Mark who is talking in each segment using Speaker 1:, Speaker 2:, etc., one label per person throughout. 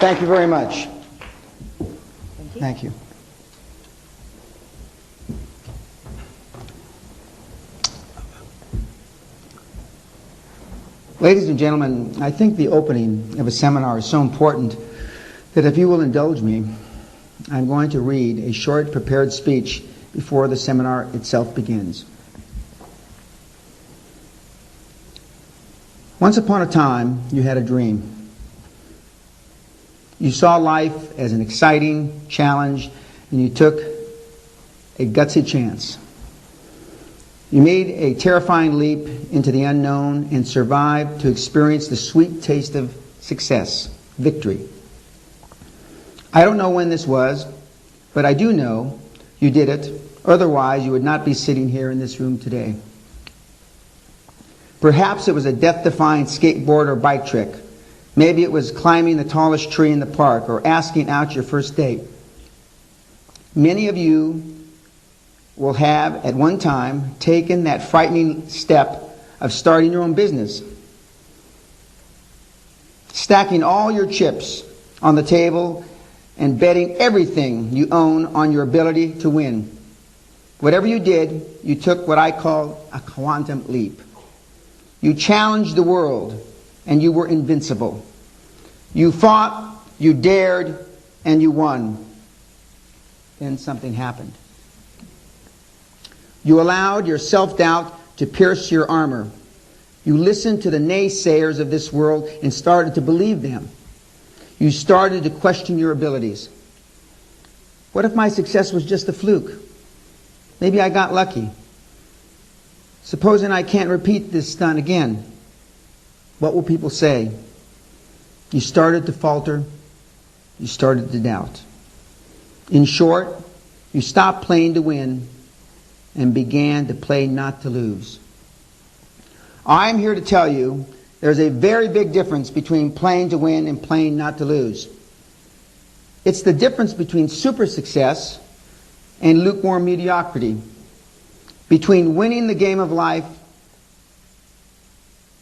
Speaker 1: Thank you very much. Thank you. Ladies and gentlemen, I think the opening of a seminar is so important that if you will indulge me, I'm going to read a short prepared speech before the seminar itself begins. Once upon a time, you had a dream. You saw life as an exciting challenge, and you took a gutsy chance. You made a terrifying leap into the unknown and survived to experience the sweet taste of success, victory. I don't know when this was, but I do know you did it. Otherwise, you would not be sitting here in this room today. Perhaps it was a death-defying skateboard or bike trick. Maybe it was climbing the tallest tree in the park or asking out your first date. Many of you will have, at one time, taken that frightening step of starting your own business. Stacking all your chips on the table and betting everything you own on your ability to win. Whatever you did, you took what I call a quantum leap. You challenged the world, and you were invincible. You fought, you dared, and you won. Then something happened. You allowed your self-doubt to pierce your armor. You listened to the naysayers of this world and started to believe them. You started to question your abilities. What if my success was just a fluke? Maybe I got lucky. Supposing I can't repeat this stunt again, what will people say? You started to falter. You started to doubt. In short, you stopped playing to win and began to play not to lose. I'm here to tell you there's a very big difference between playing to win and playing not to lose. It's the difference between super success and lukewarm mediocrity, between winning the game of life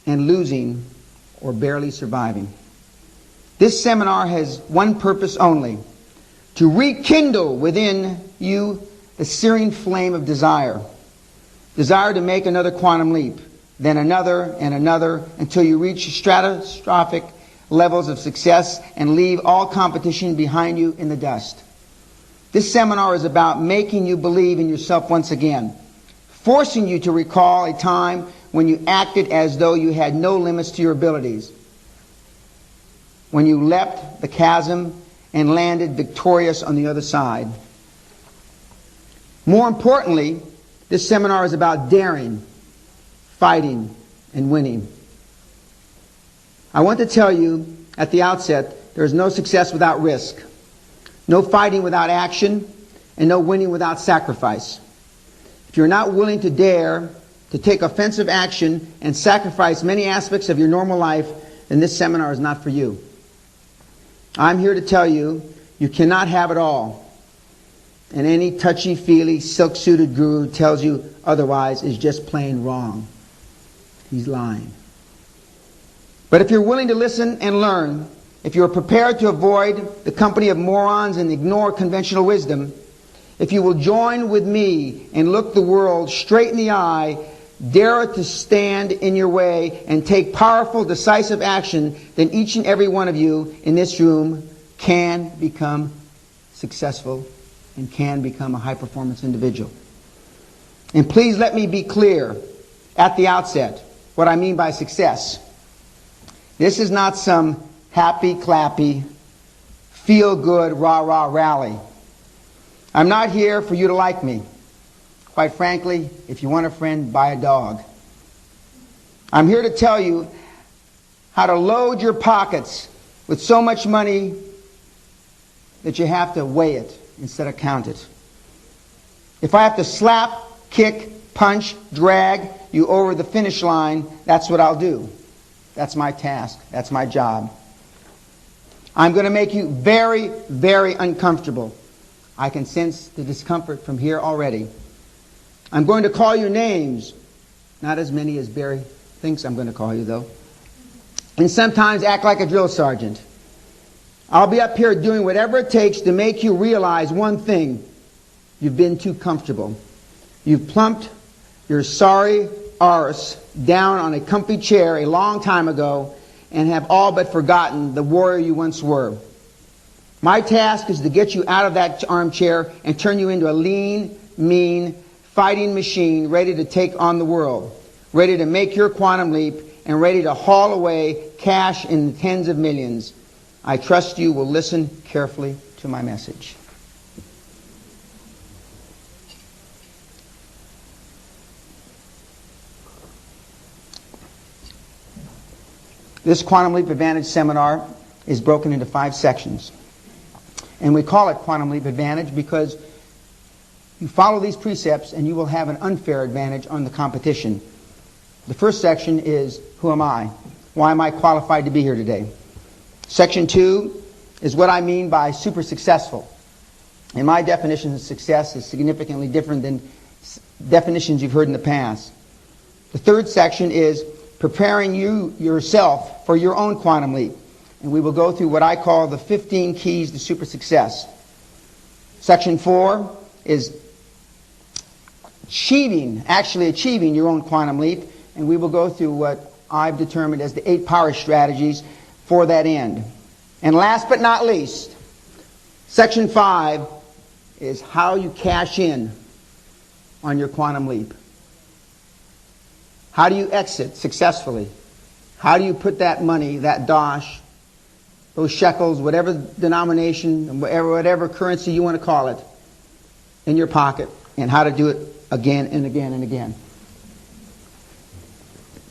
Speaker 1: and losing or barely surviving. This seminar has one purpose only: to rekindle within you the searing flame of desire. Desire to make another quantum leap, then another and another, until you reach stratospheric levels of success and leave all competition behind you in the dust. This seminar is about making you believe in yourself once again, forcing you to recall a time when you acted as though you had no limits to your abilities, when you leapt the chasm and landed victorious on the other side. More importantly, this seminar is about daring, fighting, and winning. I want to tell you at the outset, there is no success without risk, no fighting without action, and no winning without sacrifice. If you're not willing to dare to take offensive action and sacrifice many aspects of your normal life, then this seminar is not for you. I'm here to tell you, you cannot have it all. And any touchy-feely, silk-suited guru who tells you otherwise is just plain wrong. He's lying. But if you're willing to listen and learn, if you're prepared to avoid the company of morons and ignore conventional wisdom, if you will join with me and look the world straight in the eye, dare it to stand in your way, and take powerful, decisive action, then each and every one of you in this room can become successful and can become a high-performance individual. And please let me be clear at the outset what I mean by success. This is not some happy-clappy, feel-good, rah-rah rally. I'm not here for you to like me. Quite frankly, if you want a friend, buy a dog. I'm here to tell you how to load your pockets with so much money that you have to weigh it instead of count it. If I have to slap, kick, punch, drag you over the finish line, that's what I'll do. That's my task. That's my job. I'm going to make you very, very uncomfortable. I can sense the discomfort from here already. I'm going to call you names. Not as many as Barry thinks I'm going to call you, though. And sometimes act like a drill sergeant. I'll be up here doing whatever it takes to make you realize one thing. You've been too comfortable. You've plumped your sorry arse down on a comfy chair a long time ago and have all but forgotten the warrior you once were. My task is to get you out of that armchair and turn you into a lean, mean, fighting machine ready to take on the world, ready to make your quantum leap, and ready to haul away cash in the tens of millions. I trust you will listen carefully to my message. This Quantum Leap Advantage seminar is broken into 5 sections. And we call it Quantum Leap Advantage because you follow these precepts and you will have an unfair advantage on the competition. The first section is, who am I? Why am I qualified to be here today? Section 2 is what I mean by super successful. And my definition of success is significantly different than definitions you've heard in the past. The third section is preparing you yourself for your own quantum leap. And we will go through what I call the 15 keys to super success. Section 4 is actually achieving your own quantum leap. And we will go through what I've determined as the 8 power strategies for that end. And last but not least, Section 5 is how you cash in on your quantum leap. How do you exit successfully? How do you put that money, that dosh, those shekels, whatever denomination, whatever currency you want to call it, in your pocket, and how to do it again and again and again.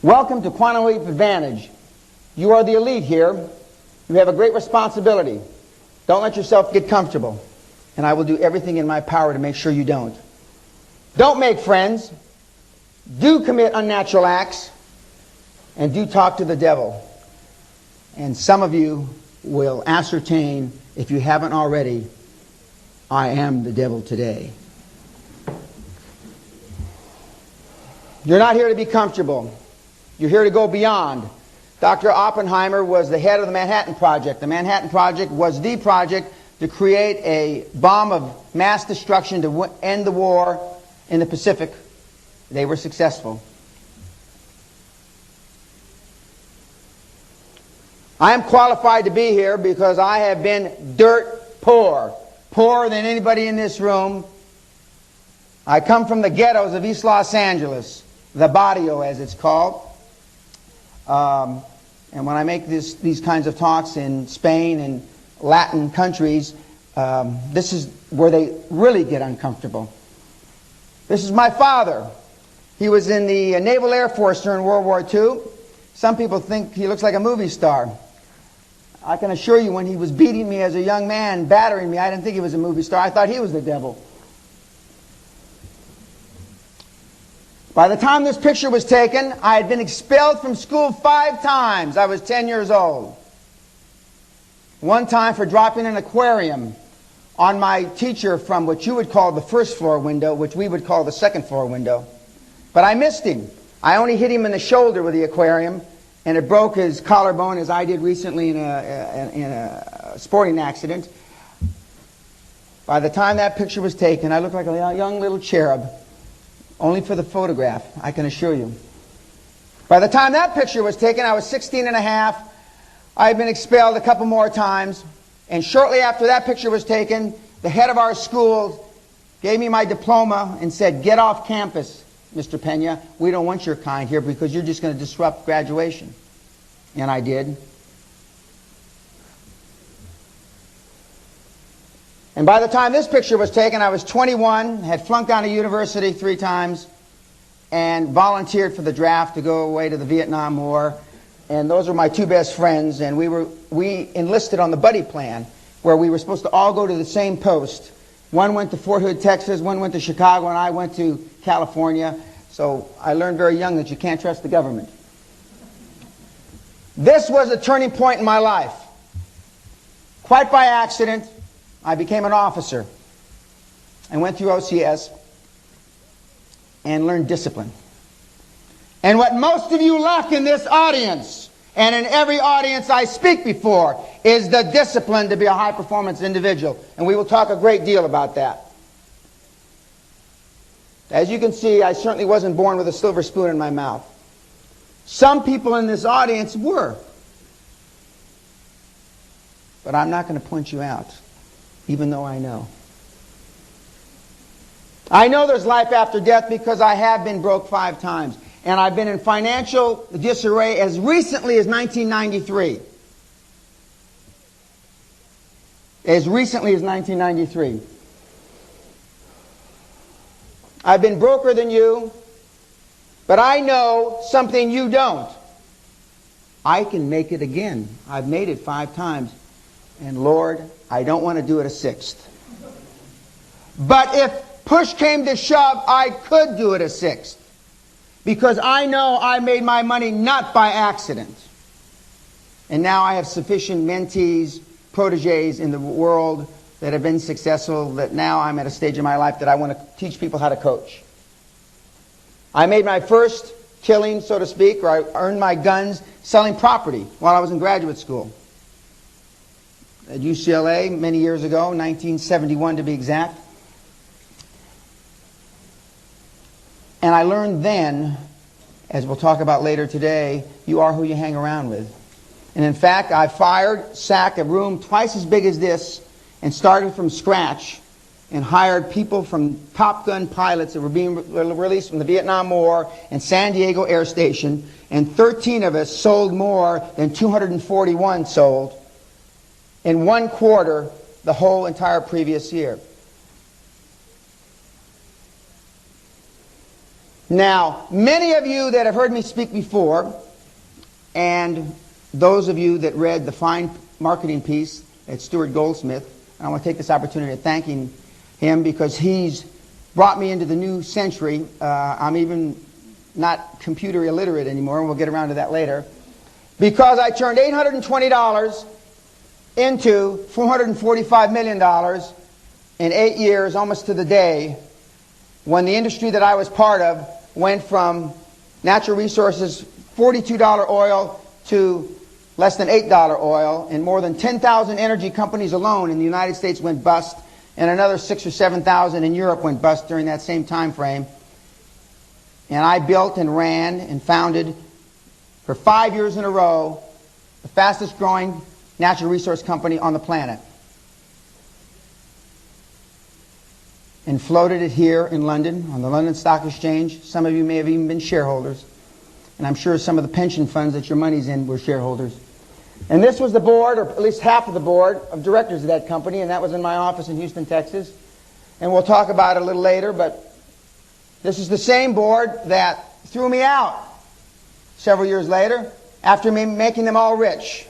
Speaker 1: Welcome to Quantum Leap Advantage. You are the elite here. You have a great responsibility. Don't let yourself get comfortable. And I will do everything in my power to make sure you don't. Don't make friends. Do commit unnatural acts. And do talk to the devil. And some of you will ascertain, if you haven't already, I am the devil today. You're not here to be comfortable. You're here to go beyond. Dr. Oppenheimer was the head of the Manhattan Project. The Manhattan Project was the project to create a bomb of mass destruction to end the war in the Pacific. They were successful. I am qualified to be here because I have been dirt poor. Poorer than anybody in this room. I come from the ghettos of East Los Angeles. The barrio, as it's called. And when I make these kinds of talks in Spain and Latin countries, this is where they really get uncomfortable. This is my father. He was in the Naval Air Force during World War II. Some people think he looks like a movie star. I can assure you, when he was beating me as a young man, battering me, I didn't think he was a movie star. I thought he was the devil. By the time this picture was taken, I had been expelled from school 5 times. I was 10 years old. One time for dropping an aquarium on my teacher from what you would call the first floor window, which we would call the second floor window. But I missed him. I only hit him in the shoulder with the aquarium, and it broke his collarbone, as I did recently in a sporting accident. By the time that picture was taken, I looked like a young little cherub. Only for the photograph, I can assure you. By the time that picture was taken, I was 16 and a half. I had been expelled a couple more times. And shortly after that picture was taken, the head of our school gave me my diploma and said, "Get off campus, Mr. Pena. We don't want your kind here because you're just going to disrupt graduation." And I did. And by the time this picture was taken, I was 21, had flunked out of university 3 times, and volunteered for the draft to go away to the Vietnam War. And those were my 2 best friends, and we enlisted on the buddy plan, where we were supposed to all go to the same post. One went to Fort Hood, Texas, one went to Chicago, and I went to California. So I learned very young that you can't trust the government. This was a turning point in my life. Quite by accident, I became an officer. I went through OCS and learned discipline. And what most of you lack in this audience and in every audience I speak before, is the discipline to be a high-performance individual. And we will talk a great deal about that. As you can see, I certainly wasn't born with a silver spoon in my mouth. Some people in this audience were. But I'm not going to point you out, even though I know. I know there's life after death because I have been broke 5 times. And I've been in financial disarray as recently as 1993. As recently as 1993. I've been broker than you, but I know something you don't. I can make it again. I've made it 5 times. And Lord, I don't want to do it a 6th. But if push came to shove, I could do it a 6th. Because I know I made my money not by accident. And now I have sufficient mentees, proteges in the world that have been successful, that now I'm at a stage in my life that I want to teach people how to coach. I made my first killing, so to speak, or I earned my guns selling property while I was in graduate school. At UCLA many years ago, 1971 to be exact. And I learned then, as we'll talk about later today, you are who you hang around with. And in fact, I sacked a room twice as big as this and started from scratch and hired people from Top Gun pilots that were being released from the Vietnam War and San Diego Air Station, and 13 of us sold more than 241 sold in 1 quarter the whole entire previous year. Now, many of you that have heard me speak before, and those of you that read the fine marketing piece at Stuart Goldsmith, and I want to take this opportunity of thanking him because he's brought me into the new century. I'm even not computer illiterate anymore, and we'll get around to that later, because I turned $820 into $445 million in 8 years, almost to the day, when the industry that I was part of went from natural resources, $42 oil, to less than $8 oil, and more than 10,000 energy companies alone in the United States went bust, and another 6,000 or 7,000 in Europe went bust during that same time frame. And I built and ran and founded for 5 years in a row the fastest growing natural resource company on the planet. And floated it here in London on the London Stock Exchange. Some of you may have even been shareholders. And I'm sure some of the pension funds that your money's in were shareholders. And this was the board, or at least half of the board, of directors of that company, and that was in my office in Houston, Texas. And we'll talk about it a little later, but this is the same board that threw me out several years later after me making them all rich.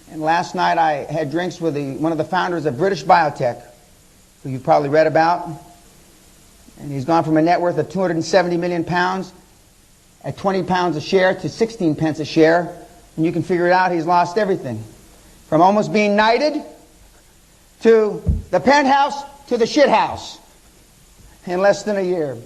Speaker 1: And last night I had drinks with one of the founders of British Biotech, who you've probably read about. And he's gone from a net worth of 270 million pounds at 20 pounds a share to 16 pence a share. And you can figure it out, he's lost everything. From almost being knighted to the penthouse to the shit house in less than a year.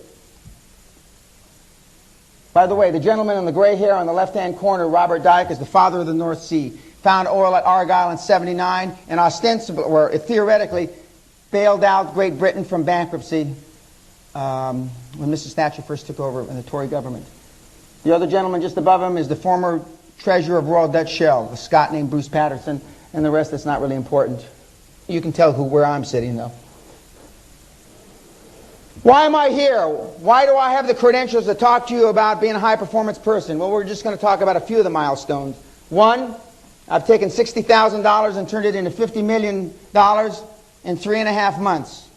Speaker 1: By the way, the gentleman in the gray hair on the left-hand corner, Robert Dyke, is the father of the North Sea. Found oil at Argyle in '79 and ostensibly, or theoretically, bailed out Great Britain from bankruptcy when Mrs. Thatcher first took over in the Tory government. The other gentleman just above him is the former treasurer of Royal Dutch Shell, a Scot named Bruce Patterson, and the rest that's not really important. You can tell where I'm sitting, though. Why am I here? Why do I have the credentials to talk to you about being a high-performance person? Well, we're just going to talk about a few of the milestones. One, I've taken $60,000 and turned it into $50 million in 3.5 months.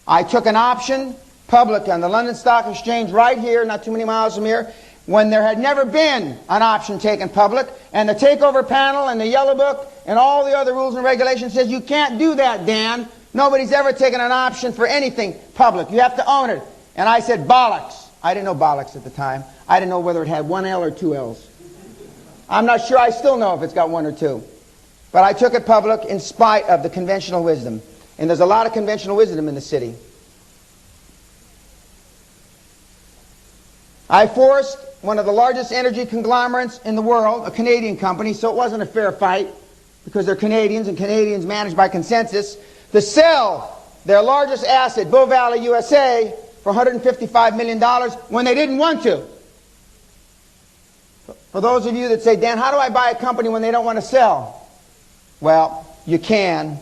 Speaker 1: I took an option public on the London Stock Exchange right here, not too many miles from here, when there had never been an option taken public, and the takeover panel and the yellow book and all the other rules and regulations says you can't do that, Dan. Nobody's ever taken an option for anything public. You have to own it. And I said, bollocks. I didn't know bollocks at the time. I didn't know whether it had 1 L or 2 L's. I'm not sure I still know if it's got 1 or 2. But I took it public in spite of the conventional wisdom. And there's a lot of conventional wisdom in the city. I forced one of the largest energy conglomerates in the world, a Canadian company, so it wasn't a fair fight because they're Canadians and Canadians managed by consensus, to sell their largest asset, Bow Valley, USA, for $155 million when they didn't want to. For those of you that say, Dan, how do I buy a company when they don't want to sell? Well, you can.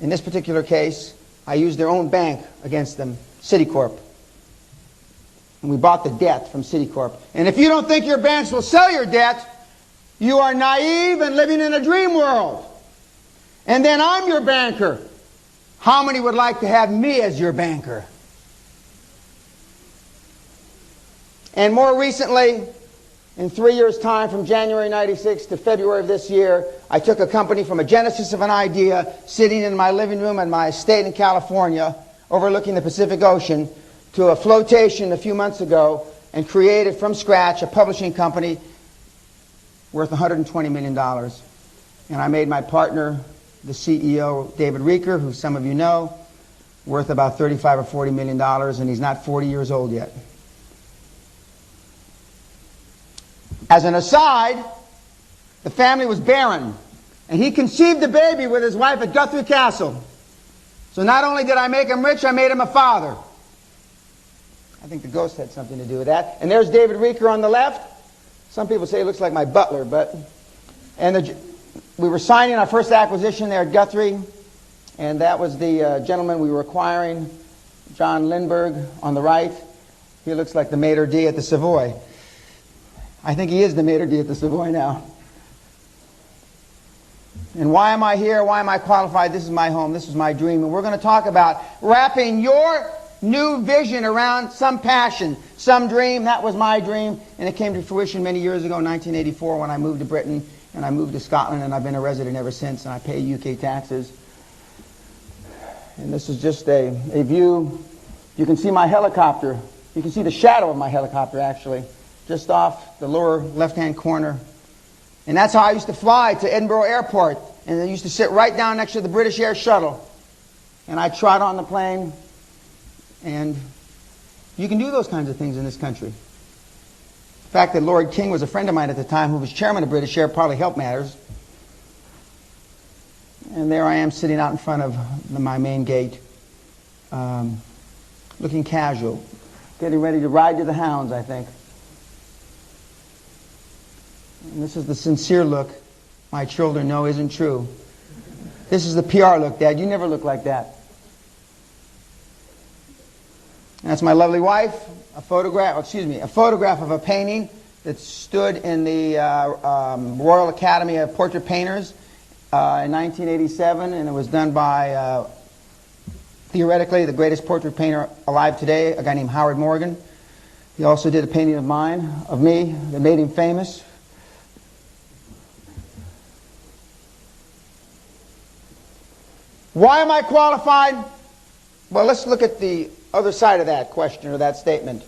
Speaker 1: In this particular case, I used their own bank against them, Citicorp. And we bought the debt from Citicorp. And if you don't think your banks will sell your debt, you are naive and living in a dream world. And then I'm your banker. How many would like to have me as your banker? And more recently, in 3 years' time, from January 96 to February of this year, I took a company from a genesis of an idea, sitting in my living room in my estate in California, overlooking the Pacific Ocean, to a flotation a few months ago, and created from scratch a publishing company worth $120 million. And I made my partner, the CEO, David Reeker, who some of you know, worth about $35 or $40 million, and he's not 40 years old yet. As an aside, the family was barren, and he conceived the baby with his wife at Guthrie Castle. So not only did I make him rich, I made him a father. I think the ghost had something to do with that. And there's David Reeker on the left. Some people say he looks like my butler, but... And we were signing our first acquisition there at Guthrie, and that was the gentleman we were acquiring, John Lindbergh, on the right. He looks like the maitre d' at the Savoy. I think he is the maitre d' at the Savoy now. And why am I here? Why am I qualified? This is my home. This is my dream. And we're going to talk about wrapping your new vision around some passion, some dream. That was my dream, and it came to fruition many years ago, in 1984, when I moved to Britain, and I moved to Scotland, and I've been a resident ever since, and I pay UK taxes. And this is just a view. You can see my helicopter. You can see the shadow of my helicopter, actually, just off the lower left-hand corner. And that's how I used to fly to Edinburgh Airport, and I used to sit right down next to the British Air Shuttle. And I'd trot on the plane, and you can do those kinds of things in this country. The fact that Lord King was a friend of mine at the time, who was chairman of British Air, probably helped matters. And there I am sitting out in front of my main gate, looking casual, getting ready to ride to the hounds, I think. And this is the sincere look my children know isn't true. This is the PR look, Dad. You never look like that. And that's my lovely wife. A photograph of a painting that stood in the Royal Academy of Portrait Painters in 1987, and it was done by, theoretically, the greatest portrait painter alive today, a guy named Howard Morgan. He also did a painting of mine, of me, that made him famous. Why am I qualified? Well, let's look at the other side of that question or that statement.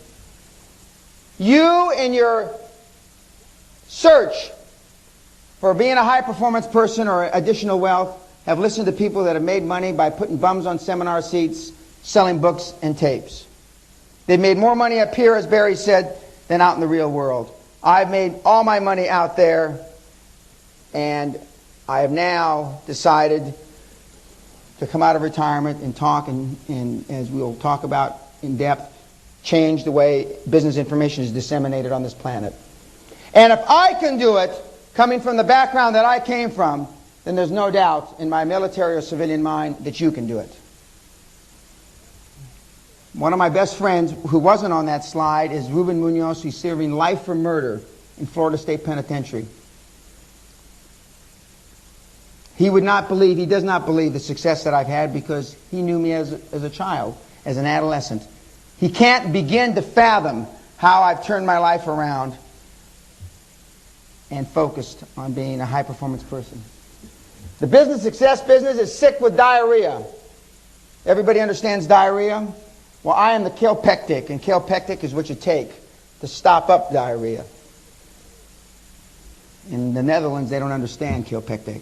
Speaker 1: You, in your search for being a high-performance person or additional wealth, have listened to people that have made money by putting bums on seminar seats, selling books and tapes. They've made more money up here, as Barry said, than out in the real world. I've made all my money out there, and I have now decided to come out of retirement and talk, and as we'll talk about in depth, change the way business information is disseminated on this planet. And if I can do it, coming from the background that I came from, then there's no doubt in my military or civilian mind that you can do it. One of my best friends, who wasn't on that slide, is Ruben Munoz, who's serving life for murder in Florida State Penitentiary. He does not believe the success that I've had because he knew me as a child, as an adolescent. He can't begin to fathom how I've turned my life around and focused on being a high-performance person. The business success business is sick with diarrhea. Everybody understands diarrhea? Well, I am the kaopectic, and kaopectic is what you take to stop up diarrhea. In the Netherlands, they don't understand kaopectic.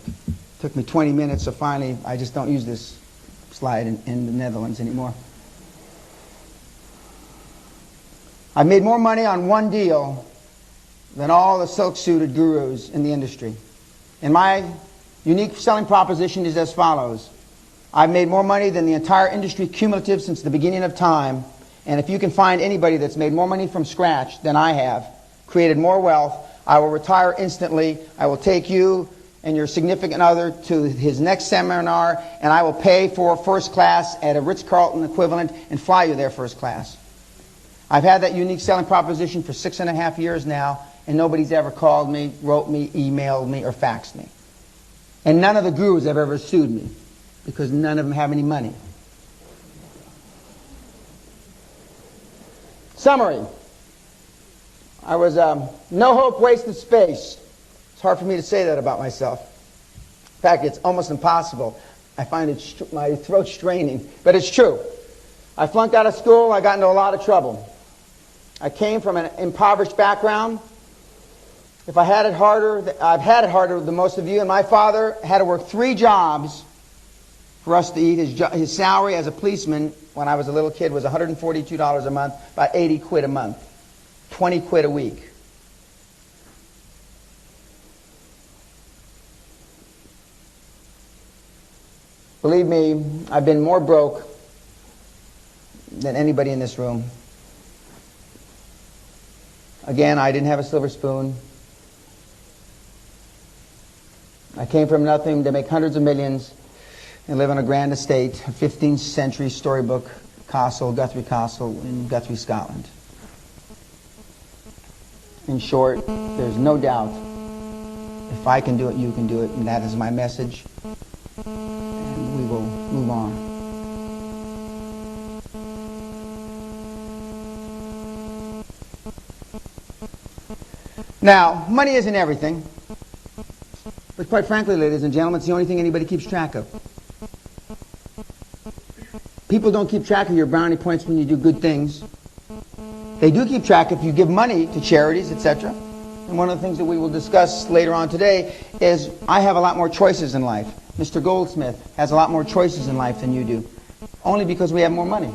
Speaker 1: Took me 20 minutes, so finally I just don't use this slide in the Netherlands anymore. I've made more money on one deal than all the silk-suited gurus in the industry. And my unique selling proposition is as follows. I've made more money than the entire industry cumulative since the beginning of time. And if you can find anybody that's made more money from scratch than I have, created more wealth, I will retire instantly. I will take you and your significant other to his next seminar, and I will pay for first class at a Ritz-Carlton equivalent and fly you there first class. I've had that unique selling proposition for 6.5 years now, and nobody's ever called me, wrote me, emailed me, or faxed me. And none of the gurus have ever sued me, because none of them have any money. Summary. I was no hope, wasted space. It's hard for me to say that about myself. In fact, it's almost impossible. I find it my throat straining, but it's true. I flunked out of school. I got into a lot of trouble. I came from an impoverished background. If I had it harder, I've had it harder than most of you, and my father had to work 3 jobs for us to eat. His salary as a policeman when I was a little kid was $142 a month, about 80 quid a month, 20 quid a week. Believe me, I've been more broke than anybody in this room. Again, I didn't have a silver spoon. I came from nothing to make hundreds of millions and live on a grand estate, a 15th century storybook castle, Guthrie Castle in Guthrie, Scotland. In short, there's no doubt if I can do it, you can do it, and that is my message. And we will move on. Now, money isn't everything. But quite frankly, ladies and gentlemen, it's the only thing anybody keeps track of. People don't keep track of your brownie points when you do good things. They do keep track if you give money to charities, etc. And one of the things that we will discuss later on today is I have a lot more choices in life. Mr. Goldsmith has a lot more choices in life than you do, only because we have more money.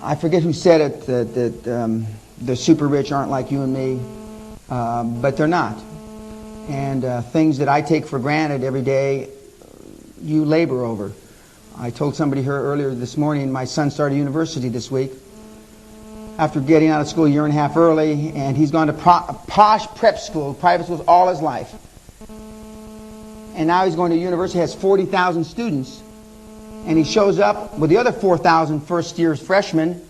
Speaker 1: I forget who said it, that the super rich aren't like you and me, but they're not. And things that I take for granted every day, you labor over. I told somebody here earlier this morning, my son started university this week after getting out of school a year and a half early, and he's gone to posh prep school, private schools, all his life. And now he's going to university, has 40,000 students. And he shows up with the other 4,000 first-year freshmen,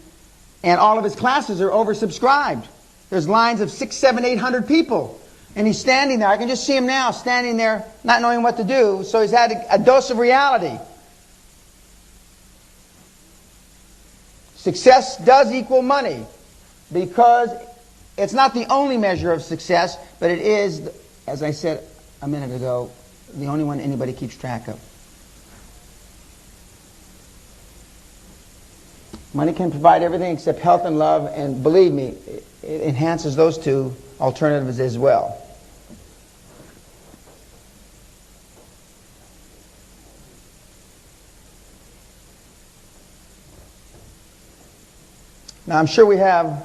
Speaker 1: and all of his classes are oversubscribed. There's lines of 600, 700, 800 people. And he's standing there. I can just see him now, standing there, not knowing what to do. So he's had a dose of reality. Success does equal money, because it's not the only measure of success, but it is, as I said a minute ago, the only one anybody keeps track of. Money can provide everything except health and love, and believe me, it enhances those two alternatives as well. Now, I'm sure we have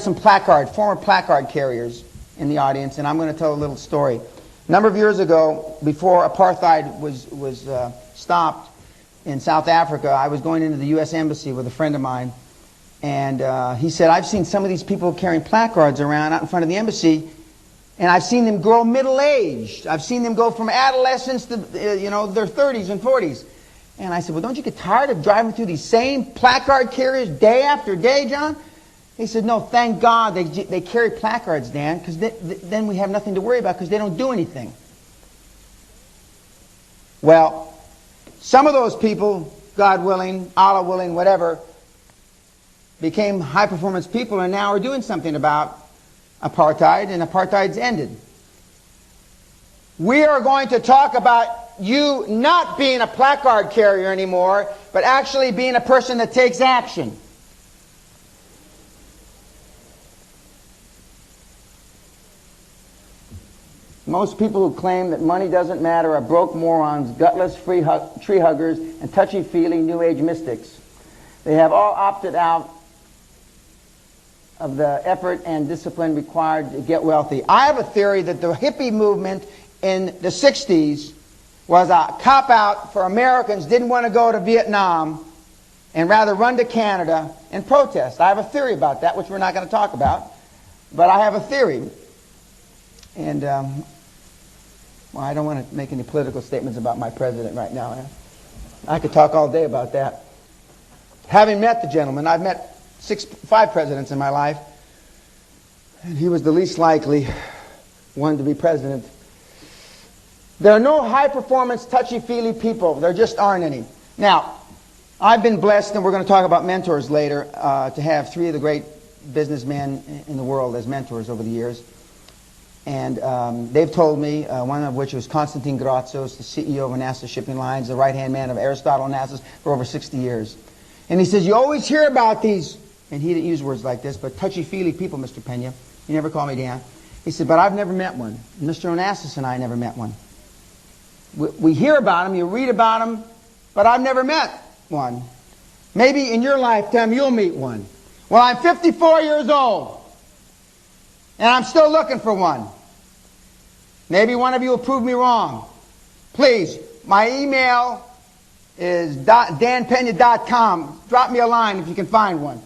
Speaker 1: some former placard carriers in the audience, and I'm going to tell a little story. A number of years ago, before apartheid was stopped in South Africa, I was going into the U.S. Embassy with a friend of mine, and he said, I've seen some of these people carrying placards around out in front of the embassy, and I've seen them grow middle-aged. I've seen them go from adolescence to their 30s and 40s. And I said, well, don't you get tired of driving through these same placard carriers day after day, John? He said, no, thank God they carry placards, Dan, because then we have nothing to worry about because they don't do anything. Well, some of those people, God willing, Allah willing, whatever, became high-performance people and now are doing something about apartheid, and apartheid's ended. We are going to talk about you not being a placard carrier anymore, but actually being a person that takes action.
Speaker 2: Most people who claim that money doesn't matter are broke morons, gutless tree huggers, and touchy-feely New Age mystics. They have all opted out of the effort and discipline required to get wealthy. I have a theory that the hippie movement in the 60s was a cop-out for Americans who didn't want to go to Vietnam and rather run to Canada and protest. I have a theory about that, which we're not going to talk about, but I have a theory. And well, I don't want to make any political statements about my president right now. I could talk all day about that. Having met the gentleman, I've met 5 presidents in my life, and he was the least likely one to be president. There are no high-performance, touchy-feely people. There just aren't any. Now, I've been blessed, and we're going to talk about mentors later, to have 3 of the great businessmen in the world as mentors over the years. And they've told me, one of which was Konstantin Gratzos, the CEO of NASA Shipping Lines, the right-hand man of Aristotle Onassis for over 60 years. And he says, you always hear about these, and he didn't use words like this, but touchy-feely people, Mr. Pena. He never called me Dan. He said, but I've never met one. Mr. Onassis and I never met one. We hear about them, you read about them, but I've never met one. Maybe in your lifetime you'll meet one. Well, I'm 54 years old, and I'm still looking for one. Maybe one of you will prove me wrong. Please, my email is danpena.com. Drop me a line if you can find one.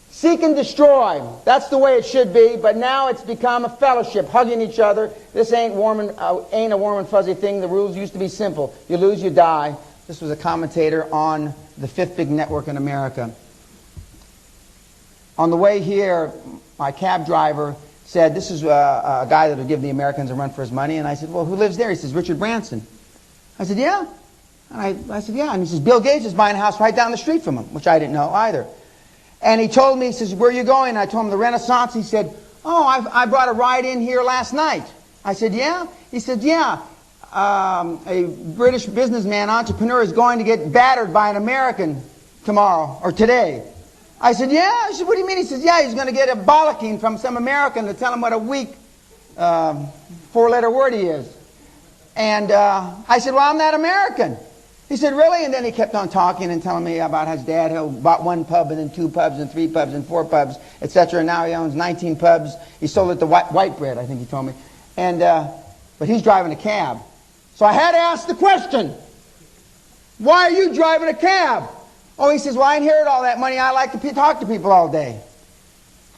Speaker 2: Seek and destroy. That's the way it should be, but now it's become a fellowship, hugging each other. This ain't a warm and fuzzy thing. The rules used to be simple. You lose, you die. This was a commentator on the 5th big network in America. On the way here, my cab driver said, this is a guy that would give the Americans a run for his money. And I said, well, who lives there? He says, Richard Branson. I said, yeah. And I said, yeah. And he says, Bill Gates is buying a house right down the street from him, which I didn't know either. And he told me, he says, where are you going? And I told him the Renaissance. He said, oh, I brought a ride in here last night. I said, yeah? He said, yeah. A British businessman, entrepreneur, is going to get battered by an American tomorrow or today. I said, yeah? I said, what do you mean? He says, yeah, he's going to get a bollocking from some American to tell him what a weak 4-letter word he is. And I said, well, I'm that American. He said, really? And then he kept on talking and telling me about his dad who bought 1 pub and then 2 pubs and 3 pubs and 4 pubs, etc. And now he owns 19 pubs. He sold it to White Bread, I think he told me. And but he's driving a cab. So I had to ask the question, why are you driving a cab? Oh, he says, well, I inherit all that money. I like to talk to people all day.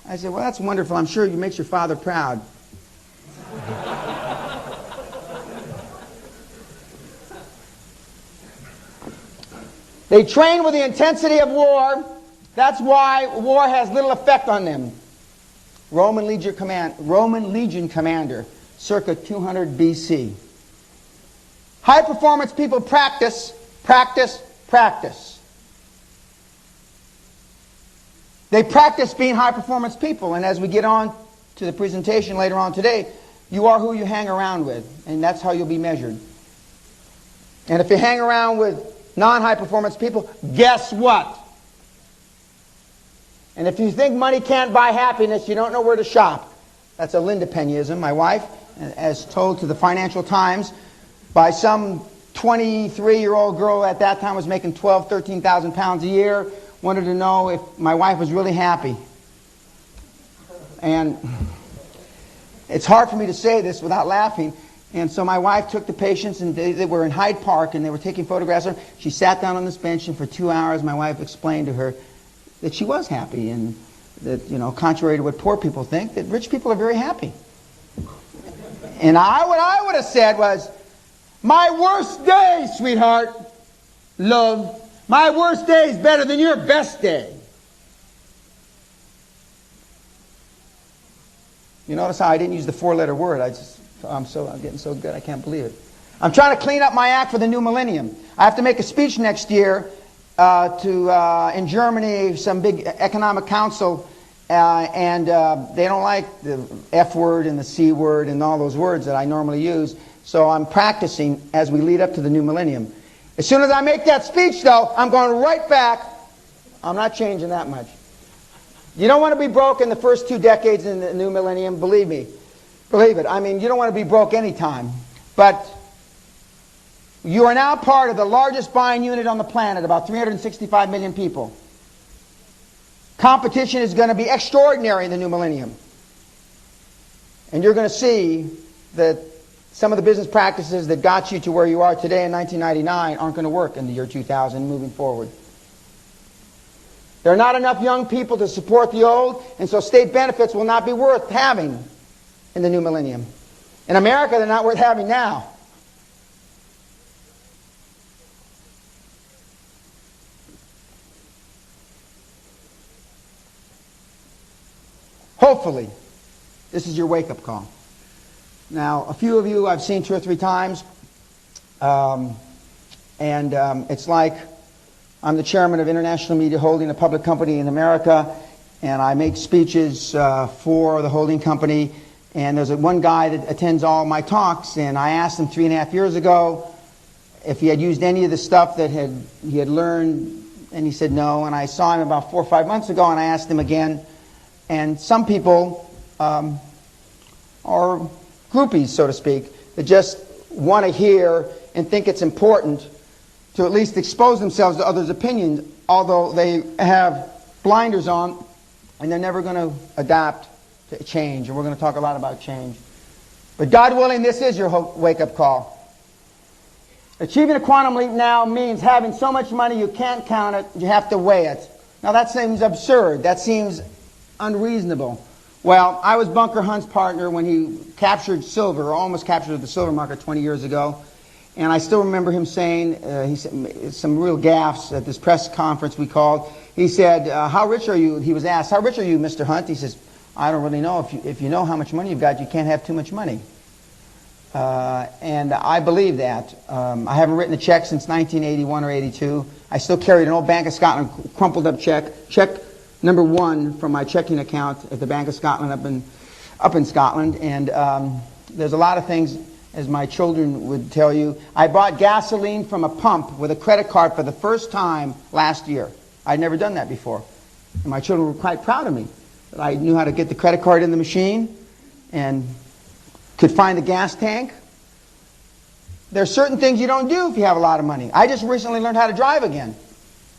Speaker 2: I said, well, that's wonderful. I'm sure it makes your father proud. They train with the intensity of war. That's why war has little effect on them. Roman Legion commander, circa 200 BC. High-performance people practice, practice, practice. They practice being high-performance people, and as we get on to the presentation later on today, you are who you hang around with, and that's how you'll be measured. And if you hang around with non-high-performance people, guess what? And if you think money can't buy happiness, you don't know where to shop. That's a Linda Penaism. My wife, as told to the Financial Times by some 23-year-old girl at that time was making 12,000, 13,000 pounds a year, wanted to know if my wife was really happy. And it's hard for me to say this without laughing. And so my wife took the patients, and they were in Hyde Park, and they were taking photographs of her. She sat down on this bench, and for 2 hours my wife explained to her that she was happy, and that, you know, contrary to what poor people think, that rich people are very happy. And what I would have said was, my worst day, sweetheart, love, my worst day is better than your best day. You notice how I didn't use the 4-letter word. I'm getting so good, I can't believe it. I'm trying to clean up my act for the new millennium. I have to make a speech next year in Germany, some big economic council, and they don't like the F word and the C word and all those words that I normally use. So I'm practicing as we lead up to the new millennium. As soon as I make that speech, though, I'm going right back. I'm not changing that much. You don't want to be broke in the first 2 decades in the new millennium, believe me. Believe it. I mean, you don't want to be broke anytime. But you are now part of the largest buying unit on the planet, about 365 million people. Competition is going to be extraordinary in the new millennium. And you're going to see that some of the business practices that got you to where you are today in 1999 aren't going to work in the year 2000 moving forward. There are not enough young people to support the old, and so state benefits will not be worth having in the new millennium. In America, they're not worth having now. Hopefully, this is your wake-up call. Now, a few of you I've seen 2 or 3 times, it's like I'm the chairman of International Media Holding, a public company in America, and I make speeches for the holding company. And there's one guy that attends all my talks, and I asked him 3.5 years ago if he had used any of the stuff that he had learned, and he said no. And I saw him about 4 or 5 months ago, and I asked him again. And some people are groupies, so to speak, that just want to hear and think it's important to at least expose themselves to others' opinions, although they have blinders on and they're never going to adapt to change. And we're going to talk a lot about change. But God willing, this is your wake-up call. Achieving a quantum leap now means having so much money you can't count it, you have to weigh it. Now that seems absurd. That seems unreasonable. Well, I was Bunker Hunt's partner when he captured silver, or almost captured the silver market 20 years ago. And I still remember him saying, he said some real gaffes at this press conference we called. He said, how rich are you? He was asked, how rich are you, Mr. Hunt? He says, I don't really know. If you know how much money you've got, you can't have too much money. And I believe that. I haven't written a check since 1981 or 82. I still carried an old Bank of Scotland crumpled up check number 1 from my checking account at the Bank of Scotland up in Scotland. And there's a lot of things, as my children would tell you. I bought gasoline from a pump with a credit card for the first time last year. I'd never done that before. And my children were quite proud of me. That I knew how to get the credit card in the machine and could find the gas tank. There are certain things you don't do if you have a lot of money. I just recently learned how to drive again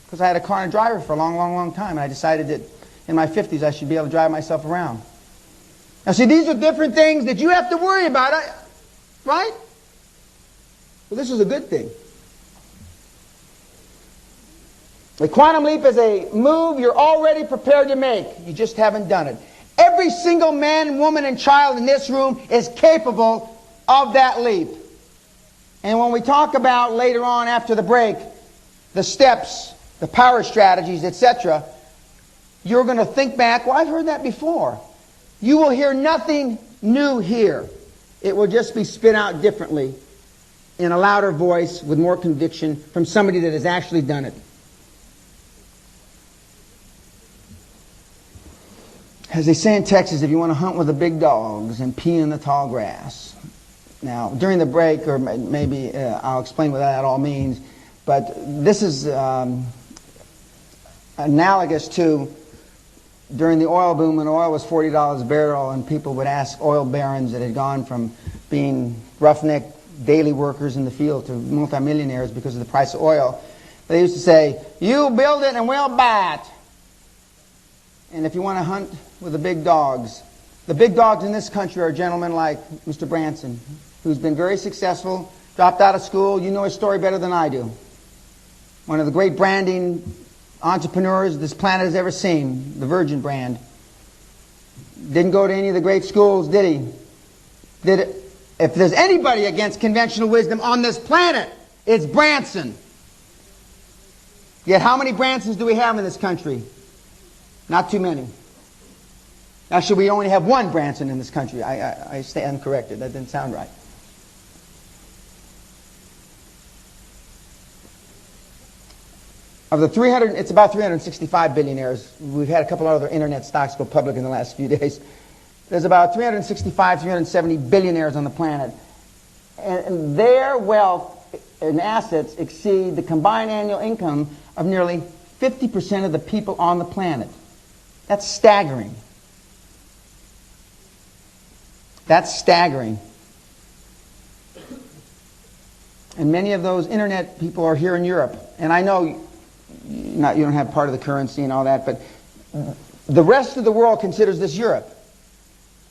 Speaker 2: because I had a car and a driver for a long time, and I decided that in my 50s I should be able to drive myself around. Now see, these are different things that you have to worry about, right? Well, this is a good thing. The quantum leap is a move you're already prepared to make. You just haven't done it. Every single man, woman, and child in this room is capable of that leap. And when we talk about later on after the break, the steps, the power strategies, etc., you're going to think back, well, I've heard that before. You will hear nothing new here. It will just be spit out differently in a louder voice with more conviction from somebody that has actually done it. As they say in Texas, if you want to hunt with the big dogs and pee in the tall grass. Now, during the break, or maybe I'll explain what that all means, but this is analogous to during the oil boom when oil was $40 a barrel and people would ask oil barons that had gone from being roughneck daily workers in the field to multimillionaires because of the price of oil. They used to say, you build it and we'll buy it. And if you want to hunt with the big dogs in this country are gentlemen like Mr. Branson, who's been very successful, dropped out of school. You know his story better than I do. One of the great branding entrepreneurs this planet has ever seen, the Virgin brand. Didn't go to any of the great schools, did he? If there's anybody against conventional wisdom on this planet, it's Branson. Yet how many Bransons do we have in this country? Not too many. Actually, we only have one Branson in this country. I stand corrected. That didn't sound right. Of the 300, it's about 365 billionaires. We've had a couple of other internet stocks go public in the last few days. There's about 365, 370 billionaires on the planet. And their wealth and assets exceed the combined annual income of nearly 50% of the people on the planet. That's staggering. That's staggering. And many of those internet people are here in Europe. And I know you don't have part of the currency and all that, but the rest of the world considers this Europe.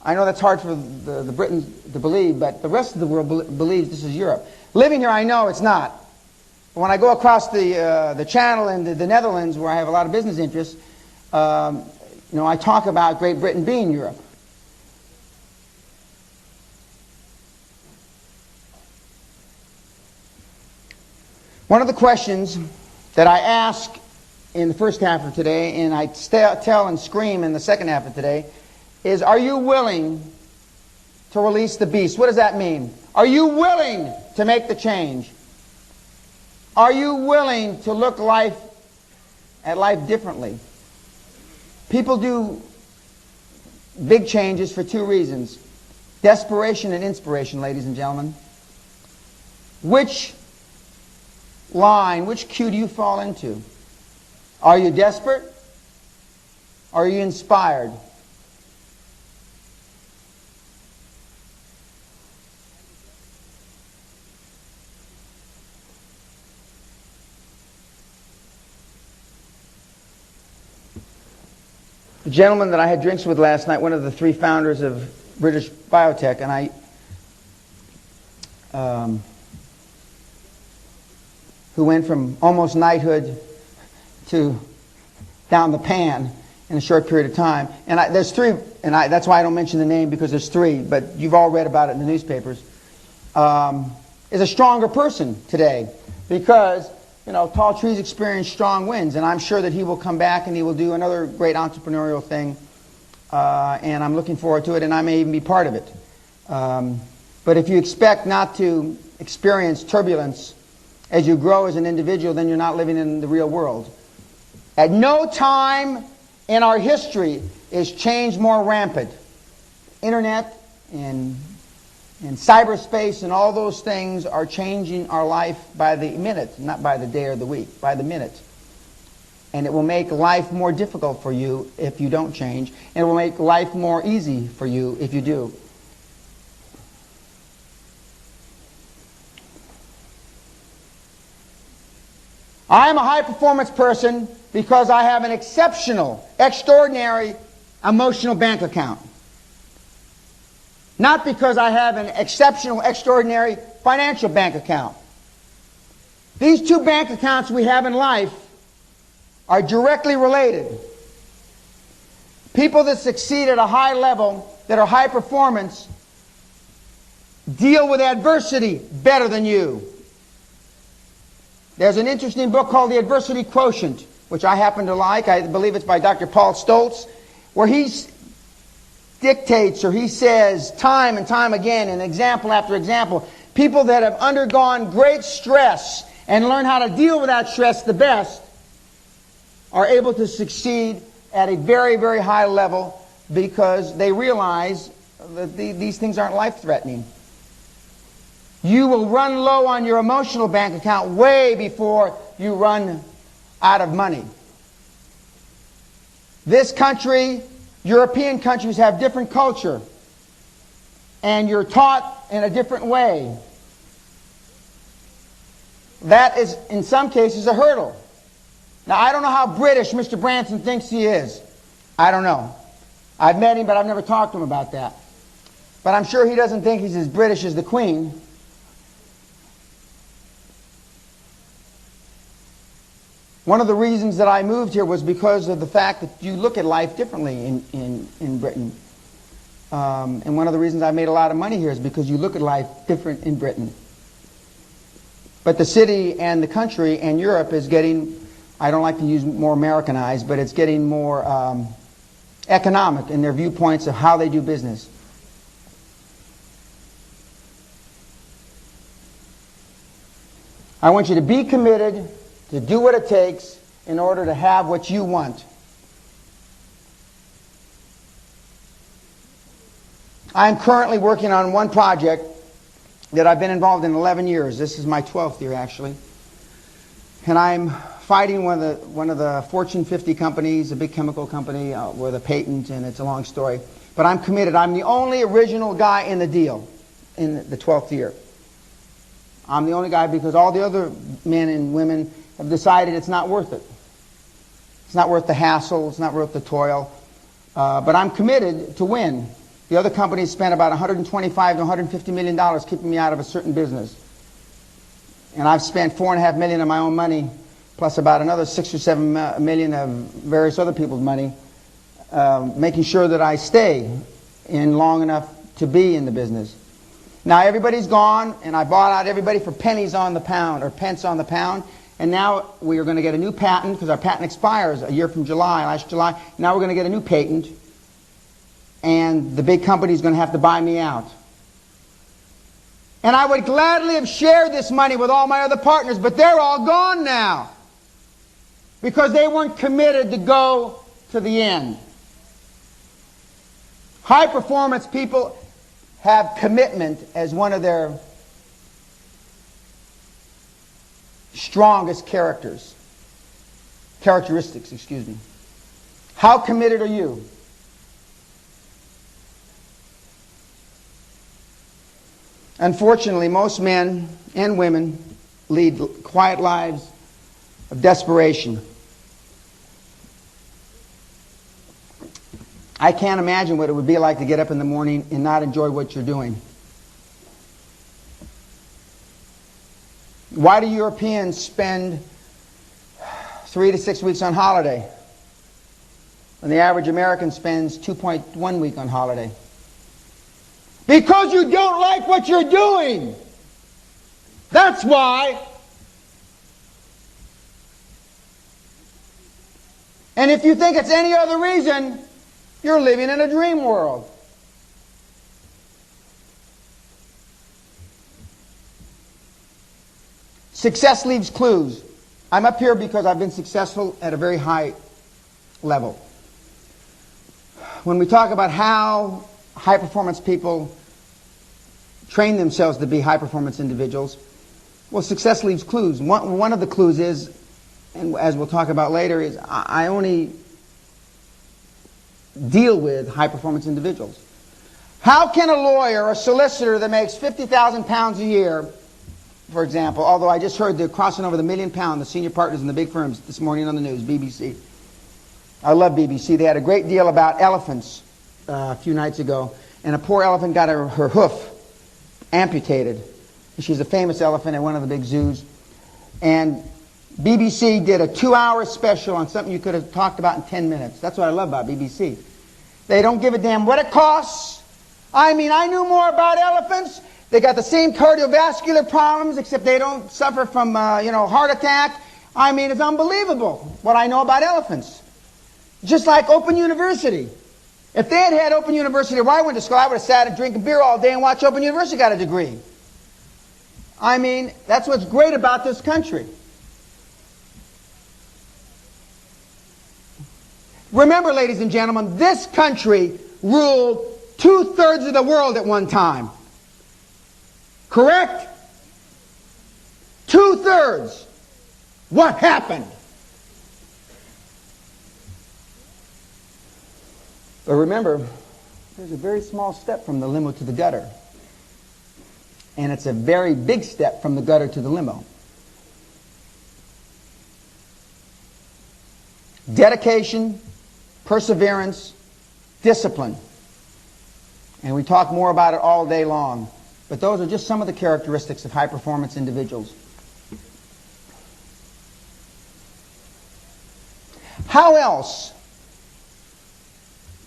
Speaker 2: I know that's hard for the Britons to believe, but the rest of the world believes this is Europe. Living here, I know it's not. When I go across the channel in the Netherlands, where I have a lot of business interests, I talk about Great Britain being Europe. One of the questions that I ask in the first half of today, and I tell and scream in the second half of today, is, are you willing to release the beast? What does that mean? Are you willing to make the change? Are you willing to look at life differently? People do big changes for two reasons. Desperation and inspiration, ladies and gentlemen. Which queue do you fall into? Are you desperate? Or are you inspired? The gentleman that I had drinks with last night, one of the three founders of British Biotech, and who went from almost knighthood to down the pan in a short period of time. And there's three, and that's why I don't mention the name, because there's three, but you've all read about it in the newspapers, is a stronger person today because, tall trees experience strong winds, and I'm sure that he will come back and he will do another great entrepreneurial thing, and I'm looking forward to it, and I may even be part of it. But if you expect not to experience turbulence as you grow as an individual, then you're not living in the real world. At no time in our history is change more rampant. Internet and cyberspace and all those things are changing our life by the minute, not by the day or the week, by the minute. And it will make life more difficult for you if you don't change, and it will make life more easy for you if you do. I am a high-performance person because I have an exceptional, extraordinary emotional bank account. Not because I have an exceptional, extraordinary financial bank account. These two bank accounts we have in life are directly related. People that succeed at a high level, that are high performance, deal with adversity better than you. There's an interesting book called The Adversity Quotient, which I happen to like. I believe it's by Dr. Paul Stoltz, where he dictates, or he says time and time again, and example after example, people that have undergone great stress and learn how to deal with that stress the best are able to succeed at a very, very high level because they realize that these things aren't life-threatening. You will run low on your emotional bank account way before you run out of money. This country, European countries have different culture, and you're taught in a different way. That is, in some cases, a hurdle. Now, I don't know how British Mr. Branson thinks he is. I don't know. I've met him, but I've never talked to him about that. But I'm sure he doesn't think he's as British as the Queen. One of the reasons that I moved here was because of the fact that you look at life differently in Britain. And one of the reasons I made a lot of money here is because you look at life different in Britain. But the city and the country and Europe is getting, I don't like to use more Americanized, but it's getting more economic in their viewpoints of how they do business. I want you to be committed to do what it takes in order to have what you want. I'm currently working on one project that I've been involved in 11 years. This is my 12th year, actually. And I'm fighting one of the Fortune 50 companies, a big chemical company, with a patent, and it's a long story. But I'm committed. I'm the only original guy in the deal in the 12th year. I'm the only guy because all the other men and women have decided it's not worth it. It's not worth the hassle. It's not worth the toil. But I'm committed to win. The other companies spent about $125 to $150 million keeping me out of a certain business. And I've spent $4.5 million of my own money, plus about another $6 or $7 million of various other people's money, making sure that I stay in long enough to be in the business. Now everybody's gone, and I bought out everybody for pennies on the pound, or pence on the pound. And now we are going to get a new patent, because our patent expires a year from last July. Now we're going to get a new patent, and the big company is going to have to buy me out. And I would gladly have shared this money with all my other partners, but they're all gone now, because they weren't committed to go to the end. High performance people have commitment as one of their strongest characteristics, excuse me. How committed are you? Unfortunately, most men and women lead quiet lives of desperation. I can't imagine what it would be like to get up in the morning and not enjoy what you're doing. Why do Europeans spend 3 to 6 weeks on holiday when the average American spends 2.1 weeks on holiday? Because you don't like what you're doing. That's why. And if you think it's any other reason, you're living in a dream world. Success leaves clues. I'm up here because I've been successful at a very high level. When we talk about how high performance people train themselves to be high performance individuals, well, success leaves clues. One of the clues is, and as we'll talk about later, is I only deal with high performance individuals. How can a lawyer or a solicitor that makes £50,000 a year, for example, although I just heard they're crossing over the £1 million, the senior partners in the big firms this morning on the news, BBC. I love BBC. They had a great deal about elephants a few nights ago, and a poor elephant got her hoof amputated. She's a famous elephant at one of the big zoos. And BBC did a 2-hour special on something you could have talked about in 10 minutes. That's what I love about BBC. They don't give a damn what it costs. I mean, I knew more about elephants. They got the same cardiovascular problems, except they don't suffer from, heart attack. I mean, it's unbelievable what I know about elephants. Just like Open University. If they had had Open University where I went to school, I would have sat and drinking beer all day and watched Open University got a degree. I mean, that's what's great about this country. Remember, ladies and gentlemen, this country ruled 2/3 of the world at one time. Correct? 2/3. What happened? But remember, there's a very small step from the limo to the gutter. And it's a very big step from the gutter to the limo. Dedication, perseverance, discipline. And we talk more about it all day long. But those are just some of the characteristics of high-performance individuals. How else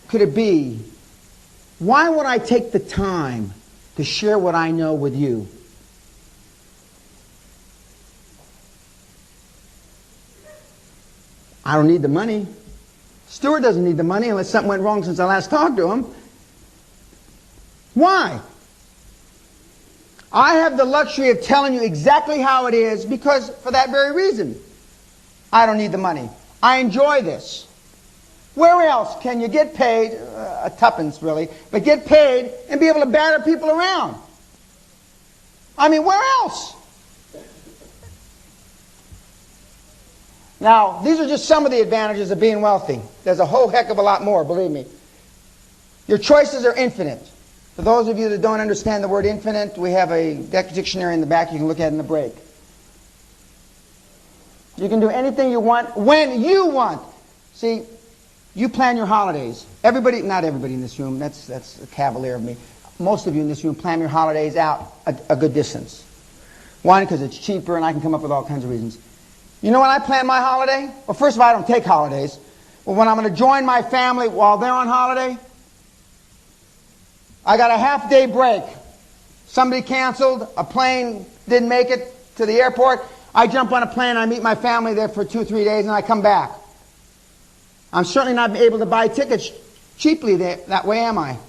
Speaker 2: could it be? Why would I take the time to share what I know with you? I don't need the money. Stuart doesn't need the money unless something went wrong since I last talked to him. Why? I have the luxury of telling you exactly how it is because, for that very reason, I don't need the money. I enjoy this. Where else can you get paid, a tuppence really, but get paid and be able to batter people around? I mean, where else? Now, these are just some of the advantages of being wealthy. There's a whole heck of a lot more, believe me. Your choices are infinite. For those of you that don't understand the word infinite, we have a dictionary in the back you can look at in the break. You can do anything you want when you want. See, you plan your holidays. Everybody, not everybody in this room, that's a cavalier of me. Most of you in this room plan your holidays out a good distance. One, because it's cheaper and I can come up with all kinds of reasons. You know when I plan my holiday? Well, first of all, I don't take holidays. But when I'm going to join my family while they're on holiday, I got a half-day break. Somebody canceled, a plane didn't make it to the airport. I jump on a plane, I meet my family there for 2 or 3 days, and I come back. I'm certainly not able to buy tickets cheaply that way, am I?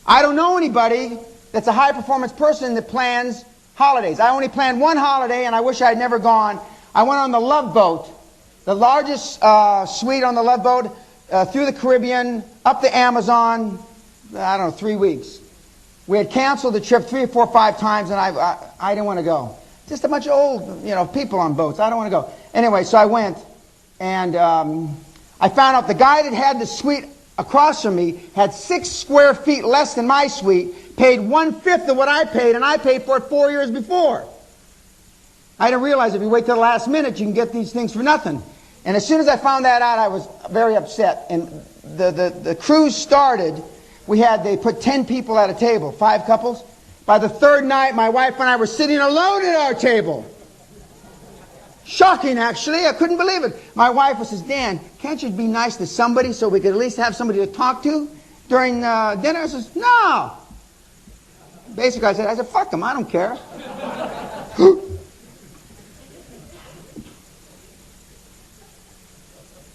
Speaker 2: I don't know anybody that's a high-performance person that plans holidays. I only planned one holiday, and I wish I had never gone. I went on the Love Boat, the largest suite on the Love Boat, through the Caribbean, up the Amazon, I don't know, 3 weeks. We had canceled the trip 3 or 4 or 5 times, and I didn't want to go. Just a bunch of old, people on boats. I don't want to go. Anyway, so I went, and I found out the guy that had the suite across from me had 6 square feet less than my suite, paid 1/5 of what I paid, and I paid for it 4 years before. I didn't realize if you wait till the last minute, you can get these things for nothing. And as soon as I found that out, I was very upset. And the cruise started. They put 10 people at a table, 5 couples. By the 3rd night, my wife and I were sitting alone at our table. Shocking, actually. I couldn't believe it. My wife says, Dan, can't you be nice to somebody so we could at least have somebody to talk to during dinner? I says, no. Basically, I said, fuck them. I don't care.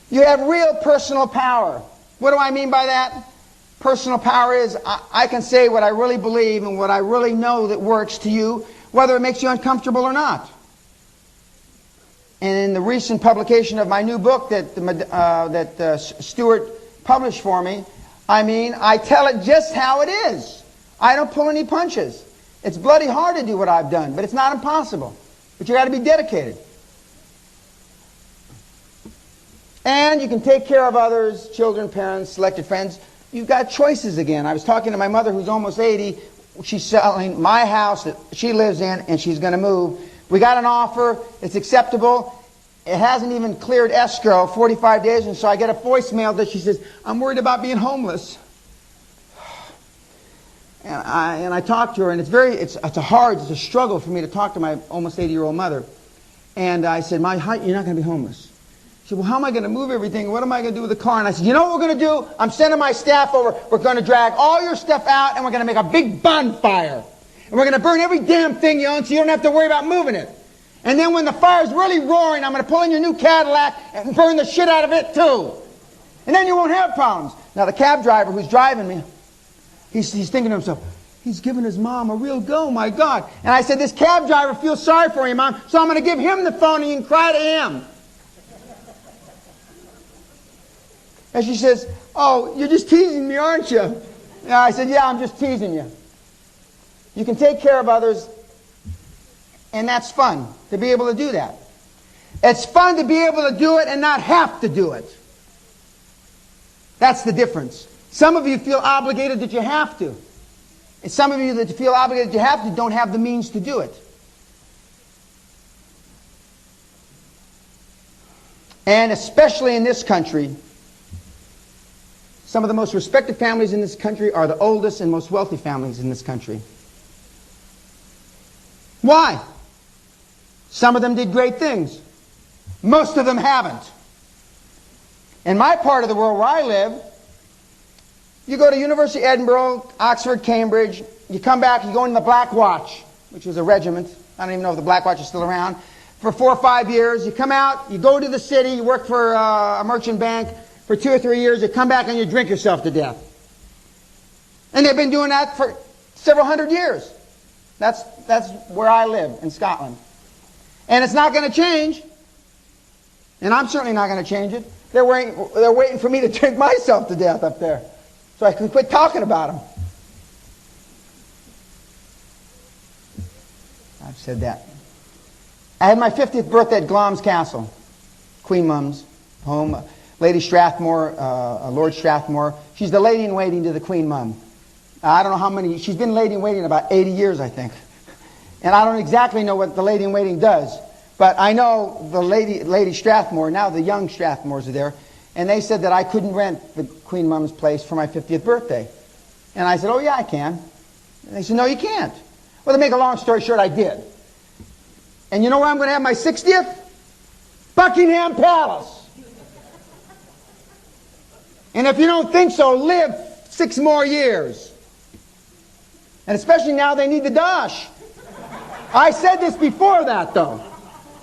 Speaker 2: You have real personal power. What do I mean by that? Personal power is I can say what I really believe and what I really know that works to you, whether it makes you uncomfortable or not. And in the recent publication of my new book that Stuart published for me, I tell it just how it is. I don't pull any punches. It's bloody hard to do what I've done, but it's not impossible. But you got to be dedicated. And you can take care of others, children, parents, selected friends. You've got choices again. I was talking to my mother who's almost 80. She's selling my house that she lives in, and she's going to move. We got an offer. It's acceptable. It hasn't even cleared escrow, 45 days, and so I get a voicemail that she says, I'm worried about being homeless. And I talked to her, and it's a struggle for me to talk to my almost 80-year-old mother. And I said, you're not going to be homeless. She said, well, how am I going to move everything? What am I going to do with the car? And I said, you know what we're going to do? I'm sending my staff over. We're going to drag all your stuff out, and we're going to make a big bonfire. And we're going to burn every damn thing you own so you don't have to worry about moving it. And then when the fire's really roaring, I'm going to pull in your new Cadillac and burn the shit out of it too. And then you won't have problems. Now the cab driver who's driving me, he's thinking to himself, he's giving his mom a real go, my God. And I said, this cab driver feels sorry for you, Mom, so I'm going to give him the phone and you can cry to him. And she says, oh, you're just teasing me, aren't you? And I said, yeah, I'm just teasing you. You can take care of others, and that's fun, to be able to do that. It's fun to be able to do it and not have to do it. That's the difference. Some of you feel obligated that you have to. And some of you that feel obligated that you have to don't have the means to do it. And especially in this country, some of the most respected families in this country are the oldest and most wealthy families in this country. Why? Some of them did great things. Most of them haven't. In my part of the world where I live, you go to University of Edinburgh, Oxford, Cambridge, you come back, you go into the Black Watch, which was a regiment. I don't even know if the Black Watch is still around. For 4 or 5 years, you come out, you go to the city, you work for a merchant bank for 2 or 3 years, you come back and you drink yourself to death. And they've been doing that for several hundred years. That's where I live, in Scotland. And it's not going to change. And I'm certainly not going to change it. They're waiting for me to drink myself to death up there, so I can quit talking about them. I've said that. I had my 50th birthday at Glom's Castle, Queen Mum's home. Lady Strathmore, Lord Strathmore. She's the lady-in-waiting to the Queen Mum. I don't know how many. She's been lady-in-waiting about 80 years, I think. And I don't exactly know what the lady-in-waiting does. But I know the Lady Strathmore, now the young Strathmores are there, and they said that I couldn't rent the Queen Mum's place for my 50th birthday. And I said, oh yeah, I can. And they said, no, you can't. Well, to make a long story short, I did. And you know where I'm going to have my 60th? Buckingham Palace. And if you don't think so, live 6 more years. And especially now they need the dosh. I said this before that, though.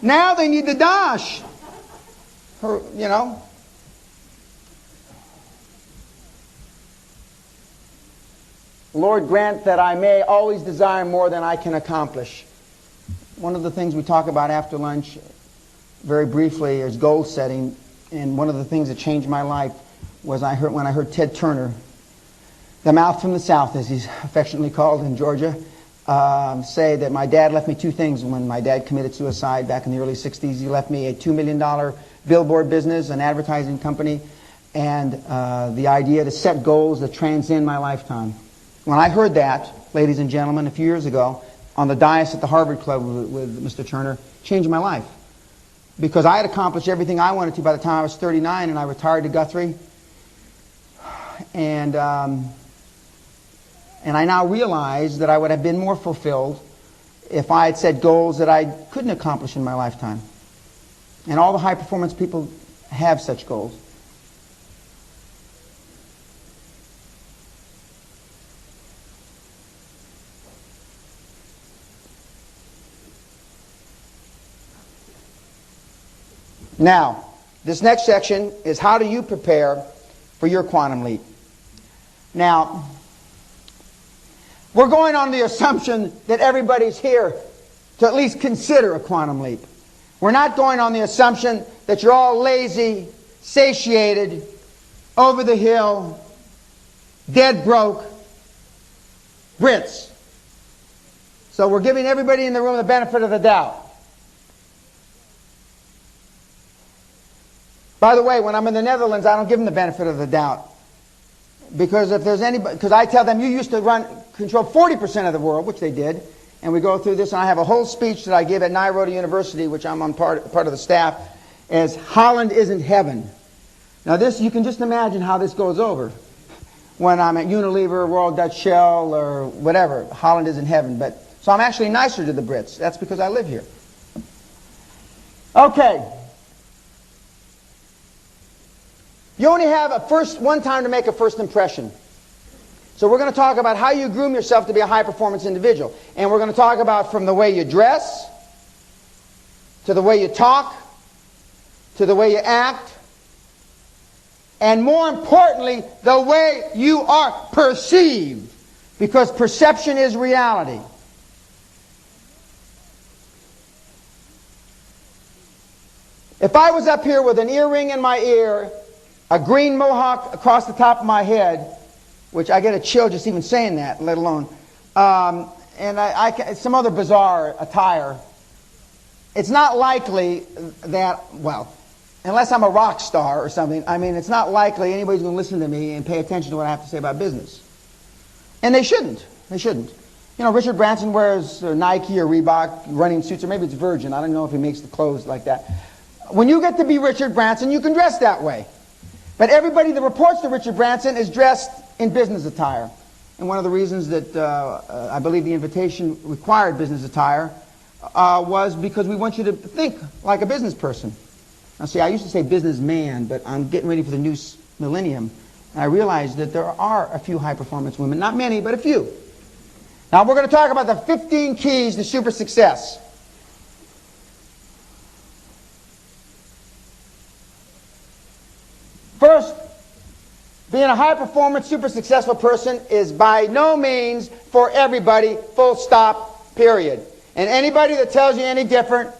Speaker 2: Now they need the dosh. You know. Lord, grant that I may always desire more than I can accomplish. One of the things we talk about after lunch, very briefly, is goal setting. And one of the things that changed my life was when I heard Ted Turner, the mouth from the South, as he's affectionately called in Georgia, say that my dad left me 2 things when my dad committed suicide back in the early 60s. He left me a $2 million billboard business, an advertising company, and the idea to set goals that transcend my lifetime. When I heard that, ladies and gentlemen, a few years ago, on the dais at the Harvard Club with Mr. Turner, changed my life. Because I had accomplished everything I wanted to by the time I was 39, and I retired to Guthrie. And I now realize that I would have been more fulfilled if I had set goals that I couldn't accomplish in my lifetime. And all the high-performance people have such goals. Now, this next section is how do you prepare for your quantum leap? Now, we're going on the assumption that everybody's here to at least consider a quantum leap. We're not going on the assumption that you're all lazy, satiated, over the hill, dead broke Brits. So we're giving everybody in the room the benefit of the doubt. By the way, when I'm in the Netherlands, I don't give them the benefit of the doubt. Because if there's anybody, because I tell them, you used to control 40% of the world, which they did, and we go through this, and I have a whole speech that I give at Nairobi University, which I'm on part of the staff, as Holland isn't heaven. Now this, you can just imagine how this goes over. When I'm at Unilever, Royal Dutch Shell, or whatever, Holland isn't heaven. So I'm actually nicer to the Brits. That's because I live here. Okay. You only have one time to make a first impression. So we're going to talk about how you groom yourself to be a high-performance individual. And we're going to talk about from the way you dress, to the way you talk, to the way you act, and more importantly, the way you are perceived. Because perception is reality. If I was up here with an earring in my ear, a green mohawk across the top of my head, which I get a chill just even saying that, let alone, and some other bizarre attire, it's not likely that, well, unless I'm a rock star or something, I mean, it's not likely anybody's going to listen to me and pay attention to what I have to say about business. And they shouldn't. They shouldn't. You know, Richard Branson wears Nike or Reebok running suits, or maybe it's Virgin. I don't know if he makes the clothes like that. When you get to be Richard Branson, you can dress that way. But everybody that reports to Richard Branson is dressed in business attire. And one of the reasons that I believe the invitation required business attire was because we want you to think like a business person. Now see, I used to say businessman, but I'm getting ready for the new millennium. And I realized that there are a few high-performance women. Not many, but a few. Now we're going to talk about the 15 keys to super success. First, being a high-performance, super successful person is by no means for everybody, full stop, period. And anybody that tells you any different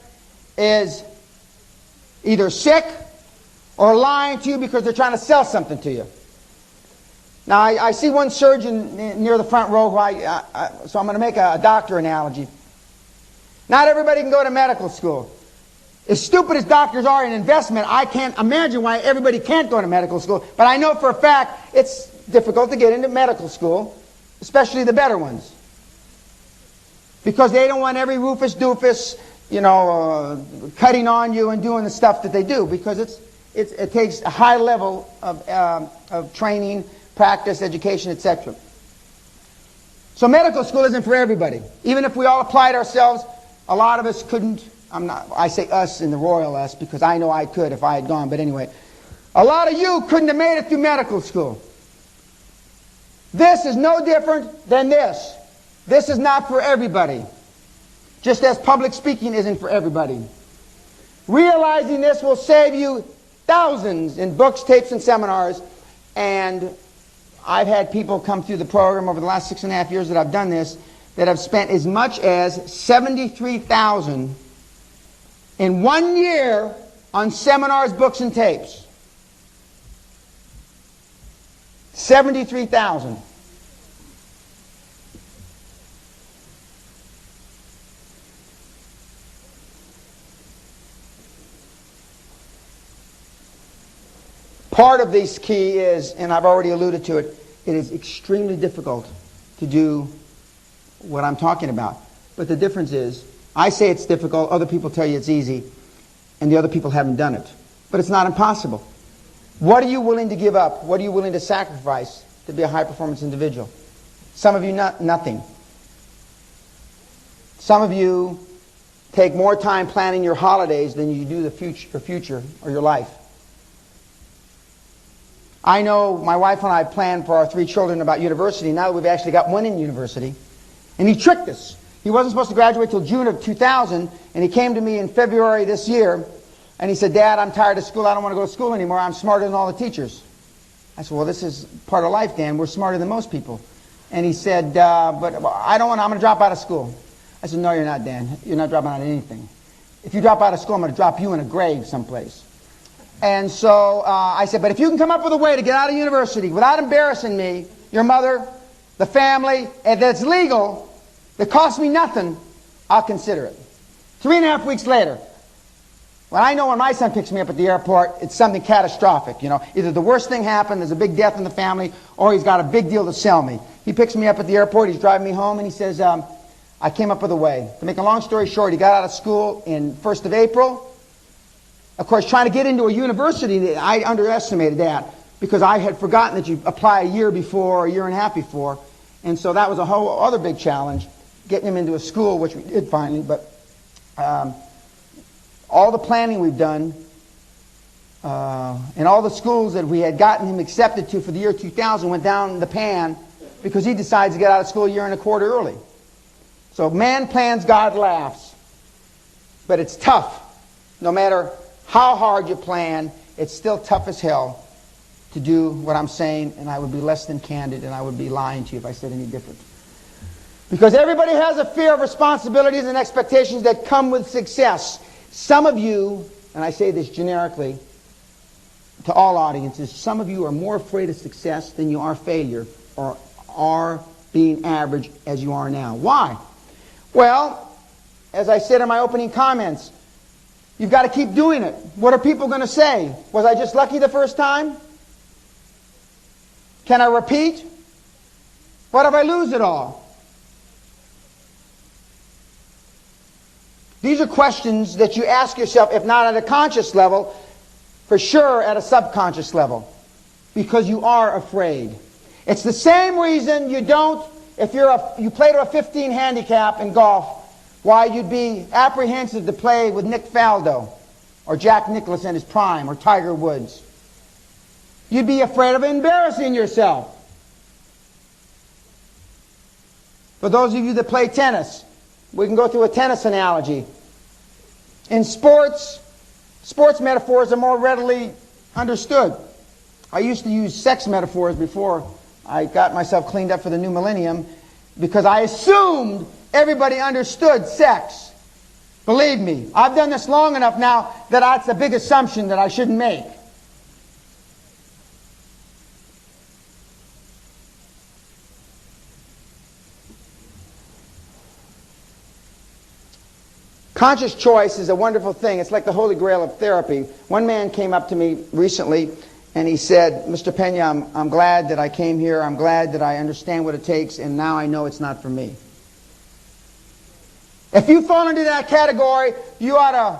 Speaker 2: is either sick or lying to you because they're trying to sell something to you. Now, I see one surgeon near the front row, so I'm going to make a doctor analogy. Not everybody can go to medical school. As stupid as doctors are in investment, I can't imagine why everybody can't go to medical school. But I know for a fact it's difficult to get into medical school, especially the better ones. Because they don't want every Rufus doofus, cutting on you and doing the stuff that they do. Because it takes a high level of training, practice, education, etc. So medical school isn't for everybody. Even if we all applied ourselves, a lot of us couldn't. I say us in the royal us because I know I could if I had gone. But anyway, a lot of you couldn't have made it through medical school. This is no different than this. This is not for everybody. Just as public speaking isn't for everybody. Realizing this will save you thousands in books, tapes, and seminars. And I've had people come through the program over the last 6.5 years that I've done this that have spent as much as $73,000 in 1 year on seminars, books, and tapes. $73,000. Part of this key is, and I've already alluded to it, it is extremely difficult to do what I'm talking about. But the difference is, I say it's difficult, other people tell you it's easy, and the other people haven't done it. But it's not impossible. What are you willing to give up? What are you willing to sacrifice to be a high-performance individual? Some of you, nothing. Some of you take more time planning your holidays than you do your future or your life. I know my wife and I planned for our 3 children about university. Now that we've actually got one in university. And he tricked us. He wasn't supposed to graduate till June of 2000, and he came to me in February this year, and he said, Dad, I'm tired of school. I don't want to go to school anymore. I'm smarter than all the teachers. I said, well, this is part of life, Dan. We're smarter than most people. And he said, but I don't want to. I'm going to drop out of school. I said, no, you're not, Dan. You're not dropping out of anything. If you drop out of school, I'm going to drop you in a grave someplace. And so I said, but if you can come up with a way to get out of university without embarrassing me, your mother, the family, and that's legal, that costs me nothing, I'll consider it. 3.5 weeks later, well, I know when my son picks me up at the airport, it's something catastrophic. Either the worst thing happened, there's a big death in the family, or he's got a big deal to sell me. He picks me up at the airport, he's driving me home, and he says, I came up with a way. To make a long story short, he got out of school in 1st of April. Of course, trying to get into a university, I underestimated that because I had forgotten that you apply a year before or a year and a half before. And so that was a whole other big challenge, getting him into a school, which we did finally. But all the planning we've done and all the schools that we had gotten him accepted to for the year 2000 went down the pan because he decides to get out of school a year and a quarter early. So man plans, God laughs. But it's tough. No matter how hard you plan, it's still tough as hell to do what I'm saying, and I would be less than candid, and I would be lying to you if I said any different. Because everybody has a fear of responsibilities and expectations that come with success. Some of you, and I say this generically to all audiences, some of you are more afraid of success than you are failure, or are being average as you are now. Why? Well, as I said in my opening comments, you've got to keep doing it. What are people going to say? Was I just lucky the first time? Can I repeat? What if I lose it all? These are questions that you ask yourself, if not at a conscious level, for sure at a subconscious level. Because you are afraid. It's the same reason you don't, if you play to a 15 handicap in golf, why you'd be apprehensive to play with Nick Faldo or Jack Nicklaus in his prime or Tiger Woods. You'd be afraid of embarrassing yourself. For those of you that play tennis, we can go through a tennis analogy. In sports metaphors are more readily understood. I used to use sex metaphors before I got myself cleaned up for the new millennium because I assumed everybody understood sex. Believe me, I've done this long enough now that that's a big assumption that I shouldn't make. Conscious choice is a wonderful thing. It's like the holy grail of therapy. One man came up to me recently and he said, Mr. Pena, I'm glad that I came here. I'm glad that I understand what it takes, and now I know it's not for me. If you fall into that category, you ought to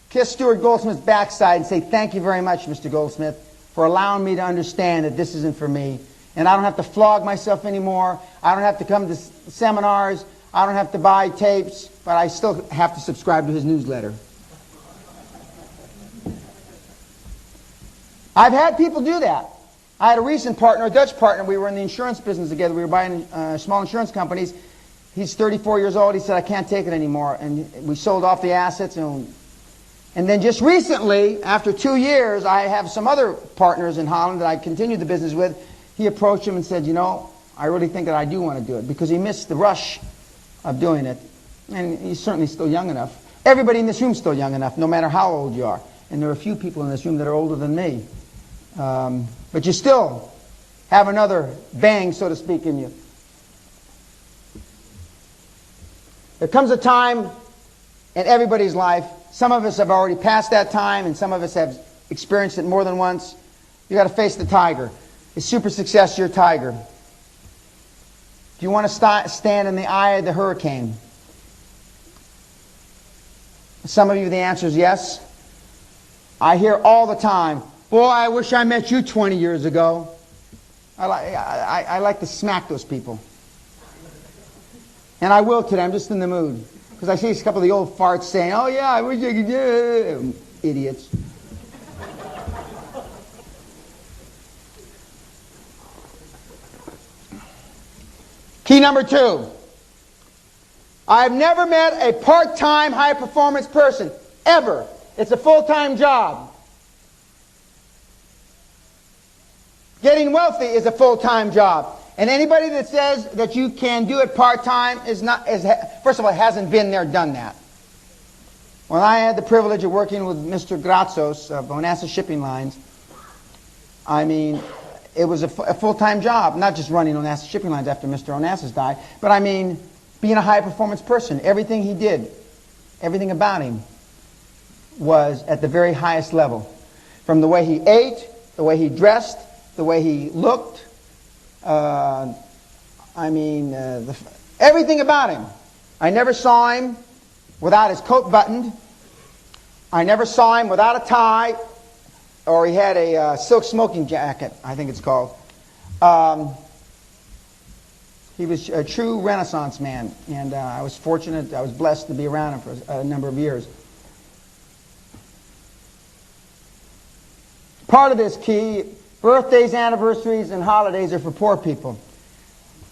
Speaker 2: kiss Stuart Goldsmith's backside and say, thank you very much, Mr. Goldsmith, for allowing me to understand that this isn't for me. And I don't have to flog myself anymore. I don't have to come to seminars. I don't have to buy tapes, but I still have to subscribe to his newsletter. I've had people do that. I had a recent partner, a Dutch partner. We were in the insurance business together. We were buying small insurance companies. He's 34 years old. He said, I can't take it anymore. And we sold off the assets. And then just recently, after 2 years, I have some other partners in Holland that I continued the business with. He approached him and said, you know, I really think that I do want to do it, because he missed the rush of doing it. And he's certainly still young enough. Everybody in this room is still young enough, no matter how old you are. And there are a few people in this room that are older than me. But you still have another bang, so to speak, in you. There comes a time in everybody's life, some of us have already passed that time, and some of us have experienced it more than once. You got to face the tiger. Is super success your tiger? Do you want to stand in the eye of the hurricane? Some of you, the answer is yes. I hear all the time, boy, I wish I met you 20 years ago. I like to smack those people. And I will today. I'm just in the mood. Because I see a couple of the old farts saying, oh yeah, I wish I could do it. Idiots. Key number 2. I've never met a part-time high-performance person, ever. It's a full-time job. Getting wealthy is a full-time job. And anybody that says that you can do it part-time first of all, hasn't been there, done that. When I had the privilege of working with Mr. Gratsos of Onassis Shipping Lines, I mean, it was a full-time job, not just running Onassis Shipping Lines after Mr. Onassis died, but I mean, being a high-performance person. Everything he did, everything about him was at the very highest level. From the way he ate, the way he dressed, the way he looked, everything about him. I never saw him without his coat buttoned. I never saw him without a tie, or he had a silk smoking jacket, I think it's called. He was a true Renaissance man, and I was fortunate, I was blessed to be around him for a number of years. Part of this key, birthdays, anniversaries, and holidays are for poor people.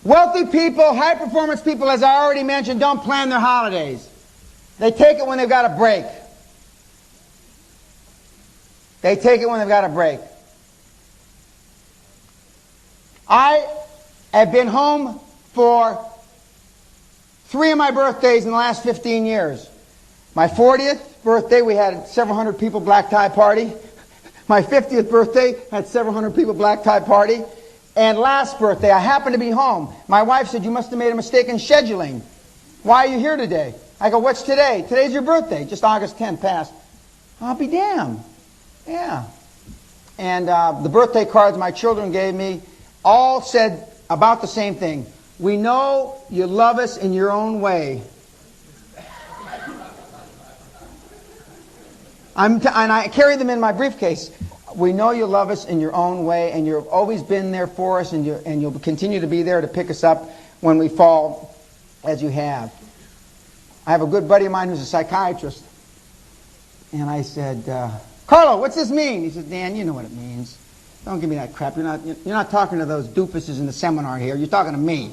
Speaker 2: Wealthy people, high-performance people, as I already mentioned, don't plan their holidays. They take it when they've got a break. They take it when they've got a break. I have been home for 3 of my birthdays in the last 15 years. My 40th birthday, we had a several hundred people black tie party. My 50th birthday, had several hundred people black tie party. And last birthday, I happened to be home. My wife said, you must have made a mistake in scheduling. Why are you here today? I go, what's today? Today's your birthday. Just August 10th passed. I'll be damned. Yeah. And the birthday cards my children gave me all said about the same thing. We know you love us in your own way. And I carry them in my briefcase. We know you love us in your own way, and you've always been there for us, and you'll continue to be there to pick us up when we fall, as you have. I have a good buddy of mine who's a psychiatrist. And I said, Carlo, what's this mean? He said, Dan, you know what it means. Don't give me that crap. You're not talking to those doofuses in the seminar here. You're talking to me.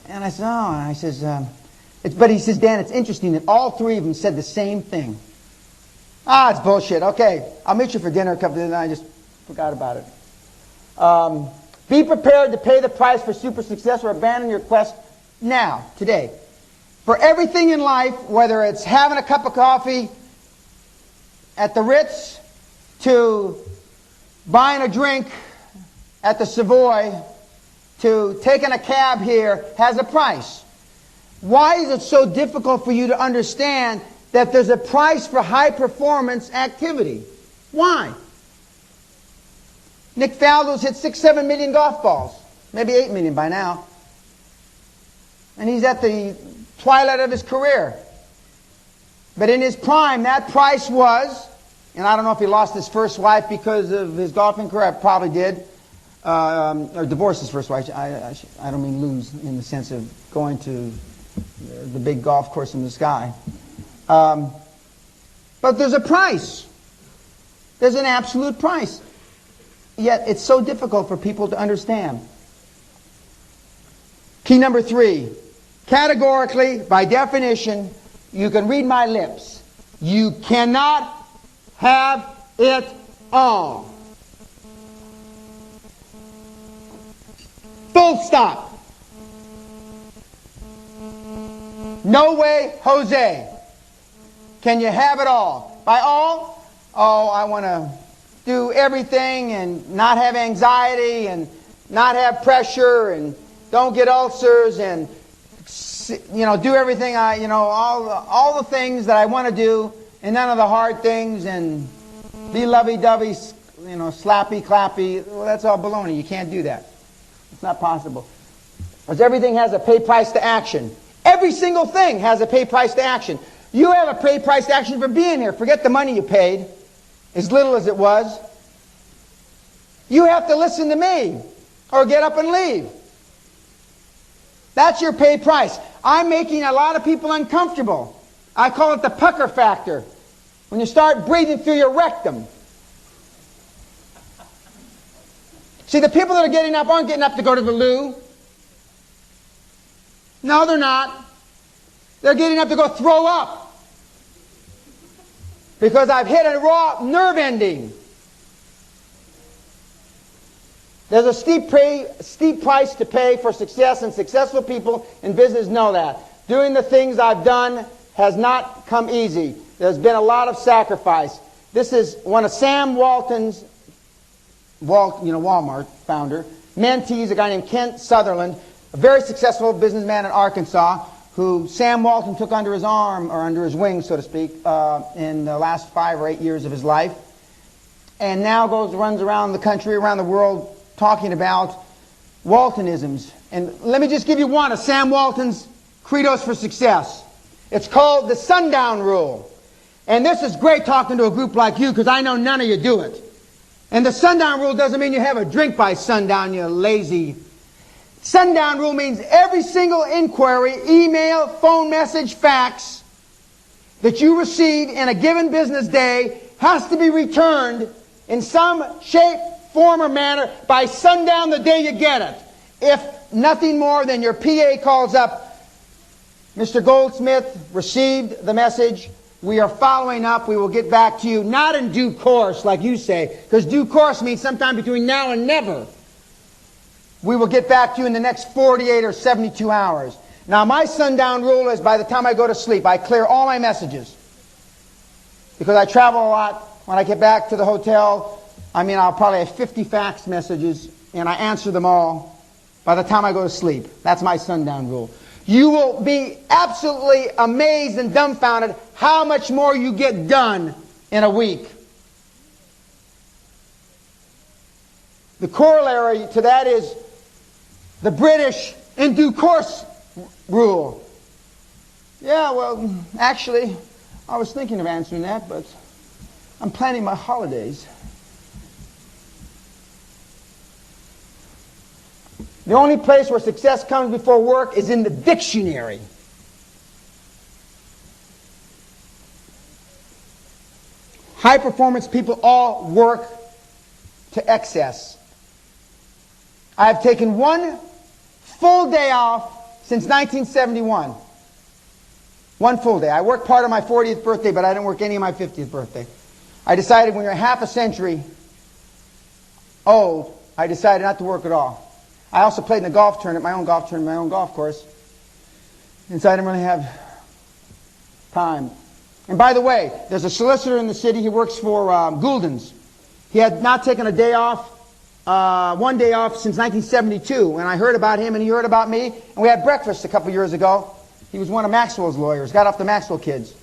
Speaker 2: And I said, oh. And I says, but he says, Dan, it's interesting that all 3 of them said the same thing. It's bullshit. Okay, I'll meet you for dinner a couple of days, and I just forgot about it. Be prepared to pay the price for super success or abandon your quest now, today. For everything in life, whether it's having a cup of coffee at the Ritz, to buying a drink at the Savoy, to taking a cab here, has a price. Why is it so difficult for you to understand that there's a price for high performance activity? Why? Nick Faldo's hit 6-7 million golf balls. Maybe 8 million by now. And he's at the twilight of his career. But in his prime, that price was, and I don't know if he lost his first wife because of his golfing career, I probably did, or divorced his first wife. I don't mean lose in the sense of going to the big golf course in the sky. But there's a price. There's an absolute price. Yet it's so difficult for people to understand. Key number 3. Categorically, by definition, you can read my lips. You cannot have it all. Full stop. No way, Jose. Can you have it all? By all? Oh, I want to do everything and not have anxiety and not have pressure and don't get ulcers and do everything all the things that I want to do and none of the hard things and be lovey-dovey, slappy, clappy. Well, that's all baloney. You can't do that. It's not possible. Because everything has a pay price to action. Every single thing has a pay price to action. You have a pay price to action for being here. Forget the money you paid, as little as it was. You have to listen to me or get up and leave. That's your pay price. I'm making a lot of people uncomfortable. I call it the pucker factor. When you start breathing through your rectum. See, the people that are getting up aren't getting up to go to the loo. No, they're not. They're getting up to go throw up. Because I've hit a raw nerve ending. There's a steep price to pay for success, and successful people in business know that. Doing the things I've done has not come easy. There's been a lot of sacrifice. This is one of Sam Walton's, Walmart founder, mentees, a guy named Kent Sutherland, a very successful businessman in Arkansas, who Sam Walton took under his arm, or under his wing, so to speak, in the last 5 or 8 years of his life. And now runs around the country, around the world, talking about Waltonisms. And let me just give you one of Sam Walton's credos for success. It's called the sundown rule. And this is great talking to a group like you, because I know none of you do it. And the sundown rule doesn't mean you have a drink by sundown, you lazy. Sundown rule means every single inquiry, email, phone message, fax that you receive in a given business day has to be returned in some shape, form, or manner by sundown the day you get it. If nothing more than your PA calls up, Mr. Goldsmith received the message. We are following up. We will get back to you. Not in due course, like you say, because due course means sometime between now and never. We will get back to you in the next 48 or 72 hours. Now, my sundown rule is by the time I go to sleep, I clear all my messages. Because I travel a lot. When I get back to the hotel, I'll probably have 50 fax messages, and I answer them all by the time I go to sleep. That's my sundown rule. You will be absolutely amazed and dumbfounded how much more you get done in a week. The corollary to that is the British in due course rule. Yeah, well, actually, I was thinking of answering that, but I'm planning my holidays. The only place where success comes before work is in the dictionary. High performance people all work to excess. I have taken one full day off since 1971. One full day. I worked part of my 40th birthday, but I didn't work any of my 50th birthday. I decided when you're half a century old, I decided not to work at all. I also played in a golf tournament, my own golf course. And so I didn't really have time. And by the way, there's a solicitor in the city. He works for Goulden's. He had not taken a day off, one day off since 1972. And I heard about him and he heard about me. And we had breakfast a couple years ago. He was one of Maxwell's lawyers, got off the Maxwell kids.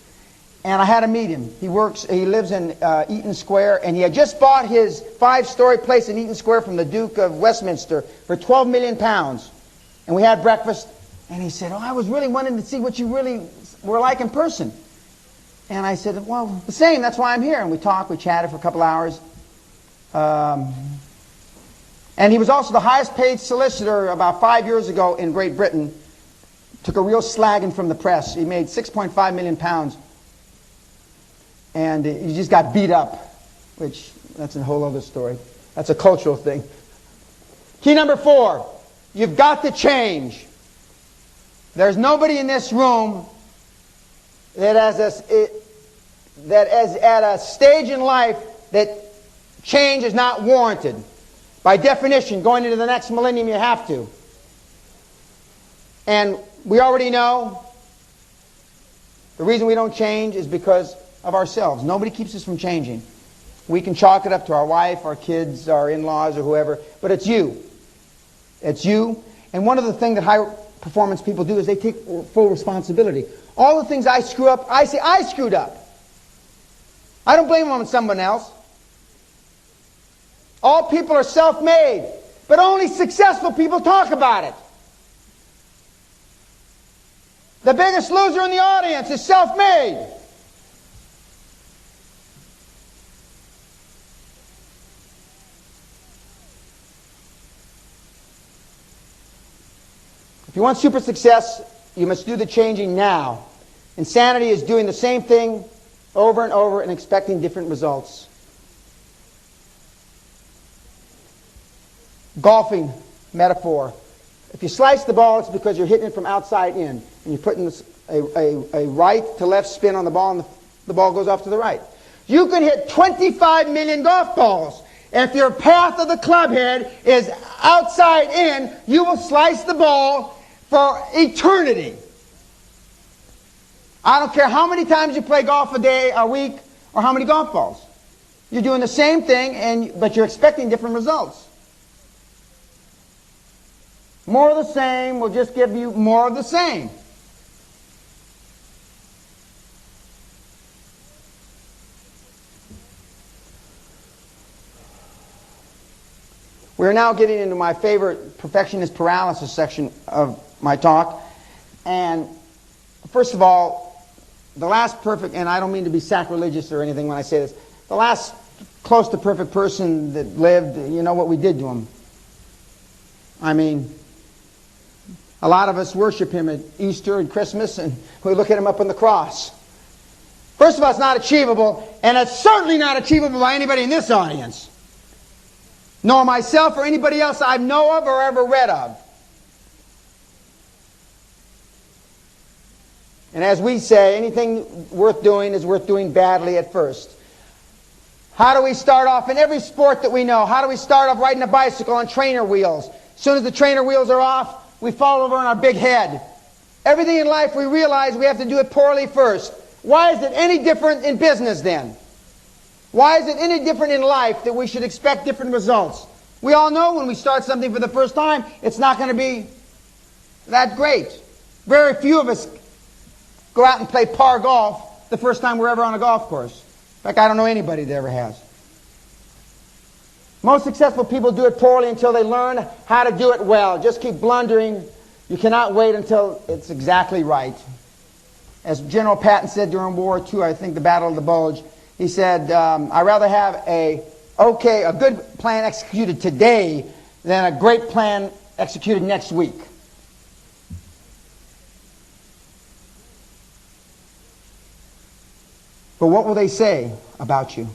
Speaker 2: And I had to meet him. He lives in Eaton Square, and he had just bought his 5-story place in Eaton Square from the Duke of Westminster for £12 million. And we had breakfast, and he said, I was really wanting to see what you really were like in person. And I said, well, the same, that's why I'm here. And we talked, we chatted for a couple hours. And he was also the highest paid solicitor about 5 years ago in Great Britain. Took a real slagging from the press. He made £6.5 million. And he just got beat up, which that's a whole other story. That's a cultural thing. Key number 4, you've got to change. There's nobody in this room that is at a stage in life that change is not warranted. By definition, going into the next millennium, you have to. And we already know the reason we don't change is because of ourselves. Nobody keeps us from changing. We can chalk it up to our wife, our kids, our in-laws, or whoever, but it's you. It's you. And one of the things that high-performance people do is they take full responsibility. All the things I screw up, I say, I screwed up. I don't blame them on someone else. All people are self-made, but only successful people talk about it. The biggest loser in the audience is self-made. If you want super success, you must do the changing now. Insanity is doing the same thing over and over and expecting different results. Golfing metaphor. If you slice the ball, it's because you're hitting it from outside in. And you're putting a right to left spin on the ball, and the ball goes off to the right. You can hit 25 million golf balls. If your path of the club head is outside in, you will slice the ball for eternity. I don't care how many times you play golf a day, a week, or how many golf balls. You're doing the same thing, but you're expecting different results. More of the same will just give you more of the same. We're now getting into my favorite perfectionist paralysis section of my talk. And first of all, the last perfect, and I don't mean to be sacrilegious or anything when I say this, the last close to perfect person that lived, you know what we did to him. I mean, a lot of us worship him at Easter and Christmas, and we look at him up on the cross. First of all, it's not achievable, and it's certainly not achievable by anybody in this audience, nor myself or anybody else I know of or ever read of. And as we say, anything worth doing is worth doing badly at first. How do we start off in every sport that we know? How do we start off riding a bicycle on trainer wheels? As soon as the trainer wheels are off, we fall over on our big head. Everything in life we realize we have to do it poorly first. Why is it any different in business then? Why is it any different in life that we should expect different results? We all know when we start something for the first time, it's not going to be that great. Very few of us go out and play par golf the first time we're ever on a golf course. In fact, I don't know anybody that ever has. Most successful people do it poorly until they learn how to do it well. Just keep blundering. You cannot wait until it's exactly right. As General Patton said during World War II, I think the Battle of the Bulge, he said, I'd rather have a good plan executed today than a great plan executed next week. But what will they say about you?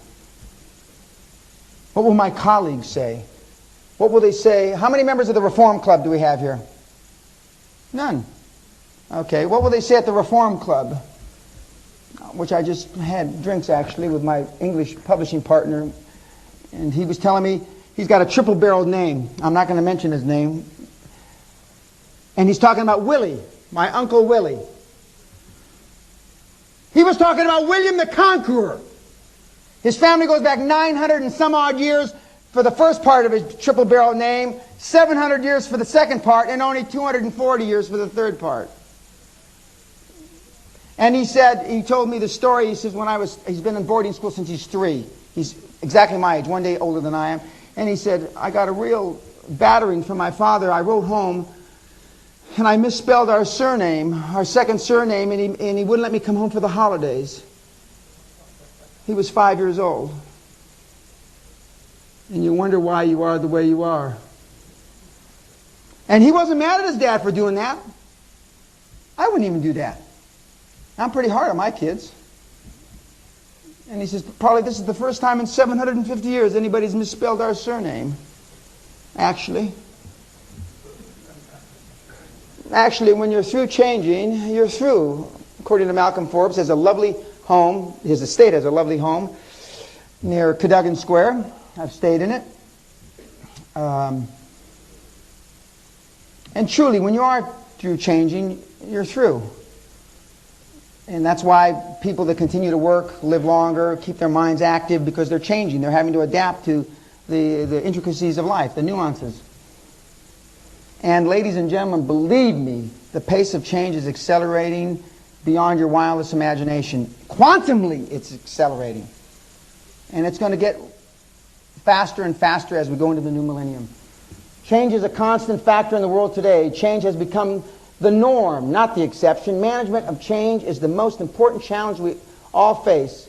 Speaker 2: What will my colleagues say? What will they say? How many members of the Reform Club do we have here? None. Okay, what will they say at the Reform Club? Which I just had drinks actually with my English publishing partner. And he was telling me he's got a triple-barreled name. I'm not going to mention his name. And he's talking about Willie, my Uncle Willie. He was talking about William the Conqueror. His family goes back 900 and some odd years for the first part of his triple-barrel name, 700 years for the second part, and only 240 years for the third part. And he told me the story. He says he's been in boarding school since he's 3. He's exactly my age, one day older than I am. And he said, I got a real battering from my father. I wrote home and I misspelled our surname, our second surname, and he wouldn't let me come home for the holidays. He was 5 years old. And you wonder why you are the way you are. And he wasn't mad at his dad for doing that. I wouldn't even do that. I'm pretty hard on my kids. And he says, probably this is the first time in 750 years anybody's misspelled our surname. Actually, when you're through changing, you're through. According to Malcolm Forbes, has a lovely home. His estate has a lovely home near Cadogan Square. I've stayed in it. And truly, when you are through changing, you're through. And that's why people that continue to work live longer, keep their minds active, because they're changing. They're having to adapt to the intricacies of life, the nuances. And ladies and gentlemen, believe me, the pace of change is accelerating beyond your wildest imagination. Quantumly, it's accelerating. And it's going to get faster and faster as we go into the new millennium. Change is a constant factor in the world today. Change has become the norm, not the exception. Management of change is the most important challenge we all face.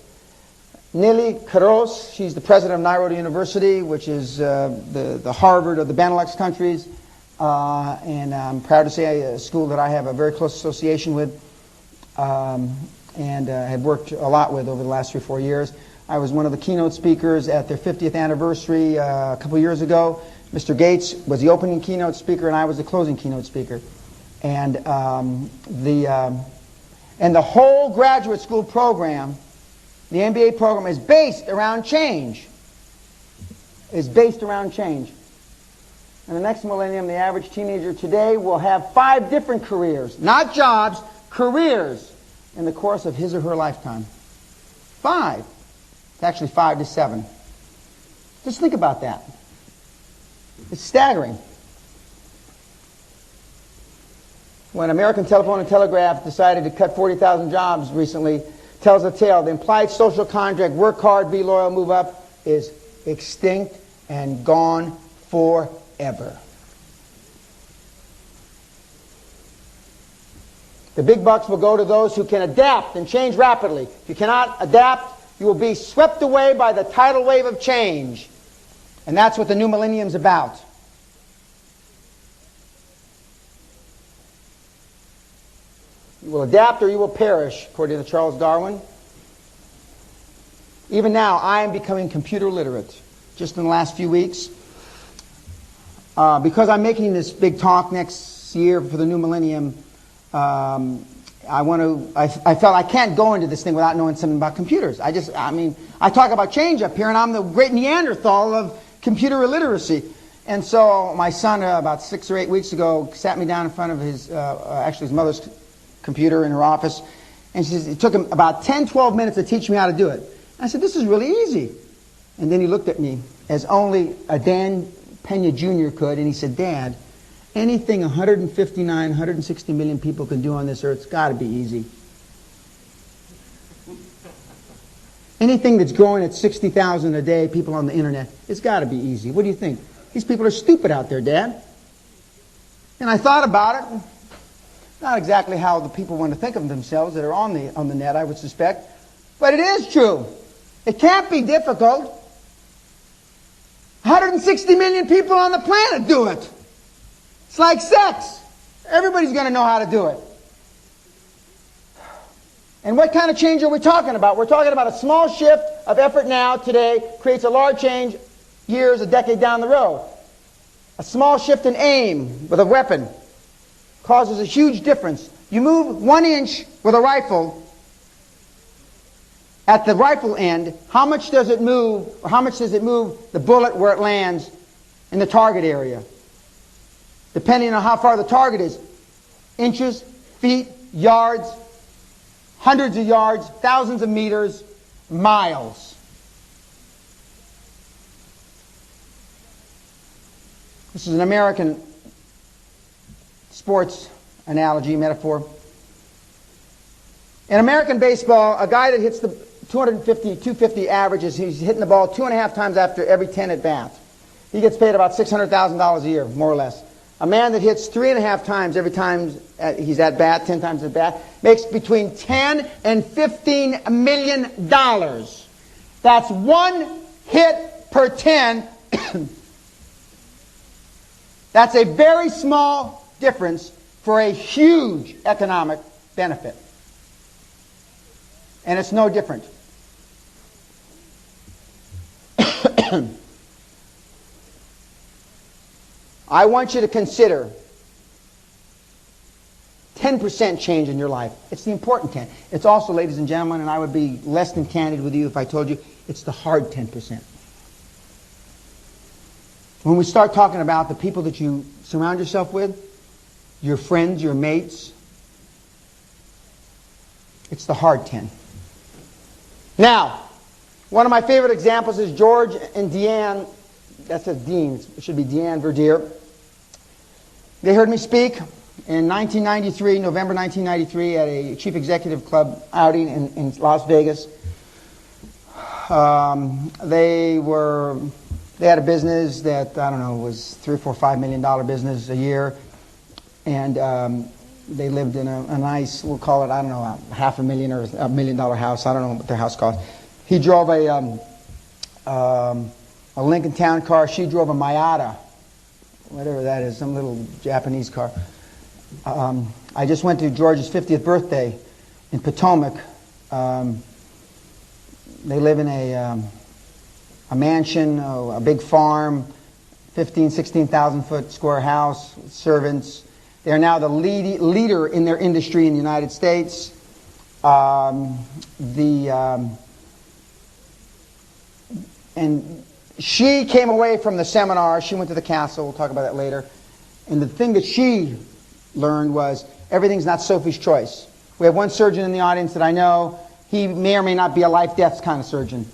Speaker 2: Nili Karos, she's the president of Nairobi University, which is the Harvard of the Benelux countries. And I'm proud to say a school that I have a very close association with and had worked a lot with over the last 3 or 4 years. I was one of the keynote speakers at their 50th anniversary a couple years ago. Mr. Gates was the opening keynote speaker, and I was the closing keynote speaker. And the whole graduate school program, the MBA program, is based around change. Is based around change. In the next millennium, the average teenager today will have 5 different careers, not jobs, careers, in the course of his or her lifetime. 5. It's actually 5 to 7. Just think about that. It's staggering. When American Telephone and Telegraph decided to cut 40,000 jobs recently, tells a tale. The implied social contract, work hard, be loyal, move up, is extinct and gone forever. The big bucks will go to those who can adapt and change rapidly. If you cannot adapt, you will be swept away by the tidal wave of change. And that's what the new millennium's about. You will adapt or you will perish, according to Charles Darwin. Even now, I am becoming computer literate. Just in the last few weeks. Because I'm making this big talk next year for the new millennium, I felt I can't go into this thing without knowing something about computers. I talk about change up here, and I'm the great Neanderthal of computer illiteracy. And so my son, about 6 or 8 weeks ago, sat me down in front of his mother's computer in her office, and she says it took him about 10, 12 minutes to teach me how to do it. I said, this is really easy. And then he looked at me as only a Dan Pena Jr. could, and he said, Dad, anything 159, 160 million people can do on this earth's got to be easy. Anything that's growing at 60,000 a day, people on the internet, it's got to be easy. What do you think? These people are stupid out there, Dad. And I thought about it. Not exactly how the people want to think of themselves that are on the net, I would suspect. But it is true. It can't be difficult. 160 million people on the planet do it. It's like sex. Everybody's going to know how to do it. And what kind of change are we talking about? We're talking about a small shift of effort now, today, creates a large change years, a decade down the road. A small shift in aim with a weapon causes a huge difference. You move 1 inch with a rifle at the rifle end, how much does it move, or how much does it move the bullet where it lands in the target area? Depending on how far the target is. Inches, feet, yards, hundreds of yards, thousands of meters, miles. This is an American sports analogy, metaphor. In American baseball, a guy that hits the 250 averages, he's hitting the ball 2.5 times after every 10 at bat. He gets paid about $600,000 a year, more or less. A man that hits 3.5 times every time he's at bat, 10 times at bat, makes between 10 and $15 million. That's one hit per 10. That's a very small difference for a huge economic benefit. And it's no different. I want you to consider 10% change in your life. It's the important 10. It's also, ladies and gentlemen, and I would be less than candid with you if I told you, it's the hard 10%. When we start talking about the people that you surround yourself with, your friends, your mates, it's the hard 10. Now, one of my favorite examples is George and Deanne. That says Dean. It should be Deanne Verdier. They heard me speak in 1993, November 1993, at a Chief Executive Club outing in Las Vegas. They had a business that, I don't know, was $3 or $4, $5 million business a year. And they lived in a nice, we'll call it, I don't know, $500,000 or $1 million house. I don't know what their house cost. He drove a Lincoln Town car. She drove a Miata, whatever that is, some little Japanese car. I just went to George's 50th birthday in Potomac. They live in a mansion, a big farm, 16,000 foot square house, servants. They are now the leader in their industry in the United States. And she came away from the seminar. She went to the castle. We'll talk about that later. And the thing that she learned was everything's not Sophie's choice. We have one surgeon in the audience that I know. He may or may not be a life-death kind of surgeon.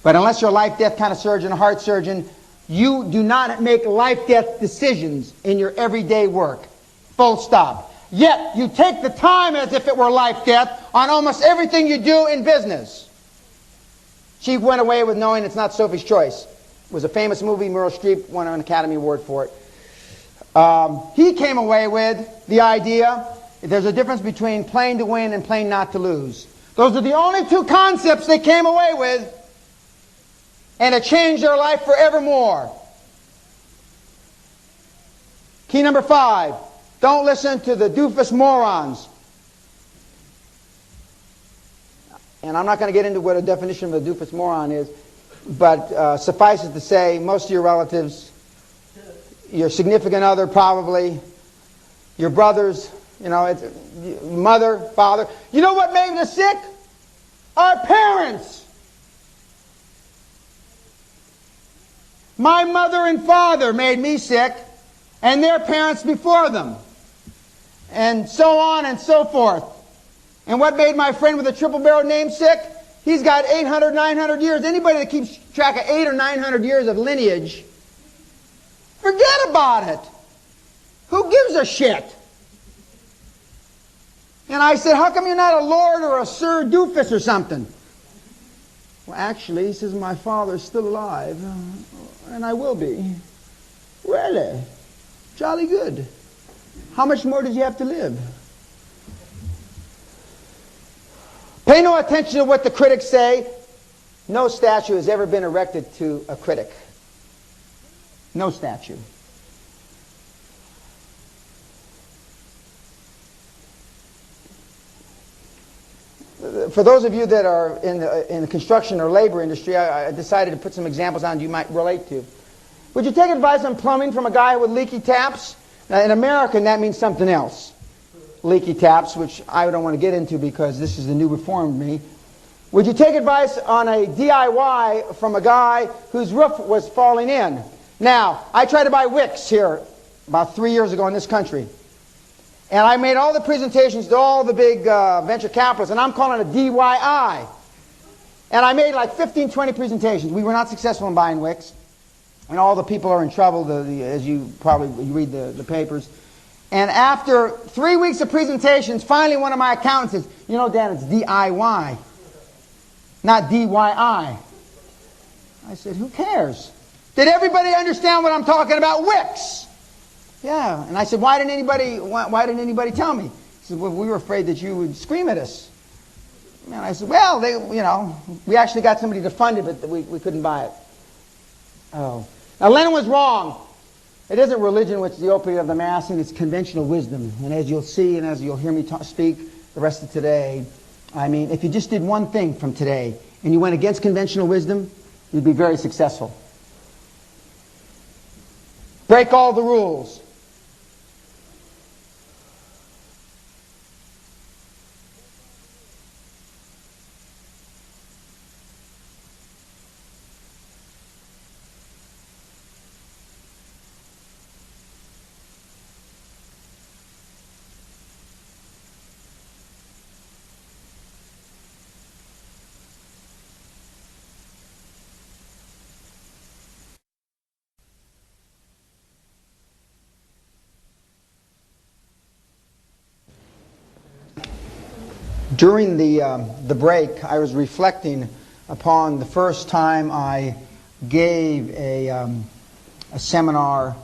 Speaker 2: But unless you're a life-death kind of surgeon, a heart surgeon, you do not make life-death decisions in your everyday work. Full stop. Yet, you take the time as if it were life-death on almost everything you do in business. She went away with knowing it's not Sophie's choice. It was a famous movie. Meryl Streep won an Academy Award for it. He came away with the idea that there's a difference between playing to win and playing not to lose. Those are the only two concepts they came away with, and it changed their life forevermore. Key number 5, don't listen to the doofus morons. And I'm not going to get into what a definition of a doofus moron is, but suffice it to say, most of your relatives, your significant other probably, your brothers, you know, it's mother, father. You know what made us sick? Our parents. My mother and father made me sick, and their parents before them, and so on and so forth. And what made my friend with the triple-barreled name sick? He's got 800, 900 years. Anybody that keeps track of 800 or 900 years of lineage, forget about it. Who gives a shit? And I said, how come you're not a lord or a Sir Doofus or something? Well, actually, he says, my father's still alive, and I will be. Really? Jolly good. How much more did you have to live? Pay no attention to what the critics say. No statue has ever been erected to a critic. No statue. For those of you that are in the construction or labor industry, I decided to put some examples on you might relate to. Would you take advice on plumbing from a guy with leaky taps? Now, in American, that means something else. Leaky taps, which I don't want to get into because this is the new reformed me. Would you take advice on a DIY from a guy whose roof was falling in? Now, I tried to buy wicks here about 3 years ago in this country. And I made all the presentations to all the big venture capitalists, and I'm calling it a DIY. And I made like 15, 20 presentations. We were not successful in buying wicks. And all the people are in trouble, as you probably read the papers. And after 3 weeks of presentations, finally one of my accountants says, you know, Dan, it's DIY, not DYI. I said, who cares? Did everybody understand what I'm talking about? Wicks. Yeah. And I said, why didn't anybody tell me? He said, well, we were afraid that you would scream at us. And I said, well, we actually got somebody to fund it, but we couldn't buy it. Oh. Now, Lenin was wrong. It isn't religion which is the opiate of the masses, it's conventional wisdom. And as you'll see and as you'll hear me speak the rest of today, I mean, if you just did one thing from today and you went against conventional wisdom, you'd be very successful. Break all the rules. During the break, I was reflecting upon the first time I gave a seminar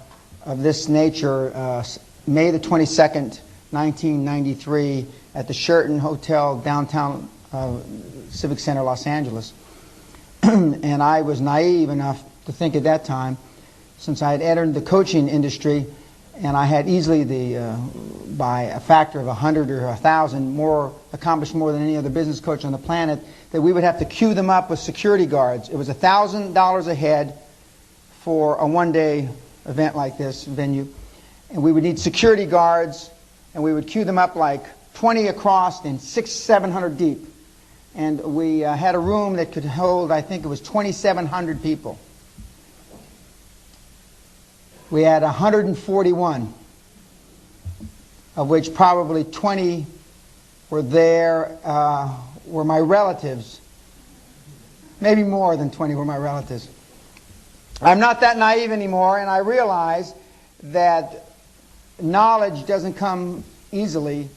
Speaker 2: of this nature, May the 22nd, 1993, at the Sheraton Hotel, downtown Civic Center, Los Angeles. And I was naive enough to think at that time, since I had entered the coaching industry, and I had easily, by a factor of 100 or 1,000, accomplished more than any other business coach on the planet, that we would have to queue them up with security guards. It was $1,000 a head for a one-day event like this venue. And we would need security guards, and we would queue them up like 20 across and 600-700 deep. And we had a room that could hold, I think it was 2,700 people. We had 141, of which probably 20 were there, were my relatives. Maybe more than 20 were my relatives. I'm not that naive anymore, and I realize that knowledge doesn't come easily,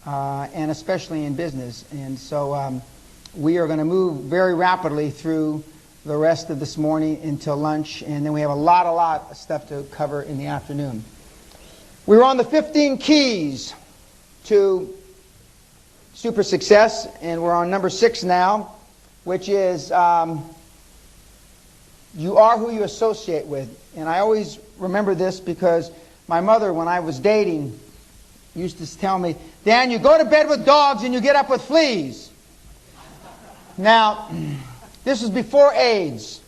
Speaker 2: and especially in business. And so we are going to move very rapidly through the rest of this morning until lunch, and then we have a lot of stuff to cover in the afternoon. We were on the 15 keys to super success, and we're on number 6 now, which is you are who you associate with. And I always remember this because my mother, when I was dating, used to tell me, Dan, you go to bed with dogs and you get up with fleas. Now, this was before AIDS.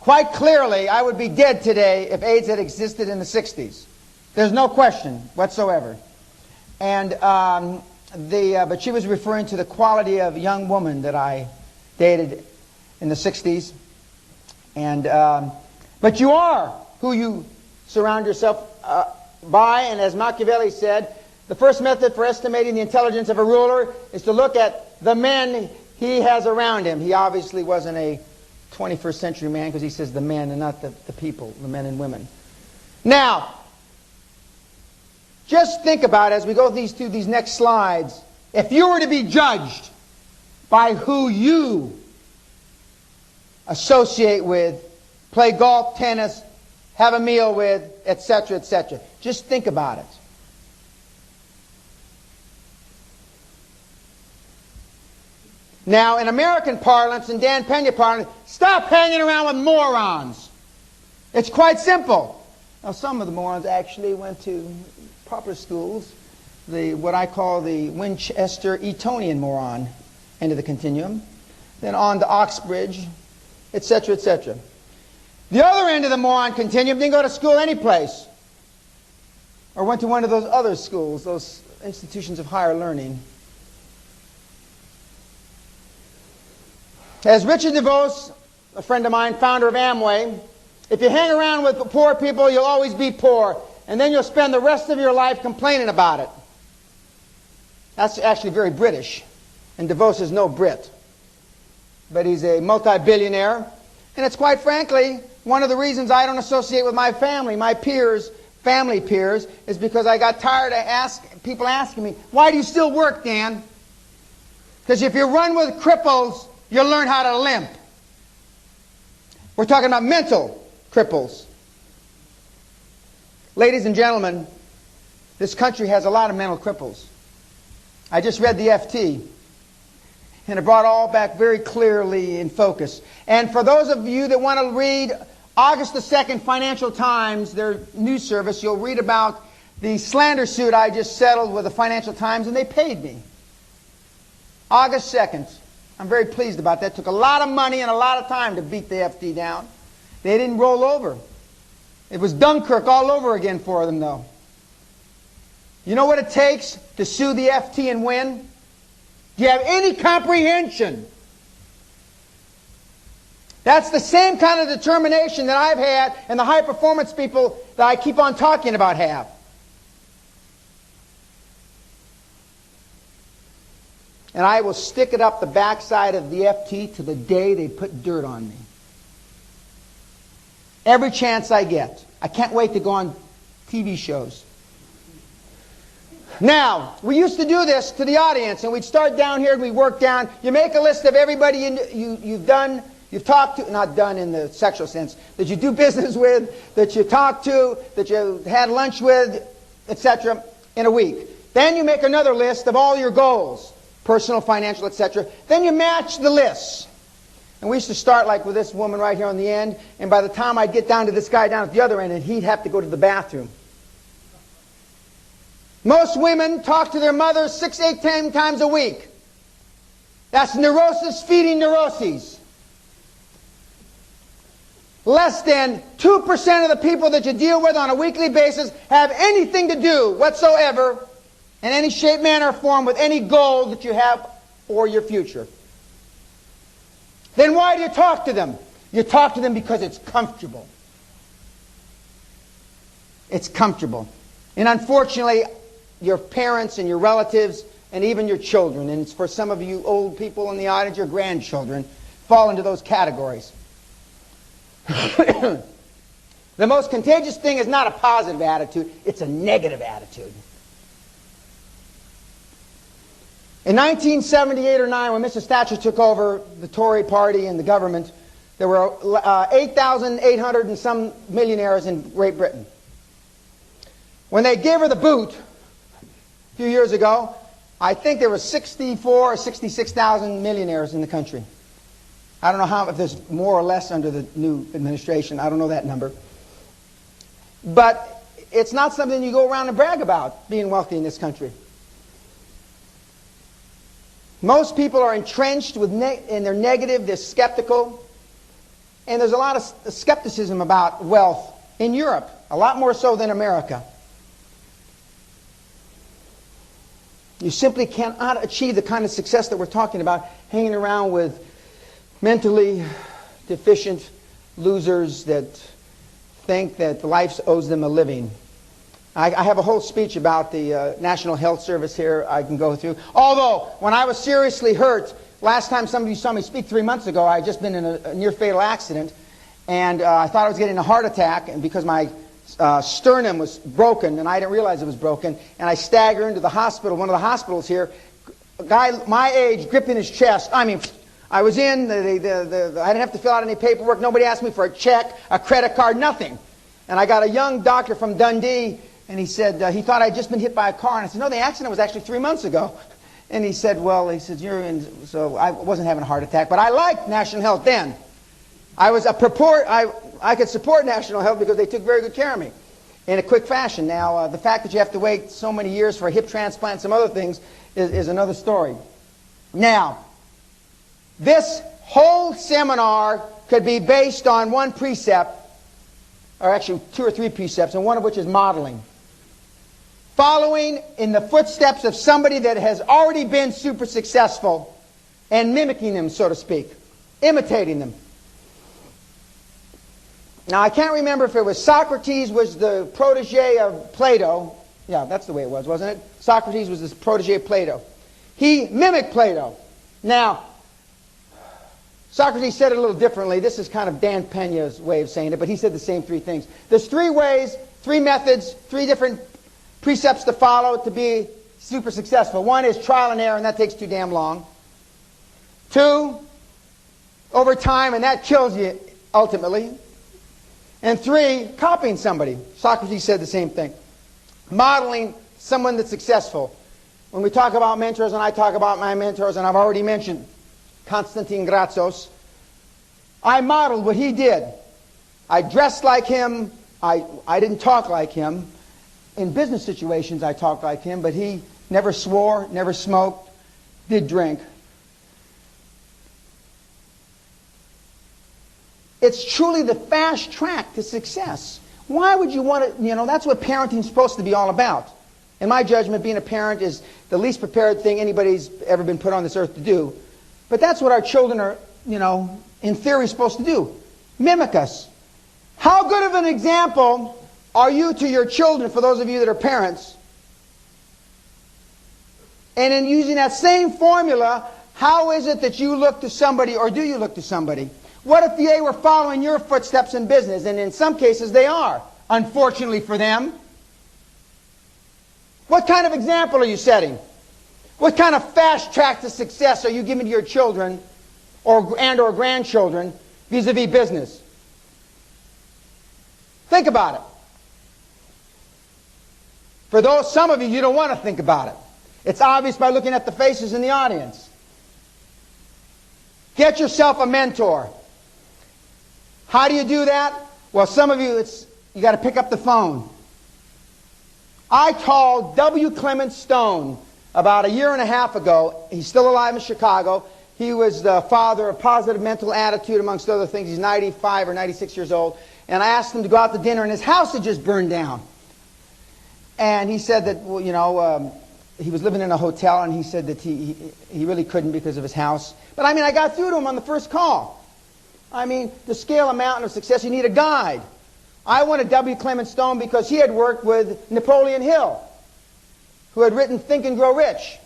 Speaker 2: Quite clearly, I would be dead today if AIDS had existed in the 60s. There's no question whatsoever. And but she was referring to the quality of a young woman that I dated in the 60s. And but you are who you surround yourself by. And as Machiavelli said, the first method for estimating the intelligence of a ruler is to look at the men he has around him. He obviously wasn't a 21st century man because he says the men and not the people, the men and women. Now, just think about it as we go through these next slides. If you were to be judged by who you associate with, play golf, tennis, have a meal with, etc., etc., just think about it. Now, in American parlance, in Dan Pena parlance, stop hanging around with morons. It's quite simple. Now, some of the morons actually went to proper schools, what I call the Winchester Etonian moron end of the continuum, then on to Oxbridge, etc., etc. The other end of the moron continuum didn't go to school any place, or went to one of those other schools, those institutions of higher learning. As Richard DeVos, a friend of mine, founder of Amway, if you hang around with poor people, you'll always be poor, and then you'll spend the rest of your life complaining about it. That's actually very British, and DeVos is no Brit. But he's a multi-billionaire, and it's quite frankly one of the reasons I don't associate with my family, my peers, family peers is because I got tired of people asking me, why do you still work, Dan? Because if you run with cripples, you'll learn how to limp. We're talking about mental cripples. Ladies and gentlemen, this country has a lot of mental cripples. I just read the FT, and it brought all back very clearly in focus. And for those of you that want to read August the 2nd, Financial Times, their news service, you'll read about the slander suit I just settled with the Financial Times, and they paid me. August 2nd. I'm very pleased about that. It took a lot of money and a lot of time to beat the FT down. They didn't roll over. It was Dunkirk all over again for them, though. You know what it takes to sue the FT and win? Do you have any comprehension? That's the same kind of determination that I've had and the high-performance people that I keep on talking about have. And I will stick it up the backside of the FT to the day they put dirt on me. Every chance I get. I can't wait to go on TV shows. Now, we used to do this to the audience, and we'd start down here and we'd work down. You make a list of everybody you've talked to, not done in the sexual sense, that you do business with, that you talk to, that you had lunch with, etc., in a week. Then you make another list of all your goals, personal, financial, etc. Then you match the lists. And we used to start like with this woman right here on the end, and by the time I'd get down to this guy down at the other end, and he'd have to go to the bathroom. Most women talk to their mothers 6, 8, 10 times a week. That's neurosis feeding neuroses. Less than 2% of the people that you deal with on a weekly basis have anything to do whatsoever in any shape, manner, or form with any goal that you have for your future. Then why do you talk to them? You talk to them because it's comfortable. It's comfortable. And unfortunately, your parents and your relatives and even your children, and it's for some of you old people in the audience, your grandchildren, fall into those categories. The most contagious thing is not a positive attitude, it's a negative attitude. In 1978 or 9, when Mrs. Thatcher took over the Tory party and the government, there were 8,800 and some millionaires in Great Britain. When they gave her the boot a few years ago, I think there were 64 or 66,000 millionaires in the country. I don't know if there's more or less under the new administration. I don't know that number. But it's not something you go around and brag about, being wealthy in this country. Most people are entrenched in their negative, they're skeptical. And there's a lot of skepticism about wealth in Europe, a lot more so than America. You simply cannot achieve the kind of success that we're talking about hanging around with mentally deficient losers that think that life owes them a living. I have a whole speech about the National Health Service here I can go through. Although, when I was seriously hurt, last time some of you saw me speak 3 months ago, I had just been in a near-fatal accident, and I thought I was getting a heart attack, and because my sternum was broken, and I didn't realize it was broken, and I staggered into the hospital, one of the hospitals here, a guy my age gripping his chest. I mean, I was in, I didn't have to fill out any paperwork, nobody asked me for a check, a credit card, nothing. And I got a young doctor from Dundee, and he said, he thought I'd just been hit by a car. And I said, no, the accident was actually 3 months ago. And he said, well, you're in, so I wasn't having a heart attack. But I liked National Health then. I could support National Health because they took very good care of me in a quick fashion. Now, the fact that you have to wait so many years for a hip transplant and some other things is another story. Now, this whole seminar could be based on one precept, or actually 2 or 3 precepts, and one of which is modeling. Following in the footsteps of somebody that has already been super successful and mimicking them, so to speak, imitating them. Now, I can't remember if it was Socrates was the protege of Plato. Yeah, that's the way it was, wasn't it? Socrates was the protege of Plato. He mimicked Plato. Now, Socrates said it a little differently. This is kind of Dan Pena's way of saying it, but he said the same 3 things. There's 3 ways Three methods, three different precepts to follow to be super successful. One is trial and error, and that takes too damn long. Two, over time, and that kills you ultimately. And three, copying somebody. Socrates said the same thing. Modeling someone that's successful. When we talk about mentors, and I talk about my mentors, and I've already mentioned Constantine Gratsos, I modeled what he did. I dressed like him. I didn't talk like him. In business situations, I talked like him, but he never swore, never smoked, did drink. It's truly the fast track to success. Why would you want to, that's what parenting's supposed to be all about. In my judgment, being a parent is the least prepared thing anybody's ever been put on this earth to do. But that's what our children are, in theory, supposed to do. Mimic us. How good of an example are you to your children, for those of you that are parents? And in using that same formula, how is it that you look to somebody, or do you look to somebody? What if they were following your footsteps in business? And in some cases they are, unfortunately for them. What kind of example are you setting? What kind of fast track to success are you giving to your children or grandchildren vis-a-vis business? Think about it. For those, some of you, you don't want to think about it. It's obvious by looking at the faces in the audience. Get yourself a mentor. How do you do that? Well, some of you, you got to pick up the phone. I called W. Clement Stone about a year and a half ago. He's still alive in Chicago. He was the father of positive mental attitude, amongst other things. He's 95 or 96 years old. And I asked him to go out to dinner, and his house had just burned down. And he said that, he was living in a hotel, and he said that he really couldn't because of his house. But I got through to him on the first call. To scale a mountain of success, you need a guide. I wanted W. Clement Stone because he had worked with Napoleon Hill, who had written Think and Grow Rich.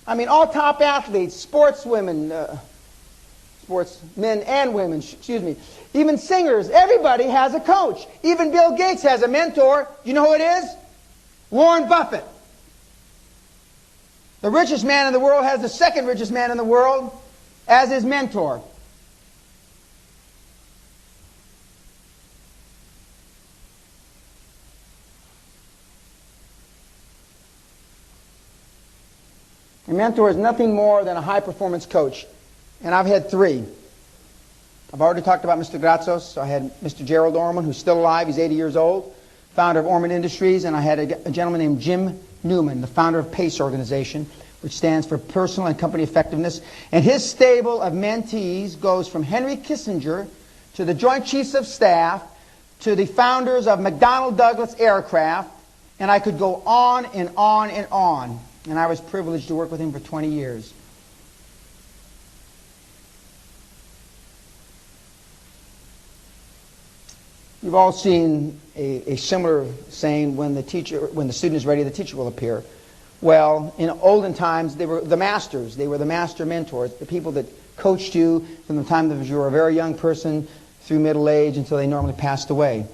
Speaker 2: All top athletes, sportsmen and women, even singers, everybody has a coach. Even Bill Gates has a mentor. You know who it is? Warren Buffett. The richest man in the world has the second richest man in the world as his mentor. A mentor is nothing more than a high-performance coach. And I've had three. I've already talked about Mr. Gratsos. So I had Mr. Gerald Orman, who's still alive. He's 80 years old, founder of Orman Industries. And I had a gentleman named Jim Newman, the founder of PACE organization, which stands for Personal and Company Effectiveness. And his stable of mentees goes from Henry Kissinger to the Joint Chiefs of Staff to the founders of McDonnell Douglas Aircraft. And I could go on and on and on. And I was privileged to work with him for 20 years. You've all seen a similar saying, when the student is ready, the teacher will appear. Well, in olden times, they were the masters. They were the master mentors, the people that coached you from the time that you were a very young person through middle age until they normally passed away.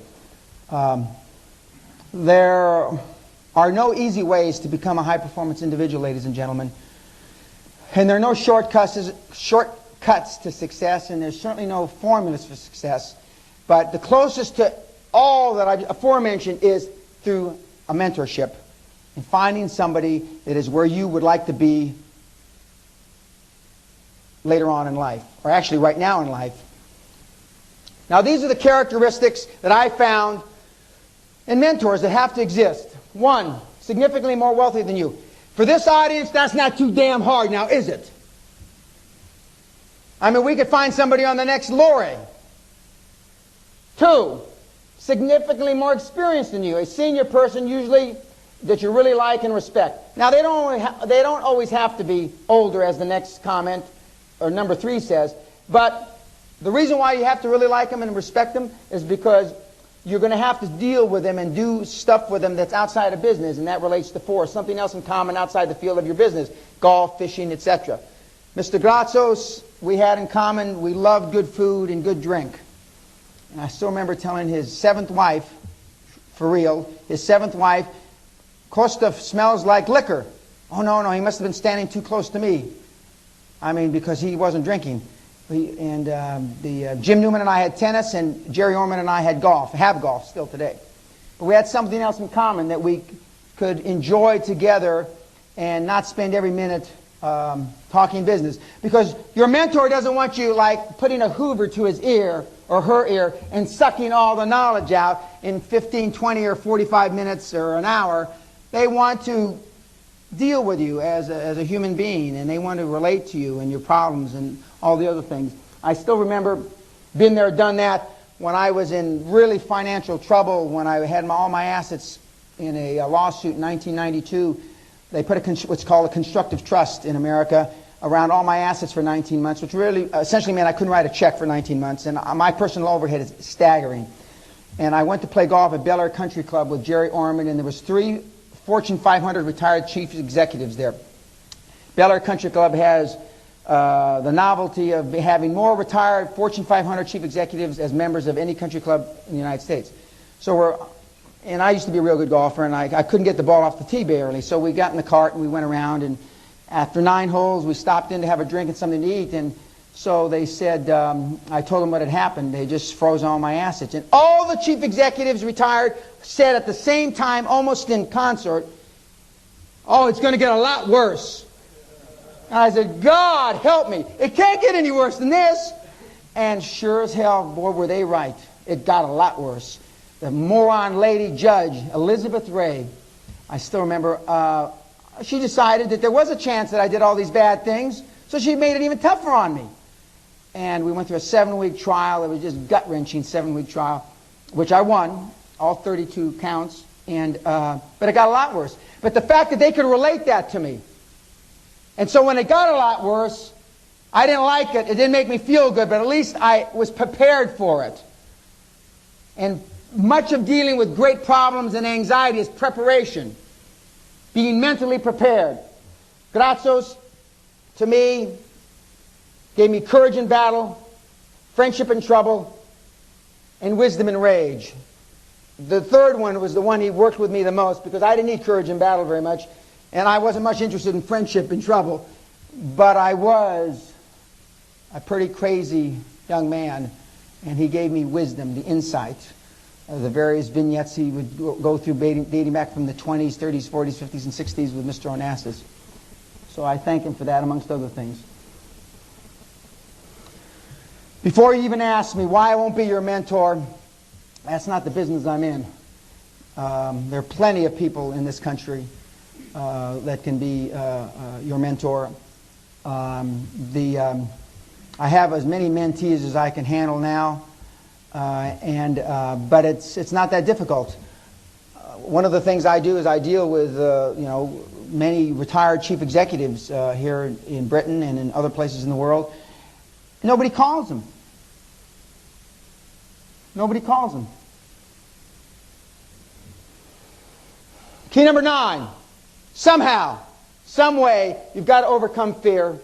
Speaker 2: There are no easy ways to become a high-performance individual, ladies and gentlemen. And there are no shortcuts to success, and there's certainly no formulas for success. But the closest to all that I aforementioned is through a mentorship and finding somebody that is where you would like to be later on in life, or actually right now in life. Now, these are the characteristics that I found in mentors that have to exist. One, significantly more wealthy than you. For this audience, that's not too damn hard now, is it? We could find somebody on the next Lorry. Two, significantly more experienced than you. A senior person usually that you really like and respect. Now, they don't always have to be older, as the next comment, or number 3 says. But the reason why you have to really like them and respect them is because you're going to have to deal with them and do stuff with them that's outside of business, and that relates to 4. Something else in common outside the field of your business. Golf, fishing, etc. Mr. Gratsos, we had in common, we loved good food and good drink. And I still remember telling his seventh wife, for real, his seventh wife, Costa smells like liquor. Oh, no, he must have been standing too close to me. I mean, because he wasn't drinking. Jim Newman and I had tennis, and Jerry Orman and I had golf, have golf still today. But we had something else in common, that we could enjoy together and not spend every minute talking business. Because your mentor doesn't want you like putting a Hoover to his ear or her ear and sucking all the knowledge out in 15, 20, or 45 minutes or an hour. They want to deal with you as a human being, and they want to relate to you and your problems and all the other things. I still remember been there, done that when I was in really financial trouble, when I had all my assets in a lawsuit in 1992. They put what's called a constructive trust in America around all my assets for 19 months, which really essentially meant I couldn't write a check for 19 months, and my personal overhead is staggering. And I went to play golf at Bel Air Country Club with Jerry Orman, and there was 3 Fortune 500 retired chief executives there. Bel Air Country Club has the novelty of having more retired Fortune 500 chief executives as members of any country club in the United States. And I used to be a real good golfer, and I couldn't get the ball off the tee barely. So we got in the cart and we went around, and after 9 holes we stopped in to have a drink and something to eat. And so they said, I told them what had happened. They just froze all my assets. And all the chief executives retired said at the same time, almost in concert, "Oh, it's going to get a lot worse." And I said, "God help me. It can't get any worse than this." And sure as hell, boy, were they right. It got a lot worse. The moron lady judge, Elizabeth Ray, I still remember, she decided that there was a chance that I did all these bad things, so she made it even tougher on me. And we went through a 7-week trial. It was just gut-wrenching 7-week trial, which I won, all 32 counts. But it got a lot worse. But the fact that they could relate that to me. And so when it got a lot worse, I didn't like it. It didn't make me feel good, but at least I was prepared for it. And much of dealing with great problems and anxiety is preparation. Being mentally prepared. Grazos, to me, gave me courage in battle, friendship in trouble, and wisdom in rage. The third one was the one he worked with me the most, because I didn't need courage in battle very much, and I wasn't much interested in friendship in trouble. But I was a pretty crazy young man, and he gave me wisdom, the insight. The various vignettes he would go through dating back from the 20s, 30s, 40s, 50s, and 60s with Mr. Onassis. So I thank him for that, amongst other things. Before you even ask me why I won't be your mentor, that's not the business I'm in. There are plenty of people in this country that can be your mentor. I have as many mentees as I can handle now. But it's not that difficult. One of the things I do is I deal with many retired chief executives here in Britain and in other places in the world. Nobody calls them. Nobody calls them. Key number 9. Somehow, some way, you've got to overcome fear,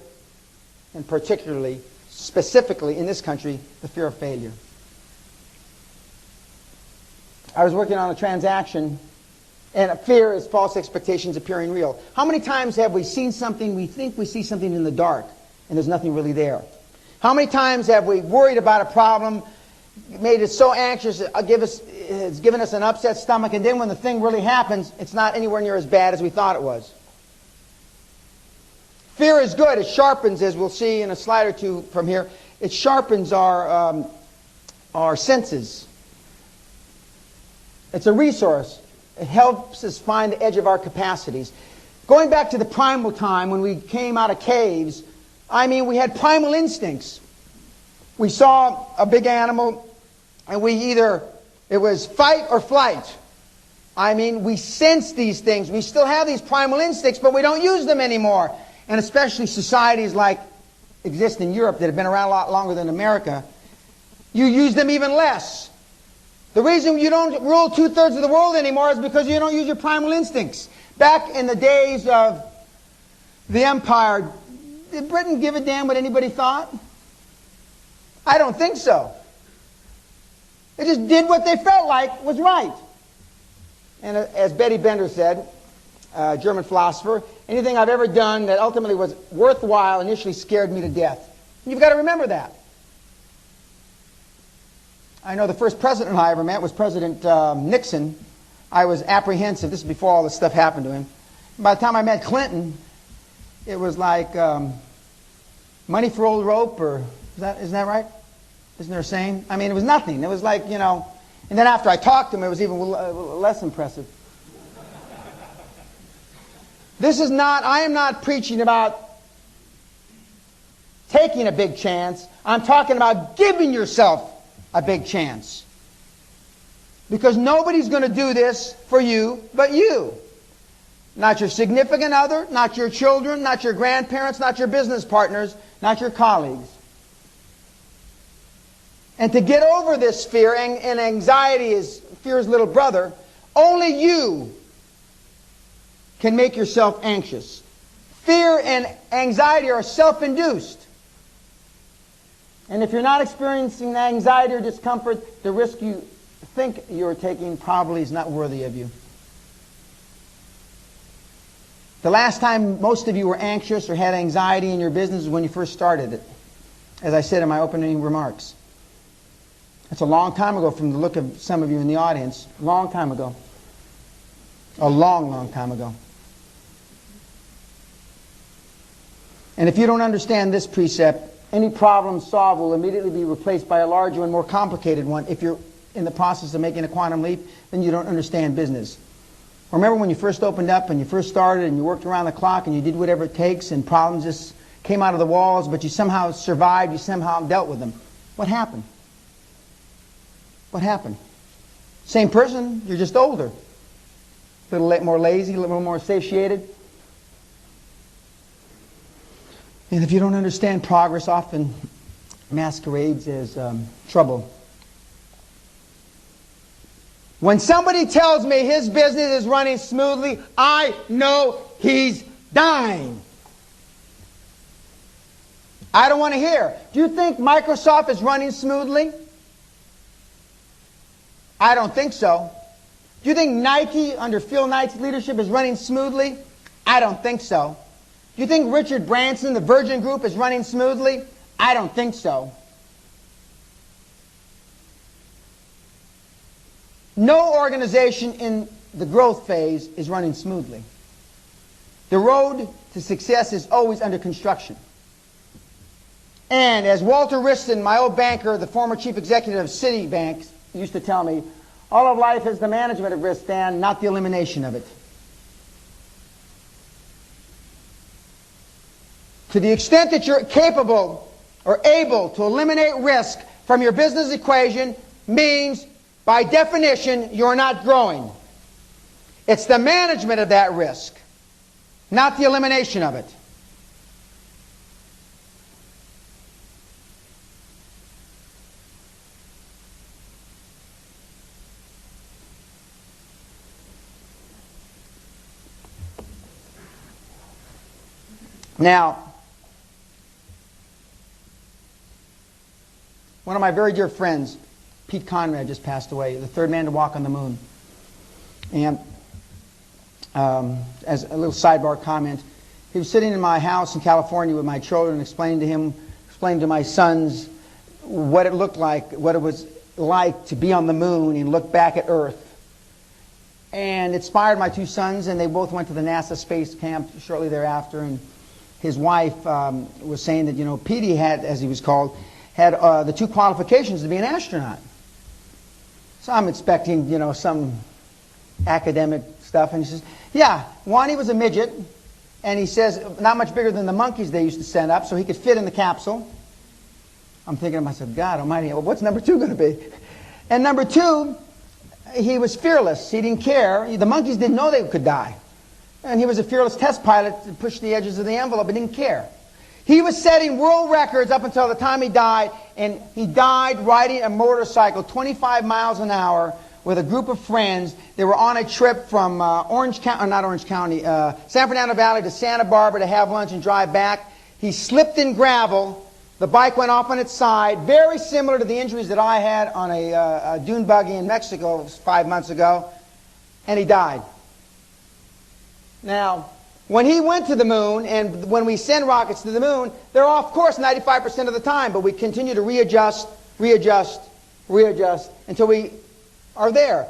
Speaker 2: and particularly, specifically in this country, the fear of failure. I was working on a transaction, and fear is false expectations appearing real. How many times have we seen something, we think we see something in the dark, and there's nothing really there? How many times have we worried about a problem, made us so anxious, it's given us an upset stomach, and then when the thing really happens, it's not anywhere near as bad as we thought it was? Fear is good. It sharpens, as we'll see in a slide or two from here, it sharpens our senses. It's a resource. It helps us find the edge of our capacities. Going back to the primal time when we came out of caves, we had primal instincts. We saw a big animal, and it was fight or flight. We sense these things. We still have these primal instincts, but we don't use them anymore. And especially societies like exist in Europe that have been around a lot longer than America, you use them even less. The reason you don't rule 2/3 of the world anymore is because you don't use your primal instincts. Back in the days of the empire, did Britain give a damn what anybody thought? I don't think so. They just did what they felt like was right. And as Betty Bender said, a German philosopher, anything I've ever done that ultimately was worthwhile initially scared me to death. And you've got to remember that. I know the first president I ever met was President Nixon. I was apprehensive. This is before all this stuff happened to him. By the time I met Clinton, it was like money for old rope, or isn't that right? Isn't there a saying? I mean, it was nothing. It was like, and then after I talked to him, it was even less impressive. I am not preaching about taking a big chance. I'm talking about giving yourself a big chance. Because nobody's going to do this for you but you. Not your significant other, not your children, not your grandparents, not your business partners, not your colleagues. And to get over this fear, and anxiety is fear's little brother, only you can make yourself anxious. Fear and anxiety are self-induced. And if you're not experiencing anxiety or discomfort, the risk you think you're taking probably is not worthy of you. The last time most of you were anxious or had anxiety in your business is when you first started it, as I said in my opening remarks. That's a long time ago from the look of some of you in the audience. A long time ago. A long, long time ago. And if you don't understand this precept, any problem solved will immediately be replaced by a larger and more complicated one. If you're in the process of making a quantum leap, then you don't understand business. Remember when you first opened up and you first started and you worked around the clock and you did whatever it takes and problems just came out of the walls, but you somehow survived, you somehow dealt with them. What happened? What happened? Same person, you're just older. A little more lazy, a little more satiated. And if you don't understand, progress often masquerades as trouble. When somebody tells me his business is running smoothly, I know he's dying. I don't want to hear. Do you think Microsoft is running smoothly? I don't think so. Do you think Nike, under Phil Knight's leadership, is running smoothly? I don't think so. Do you think Richard Branson, the Virgin Group, is running smoothly? I don't think so. No organization in the growth phase is running smoothly. The road to success is always under construction. And as Walter Wriston, my old banker, the former chief executive of Citibank, used to tell me, all of life is the management of risk, Dan, not the elimination of it. To the extent that you're capable or able to eliminate risk from your business equation means, by definition, you're not growing. It's the management of that risk, not the elimination of it. Now, one of my very dear friends, Pete Conrad, just passed away, the third man to walk on the moon. And as a little sidebar comment, he was sitting in my house in California with my children, explaining to my sons what it looked like, what it was like to be on the moon and look back at Earth. And it inspired my two sons, and they both went to the NASA space camp shortly thereafter. And his wife was saying that, Petey had, as he was called, had the two qualifications to be an astronaut. So I'm expecting, some academic stuff. And he says, yeah, one, he was a midget. And he says, not much bigger than the monkeys they used to send up, so he could fit in the capsule. I'm thinking to myself, God almighty, well, what's number two going to be? And number two, he was fearless. He didn't care. The monkeys didn't know they could die. And he was a fearless test pilot to push the edges of the envelope and didn't care. He was setting world records up until the time he died, and he died riding a motorcycle 25 miles an hour with a group of friends. They were on a trip from San Fernando Valley to Santa Barbara to have lunch and drive back. He slipped in gravel, The bike went off on its side, very similar to the injuries that I had on a dune buggy in Mexico 5 months ago, and he died. Now, when he went to the moon, and when we send rockets to the moon, they're off course 95% of the time, but we continue to readjust, until we are there.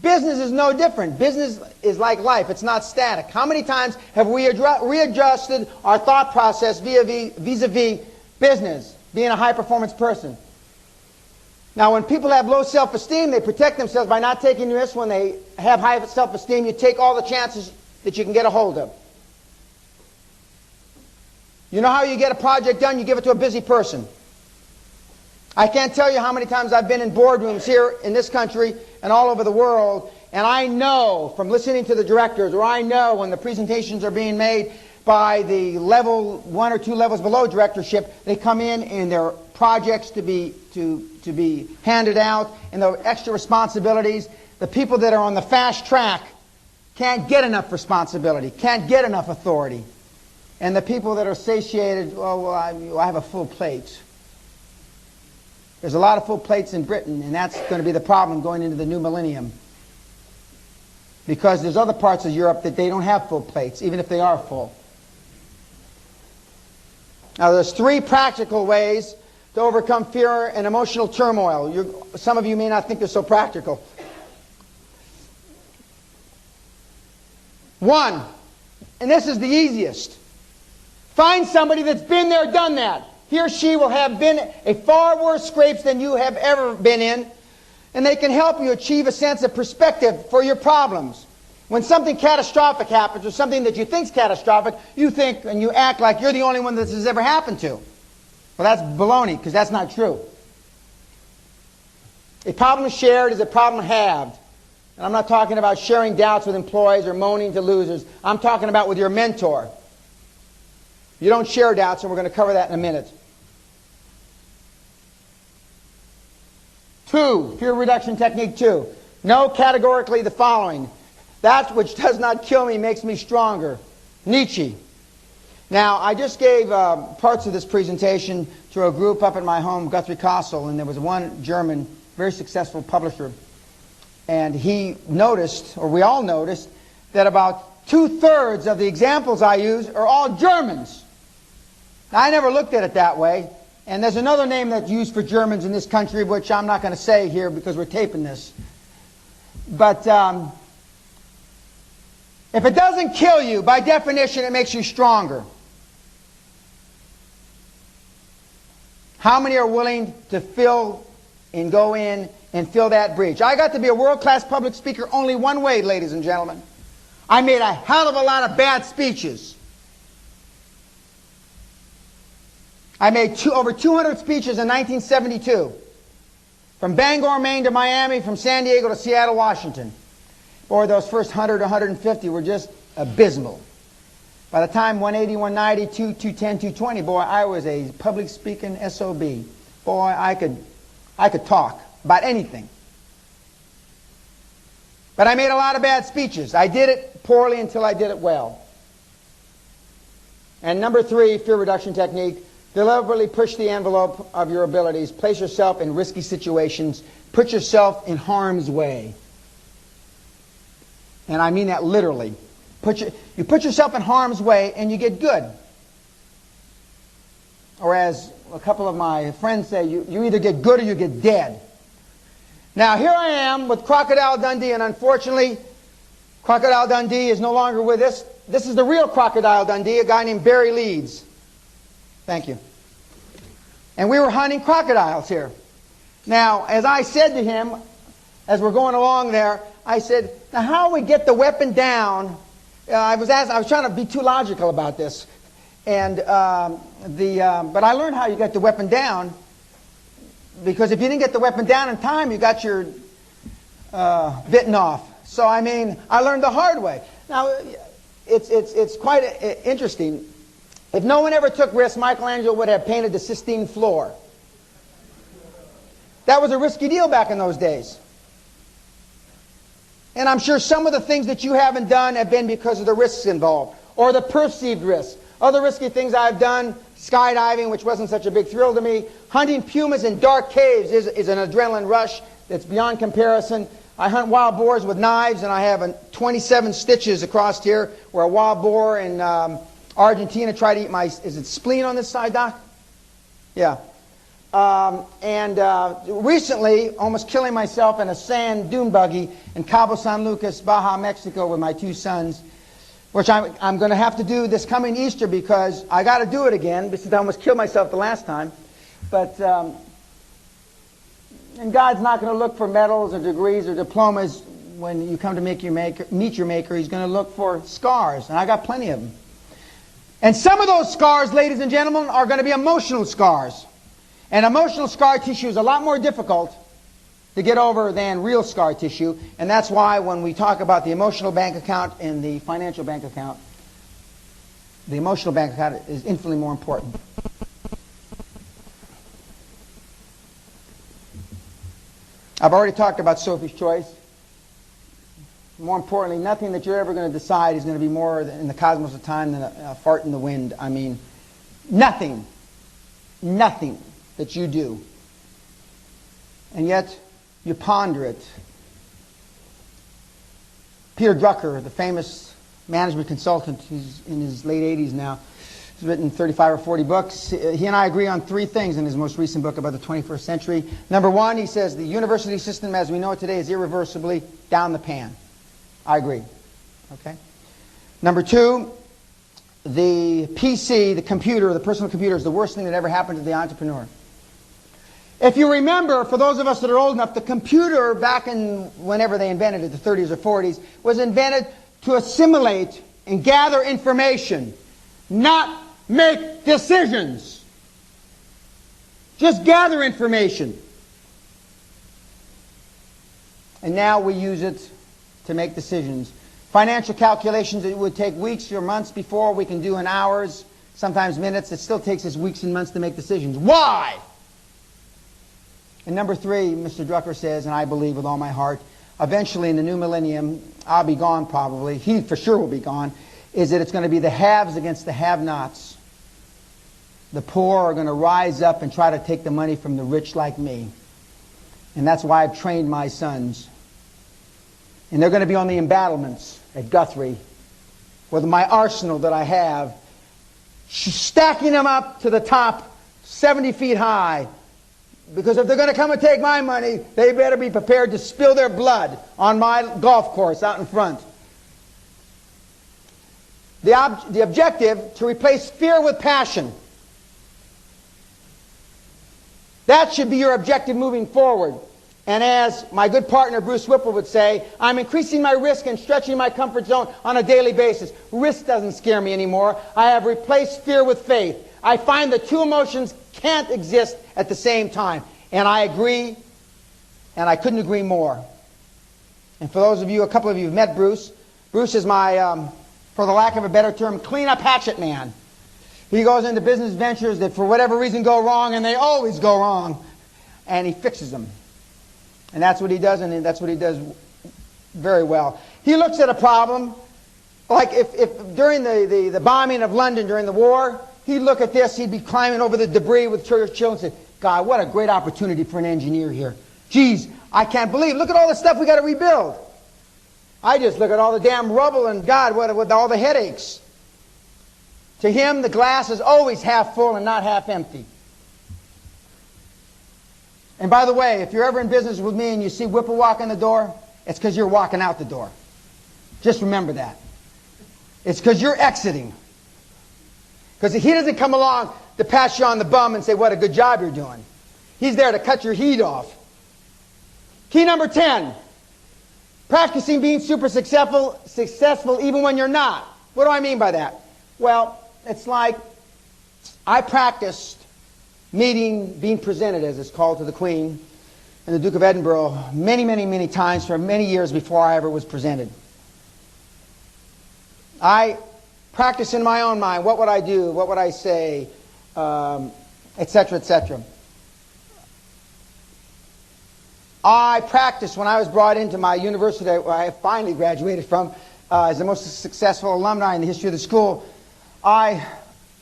Speaker 2: Business is no different. Business is like life. It's not static. How many times have we readjusted our thought process vis-a-vis business, being a high-performance person? Now, when people have low self-esteem, they protect themselves by not taking risks. When they have high self-esteem, you take all the chances that you can get a hold of. You know how you get a project done? You give it to a busy person. I can't tell you how many times I've been in boardrooms here in this country and all over the world, and I know from listening to the directors, or I know when the presentations are being made by the level 1 or 2 levels below directorship, they come in and their projects to be handed out, and the extra responsibilities. The people that are on the fast track can't get enough responsibility, can't get enough authority. And the people that are satiated, I have a full plate. There's a lot of full plates in Britain, and that's going to be the problem going into the new millennium. Because there's other parts of Europe that they don't have full plates, even if they are full. Now, there's 3 practical ways to overcome fear and emotional turmoil. Some of you may not think they're so practical. 1, and this is the easiest. Find somebody that's been there, done that. He or she will have been a far worse scrapes than you have ever been in, and they can help you achieve a sense of perspective for your problems. When something catastrophic happens, or something that you think is catastrophic, you think and you act like you're the only one this has ever happened to. Well, that's baloney, because that's not true. A problem shared is a problem halved. And I'm not talking about sharing doubts with employees or moaning to losers. I'm talking about with your mentor. You don't share doubts, and we're going to cover that in a minute. 2, fear reduction technique 2. Know categorically the following. That which does not kill me makes me stronger. Nietzsche. Now, I just gave parts of this presentation to a group up at my home, Guthrie Castle, and there was one German, very successful publisher. And he noticed, or we all noticed, that about 2/3 of the examples I use are all Germans. Now, I never looked at it that way. And there's another name that's used for Germans in this country, which I'm not going to say here because we're taping this. But if it doesn't kill you, by definition, it makes you stronger. How many are willing to fill and go in and fill that breach? I got to be a world-class public speaker only one way, ladies and gentlemen. I made a hell of a lot of bad speeches. I made over 200 speeches in 1972. From Bangor, Maine to Miami, from San Diego to Seattle, Washington. Boy, those first 100 or 150 were just abysmal. By the time 180, 190, 210, 220, boy, I was a public speaking SOB. Boy, I could talk about anything. But I made a lot of bad speeches. I did it poorly until I did it well. And number 3, fear reduction technique. Deliberately push the envelope of your abilities. Place yourself in risky situations. Put yourself in harm's way. And I mean that literally. You put yourself in harm's way and you get good. Or as a couple of my friends say, you either get good or you get dead. Now here I am with Crocodile Dundee, and unfortunately Crocodile Dundee is no longer with us. This is the real Crocodile Dundee, a guy named Barry Leeds. Thank you. And we were hunting crocodiles here. Now, as I said to him, as we're going along there, I said, now how do we get the weapon down? I was trying to be too logical about this. And but I learned how you get the weapon down, because if you didn't get the weapon down in time, you got your bitten off. So I mean, I learned the hard way. Now, it's quite interesting. If no one ever took risks, Michelangelo would have painted the Sistine floor. That was a risky deal back in those days. And I'm sure some of the things that you haven't done have been because of the risks involved, or the perceived risks. Other risky things I've done, Skydiving, which wasn't such a big thrill to me. Hunting pumas in dark caves is an adrenaline rush that's beyond comparison. I hunt wild boars with knives, and I have 27 stitches across here where a wild boar in Argentina tried to eat my... Is it spleen on this side, Doc? Yeah. Recently, almost killing myself in a sand dune buggy in Cabo San Lucas, Baja, Mexico, with my 2 sons, which I'm going to have to do this coming Easter because I got to do it again, because I almost killed myself the last time. But and God's not going to look for medals or degrees or diplomas when you come to meet your Maker. He's going to look for scars, and I got plenty of them. And some of those scars, ladies and gentlemen, are going to be emotional scars. And emotional scar tissue is a lot more difficult to get over than real scar tissue. And that's why when we talk about the emotional bank account and the financial bank account, the emotional bank account is infinitely more important. I've already talked about Sophie's Choice. More importantly, nothing that you're ever going to decide is going to be more in the cosmos of time than a fart in the wind. I mean, nothing that you do. And yet, you ponder it. Peter Drucker, the famous management consultant, he's in his late 80s now. He's written 35 or 40 books. He and I agree on 3 things in his most recent book about the 21st century. Number 1, he says the university system as we know it today is irreversibly down the pan. I agree. Okay. Number 2, the PC, the computer, the personal computer is the worst thing that ever happened to the entrepreneur. If you remember, for those of us that are old enough, the computer back in whenever they invented it, the 30s or 40s, was invented to assimilate and gather information, not make decisions. Just gather information. And now we use it to make decisions. Financial calculations that would take weeks or months before we can do in hours, sometimes minutes. It still takes us weeks and months to make decisions. Why? And number 3, Mr. Drucker says, and I believe with all my heart, eventually in the new millennium, I'll be gone probably, he for sure will be gone, is that it's going to be the haves against the have-nots. The poor are going to rise up and try to take the money from the rich like me. And that's why I've trained my sons. And they're going to be on the embattlements at Guthrie with my arsenal that I have, stacking them up to the top 70 feet high. Because if they're going to come and take my money, they better be prepared to spill their blood on my golf course out in front. The objective, to replace fear with passion. That should be your objective moving forward. And as my good partner Bruce Whipple would say, I'm increasing my risk and stretching my comfort zone on a daily basis. Risk doesn't scare me anymore. I have replaced fear with faith. I find the 2 emotions can't exist at the same time. And I agree, and I couldn't agree more. And for those of you, a couple of you have met Bruce. Bruce is my, for the lack of a better term, clean-up hatchet man. He goes into business ventures that for whatever reason go wrong, and they always go wrong, and he fixes them. And that's what he does, and that's what he does very well. He looks at a problem, like if during the bombing of London during the war, he'd look at this, he'd be climbing over the debris with Churchill and say, God, what a great opportunity for an engineer here. Geez, I can't believe, look at all the stuff we got to rebuild. I just look at all the damn rubble and God, what all the headaches. To him, the glass is always half full and not half empty. And by the way, if you're ever in business with me and you see Whipple walk in the door, it's because you're walking out the door. Just remember that. It's because you're exiting. Because he doesn't come along to pat you on the bum and say, what a good job you're doing. He's there to cut your heat off. Key number 10. Practicing being super successful even when you're not. What do I mean by that? Well, it's like I practiced being presented, as it's called, to the Queen and the Duke of Edinburgh many times for many years before I ever was presented. I practice in my own mind. What would I do? What would I say? Etc., etc. I practiced when I was brought into my university where I finally graduated from as the most successful alumni in the history of the school. I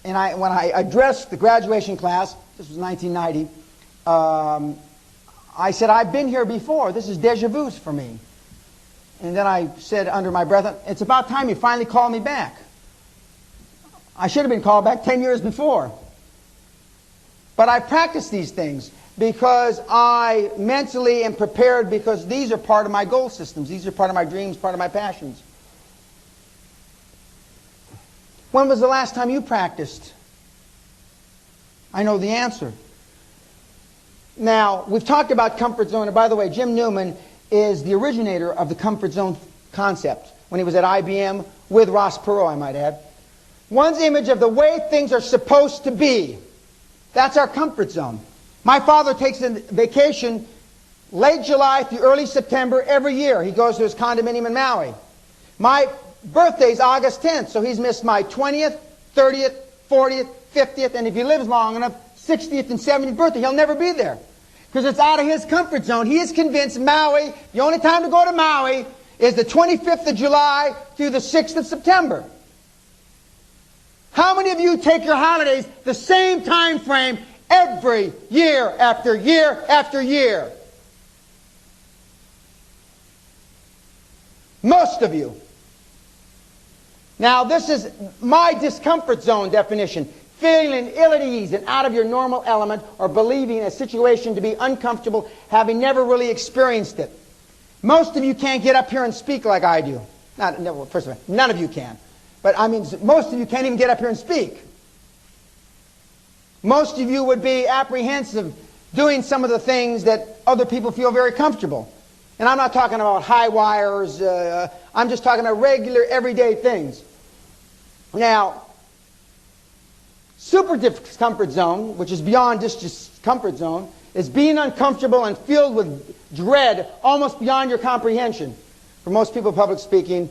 Speaker 2: And when I addressed the graduation class, this was 1990, I said, I've been here before. This is déjà vu for me. And then I said under my breath, it's about time you finally called me back. I should have been called back 10 years before. But I practiced these things because I mentally am prepared, because these are part of my goal systems. These are part of my dreams, part of my passions. When was the last time you practiced? I know the answer. Now, we've talked about comfort zone. And by the way, Jim Newman is the originator of the comfort zone concept when he was at IBM with Ross Perot, I might add. One's image of the way things are supposed to be. That's our comfort zone. My father takes a vacation late July through early September every year. He goes to his condominium in Maui. My birthday's August 10th, so he's missed my 20th, 30th, 40th, 50th, and if he lives long enough, 60th and 70th birthday. He'll never be there because it's out of his comfort zone. He is convinced Maui, the only time to go to Maui is the 25th of July through the 6th of September. How many of you take your holidays the same time frame every year after year after year? Most of you. Now, this is my discomfort zone definition. Feeling ill at ease and out of your normal element, or believing a situation to be uncomfortable, having never really experienced it. Most of you can't get up here and speak like I do. First of all, none of you can. But I mean, most of you can't even get up here and speak. Most of you would be apprehensive doing some of the things that other people feel very comfortable. And I'm not talking about high wires. I'm just talking about regular, everyday things. Now, super discomfort zone, which is beyond just discomfort zone, is being uncomfortable and filled with dread almost beyond your comprehension. For most people, public speaking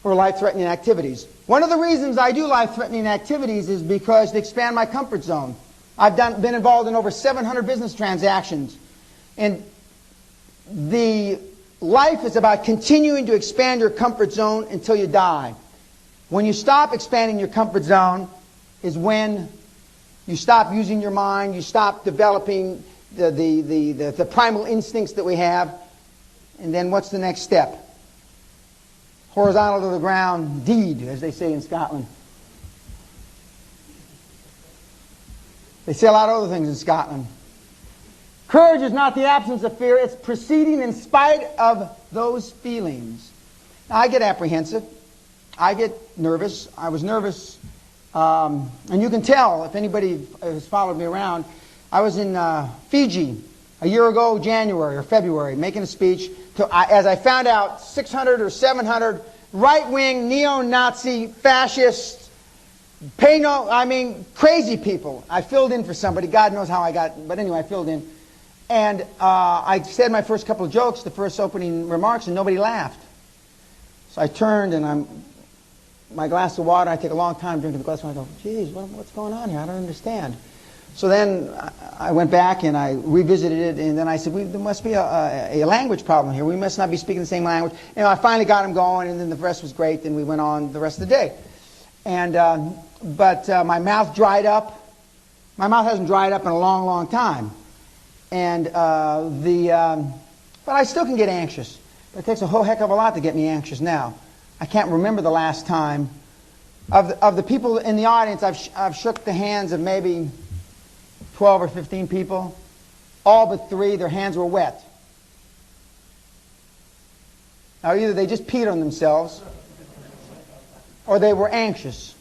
Speaker 2: or life-threatening activities. One of the reasons I do life-threatening activities is because they expand my comfort zone. I've been involved in over 700 business transactions. And the life is about continuing to expand your comfort zone until you die. When you stop expanding your comfort zone is when you stop using your mind, you stop developing the primal instincts that we have, and then what's the next step? Horizontal to the ground deed, as they say in Scotland. They say a lot of other things in Scotland. Courage is not the absence of fear, it's proceeding in spite of those feelings. Now, I get apprehensive. I get nervous. I was nervous. And you can tell, if anybody has followed me around, I was in Fiji a year ago, January or February, making a speech to, as I found out, 600 or 700 right-wing, neo-Nazi, fascist, crazy people. I filled in for somebody. God knows how I got, but anyway, I filled in. And I said my first couple of jokes, the first opening remarks, and nobody laughed. So I turned and my glass of water, I take a long time drinking the glass of water. I go, geez, what's going on here? I don't understand. So then I went back and I revisited it, and then I said, there must be a language problem here. We must not be speaking the same language. And I finally got him going, and then the rest was great, and we went on the rest of the day. And but my mouth dried up. My mouth hasn't dried up in a long, long time. And but I still can get anxious. But it takes a whole heck of a lot to get me anxious now. I can't remember the last time. Of the people in the audience, I've shook the hands of maybe 12 or 15 people. All but 3, their hands were wet. Now either they just peed on themselves or they were anxious.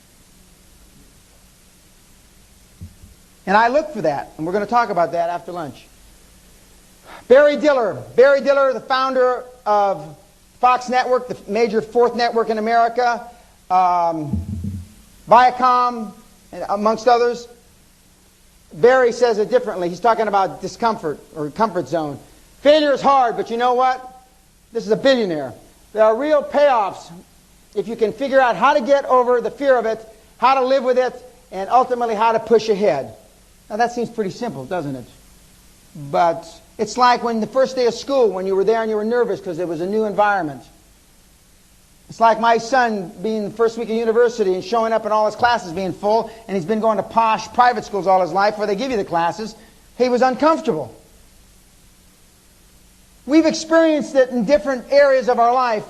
Speaker 2: And I look for that, and we're going to talk about that after lunch. Barry Diller, the founder of Fox Network, the major fourth network in America, Viacom, amongst others. Barry says it differently. He's talking about discomfort or comfort zone. Failure is hard, but you know what? This is a billionaire. There are real payoffs if you can figure out how to get over the fear of it, how to live with it, and ultimately how to push ahead. Now that seems pretty simple, doesn't it? But it's like when the first day of school, when you were there and you were nervous because it was a new environment. It's like my son being the first week of university and showing up in all his classes being full, and he's been going to posh private schools all his life where they give you the classes. He was uncomfortable. We've experienced it in different areas of our life,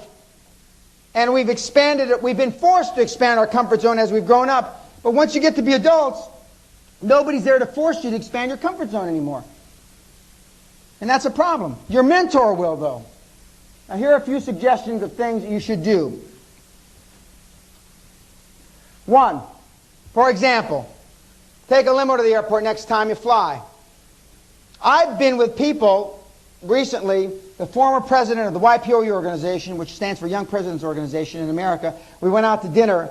Speaker 2: and we've expanded it. We've been forced to expand our comfort zone as we've grown up. But once you get to be adults, nobody's there to force you to expand your comfort zone anymore. And that's a problem. Your mentor will, though. Now, here are a few suggestions of things that you should do. One, for example, take a limo to the airport next time you fly. I've been with people recently, the former president of the YPO organization, which stands for Young Presidents Organization in America. We went out to dinner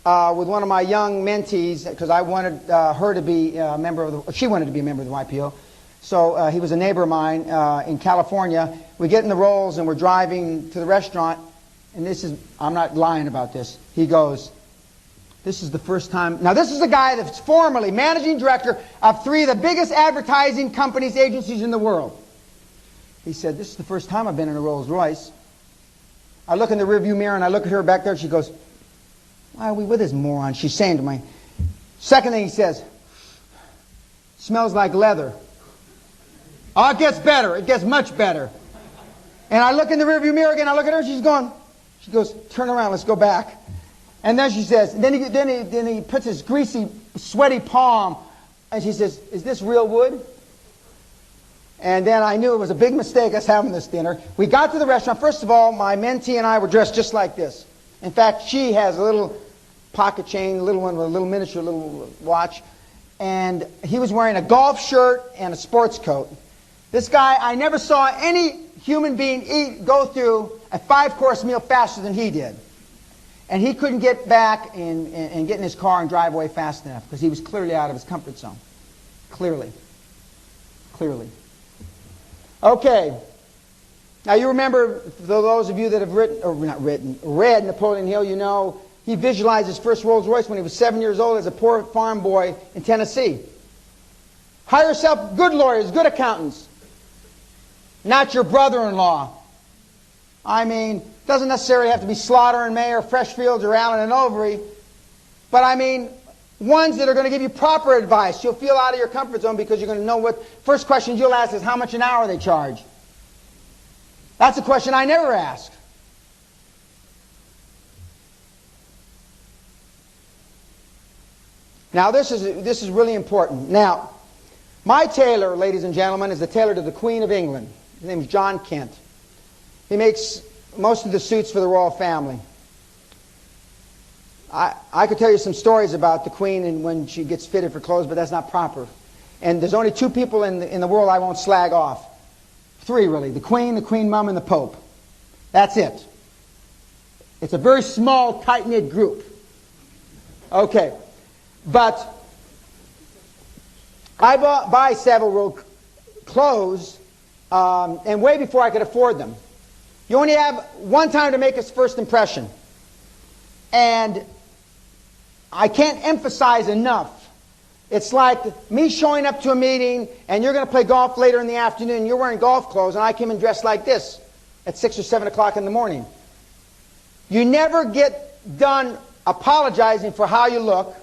Speaker 2: with one of my young mentees because I wanted her to be a member of the, she wanted to be a member of the YPO. So he was a neighbor of mine in California. We get in the Rolls and we're driving to the restaurant, and this is, I'm not lying about this. He goes, this is the first time. Now, this is a guy that's formerly managing director of 3 of the biggest advertising companies, agencies in the world. He said, this is the first time I've been in a Rolls Royce. I look in the rearview mirror and I look at her back there. She goes, why are we with this moron? She's saying to me. Second thing he says, smells like leather. Oh, it gets better. It gets much better. And I look in the rearview mirror again. I look at her. She's gone. She goes, turn around. Let's go back. And then she says, then he puts his greasy, sweaty palm, and she says, is this real wood? And then I knew it was a big mistake us having this dinner. We got to the restaurant. First of all, my mentee and I were dressed just like this. In fact, she has a little pocket chain, a little one with a little miniature little watch. And he was wearing a golf shirt and a sports coat. This guy, I never saw any human being go through a 5-course meal faster than he did. And he couldn't get back and get in his car and drive away fast enough because he was clearly out of his comfort zone. Clearly. Okay. Now you remember, those of you that have read Napoleon Hill, you know he visualized his first Rolls Royce when he was 7 years old as a poor farm boy in Tennessee. Hire yourself good lawyers, good accountants. Not your brother-in-law. I mean, doesn't necessarily have to be Slaughter and May or Freshfields or Allen and Overy, but I mean, ones that are going to give you proper advice. You'll feel out of your comfort zone because you're going to know what. First question you'll ask is how much an hour they charge. That's a question I never ask. Now this is really important. Now, my tailor, ladies and gentlemen, is the tailor to the Queen of England. His name is John Kent. He makes most of the suits for the royal family. I could tell you some stories about the Queen and when she gets fitted for clothes, but that's not proper. And there's only 2 people in the world I won't slag off. 3 really. The Queen Mum, and the Pope. That's it. It's a very small, tight-knit group. Okay. But I buy several clothes and way before I could afford them. You only have one time to make a first impression. And I can't emphasize enough. It's like me showing up to a meeting and you're going to play golf later in the afternoon and you're wearing golf clothes and I came in dressed like this at 6 or 7 o'clock in the morning. You never get done apologizing for how you look,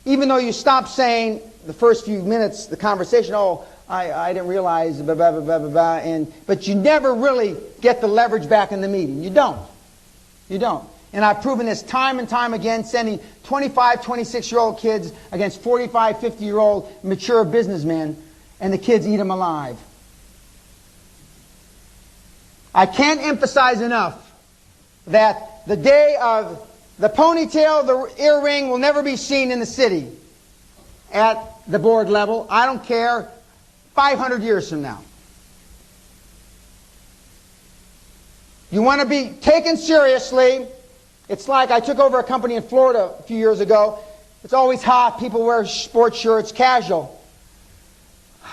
Speaker 2: even though you stop saying the first few minutes, the conversation, oh, I didn't realize, blah, blah, blah, blah, blah, blah, but you never really get the leverage back in the meeting. You don't. You don't. And I've proven this time and time again, sending 25, 26-year-old kids against 45, 50-year-old mature businessmen, and the kids eat them alive. I can't emphasize enough that the day of the ponytail, the earring will never be seen in the city at the board level. I don't care, 500 years from now. You want to be taken seriously. It's like I took over a company in Florida a few years ago. It's always hot. People wear sports shirts, casual.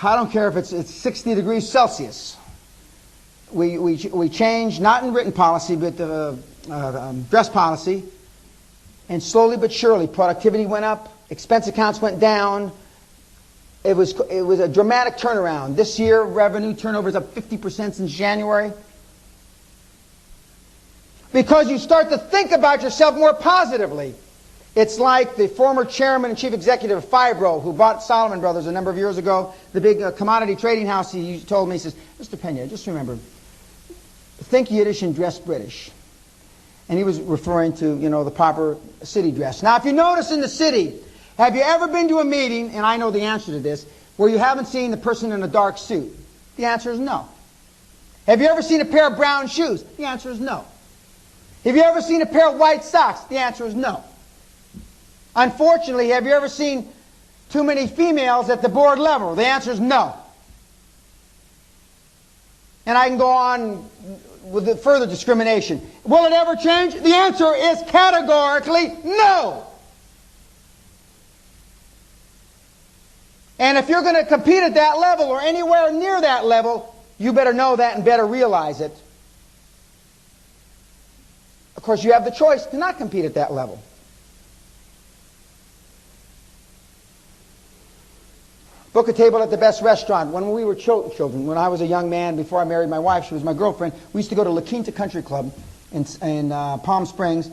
Speaker 2: I don't care if it's 60 degrees Celsius. We changed, not in written policy, but dress policy. And slowly but surely, productivity went up. Expense accounts went down. It was a dramatic turnaround. This year, revenue turnover is up 50% since January. because you start to think about yourself more positively. It's like the former chairman and chief executive of Fibro, who bought Solomon Brothers a number of years ago, the big commodity trading house. He told me, he says, Mr. Pena, just remember, think Yiddish and dress British. And he was referring to, the proper city dress. Now, if you notice in the city, have you ever been to a meeting, and I know the answer to this, where you haven't seen the person in a dark suit? The answer is no. Have you ever seen a pair of brown shoes? The answer is no. Have you ever seen a pair of white socks? The answer is no. Unfortunately, have you ever seen too many females at the board level? The answer is no. And I can go on with the further discrimination. Will it ever change? The answer is categorically no. And if you're going to compete at that level or anywhere near that level, you better know that and better realize it. Of course, you have the choice to not compete at that level. Book a table at the best restaurant. When we were children, when I was a young man, before I married my wife, she was my girlfriend, we used to go to La Quinta Country Club in Palm Springs.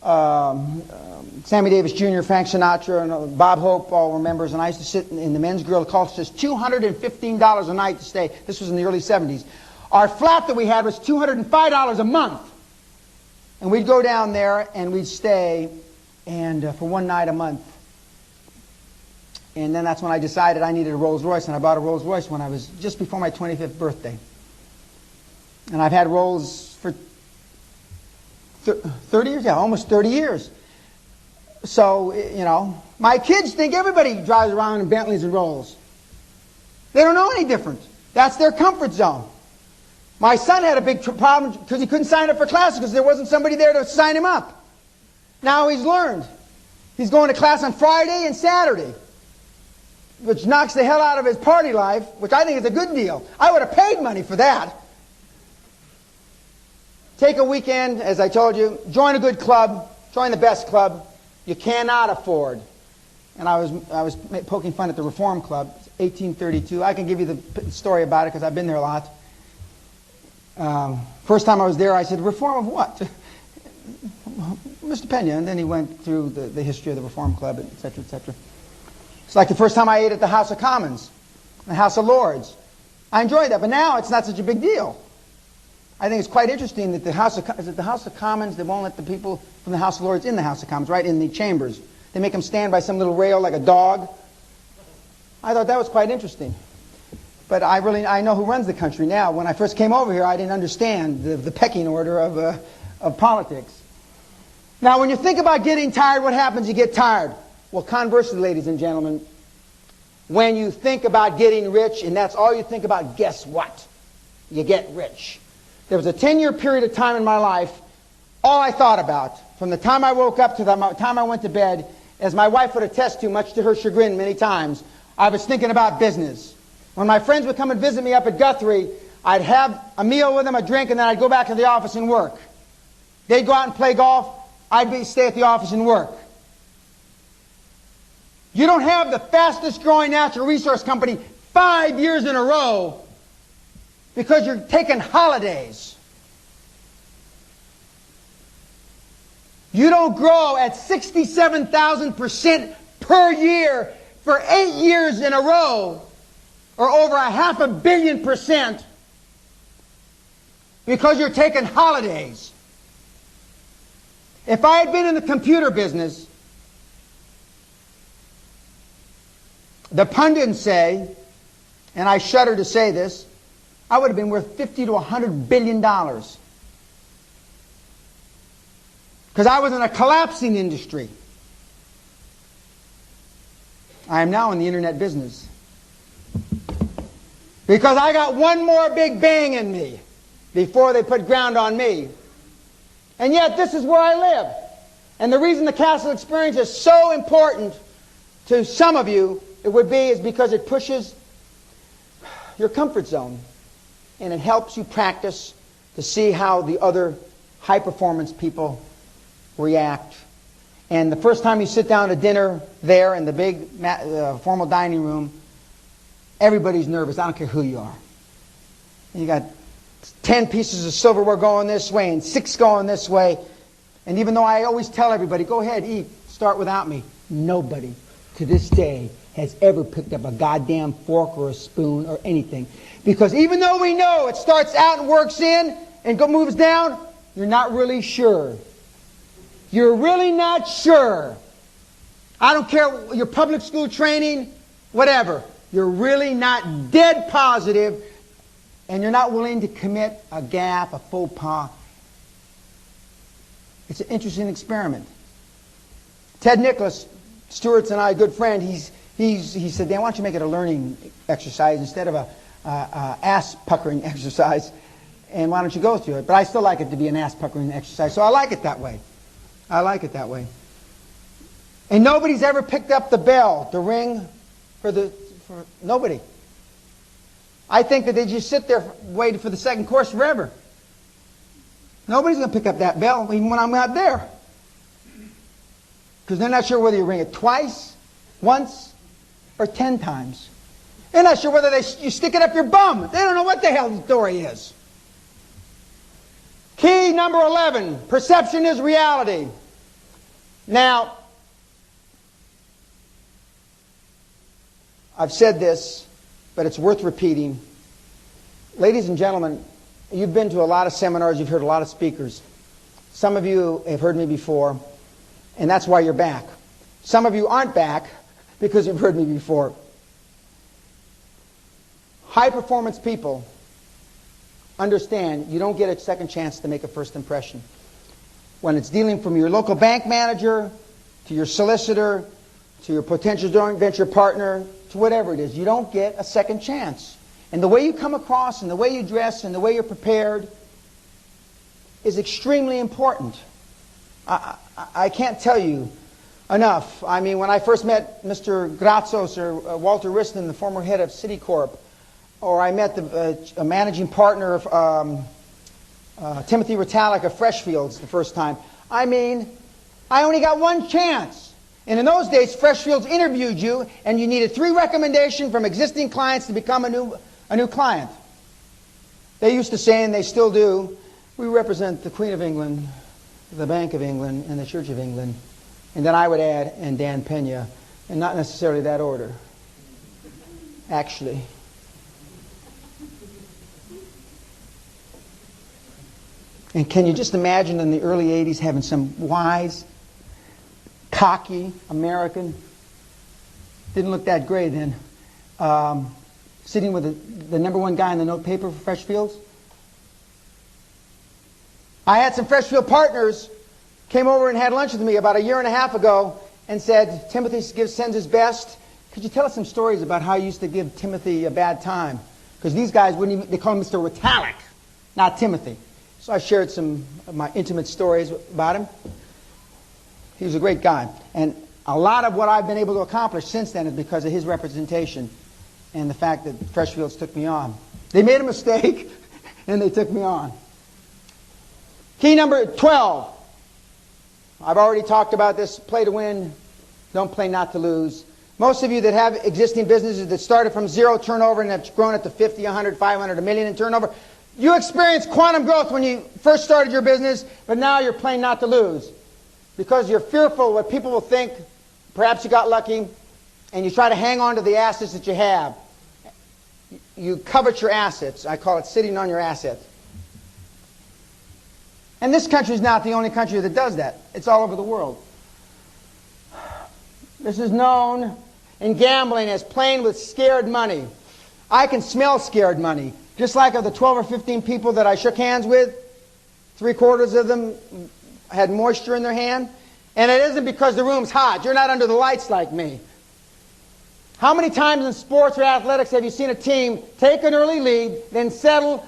Speaker 2: Sammy Davis Jr., Frank Sinatra, and Bob Hope all were members, and I used to sit in the men's grill. It cost us $215 a night to stay. This was in the early 70s. Our flat that we had was $205 a month. And we'd go down there and we'd stay for one night a month. And then that's when I decided I needed a Rolls Royce, and I bought a Rolls Royce when I was just before my 25th birthday. And I've had Rolls for 30 years? Yeah, almost 30 years. So, my kids think everybody drives around in Bentleys and Rolls. They don't know any different. That's their comfort zone. My son had a big problem because he couldn't sign up for classes because there wasn't somebody there to sign him up. Now he's learned. He's going to class on Friday and Saturday, which knocks the hell out of his party life, which I think is a good deal. I would have paid money for that. Take a weekend, as I told you, join a good club, join the best club you cannot afford. And I was poking fun at the Reform Club, 1832. I can give you the story about it because I've been there a lot. First time I was there, I said, Reform of what? Mr. Pena. And then he went through the history of the Reform Club, et cetera, et cetera. It's like the first time I ate at the House of Commons, the House of Lords. I enjoyed that, but now it's not such a big deal. I think it's quite interesting that the House of Commons, they won't let the people from the House of Lords in the House of Commons, right in the chambers. They make them stand by some little rail like a dog. I thought that was quite interesting. But I know who runs the country now. When I first came over here, I didn't understand the pecking order of politics. Now, when you think about getting tired, what happens? You get tired. Well, conversely, ladies and gentlemen, when you think about getting rich, and that's all you think about, guess what? You get rich. There was a 10-year period of time in my life, all I thought about, from the time I woke up to the time I went to bed, as my wife would attest to, much to her chagrin many times, I was thinking about business. When my friends would come and visit me up at Guthrie, I'd have a meal with them, a drink, and then I'd go back to the office and work. They'd go out and play golf. I'd stay at the office and work. You don't have the fastest growing natural resource company 5 years in a row because you're taking holidays. You don't grow at 67,000% per year for 8 years in a row, or over 500 million% because you're taking holidays. If I had been in the computer business, the pundits say, and I shudder to say this, I would have been worth $50 to $100 billion. Because I was in a collapsing industry. I am now in the internet business. Because I got one more big bang in me before they put ground on me. And yet this is where I live. And the reason the castle experience is so important to some of you, is because it pushes your comfort zone. And it helps you practice to see how the other high performance people react. And the first time you sit down to dinner there in the big formal dining room, everybody's nervous. I don't care who you are. And you got 10 pieces of silverware going this way and 6 going this way. And even though I always tell everybody, go ahead, eat, start without me, nobody to this day has ever picked up a goddamn fork or a spoon or anything. Because even though we know it starts out and works in and moves down, you're not really sure. You're really not sure. I don't care your public school training, whatever. You're really not dead positive, and you're not willing to commit a gaffe, a faux pas. It's an interesting experiment. Ted Nicholas, Stewart's and I, a good friend, he said, Dan, why don't you make it a learning exercise instead of a ass-puckering exercise, and why don't you go through it? But I still like it to be an ass-puckering exercise, so I like it that way. I like it that way. And nobody's ever picked up the bell, the ring, for nobody. I think that they just sit there waiting for the second course forever. Nobody's going to pick up that bell even when I'm not there. Because they're not sure whether you ring it twice, once, or 10 times. They're not sure whether you stick it up your bum. They don't know what the hell the story is. Key number 11, perception is reality. Now, I've said this, but it's worth repeating. Ladies and gentlemen, you've been to a lot of seminars, you've heard a lot of speakers. Some of you have heard me before, and that's why you're back. Some of you aren't back because you've heard me before. High-performance people understand you don't get a second chance to make a first impression. When it's dealing from your local bank manager, to your solicitor, to your potential joint venture partner, to whatever it is, you don't get a second chance. And the way you come across, and the way you dress, and the way you're prepared is extremely important. I can't tell you enough. I mean, when I first met Mr. Gratsos or Walter Wriston, the former head of Citicorp, or I met a managing partner of Timothy Ritalik of Freshfields the first time. I mean, I only got one chance. And in those days, Freshfields interviewed you, and you needed 3 recommendations from existing clients to become a new client. They used to say, and they still do, we represent the Queen of England, the Bank of England, and the Church of England. And then I would add, and Dan Pena, and not necessarily that order, actually. And can you just imagine in the early 80s having some wise, cocky American, didn't look that great then, sitting with the number 1 guy in the note paper for Freshfields? I had some Freshfield partners came over and had lunch with me about a year and a half ago and said, Timothy sends his best. Could you tell us some stories about how you used to give Timothy a bad time? Because these guys wouldn't even, they call him Mr. Ritalik, not Timothy. So I shared some of my intimate stories about him. He was a great guy. And a lot of what I've been able to accomplish since then is because of his representation and the fact that Freshfields took me on. They made a mistake, and they took me on. Key number 12. I've already talked about this. Play to win. Don't play not to lose. Most of you that have existing businesses that started from 0 turnover and have grown it to 50, 100, 500, $1 million in turnover, you experienced quantum growth when you first started your business, but now you're playing not to lose. Because you're fearful what people will think. Perhaps you got lucky, and you try to hang on to the assets that you have. You covet your assets. I call it sitting on your assets. And this country is not the only country that does that. It's all over the world. This is known in gambling as playing with scared money. I can smell scared money. Just like of the 12 or 15 people that I shook hands with, 3/4 of them had moisture in their hand. And it isn't because the room's hot. You're not under the lights like me. How many times in sports or athletics have you seen a team take an early lead, then settle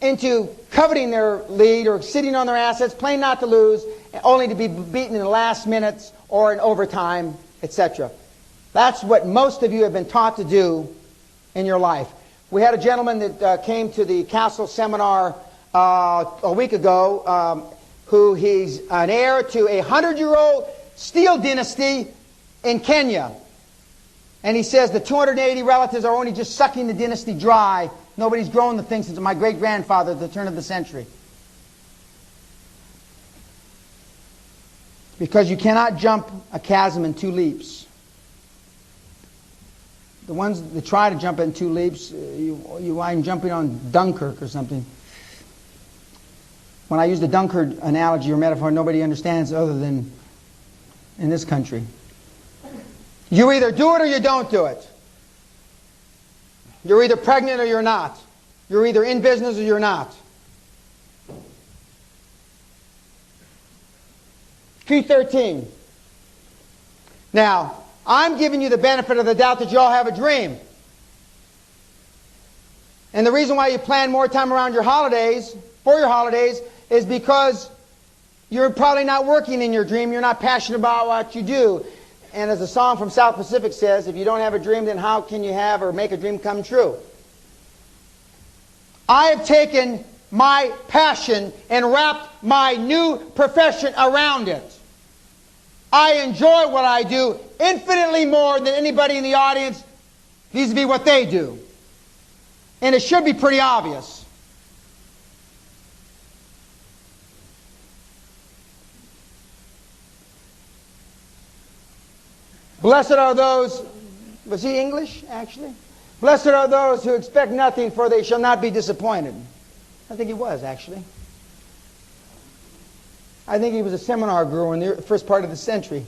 Speaker 2: into coveting their lead or sitting on their assets, playing not to lose, only to be beaten in the last minutes or in overtime, etc.? That's what most of you have been taught to do in your life. We had a gentleman that came to the Castle seminar a week ago, who he's an heir to a 100-year-old steel dynasty in Kenya. And he says the 280 relatives are only just sucking the dynasty dry Nobody's grown the thing since my great-grandfather at the turn of the century. Because you cannot jump a chasm in 2 leaps. The ones that try to jump in 2 leaps, you wind jumping on Dunkirk or something. When I use the Dunkirk analogy or metaphor, nobody understands other than in this country. You either do it or you don't do it. You're either pregnant or you're not. You're either in business or you're not. P13. Now, I'm giving you the benefit of the doubt that you all have a dream. And the reason why you plan more time around your holidays, for your holidays, is because you're probably not working in your dream. You're not passionate about what you do. And as a song from South Pacific says, if you don't have a dream, then how can you have or make a dream come true? I have taken my passion and wrapped my new profession around it. I enjoy what I do infinitely more than anybody in the audience vis-a-vis what they do. And it should be pretty obvious. Blessed are those, was he English, actually? Blessed are those who expect nothing, for they shall not be disappointed. I think he was, actually. I think he was a seminar guru in the first part of the century.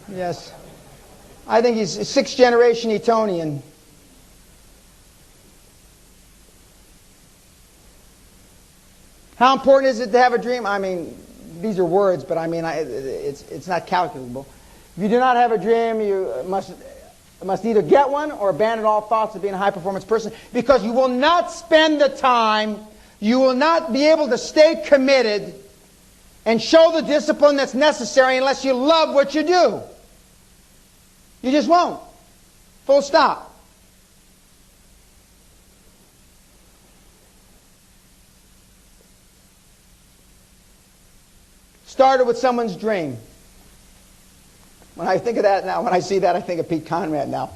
Speaker 2: Yes. I think he's a 6th generation Etonian. How important is it to have a dream? I mean, these are words, but I mean, it's not calculable. If you do not have a dream, you must either get one or abandon all thoughts of being a high-performance person, because you will not spend the time, you will not be able to stay committed and show the discipline that's necessary unless you love what you do. You just won't. Full stop. Started with someone's dream. When I think of that now, when I see that, I think of Pete Conrad now.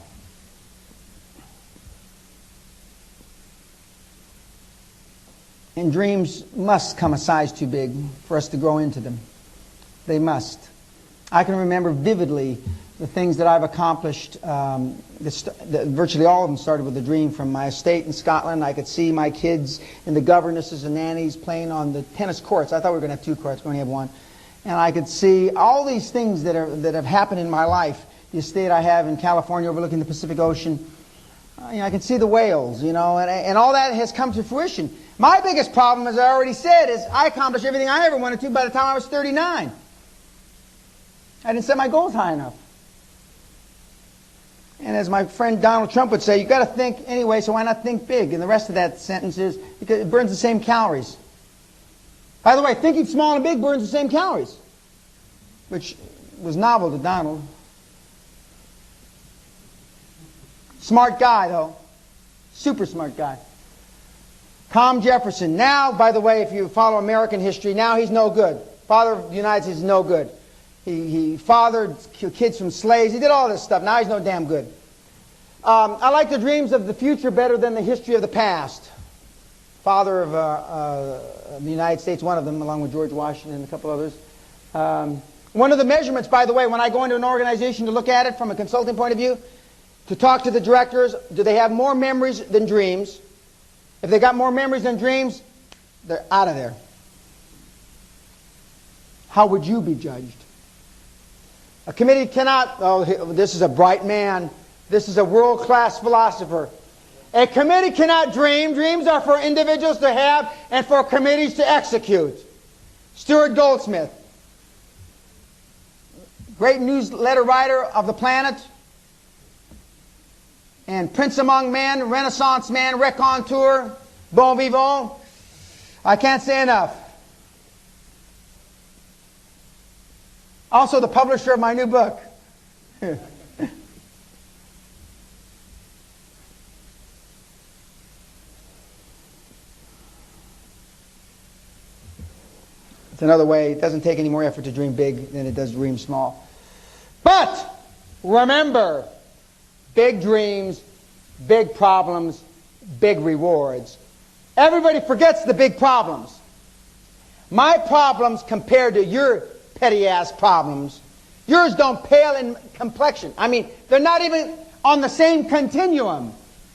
Speaker 2: And dreams must come a size too big for us to grow into them. They must. I can remember vividly the things that I've accomplished. Virtually all of them started with a dream. From my estate in Scotland, I could see my kids and the governesses and nannies playing on the tennis courts. I thought we were going to have 2 courts, we only have 1. And I could see all these things that have happened in my life. The estate I have in California overlooking the Pacific Ocean. I can see the whales, and all that has come to fruition. My biggest problem, as I already said, is I accomplished everything I ever wanted to by the time I was 39. I didn't set my goals high enough. And as my friend Donald Trump would say, you've got to think anyway, so why not think big? And the rest of that sentence is, because it burns the same calories. By the way, thinking small and big burns the same calories, which was novel to Donald. Smart guy, though. Super smart guy. Tom Jefferson. Now, by the way, if you follow American history, now he's no good. Father of the United States is no good. He fathered kids from slaves. He did all this stuff. Now he's no damn good. I like the dreams of the future better than the history of the past. Father of the United States, one of them, along with George Washington and a couple others. One of the measurements, by the way, when I go into an organization to look at it from a consulting point of view, to talk to the directors, do they have more memories than dreams? If they got more memories than dreams, they're out of there. How would you be judged? A committee cannot, oh, this is a bright man. This is a world-class philosopher. A committee cannot dream. Dreams are for individuals to have and for committees to execute. Stuart Goldsmith, great newsletter writer of the planet, and Prince Among Men, Renaissance man, raconteur, bon vivant. I can't say enough. Also the publisher of my new book. It's another way. It doesn't take any more effort to dream big than it does to dream small. But remember, big dreams, big problems, big rewards. Everybody forgets the big problems. My problems compared to your petty-ass problems, yours don't pale in complexion. I mean, they're not even on the same continuum.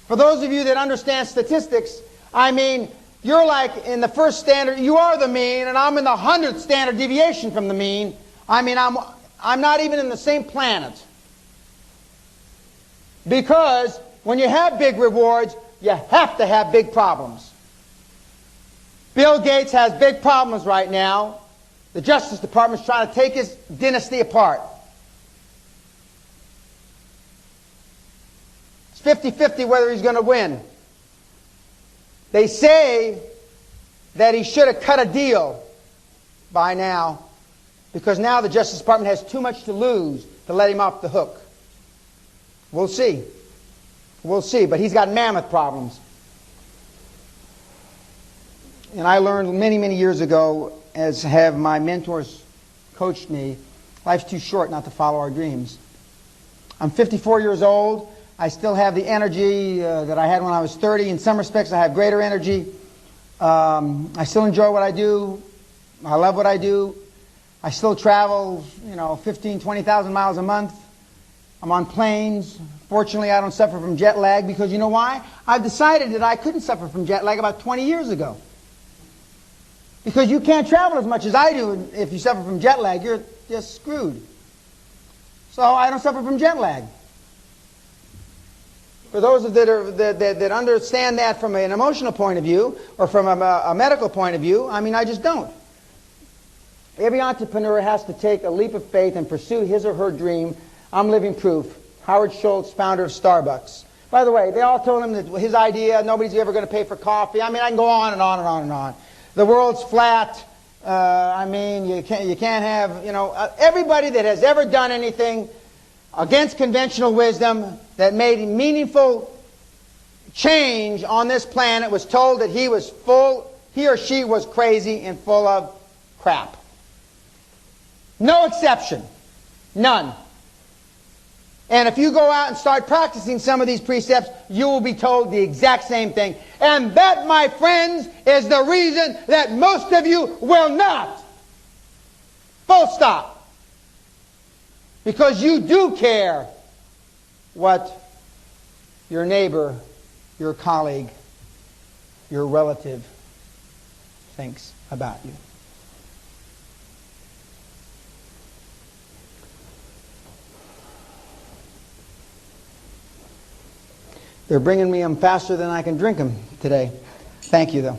Speaker 2: For those of you that understand statistics, I mean, you're like in the first standard, you are the mean, and I'm in the 100th standard deviation from the mean. I mean, I'm not even in the same planet. Because when you have big rewards, you have to have big problems. Bill Gates has big problems right now. The Justice Department's trying to take his dynasty apart. It's 50-50 whether he's going to win. They say that he should have cut a deal by now, because now the Justice Department has too much to lose to let him off the hook. We'll see. We'll see, but he's got mammoth problems. And I learned many, many years ago, as have my mentors coached me, life's too short not to follow our dreams. I'm 54 years old. I still have the energy that I had when I was 30. In some respects, I have greater energy. I still enjoy what I do. I love what I do. I still travel, 15, 20,000 miles a month. I'm on planes. Fortunately, I don't suffer from jet lag because you know why? I've decided that I couldn't suffer from jet lag about 20 years ago. Because you can't travel as much as I do. If you suffer from jet lag, you're just screwed. So I don't suffer from jet lag. For those that understand that from an emotional point of view or from a medical point of view, I mean, I just don't. Every entrepreneur has to take a leap of faith and pursue his or her dream. I'm living proof. Howard Schultz, founder of Starbucks. By the way, they all told him that his idea, nobody's ever going to pay for coffee. I mean, I can go on and on and on and on. The world's flat. I mean, you can't have, everybody that has ever done anything against conventional wisdom that made meaningful change on this planet was told that he or she was crazy and full of crap. No exception. None. And if you go out and start practicing some of these precepts, you will be told the exact same thing. And that, my friends, is the reason that most of you will not. Full stop. Because you do care what your neighbor, your colleague, your relative thinks about you. They're bringing me them faster than I can drink them today. Thank you, though.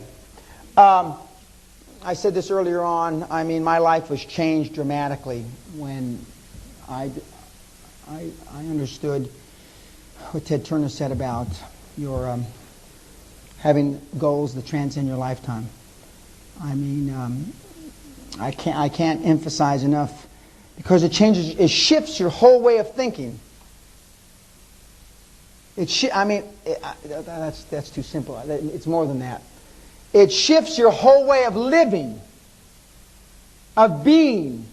Speaker 2: I said this earlier on. I mean, my life was changed dramatically when I understood what Ted Turner said about your having goals that transcend your lifetime. I mean, I can't emphasize enough, because it shifts your whole way of thinking. That's too simple. It's more than that. It shifts your whole way of living, of being,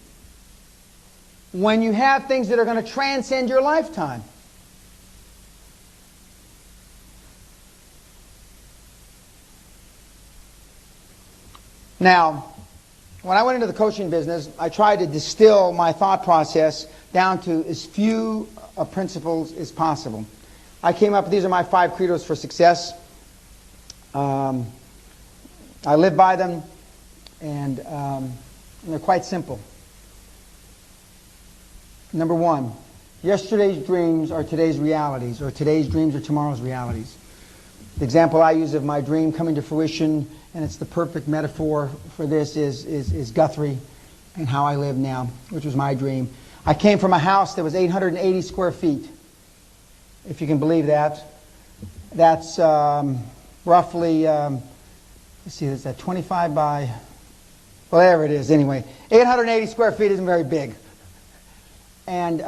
Speaker 2: when you have things that are going to transcend your lifetime. Now, when I went into the coaching business, I tried to distill my thought process down to as few principles as possible. I came up, these are my 5 credos for success. I live by them, and they're quite simple. Number 1, yesterday's dreams are today's realities, or today's dreams are tomorrow's realities. The example I use of my dream coming to fruition, and it's the perfect metaphor for this, is Guthrie and how I live now, which was my dream. I came from a house that was 880 square feet. If you can believe that. That's roughly, let's see, is that 25 by, whatever it is, anyway. 880 square feet isn't very big. And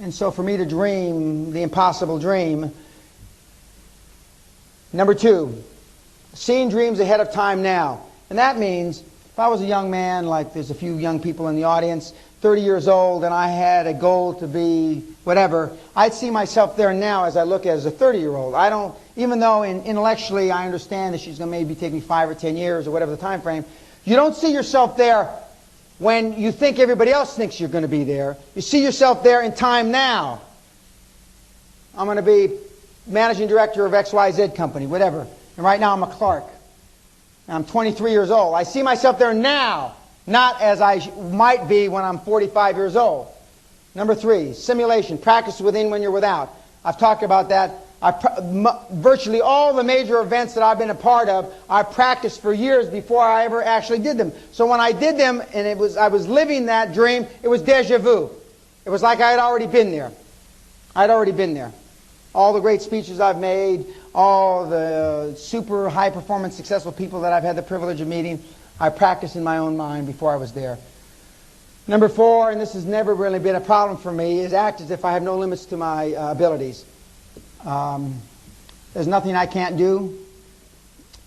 Speaker 2: so for me to dream the impossible dream. Number 2, seeing dreams ahead of time now. And that means, if I was a young man, like there's a few young people in the audience, 30 years old and I had a goal to be whatever, I'd see myself there now as I look as a 30-year-old. I don't, even though intellectually I understand that she's going to maybe take me 5 or 10 years or whatever the time frame, you don't see yourself there when you think everybody else thinks you're going to be there. You see yourself there in time now. I'm going to be managing director of XYZ company, whatever. And right now I'm a clerk. And I'm 23 years old. I see myself there now, not as I might be when I'm 45 years old. Number 3, simulation. Practice within when you're without. I've talked about that. Virtually all the major events that I've been a part of, I practiced for years before I ever actually did them. So when I did them and I was living that dream, it was déjà vu. It was like I had already been there. I'd already been there. All the great speeches I've made, all the super high performance successful people that I've had the privilege of meeting, I practiced in my own mind before I was there. Number 4, and this has never really been a problem for me, is act as if I have no limits to my abilities. There's nothing I can't do.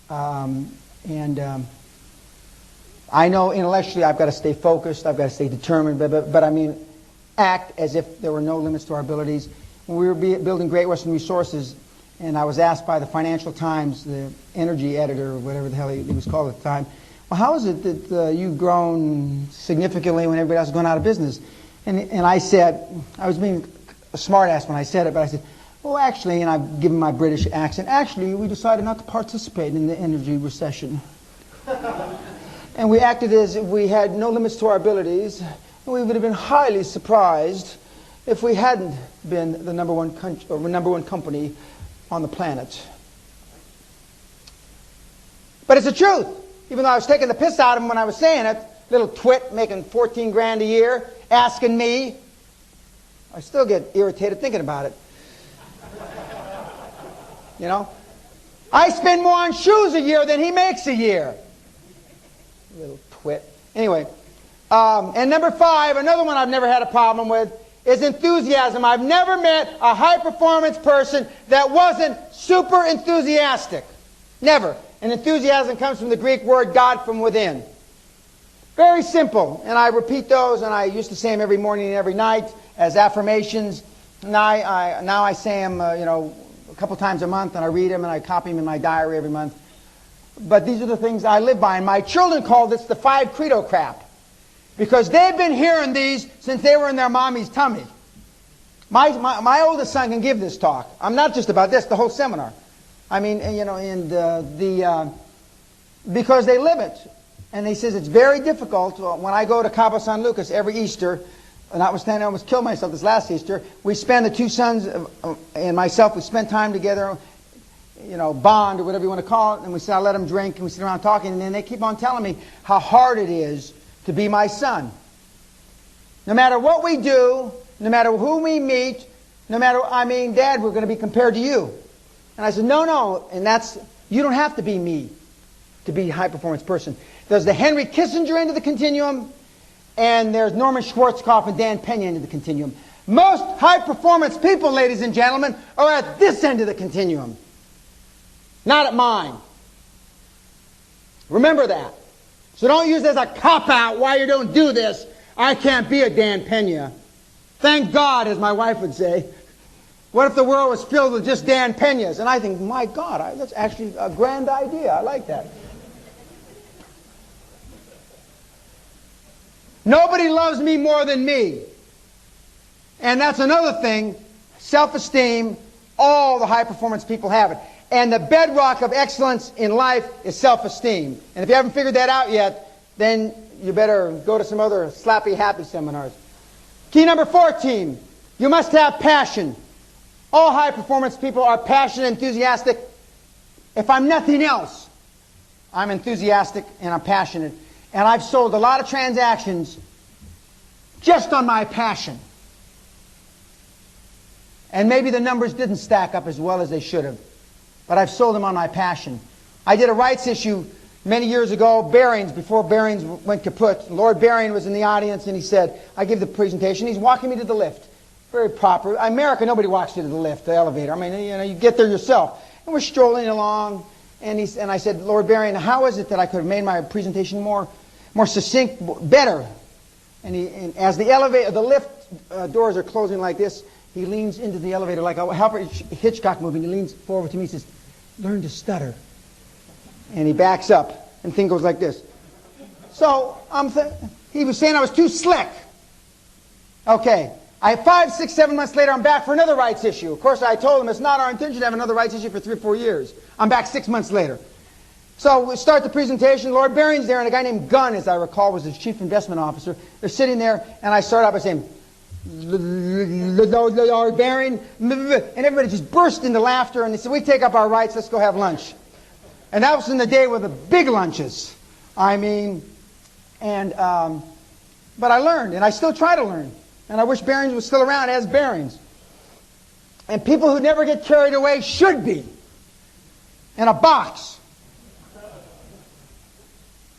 Speaker 2: I know intellectually I've got to stay focused, I've got to stay determined, but I mean, act as if there were no limits to our abilities. When we were building Great Western Resources, and I was asked by the Financial Times, the energy editor, or whatever the hell he was called at the time, well, how is it that you've grown significantly when everybody else is going out of business? And I said, I was being a smart ass when I said it, but I said, well, actually, and I've given my British accent, actually, we decided not to participate in the energy recession. And we acted as if we had no limits to our abilities, and we would have been highly surprised if we hadn't been the number one company on the planet. But it's the truth. Even though I was taking the piss out of him when I was saying it, little twit making 14 grand a year, asking me, I still get irritated thinking about it. You know? I spend more on shoes a year than he makes a year. Little twit. Anyway, and number 5, another one I've never had a problem with, is enthusiasm. I've never met a high-performance person that wasn't super enthusiastic. Never. And enthusiasm comes from the Greek word God from within. Very simple. And I repeat those, and I used to say them every morning and every night as affirmations. Now I say them, a couple times a month, and I read them, and I copy them in my diary every month. But these are the things I live by. And my children call this the 5 credo crap. Because they've been hearing these since they were in their mommy's tummy. My oldest son can give this talk. I'm not just about this, the whole seminar. I mean, because they live it. And he says it's very difficult. When I go to Cabo San Lucas every Easter, notwithstanding I almost killed myself this last Easter, we spend, the 2 sons and myself, we spend time together, bond or whatever you want to call it, and I let them drink, and we sit around talking, and then they keep on telling me how hard it is to be my son. No matter what we do, no matter who we meet, Dad, we're going to be compared to you. And I said, no, and you don't have to be me to be a high-performance person. There's the Henry Kissinger end of the continuum, and there's Norman Schwarzkopf and Dan Pena end of the continuum. Most high-performance people, ladies and gentlemen, are at this end of the continuum, not at mine. Remember that. So don't use it as a cop-out why you don't do this. I can't be a Dan Pena. Thank God, as my wife would say. What if the world was filled with just Dan Penas? And I think, my God, that's actually a grand idea. I like that. Nobody loves me more than me. And that's another thing, self-esteem, all the high-performance people have it. And the bedrock of excellence in life is self-esteem. And if you haven't figured that out yet, then you better go to some other slappy, happy seminars. Key number 14, you must have passion. All high-performance people are passionate, enthusiastic. If I'm nothing else, I'm enthusiastic and I'm passionate. And I've sold a lot of transactions just on my passion. And maybe the numbers didn't stack up as well as they should have. But I've sold them on my passion. I did a rights issue many years ago, Barings, before Barings went kaput. Lord Baring was in the audience, and he said, I give the presentation. He's walking me to the lift. Very proper. America, nobody walks you to the lift, the elevator. I mean, you get there yourself. And we're strolling along, and I said, Lord Baring, how is it that I could have made my presentation more succinct, better? And as the lift doors are closing like this, he leans into the elevator like a Alfred Hitchcock movie, and he leans forward to me and says, "Learn to stutter." And he backs up, and thing goes like this. So he was saying I was too slick. Okay. 5, 6, 7 months later, I'm back for another rights issue. Of course, I told him it's not our intention to have another rights issue for 3 or 4 years. I'm back 6 months later. So we start the presentation. Lord Baring's there, and a guy named Gunn, as I recall, was his chief investment officer. They're sitting there, and I start out by saying, "Lord Baring," and everybody just burst into laughter, and they said, "We take up our rights, let's go have lunch." And that was in the day with the big lunches. I mean, but I learned, and I still try to learn. And I wish Barings was still around as Barings. And people who never get carried away should be. In a box.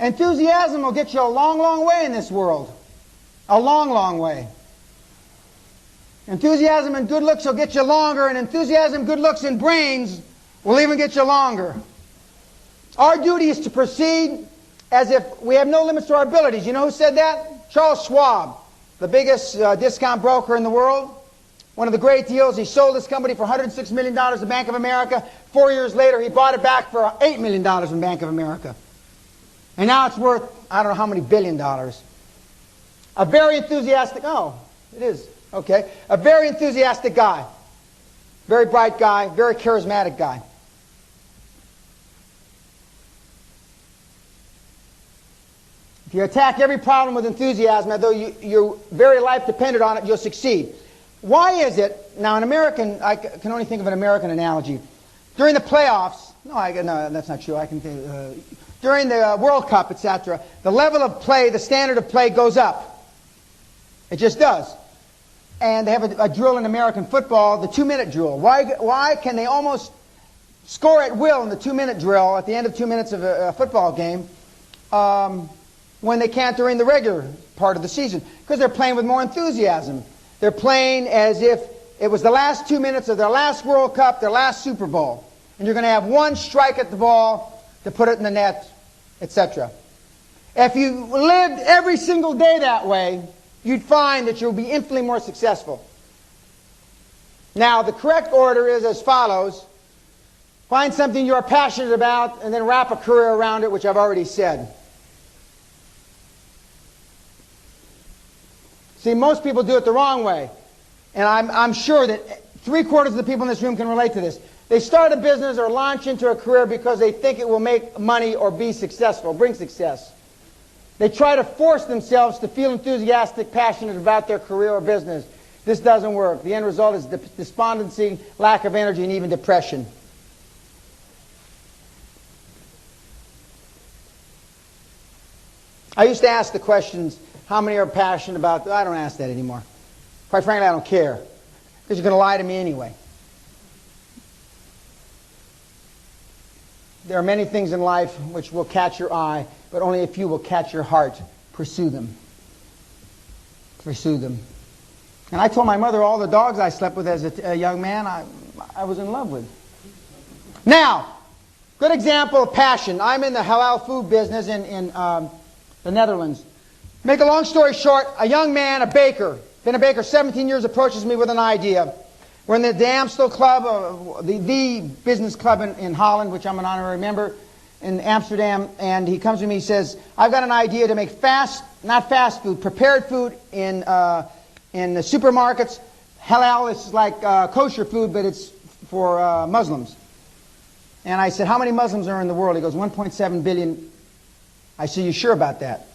Speaker 2: Enthusiasm will get you a long, long way in this world. A long, long way. Enthusiasm and good looks will get you longer, and enthusiasm, good looks, and brains will even get you longer. Our duty is to proceed as if we have no limits to our abilities. You know who said that? Charles Schwab, the biggest discount broker in the world. One of the great deals. He sold his company for $106 million to Bank of America. 4 years later, he bought it back for $8 million from Bank of America. And now it's worth, I don't know how many $billion. A very enthusiastic, it is, okay. A very enthusiastic guy. Very bright guy, very charismatic guy. If you attack every problem with enthusiasm, as though your very life depended on it, you'll succeed. Why is it, now I can only think of an American analogy. During the playoffs, no, that's not true. I can think, during the World Cup, etc., the level of play, the standard of play goes up. It just does. And they have a drill in American football, the 2-minute drill. Why can they almost score at will in the 2-minute drill at the end of 2 minutes of a football game when they can't during the regular part of the season? Because they're playing with more enthusiasm. They're playing as if it was the last 2 minutes of their last World Cup, their last Super Bowl. And you're going to have one strike at the ball to put it in the net, etc. If you lived every single day that way, you'd find that you'll be infinitely more successful. Now, the correct order is as follows. Find something you're passionate about, and then wrap a career around it, which I've already said. See, most people do it the wrong way. And I'm sure that 3/4 of the people in this room can relate to this. They start a business or launch into a career because they think it will make money or be successful, bring success. They try to force themselves to feel enthusiastic, passionate about their career or business. This doesn't work. The end result is despondency, lack of energy, and even depression. I used to ask the questions, how many are passionate about... I don't ask that anymore. Quite frankly, I don't care. Because you're going to lie to me anyway. There are many things in life which will catch your eye, but only a few will catch your heart. Pursue them. Pursue them. And I told my mother all the dogs I slept with as a young man I was in love with. Now, good example of passion. I'm in the halal food business in the Netherlands. Make a long story short, a young man, a baker, been a baker 17 years, approaches me with an idea. We're in the Amstel Club, the business club in Holland, which I'm an honorary member, in Amsterdam, and he comes to me and says, I've got an idea to make not fast food, prepared food in the supermarkets. Halal is like kosher food, but it's for Muslims. And I said, how many Muslims are in the world? He goes, 1.7 billion. I said, you sure about that?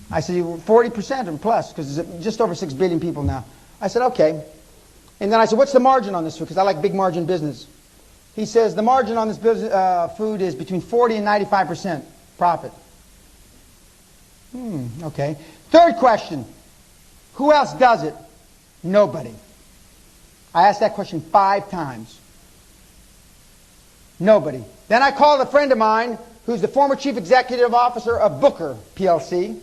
Speaker 2: I said, 40% or plus, because there's just over 6 billion people now. I said, okay. And then I said, what's the margin on this food? Because I like big margin business. He says, the margin on this food is between 40 and 95% profit. Okay. Third question, who else does it? Nobody. I asked that question 5 times. Nobody. Then I called a friend of mine who's the former chief executive officer of Booker PLC,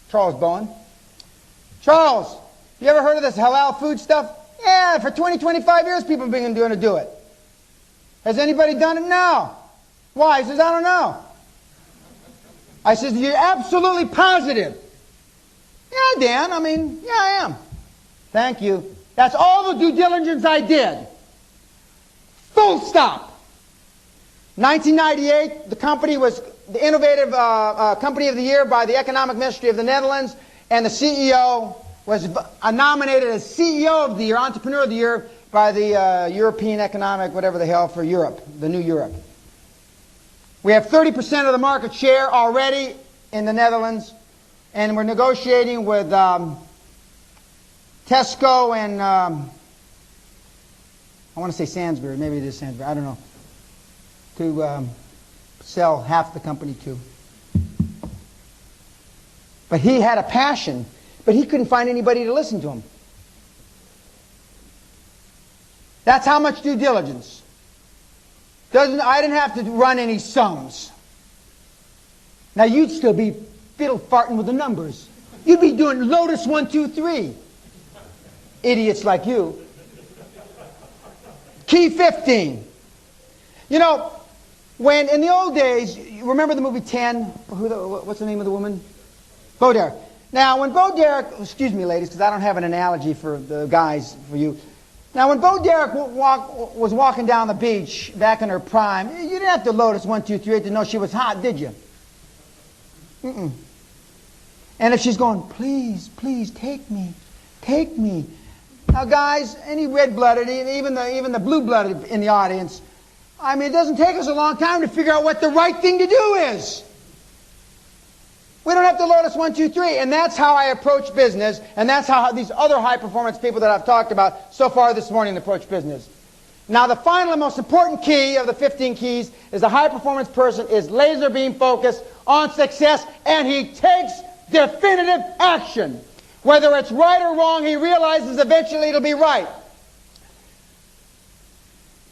Speaker 2: Charles Bowen. Charles, you ever heard of this halal food stuff? Yeah, for 20, 25 years people have been doing to do it. Has anybody done it? No. Why? He says, I don't know. I says, you're absolutely positive. Yeah, Dan, yeah, I am. Thank you. That's all the due diligence I did. Full stop. 1998, the company was the Innovative Company of the Year by the Economic Ministry of the Netherlands, and the CEO was nominated as CEO of the Year, Entrepreneur of the Year, by the European Economic, whatever the hell, for Europe, the new Europe. We have 30% of the market share already in the Netherlands, and we're negotiating with Tesco and I want to say Sainsbury, maybe it is Sainsbury, I don't know, to sell half the company to. But he had a passion, but he couldn't find anybody to listen to him. That's how much due diligence. I didn't have to run any sums. Now you'd still be fiddle farting with the numbers. You'd be doing Lotus 1, 2, 3. Idiots like you. Key 15. You know, when in the old days, you remember the movie 10? What's the name of the woman? Bo Derek. Now, when Bo Derek, excuse me, ladies, because I don't have an analogy for the guys, for you. Now, when Bo Derek was walking down the beach back in her prime, you didn't have to Lotus 1, 2, 3 to know she was hot, did you? Mm-mm. And if she's going, please, please, take me, take me. Now, guys, any red-blooded, even the blue-blooded in the audience, it doesn't take us a long time to figure out what the right thing to do is. We don't have to Lotus 1, 2, 3. And that's how I approach business, and that's how these other high-performance people that I've talked about so far this morning approach business. Now, the final and most important key of the 15 keys is a high-performance person is laser beam focused on success, and he takes definitive action. Whether it's right or wrong, he realizes eventually it'll be right.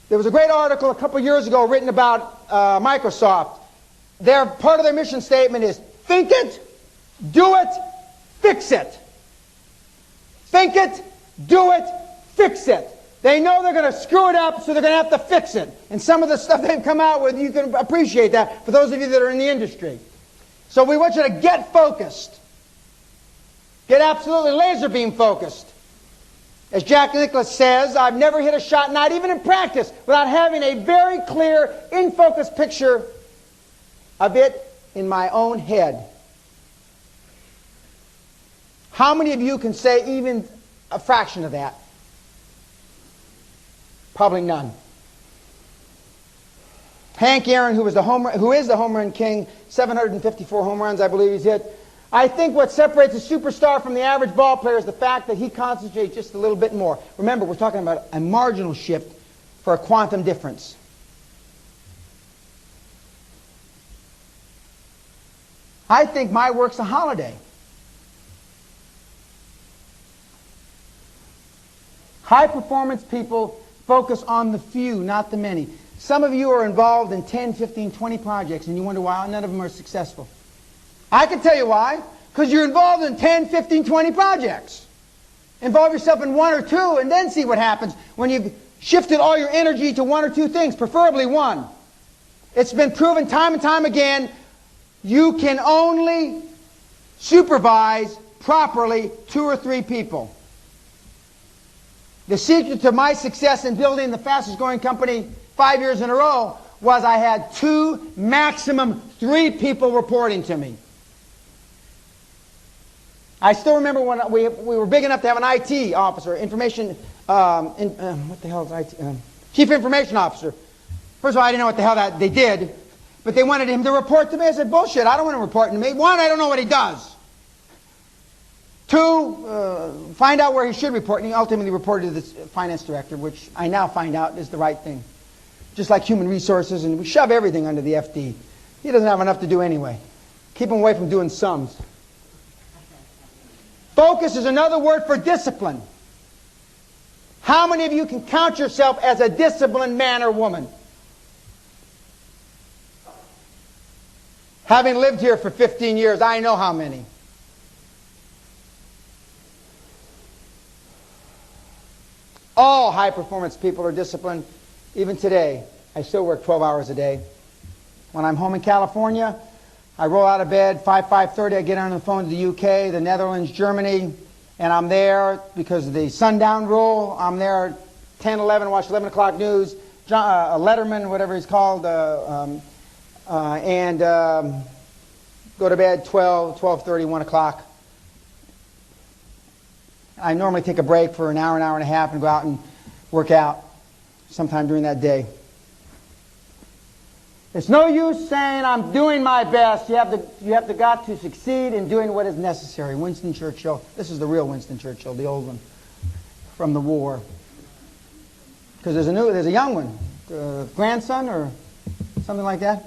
Speaker 2: There was a great article a couple years ago written about Microsoft. Part of their mission statement is think it, do it, fix it. Think it, do it, fix it. They know they're going to screw it up, so they're going to have to fix it. And some of the stuff they've come out with, you can appreciate that for those of you that are in the industry. So we want you to get focused. Get absolutely laser beam focused. As Jack Nicklaus says, I've never hit a shot, not even in practice, without having a very clear, in-focus picture of it in my own head. How many of you can say even a fraction of that? Probably none. Hank Aaron, who is the home run king, 754 home runs I believe he's hit. I think what separates a superstar from the average ball player is the fact that he concentrates just a little bit more. Remember, we're talking about a marginal shift for a quantum difference. I think my work's a holiday. High-performance people focus on the few, not the many. Some of you are involved in 10, 15, 20 projects, and you wonder why none of them are successful. I can tell you why. Because you're involved in 10, 15, 20 projects. Involve yourself in one or two, and then see what happens when you've shifted all your energy to one or two things, preferably one. It's been proven time and time again, you can only supervise properly 2 or 3 people. The secret to my success in building the fastest growing company 5 years in a row was I had 2, maximum 3 people reporting to me. I still remember when we were big enough to have an IT officer, what the hell is IT? Chief Information Officer. First of all, I didn't know what the hell they did, but they wanted him to report to me. I said, bullshit, I don't want him reporting to me. 1, I don't know what he does. 2, find out where he should report, and he ultimately reported to the finance director, which I now find out is the right thing. Just like human resources, and we shove everything under the FD. He doesn't have enough to do anyway. Keep him away from doing sums. Focus is another word for discipline. How many of you can count yourself as a disciplined man or woman? Having lived here for 15 years, I know how many. All high-performance people are disciplined. Even today, I still work 12 hours a day. When I'm home in California, I roll out of bed, 5:30, I get on the phone to the UK, the Netherlands, Germany, and I'm there because of the sundown rule. I'm there 10, 11, watch 11 o'clock news, Letterman, whatever he's called, and go to bed 12, 12:30, 1 o'clock. I normally take a break for an hour and a half and go out and work out sometime during that day. It's no use saying I'm doing my best. You have got to succeed in doing what is necessary. Winston Churchill. This is the real Winston Churchill, the old one from the war. Because there's a young one, grandson or something like that.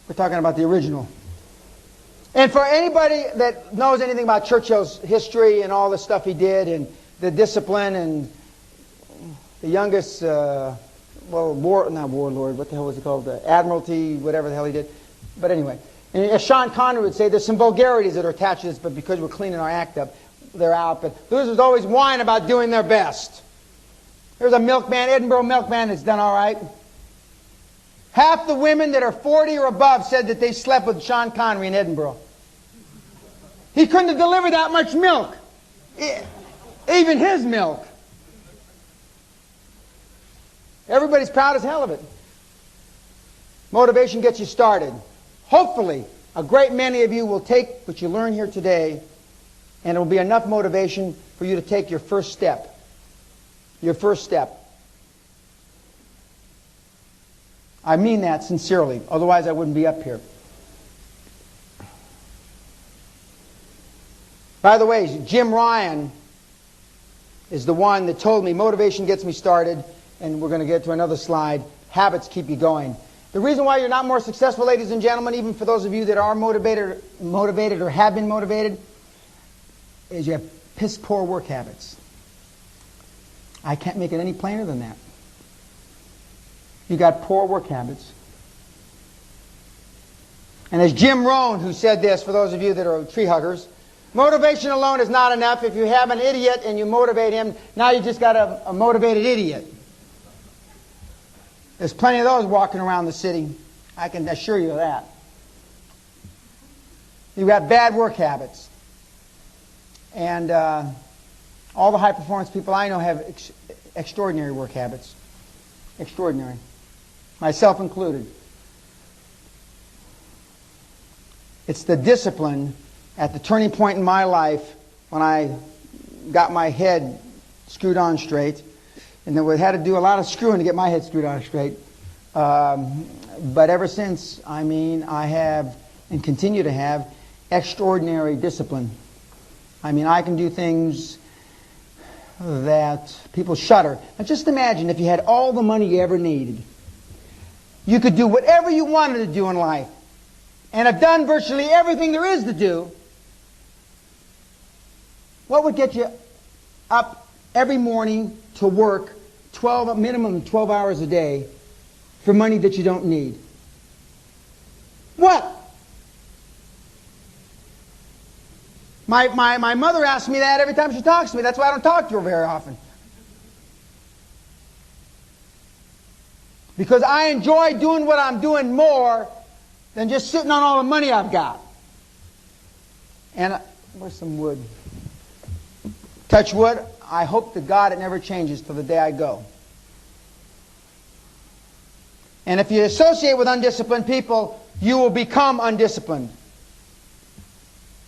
Speaker 2: We're talking about the original. And for anybody that knows anything about Churchill's history and all the stuff he did and the discipline and the youngest, not warlord, what the hell was he called? The Admiralty, whatever the hell he did. But anyway, and as Sean Connery would say, there's some vulgarities that are attached to this, but because we're cleaning our act up, they're out. But losers always whine about doing their best. There's a milkman, Edinburgh milkman, that's done all right. Half the women that are 40 or above said that they slept with Sean Connery in Edinburgh. He couldn't have delivered that much milk. Even his milk. Everybody's proud as hell of it. Motivation gets you started. Hopefully, a great many of you will take what you learn here today, and it will be enough motivation for you to take your first step. Your first step. I mean that sincerely. Otherwise, I wouldn't be up here. By the way, Jim Ryan is the one that told me motivation gets me started, and we're going to get to another slide. Habits keep you going. The reason why you're not more successful, ladies and gentlemen, even for those of you that are motivated or have been motivated, is you have piss poor work habits. I can't make it any plainer than that. You got poor work habits. And as Jim Rohn, who said this, for those of you that are tree huggers, motivation alone is not enough. If you have an idiot and you motivate him, now you just got a motivated idiot. There's plenty of those walking around the city. I can assure you of that. You've got bad work habits. And all the high-performance people I know have extraordinary work habits. Extraordinary. Myself included. It's the discipline at the turning point in my life when I got my head screwed on straight. And then we had to do a lot of screwing to get my head screwed on straight. But ever since, I have and continue to have extraordinary discipline. I can do things that people shudder. Now just imagine if you had all the money you ever needed. You could do whatever you wanted to do in life and have done virtually everything there is to do. What would get you up every morning to work minimum 12 hours a day for money that you don't need? What? My mother asks me that every time she talks to me. That's why I don't talk to her very often. Because I enjoy doing what I'm doing more than just sitting on all the money I've got. And where's some wood? Touch wood. I hope to God it never changes till the day I go. And if you associate with undisciplined people, you will become undisciplined.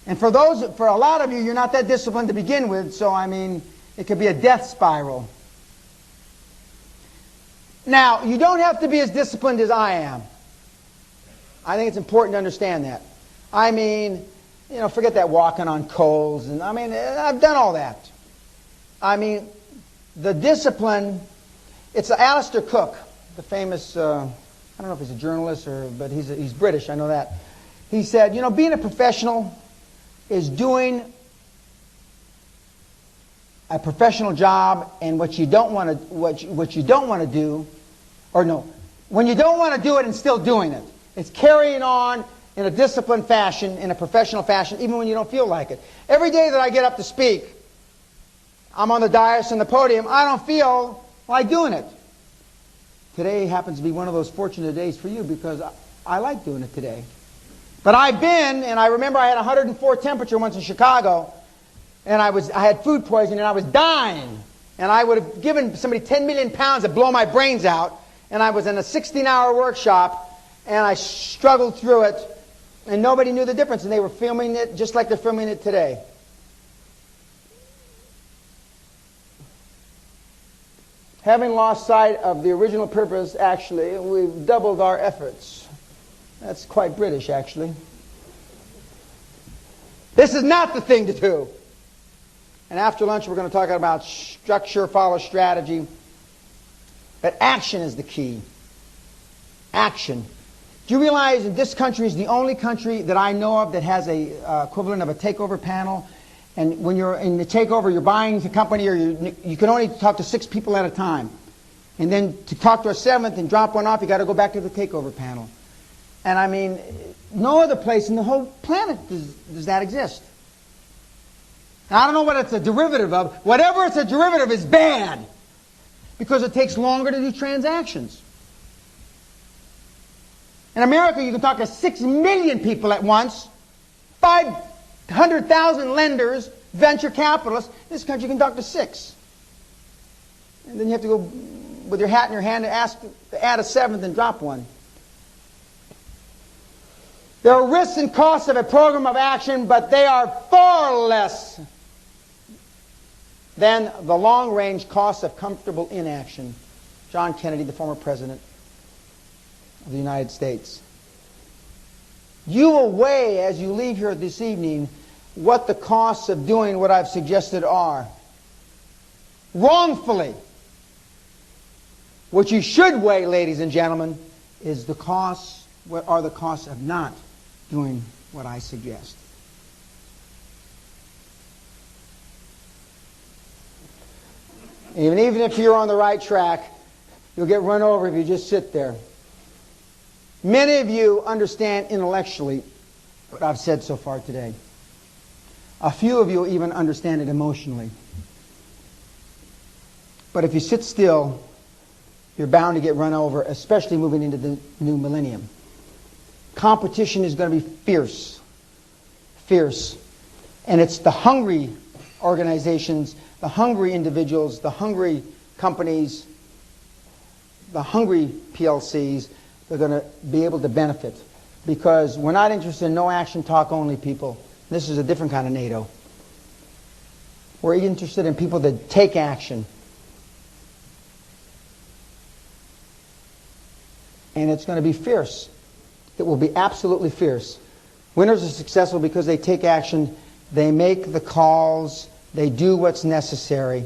Speaker 2: And for a lot of you, you're not that disciplined to begin with, so it could be a death spiral. Now, you don't have to be as disciplined as I am. I think it's important to understand that. Forget that walking on coals, and I've done all that. The discipline, it's Alistair Cook, the famous, I don't know if he's a journalist, but he's British, I know that. He said, being a professional is doing a professional job, and when you don't want to do it and still doing it. It's carrying on in a disciplined fashion, in a professional fashion, even when you don't feel like it. Every day that I get up to speak, I'm on the dais and the podium, I don't feel like doing it. Today happens to be one of those fortunate days for you because I like doing it today. But I've been, and I remember I had 104 temperature once in Chicago, and I had food poisoning, and I was dying. And I would have given somebody 10 million pounds to blow my brains out. And I was in a 16-hour workshop, and I struggled through it, and nobody knew the difference. And they were filming it just like they're filming it today. Having lost sight of the original purpose, actually, we've doubled our efforts. That's quite British, actually. This is not the thing to do. And after lunch, we're going to talk about structure, follow strategy. But action is the key. Action. Do you realize that this country is the only country that I know of that has a equivalent of a takeover panel? And when you're in the takeover, you're buying the company, or you can only talk to 6 people at a time. And then to talk to a 7th and drop one off, you got to go back to the takeover panel. And I mean, no other place in the whole planet does that exist. Now, I don't know what it's a derivative of. Whatever it's a derivative is bad, because it takes longer to do transactions. In America, you can talk to 6 million people at once, 500,000 lenders, venture capitalists. In this country, you can talk to 6. And then you have to go with your hat in your hand and ask to add a 7th and drop one. There are risks and costs of a program of action, but they are far less than the long-range costs of comfortable inaction. John Kennedy, the former president of the United States. You will weigh, as you leave here this evening, what the costs of doing what I've suggested are. Wrongfully. What you should weigh, ladies and gentlemen, is the costs, what are the costs of not doing what I suggest. Even if you're on the right track, you'll get run over if you just sit there. Many of you understand intellectually what I've said so far today. A few of you even understand it emotionally. But if you sit still, you're bound to get run over, especially moving into the new millennium. Competition is going to be fierce. Fierce. And it's the hungry organizations, the hungry individuals, the hungry companies, the hungry PLCs that are going to be able to benefit. Because we're not interested in no action, talk only people. This is a different kind of NATO. We're interested in people that take action. And it's going to be fierce. It will be absolutely fierce. Winners are successful because they take action, they make the calls, they do what's necessary,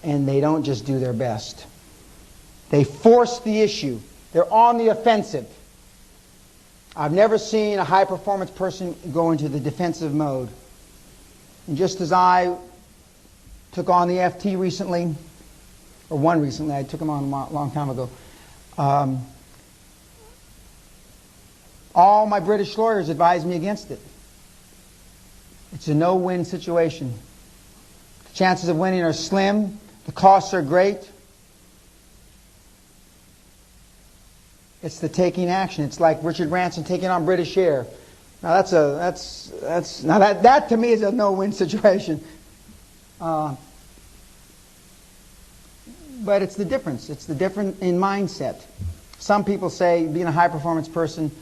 Speaker 2: and they don't just do their best. They force the issue. They're on the offensive. I've never seen a high-performance person go into the defensive mode. And just as I took on the FT recently, or one recently, I took him on a long time ago, all my British lawyers advised me against it. It's a no-win situation. The chances of winning are slim. The costs are great. It's the taking action. It's like Richard Branson taking on British Air. Now that to me is a no-win situation. But it's the difference. It's the difference in mindset. Some people say being a high-performance person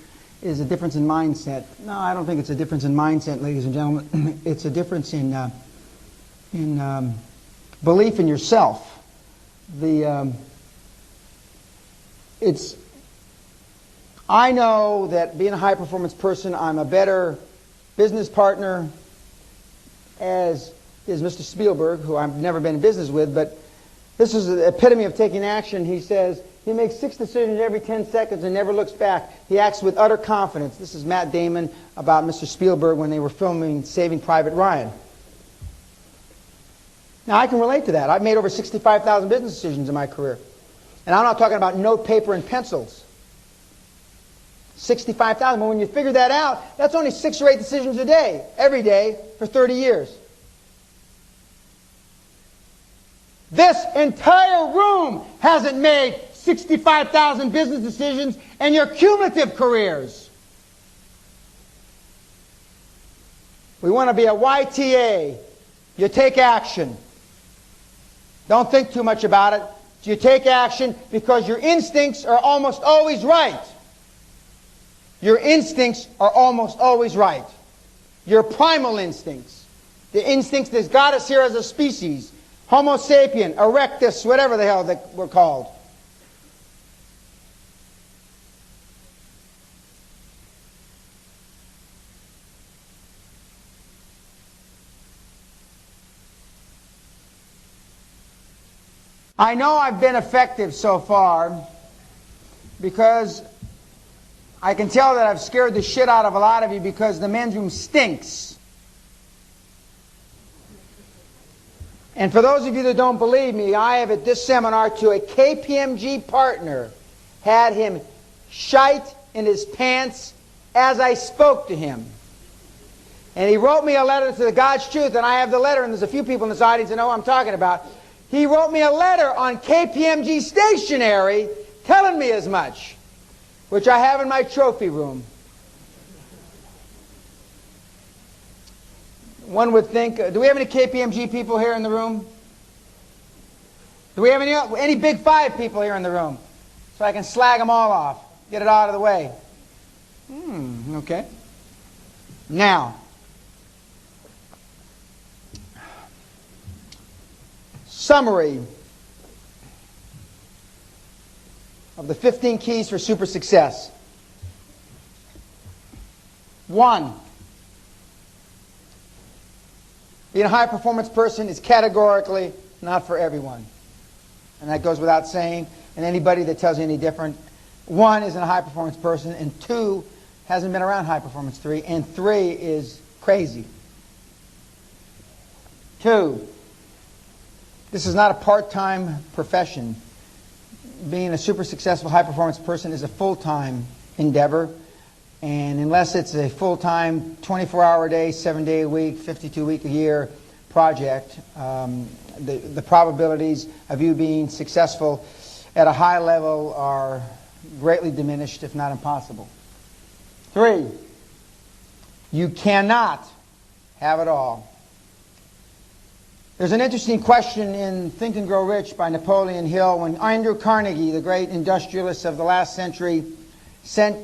Speaker 2: is a difference in mindset. No, I don't think it's a difference in mindset, ladies and gentlemen. It's a difference in belief in yourself. I know that being a high-performance person, I'm a better business partner, as is Mr. Spielberg, who I've never been in business with, but this is the epitome of taking action. He says he makes 6 decisions every 10 seconds and never looks back. He acts with utter confidence. This is Matt Damon about Mr. Spielberg when they were filming Saving Private Ryan. Now, I can relate to that. I've made over 65,000 business decisions in my career. And I'm not talking about note, paper, and pencils. 65,000. But when you figure that out, that's only 6 or 8 decisions a day, every day, for 30 years. This entire room hasn't made 65,000 business decisions in your cumulative careers. We want to be a YTA. You take action. Don't think too much about it. You take action because your instincts are almost always right. Your instincts are almost always right. Your primal instincts. The instincts that got us here as a species. Homo sapien, erectus, whatever the hell that we're called. I know I've been effective so far because I can tell that I've scared the shit out of a lot of you because the men's room stinks. And for those of you that don't believe me, I have at this seminar to a KPMG partner had him shite in his pants as I spoke to him. And he wrote me a letter to the God's Truth, and I have the letter, and there's a few people in this audience that know what I'm talking about. He wrote me a letter on KPMG stationery telling me as much, which I have in my trophy room. One would think, do we have any KPMG people here in the room? Do we have any Big Five people here in the room? So I can slag them all off, get it out of the way. Okay. Now, summary of the 15 keys for super success. 1, being a high-performance person is categorically not for everyone. And that goes without saying. And anybody that tells you any different, 1 isn't a high-performance person, and 2 hasn't been around high-performance 3, and 3 is crazy. 2, this is not a part-time profession. Being a super successful high-performance person is a full-time endeavor. And unless it's a full-time, 24-hour-a-day, 7-day-a-week, 52-week-a-year project, the probabilities of you being successful at a high level are greatly diminished, if not impossible. 3, you cannot have it all. There's an interesting question in Think and Grow Rich by Napoleon Hill when Andrew Carnegie, the great industrialist of the last century, sent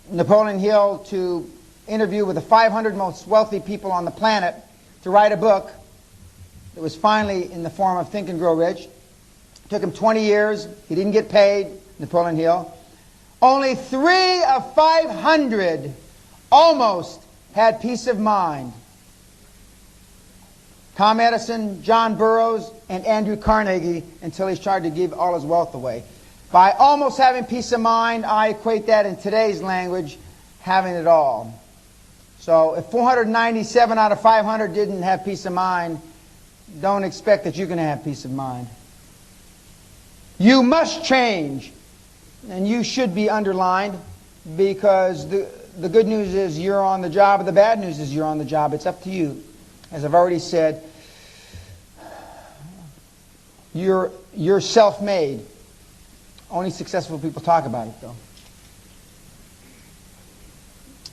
Speaker 2: Napoleon Hill to interview with the 500 most wealthy people on the planet to write a book that was finally in the form of Think and Grow Rich. It took him 20 years. He didn't get paid, Napoleon Hill. Only 3 of 500 almost had peace of mind. Tom Edison, John Burroughs, and Andrew Carnegie, until he tried to give all his wealth away. By almost having peace of mind, I equate that in today's language, having it all. So if 497 out of 500 didn't have peace of mind, don't expect that you're going to have peace of mind. You must change, and you should be underlined, because the good news is you're on the job, and the bad news is you're on the job. It's up to you. As I've already said, you're self-made. Only successful people talk about it,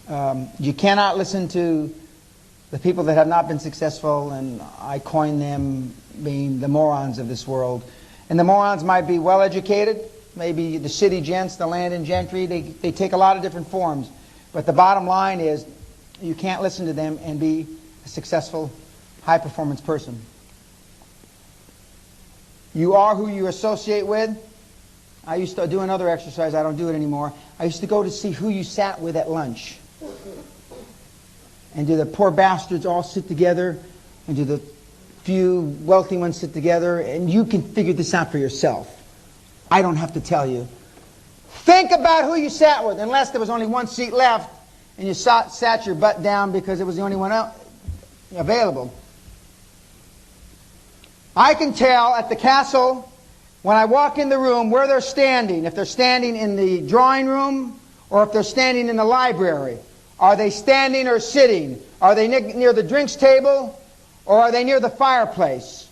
Speaker 2: though. You cannot listen to the people that have not been successful, and I coin them being the morons of this world. And the morons might be well-educated, maybe the city gents, the landed gentry. They take a lot of different forms. But the bottom line is you can't listen to them and be a successful, high-performance person. You are who you associate with. I used to do another exercise. I don't do it anymore. I used to go to see who you sat with at lunch. And do the poor bastards all sit together? And do the few wealthy ones sit together? And you can figure this out for yourself. I don't have to tell you. Think about who you sat with, unless there was only one seat left and you sat your butt down because it was the only one available. I can tell at the castle when I walk in the room where they're standing, if they're standing in the drawing room or if they're standing in the library. Are they standing or sitting? Are they near the drinks table or are they near the fireplace?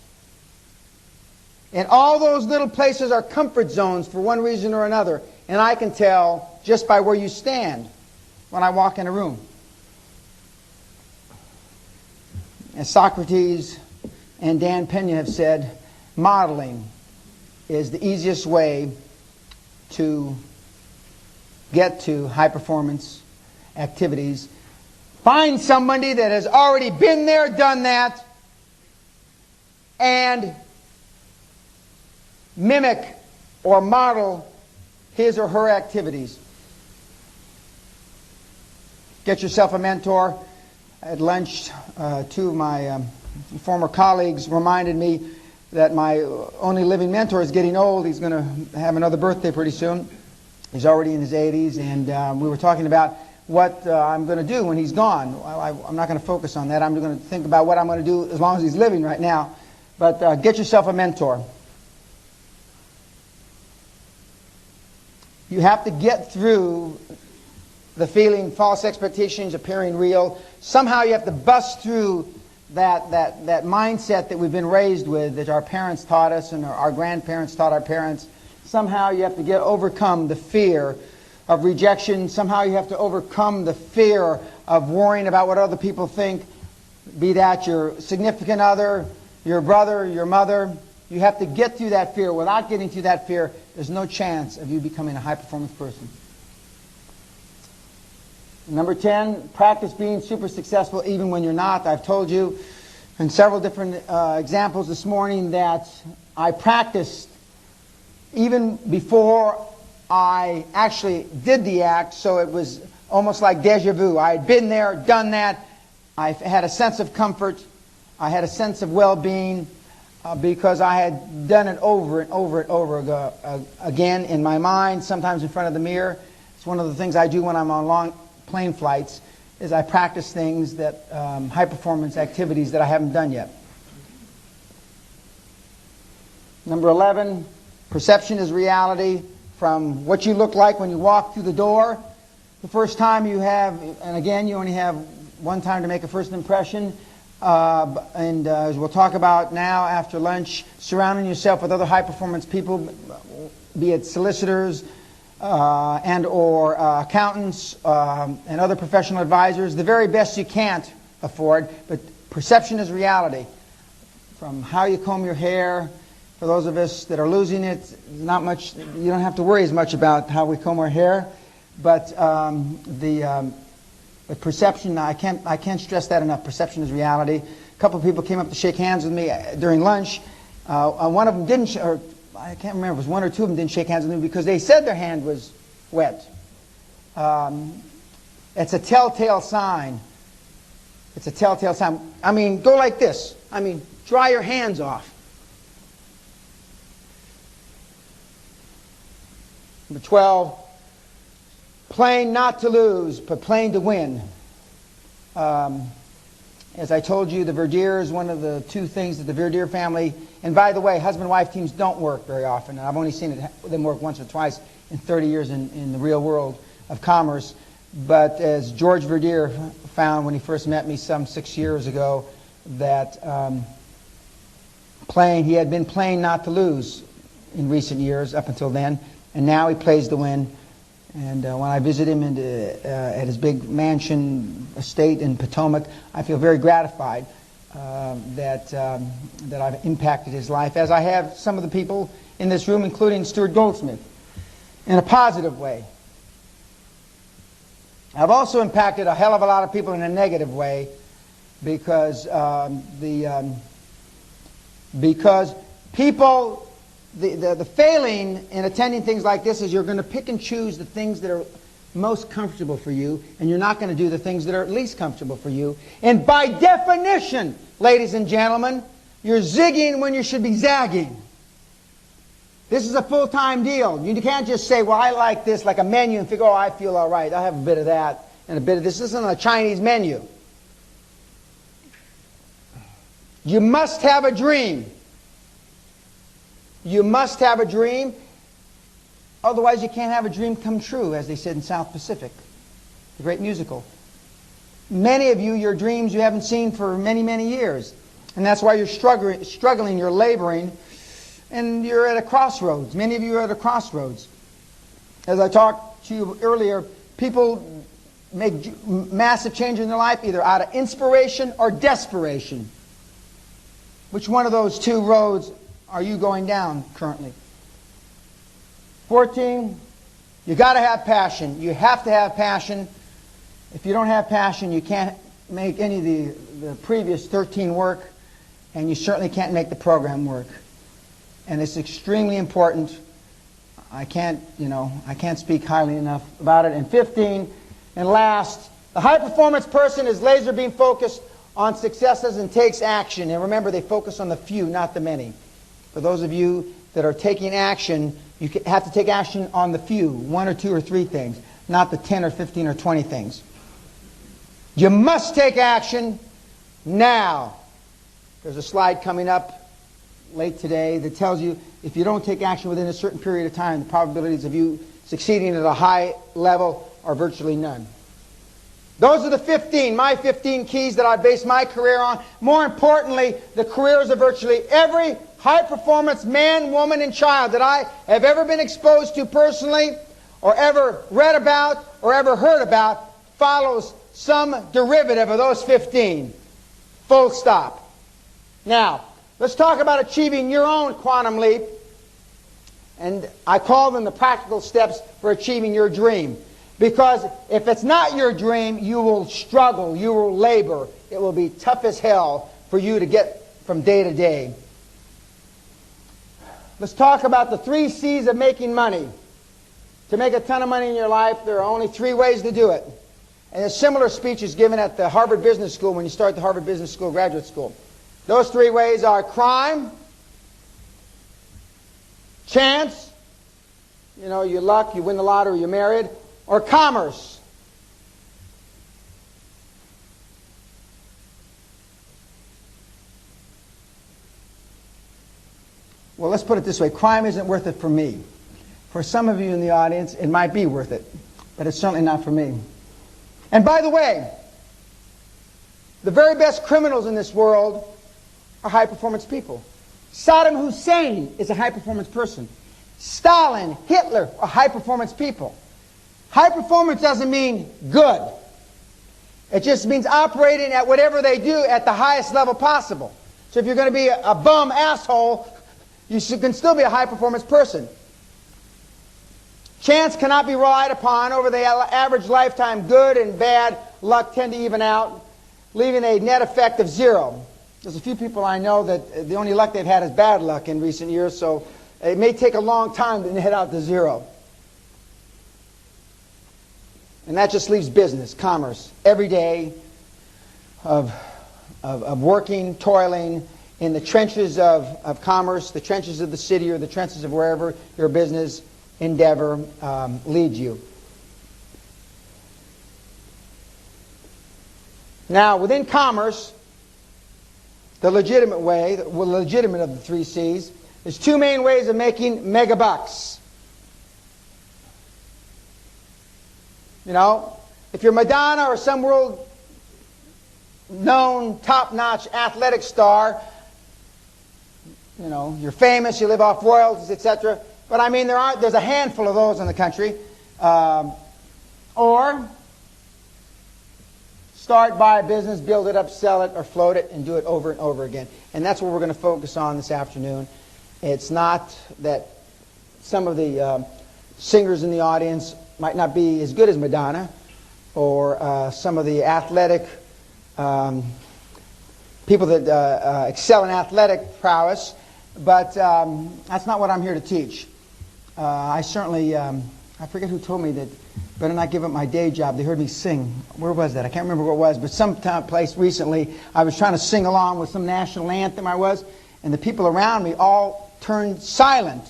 Speaker 2: And all those little places are comfort zones for one reason or another. And I can tell just by where you stand when I walk in a room. As Socrates and Dan Pena have said, modeling is the easiest way to get to high performance activities. Find somebody that has already been there, done that, and mimic or model his or her activities. Get yourself a mentor. At lunch, two of my former colleagues reminded me that my only living mentor is getting old. He's going to have another birthday pretty soon. He's already in his 80s, and we were talking about what I'm going to do when he's gone. I'm not going to focus on that. I'm going to think about what I'm going to do as long as he's living right now. But get yourself a mentor. You have to get through the feeling false expectations appearing real. Somehow you have to bust through that mindset that we've been raised with, that our parents taught us and our grandparents taught our parents. Somehow you have to overcome the fear of rejection. Somehow you have to overcome the fear of worrying about what other people think, be that your significant other, your brother, your mother. You have to get through that fear. Without getting through that fear, there's no chance of you becoming a high-performance person. Number 10, practice being super successful even when you're not. I've told you in several different examples this morning that I practiced even before I actually did the act, so it was almost like deja vu. I had been there, done that. I had a sense of comfort. I had a sense of well-being because I had done it over and over and over again in my mind, sometimes in front of the mirror. It's one of the things I do when I'm on long plane flights, is I practice things that, high-performance activities that I haven't done yet. Number 11, perception is reality. From what you look like when you walk through the door, the first time you have, and again, you only have one time to make a first impression, as we'll talk about now after lunch, surrounding yourself with other high-performance people, be it solicitors, and or accountants and other professional advisors, the very best you can't afford, but perception is reality. From how you comb your hair, for those of us that are losing it, not much. You don't have to worry as much about how we comb our hair, but the perception, I can't stress that enough. Perception is reality. A couple of people came up to shake hands with me during lunch. One of them didn't. I can't remember, it was one or two of them didn't shake hands with me because they said their hand was wet. It's a telltale sign. It's a telltale sign. I mean, go like this. I mean, dry your hands off. Number 12, playing not to lose, but playing to win. As I told you, the Verdier is one of the two things that the Verdier family, and by the way, husband-wife teams don't work very often. And I've only seen them work once or twice in 30 years in the real world of commerce. But as George Verdier found when he first met me some 6 years ago, that he had been playing not to lose in recent years up until then, and now he plays to win. And when I visit him at his big mansion estate in Potomac, I feel very gratified that I've impacted his life, as I have some of the people in this room, including Stuart Goldsmith, in a positive way. I've also impacted a hell of a lot of people in a negative way because people. The failing in attending things like this is you're going to pick and choose the things that are most comfortable for you, and you're not going to do the things that are least comfortable for you. And by definition, ladies and gentlemen, you're zigging when you should be zagging. This is a full-time deal. You can't just say, well, I like this, like a menu, and figure, oh, I feel all right. I'll have a bit of that and a bit of this. This isn't a Chinese menu. You must have a dream. You must have a dream, otherwise you can't have a dream come true, as they said in South Pacific, the great musical. Many of you, your dreams you haven't seen for many, many years. And that's why you're struggling, you're laboring, and you're at a crossroads. Many of you are at a crossroads. As I talked to you earlier, people make massive change in their life, either out of inspiration or desperation. Which one of those two roads are you going down currently? 14, you got to have passion. You have to have passion. If you don't have passion, you can't make any of the previous 13 work, and you certainly can't make the program work. And it's extremely important. I can't speak highly enough about it. And 15, and last, the high-performance person is laser beam focused on successes and takes action. And remember, they focus on the few, not the many. For those of you that are taking action, you have to take action on the few, 1 or 2 or 3 things, not the 10 or 15 or 20 things. You must take action now. There's a slide coming up late today that tells you if you don't take action within a certain period of time, the probabilities of you succeeding at a high level are virtually none. Those are the 15, my 15 keys that I base my career on. More importantly, the careers of virtually every high-performance man, woman, and child that I have ever been exposed to personally, or ever read about, or ever heard about, follows some derivative of those 15. Full stop. Now, let's talk about achieving your own quantum leap. And I call them the practical steps for achieving your dream. Because if it's not your dream, you will struggle, you will labor. It will be tough as hell for you to get from day to day. Let's talk about the 3 C's of making money. To make a ton of money in your life, there are only 3 ways to do it. And a similar speech is given at the Harvard Business School when you start the Harvard Business School graduate school. Those 3 ways are crime, chance, you luck, you win the lottery, you're married, or commerce. Well, let's put it this way. Crime isn't worth it for me. For some of you in the audience, it might be worth it, but it's certainly not for me. And by the way, the very best criminals in this world are high-performance people. Saddam Hussein is a high-performance person. Stalin, Hitler are high-performance people. High performance doesn't mean good. It just means operating at whatever they do at the highest level possible. So if you're going to be a bum asshole, you can still be a high-performance person. Chance cannot be relied upon. Over the average lifetime, good and bad luck tend to even out, leaving a net effect of 0. There's a few people I know that the only luck they've had is bad luck in recent years, so it may take a long time to net out to 0. And that just leaves business, commerce, every day of working, toiling in the trenches of commerce, the trenches of the city or the trenches of wherever your business endeavor leads you. Now, within commerce, the legitimate way, the legitimate of the 3 C's, there's 2 main ways of making megabucks. If you're Madonna or some world-known, top-notch athletic star, you're famous, you live off royalties, etc. But I mean, there's a handful of those in the country. Or start, buy a business, build it up, sell it, or float it, and do it over and over again. And that's what we're going to focus on this afternoon. It's not that some of the singers in the audience might not be as good as Madonna, or some of the athletic people that excel in athletic prowess, but that's not what I'm here to teach. I certainly, I forget who told me that better not give up my day job. They heard me sing. Where was that? I can't remember where it was, but some place recently I was trying to sing along with some national anthem and the people around me all turned silent.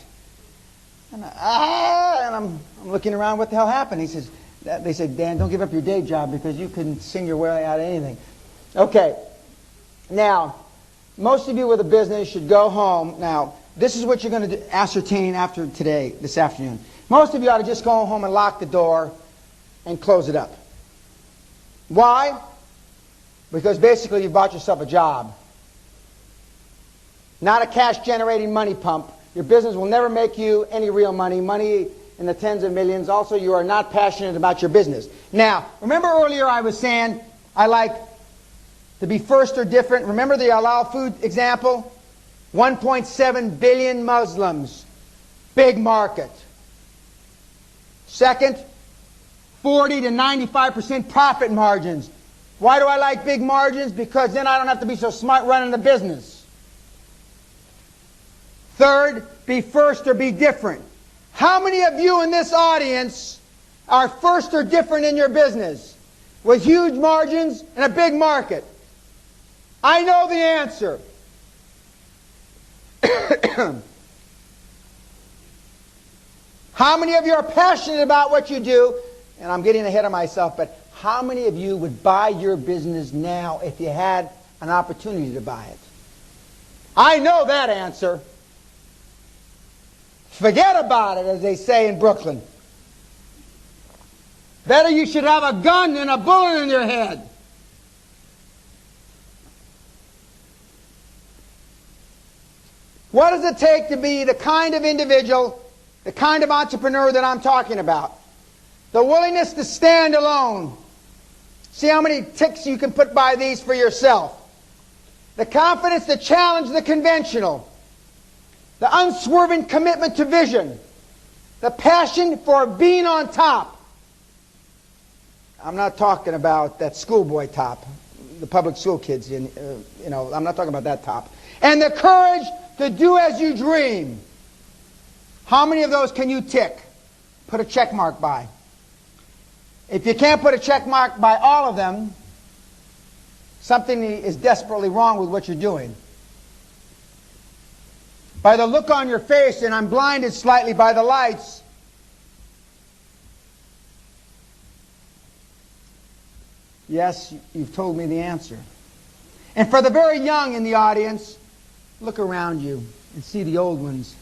Speaker 2: And I'm looking around, what the hell happened? They said, Dan, don't give up your day job because you can sing your way out of anything. Okay. Now, most of you with a business should go home. Now, this is what you're going to ascertain after today, this afternoon. Most of you ought to just go home and lock the door and close it up. Why? Because basically you've bought yourself a job. Not a cash-generating money pump. Your business will never make you any real money. Money in the tens of millions. Also, you are not passionate about your business. Now, remember earlier I was saying I like to be first or different. Remember the halal food example? 1.7 billion Muslims. Big market. Second, 40 to 95% profit margins. Why do I like big margins? Because then I don't have to be so smart running the business. Third, be first or be different. How many of you in this audience are first or different in your business with huge margins and a big market? I know the answer. How many of you are passionate about what you do? And I'm getting ahead of myself, but how many of you would buy your business now if you had an opportunity to buy it? I know that answer. Forget about it, as they say in Brooklyn. Better you should have a gun than a bullet in your head. What does it take to be the kind of individual, the kind of entrepreneur that I'm talking about? The willingness to stand alone. See how many ticks you can put by these for yourself. The confidence to challenge the conventional. The unswerving commitment to vision. The passion for being on top. I'm not talking about that schoolboy top, the public school kids. I'm not talking about that top. And the courage to do as you dream. How many of those can you tick? Put a check mark by. If you can't put a check mark by all of them, something is desperately wrong with what you're doing. By the look on your face, and I'm blinded slightly by the lights, yes, you've told me the answer. And for the very young in the audience, look around you and see the old ones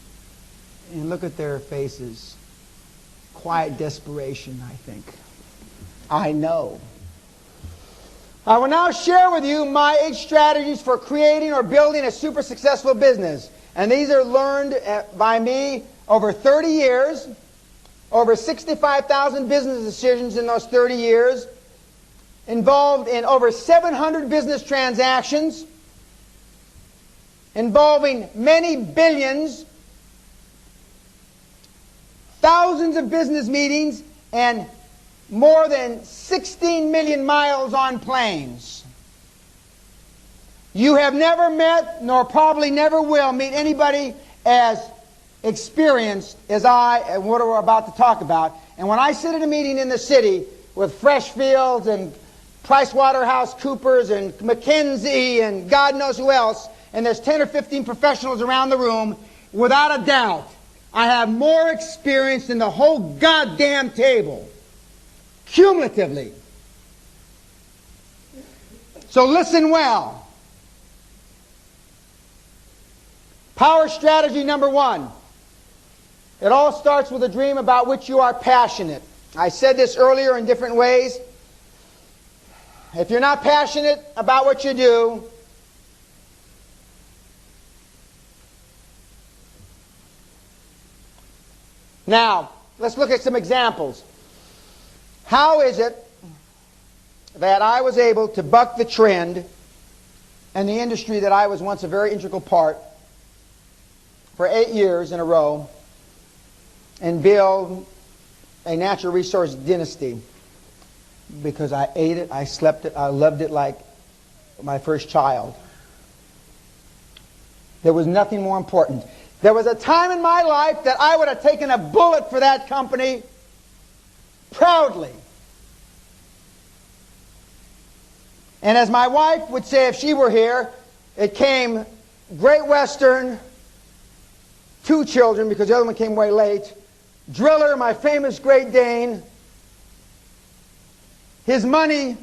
Speaker 2: and look at their faces. Quiet desperation, I think. I know. I will now share with you my 8 strategies for creating or building a super successful business. And these are learned by me over 30 years, over 65,000 business decisions in those 30 years, involved in over 700 business transactions, involving many billions, thousands of business meetings, and more than 16 million miles on planes. You have never met, nor probably never will meet anybody as experienced as I and what we're about to talk about. And when I sit at a meeting in the city with Freshfields and PricewaterhouseCoopers and McKinsey and God knows who else, and there's 10 or 15 professionals around the room, without a doubt, I have more experience than the whole goddamn table, cumulatively. So listen well. Power strategy number 1. It all starts with a dream about which you are passionate. I said this earlier in different ways. If you're not passionate about what you do, now, let's look at some examples. How is it that I was able to buck the trend in the industry that I was once a very integral part for 8 years in a row and build a natural resource dynasty? Because I ate it, I slept it, I loved it like my first child. There was nothing more important. There was a time in my life that I would have taken a bullet for that company proudly. And as my wife would say if she were here, it came Great Western, 2 children because the other one came way late, Driller, my famous Great Dane, his money,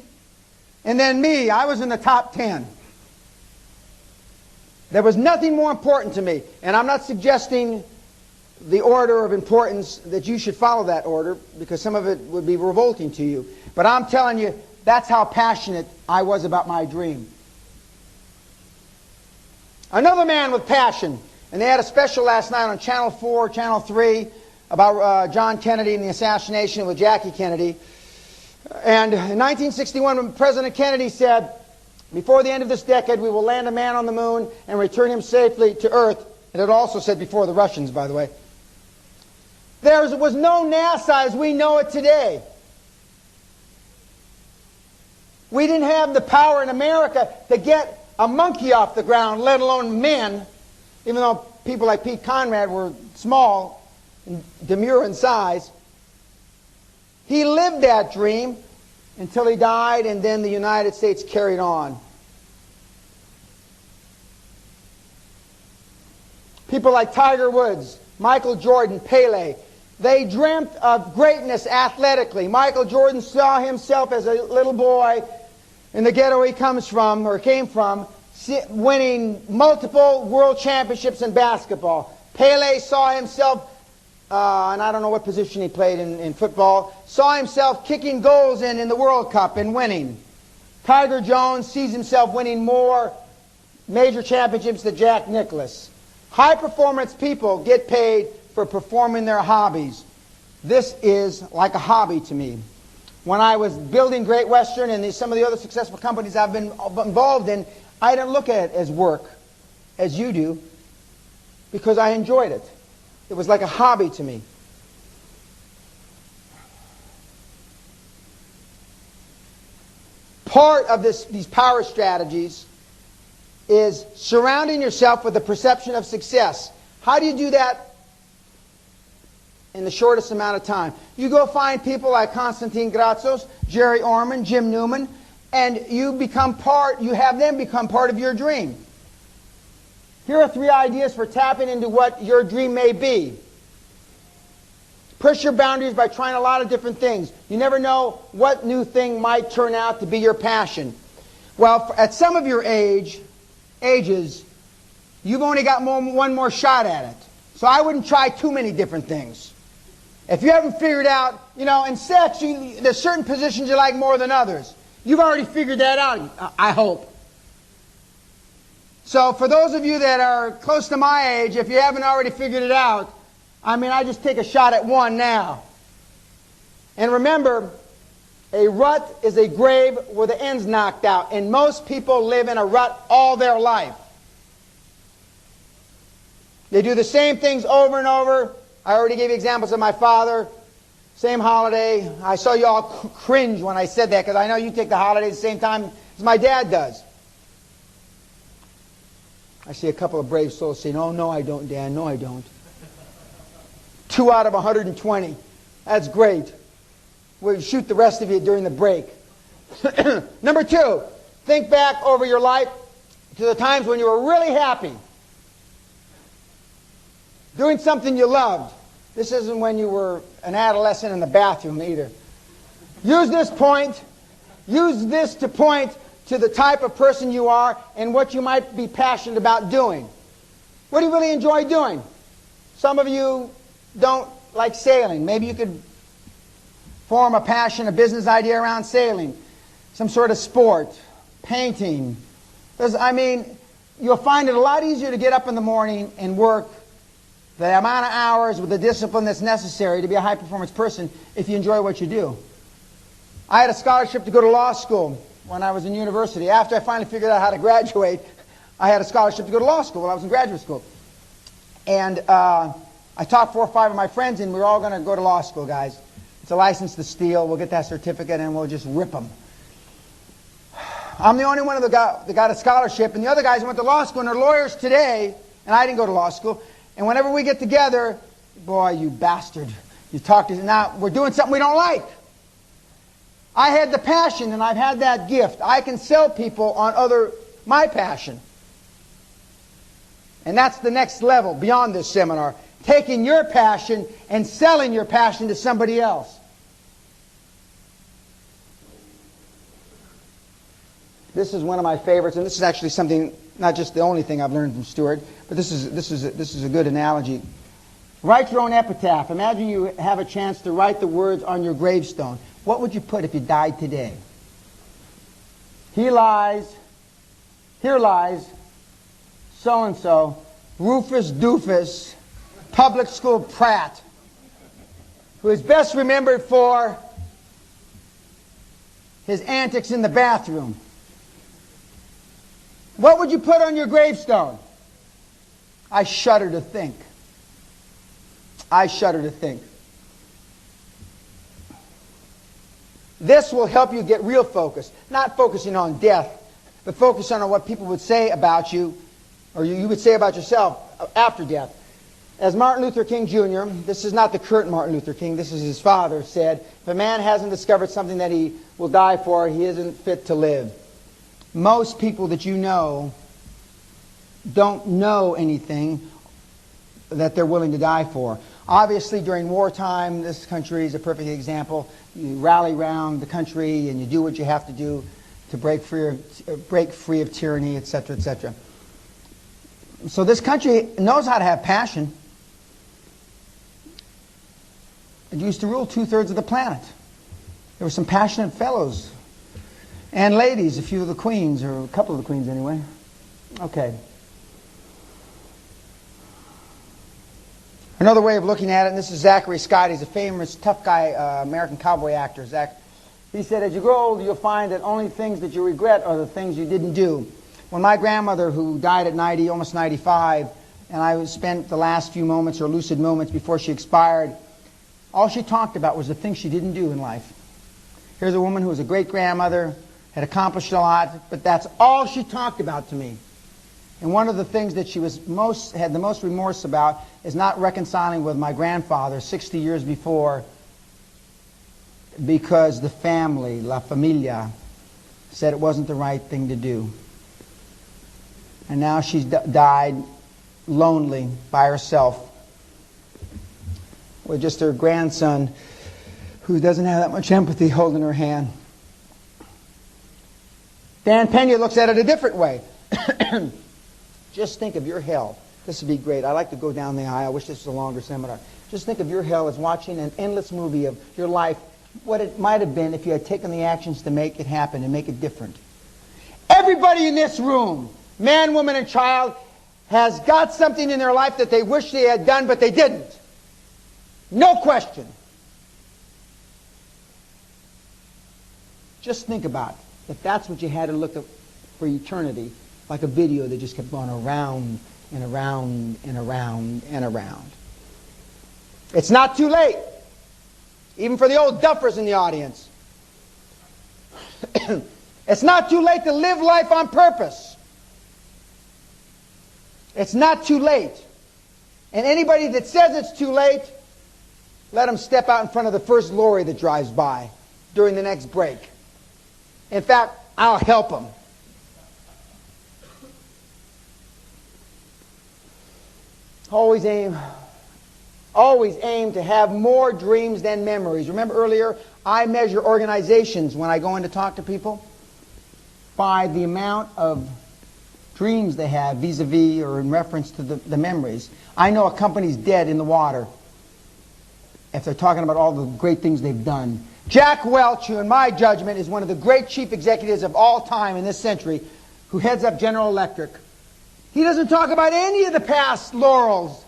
Speaker 2: and then me. I was in the top 10. There was nothing more important to me. And I'm not suggesting the order of importance that you should follow that order, because some of it would be revolting to you. But I'm telling you, that's how passionate I was about my dream. Another man with passion, and they had a special last night on Channel 4, Channel 3, about John Kennedy and the assassination with Jackie Kennedy. And in 1961, when President Kennedy said, before the end of this decade, we will land a man on the moon and return him safely to Earth. And it also said before the Russians, by the way. There was no NASA as we know it today. We didn't have the power in America to get a monkey off the ground, let alone men, even though people like Pete Conrad were small and demure in size. He lived that dream until he died, and then the United States carried on. People like Tiger Woods, Michael Jordan, Pele, they dreamt of greatness athletically. Michael Jordan saw himself as a little boy in the ghetto he comes from, or came from, winning multiple world championships in basketball. Pele saw himself, and I don't know what position he played in football, saw himself kicking goals in the World Cup and winning. Tiger Jones sees himself winning more major championships than Jack Nicklaus. High-performance people get paid for performing their hobbies. This is like a hobby to me. When I was building Great Western and some of the other successful companies I've been involved in, I didn't look at it as work, as you do, because I enjoyed it. It was like a hobby to me. Part of these power strategies is surrounding yourself with the perception of success. How do you do that in the shortest amount of time? You go find people like Konstantin Gratsos, Jerry Orman, Jim Newman, and you have them become part of your dream. Here are 3 ideas for tapping into what your dream may be. Push your boundaries by trying a lot of different things. You never know what new thing might turn out to be your passion. Well, at some of your ages, you've only got one more shot at it. So I wouldn't try too many different things. If you haven't figured out, in sex, there's certain positions you like more than others. You've already figured that out, I hope. So for those of you that are close to my age, if you haven't already figured it out, I just take a shot at one now. And remember, a rut is a grave where the end's knocked out. And most people live in a rut all their life. They do the same things over and over. I already gave you examples of my father. Same holiday. I saw you all cringe when I said that because I know you take the holiday at the same time as my dad does. I see a couple of brave souls saying, "Oh, no, I don't, Dan. No, I don't." 2 out of 120. That's great. We'll shoot the rest of you during the break. Number 2, think back over your life to the times when you were really happy. Doing something you loved. This isn't when you were an adolescent in the bathroom either. Use this to point to the type of person you are and what you might be passionate about doing. What do you really enjoy doing? Some of you don't like sailing. Maybe you could form a passion, a business idea around sailing. Some sort of sport, painting. You'll find it a lot easier to get up in the morning and work the amount of hours with the discipline that's necessary to be a high-performance person if you enjoy what you do. I had a scholarship to go to law school when I was in university. After I finally figured out how to graduate, I had a scholarship to go to law school when I was in graduate school. And I talked 4 or 5 of my friends, and we were all going to go to law school, guys. It's a license to steal. We'll get that certificate, and we'll just rip them. I'm the only one that got a scholarship, and the other guys went to law school, and they're lawyers today, and I didn't go to law school. And whenever we get together, boy, you bastard, you talk to now we're doing something we don't like. I had the passion, and I've had that gift. I can sell people on my passion. And that's the next level beyond this seminar. Taking your passion and selling your passion to somebody else. This is one of my favorites, and this is actually something, not just the only thing I've learned from Stuart, but this is a good analogy. Write your own epitaph. Imagine you have a chance to write the words on your gravestone. What would you put if you died today? Here lies, so-and-so, Rufus Doofus, public school prat. who is best remembered for his antics in the bathroom. What would you put on your gravestone? I shudder to think. I shudder to think. This will help you get real focused. Not focusing on death, but focusing on what people would say about you, or you would say about yourself after death. As Martin Luther King Jr., this is not the current Martin Luther King, this is his father, said, if a man hasn't discovered something that he will die for, he isn't fit to live. Most people that you know don't know anything that they're willing to die for. Obviously, during wartime, this country is a perfect example. You rally around the country and you do what you have to do to break free of tyranny, etc., etc. So this country knows how to have passion. It used to rule 2/3 of the planet. There were some passionate fellows and ladies, a few of the queens, or a couple of the queens anyway. Okay. Another way of looking at it, and this is Zachary Scott. He's a famous tough guy, American cowboy actor. He said, as you grow older, you'll find that only things that you regret are the things you didn't do. When my grandmother, who died at 90, almost 95, and I spent the last few moments or lucid moments before she expired, all she talked about was the things she didn't do in life. Here's a woman who was a great-grandmother, had accomplished a lot, but that's all she talked about to me. And one of the things that she had the most remorse about is not reconciling with my grandfather 60 years before, because the family, la familia, said it wasn't the right thing to do. And now she's died lonely by herself with just her grandson, who doesn't have that much empathy, holding her hand. Dan Pena looks at it a different way. Just think of your hell. This would be great. I like to go down the aisle. I wish this was a longer seminar. Just think of your hell as watching an endless movie of your life, what it might have been if you had taken the actions to make it happen and make it different. Everybody in this room, man, woman, and child, has got something in their life that they wish they had done, but they didn't. No question. Just think about it. If that's what you had to look at for eternity, like a video that just kept going around and around and around and around. It's not too late. Even for the old duffers in the audience. It's not too late to live life on purpose. It's not too late. And anybody that says it's too late, let them step out in front of the first lorry that drives by during the next break. In fact, I'll help them. Always aim to have more dreams than memories. Remember earlier, I measure organizations when I go in to talk to people by the amount of dreams they have vis-a-vis or in reference to the memories. I know a company's dead in the water if they're talking about all the great things they've done. Jack Welch, who in my judgment is one of the great chief executives of all time in this century, who heads up General Electric, he doesn't talk about any of the past laurels,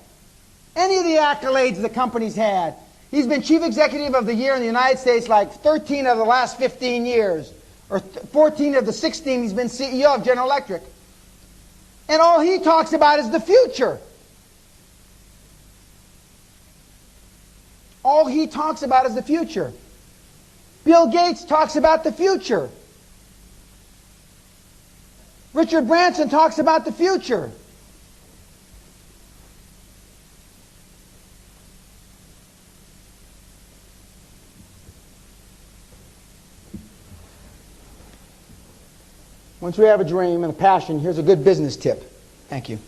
Speaker 2: any of the accolades the company's had. He's been Chief Executive of the Year in the United States like 13 of the last 15 years, or 14 of the 16 he's been CEO of General Electric. And all he talks about is the future. All he talks about is the future. Bill Gates talks about the future. Richard Branson talks about the future. Once we have a dream and a passion, here's a good business tip. Thank you.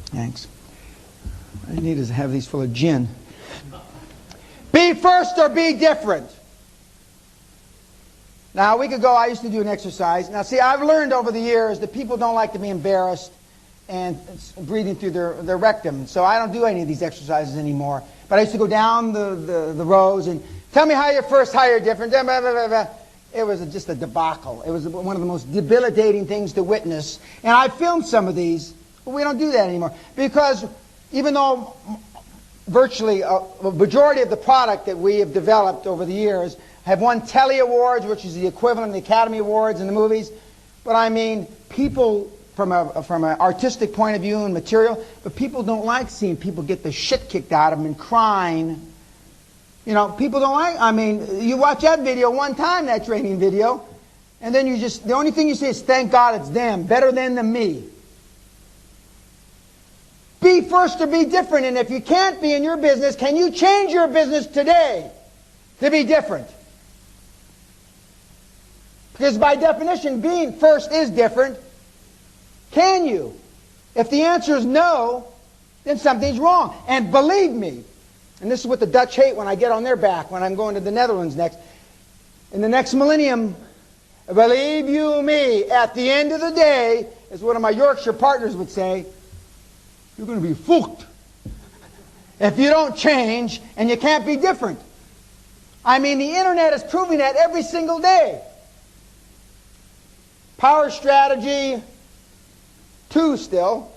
Speaker 2: Thanks. What I need is to have these full of gin. Be first or be different. Now, a week ago, I used to do an exercise. Now, see, I've learned over the years that people don't like to be embarrassed and breathing through their rectum. So I don't do any of these exercises anymore. But I used to go down the rows and tell me how you're first, how you're different. Blah, blah, blah, blah. It was just a debacle. It was one of the most debilitating things to witness. And I filmed some of these But we don't do that anymore. Because even though virtually a majority of the product that we have developed over the years have won Telly Awards, which is the equivalent of the Academy Awards in the movies, but I mean, people from an artistic point of view and material, but people don't like seeing people get the shit kicked out of them and crying. You know, people don't like, I mean, you watch that video one time, that training video, and then you just, the only thing you say is, thank God it's them, better than me. Be first or be different, and if you can't be in your business, can you change your business today to be different? Because by definition, being first is different. Can you? If the answer is no, then something's wrong. And believe me, and this is what the Dutch hate when I get on their back when I'm going to the Netherlands next. In the next millennium, believe you me, at the end of the day, as one of my Yorkshire partners would say, you're going to be fooled if you don't change and you can't be different. I mean, the internet is proving that every single day. Power Strategy 2 still.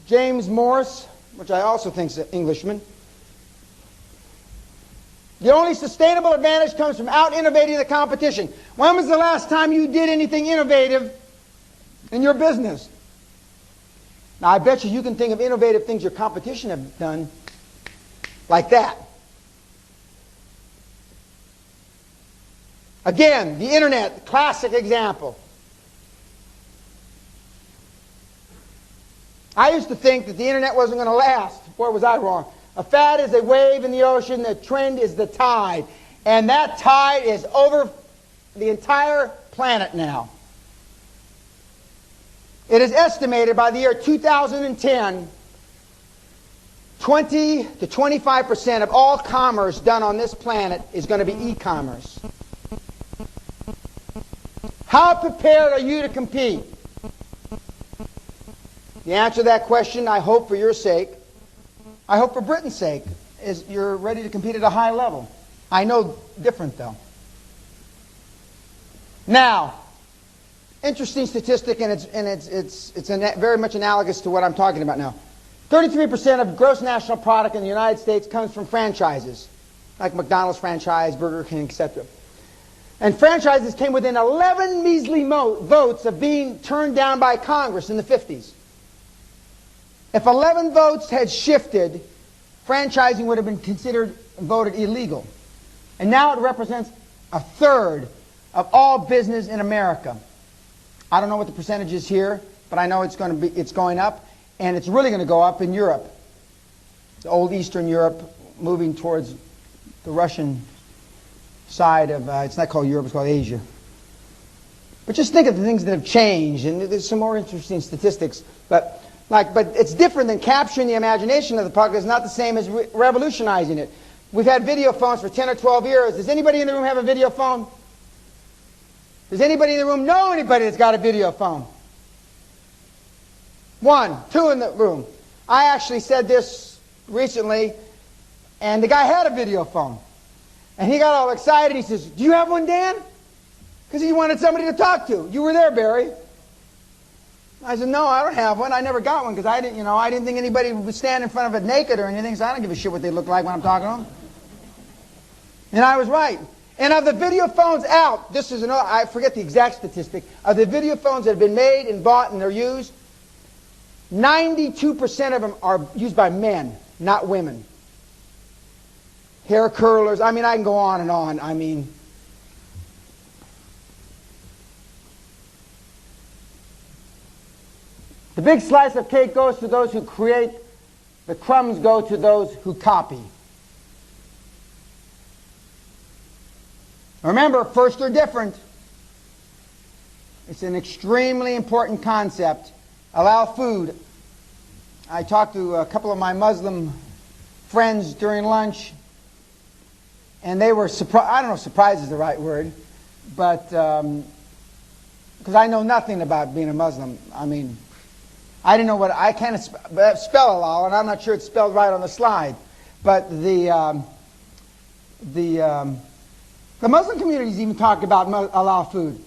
Speaker 2: James Morse, which I also think is an Englishman. The only sustainable advantage comes from out-innovating the competition. When was the last time you did anything innovative in your business? Now, I bet you can think of innovative things your competition have done like that. Again, the internet, classic example. I used to think that the internet wasn't going to last. Boy, was I wrong. A fad is a wave in the ocean. The trend is the tide. And that tide is over the entire planet now. It is estimated by the year 2010, 20 to 25% of all commerce done on this planet is going to be e-commerce. How prepared are you to compete? The answer to that question, I hope for your sake, I hope for Britain's sake, is you're ready to compete at a high level. I know different, though. Now, interesting statistic, and it's very much analogous to what I'm talking about now. 33% of gross national product in the United States comes from franchises, like McDonald's franchise, Burger King, etc. And franchises came within 11 measly votes of being turned down by Congress in the 50s. If 11 votes had shifted, franchising would have been considered and voted illegal. And now it represents a third of all business in America. I don't know what the percentage is here, but I know it's going up, and it's really going to go up in Europe. The old Eastern Europe, moving towards the Russian side of, it's not called Europe, it's called Asia. But just think of the things that have changed, and there's some more interesting statistics, but it's different than capturing the imagination of the public. It's not the same as revolutionizing it. We've had video phones for 10 or 12 years. Does anybody in the room have a video phone? Does anybody in the room know anybody that's got a video phone? 1, 2 in the room. I actually said this recently, and the guy had a video phone. And he got all excited. He says, do you have one, Dan? Because he wanted somebody to talk to. You were there, Barry. I said, no, I don't have one. I never got one because I didn't think anybody would stand in front of it naked or anything, so I don't give a shit what they look like when I'm talking to them. And I was right. And of the video phones out, this is another, I forget the exact statistic, of the video phones that have been made and bought and they're used, 92% of them are used by men, not women. Hair curlers, I mean, I can go on and on. I mean, the big slice of cake goes to those who create, the crumbs go to those who copy. Remember, first or different. It's an extremely important concept. Allow food. I talked to a couple of my Muslim friends during lunch, and they were surprised. I don't know if surprised is the right word, but because I know nothing about being a Muslim. I mean, I didn't know what, I can't spell halal, and I'm not sure it's spelled right on the slide. But the Muslim communities even talk about halal food.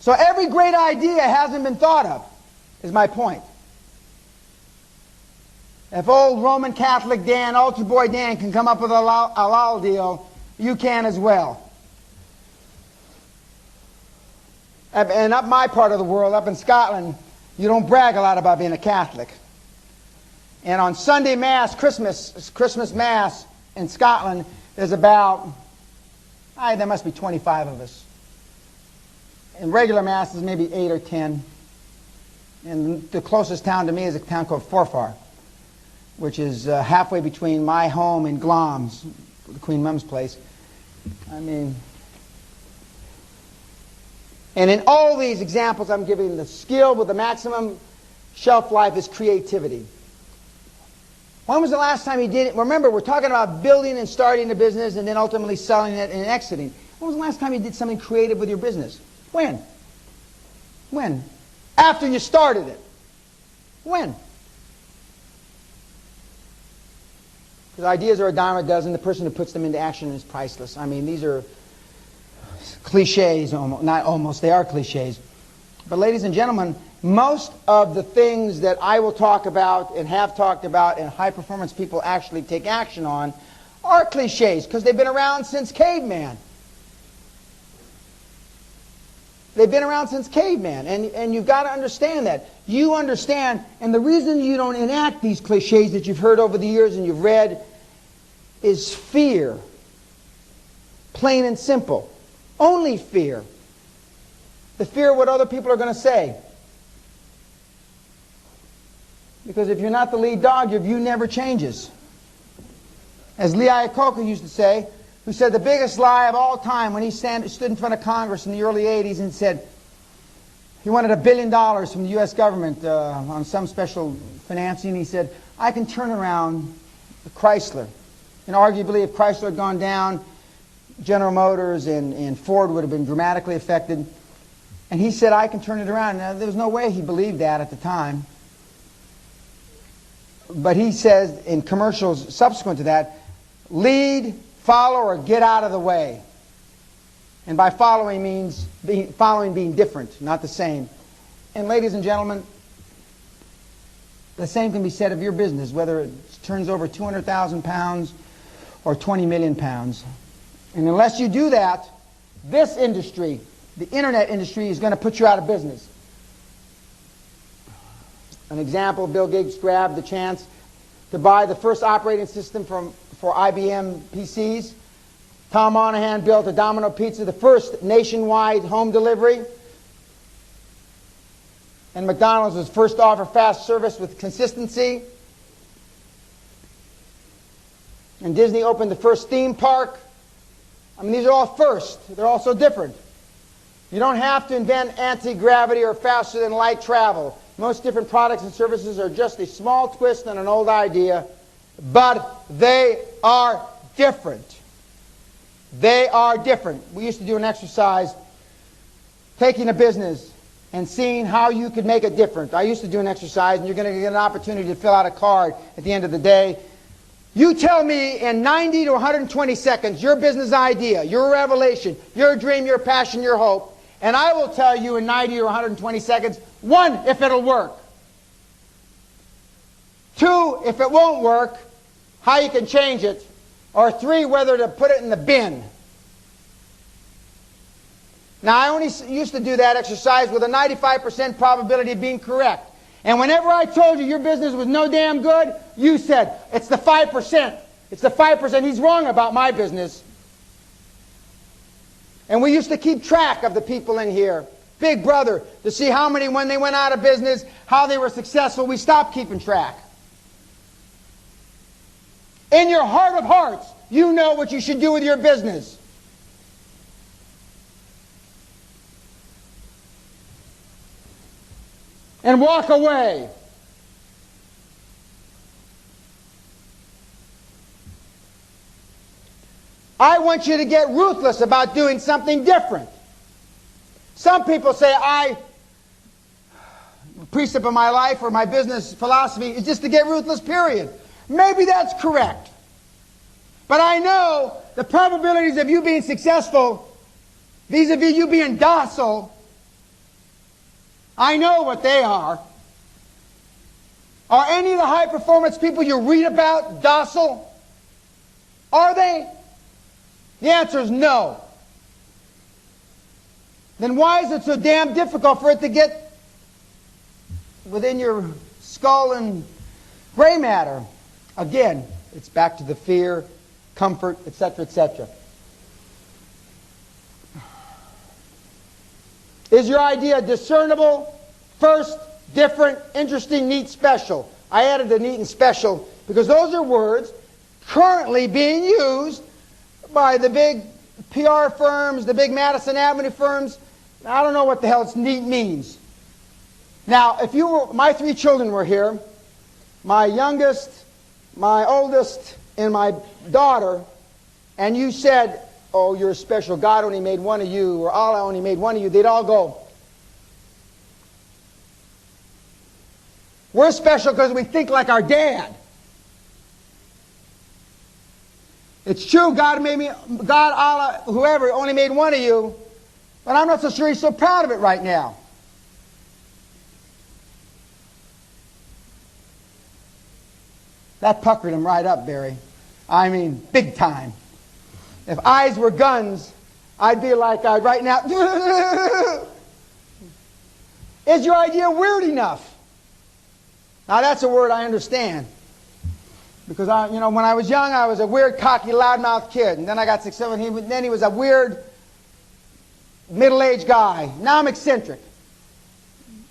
Speaker 2: So every great idea hasn't been thought of. is my point. If old Roman Catholic Dan, altar boy Dan, can come up with a halal deal, you can as well. And up my part of the world, up in Scotland, you don't brag a lot about being a Catholic. And on Sunday Mass, Christmas Mass in Scotland, there's about, there must be 25 of us. In regular Masses, maybe 8 or 10. And the closest town to me is a town called Forfar, which is halfway between my home and Glom's, the Queen Mum's place. And in all these examples I'm giving, the skill with the maximum shelf life is creativity. When was the last time you did it? Remember, we're talking about building and starting a business and then ultimately selling it and exiting. When was the last time you did something creative with your business? When? When? After you started it. When? Because ideas are a dime a dozen. The person who puts them into action is priceless. I mean, these are cliches, not almost, they are cliches. But ladies and gentlemen, most of the things that I will talk about and have talked about and high performance people actually take action on are cliches because they've been around since caveman. They've been around since caveman, and you've got to understand that. You understand, and the reason you don't enact these cliches that you've heard over the years and you've read is fear. Plain and simple. Only fear. The fear of what other people are going to say. Because if you're not the lead dog, your view never changes. As Lee Iacocca used to say, who said the biggest lie of all time when he stood in front of Congress in the early 80s and said he wanted $1 billion from the U.S. government on some special financing. He said, I can turn around Chrysler. And arguably, if Chrysler had gone down, General Motors and Ford would have been dramatically affected. And he said, I can turn it around. Now, there was no way he believed that at the time. But he says in commercials subsequent to that, lead, follow, or get out of the way. And by following means being different, not the same. And ladies and gentlemen, the same can be said of your business, whether it turns over 200,000 pounds or 20 million pounds. And unless you do that, this industry, the internet industry, is going to put you out of business. An example, Bill Gates grabbed the chance to buy the first operating system for IBM PCs. Tom Monahan built a Domino Pizza, the first nationwide home delivery. And McDonald's was first to offer fast service with consistency. And Disney opened the first theme park. I mean, these are all first. They're all so different. You don't have to invent anti-gravity or faster than light travel. Most different products and services are just a small twist on an old idea, but they are different. They are different. We used to do an exercise taking a business and seeing how you could make it different. I used to do an exercise, and you're going to get an opportunity to fill out a card at the end of the day. You tell me in 90 to 120 seconds your business idea, your revelation, your dream, your passion, your hope, and I will tell you in 90 or 120 seconds, 1, if it'll work. 2, if it won't work, how you can change it. Or 3, whether to put it in the bin. Now, I only used to do that exercise with a 95% probability of being correct. And whenever I told you your business was no damn good, you said, it's the 5%. It's the 5%. He's wrong about my business. And we used to keep track of the people in here. Big Brother, to see how many, when they went out of business, how they were successful. We stopped keeping track. In your heart of hearts, you know what you should do with your business. And walk away. I want you to get ruthless about doing something different. Some people say, precept of my life or my business philosophy is just to get ruthless, period. Maybe that's correct. But I know the probabilities of you being successful vis-a-vis you being docile, I know what they are. Are any of the high performance people you read about docile? Are they? The answer is no. Then why is it so damn difficult for it to get within your skull and gray matter? Again, it's back to the fear, comfort, etc., etc. Is your idea discernible, first, different, interesting, neat, special? I added the neat and special because those are words currently being used by the big PR firms, the big Madison Avenue firms. I don't know what the hell neat means. Now, if you were, my 3 children were here, my youngest, my oldest, and my daughter, and you said, oh, you're special, God only made one of you, or Allah only made one of you, they'd all go, we're special because we think like our dad. It's true, God made me, God, Allah, whoever, only made one of you, but I'm not so sure he's so proud of it right now. That puckered him right up, Barry. I mean, big time. If eyes were guns, I'd be like right now. Is your idea weird enough? Now that's a word I understand. Because when I was young, I was a weird, cocky, loudmouth kid. And then I got 6, 7, then he was a weird, middle-aged guy. Now I'm eccentric.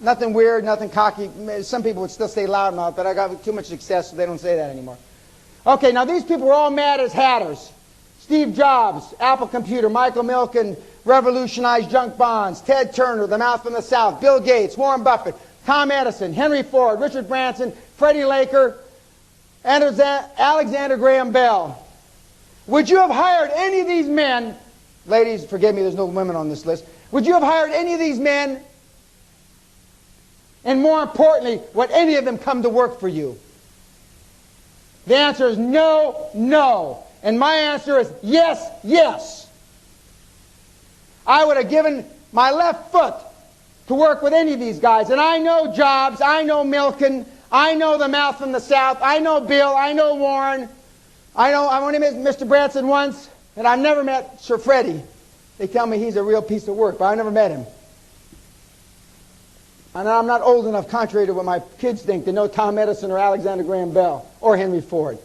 Speaker 2: Nothing weird, nothing cocky. Some people would still say loudmouth, but I got too much success, so they don't say that anymore. Okay, now these people were all mad as hatters. Steve Jobs, Apple Computer, Michael Milken revolutionized junk bonds, Ted Turner, the mouth from the South, Bill Gates, Warren Buffett, Tom Edison, Henry Ford, Richard Branson, Freddie Laker, Alexander Graham Bell. Would you have hired any of these men, ladies, forgive me, there's no women on this list, would you have hired any of these men? And more importantly, would any of them come to work for you? The answer is no, no. And my answer is yes, yes. I would have given my left foot to work with any of these guys. And I know Jobs, I know Milken, I know the mouth from the South, I know Bill, I know Warren. I've only met Mr. Branson once, and I've never met Sir Freddie. They tell me he's a real piece of work, but I never met him. And I'm not old enough, contrary to what my kids think, to know Tom Edison or Alexander Graham Bell or Henry Ford.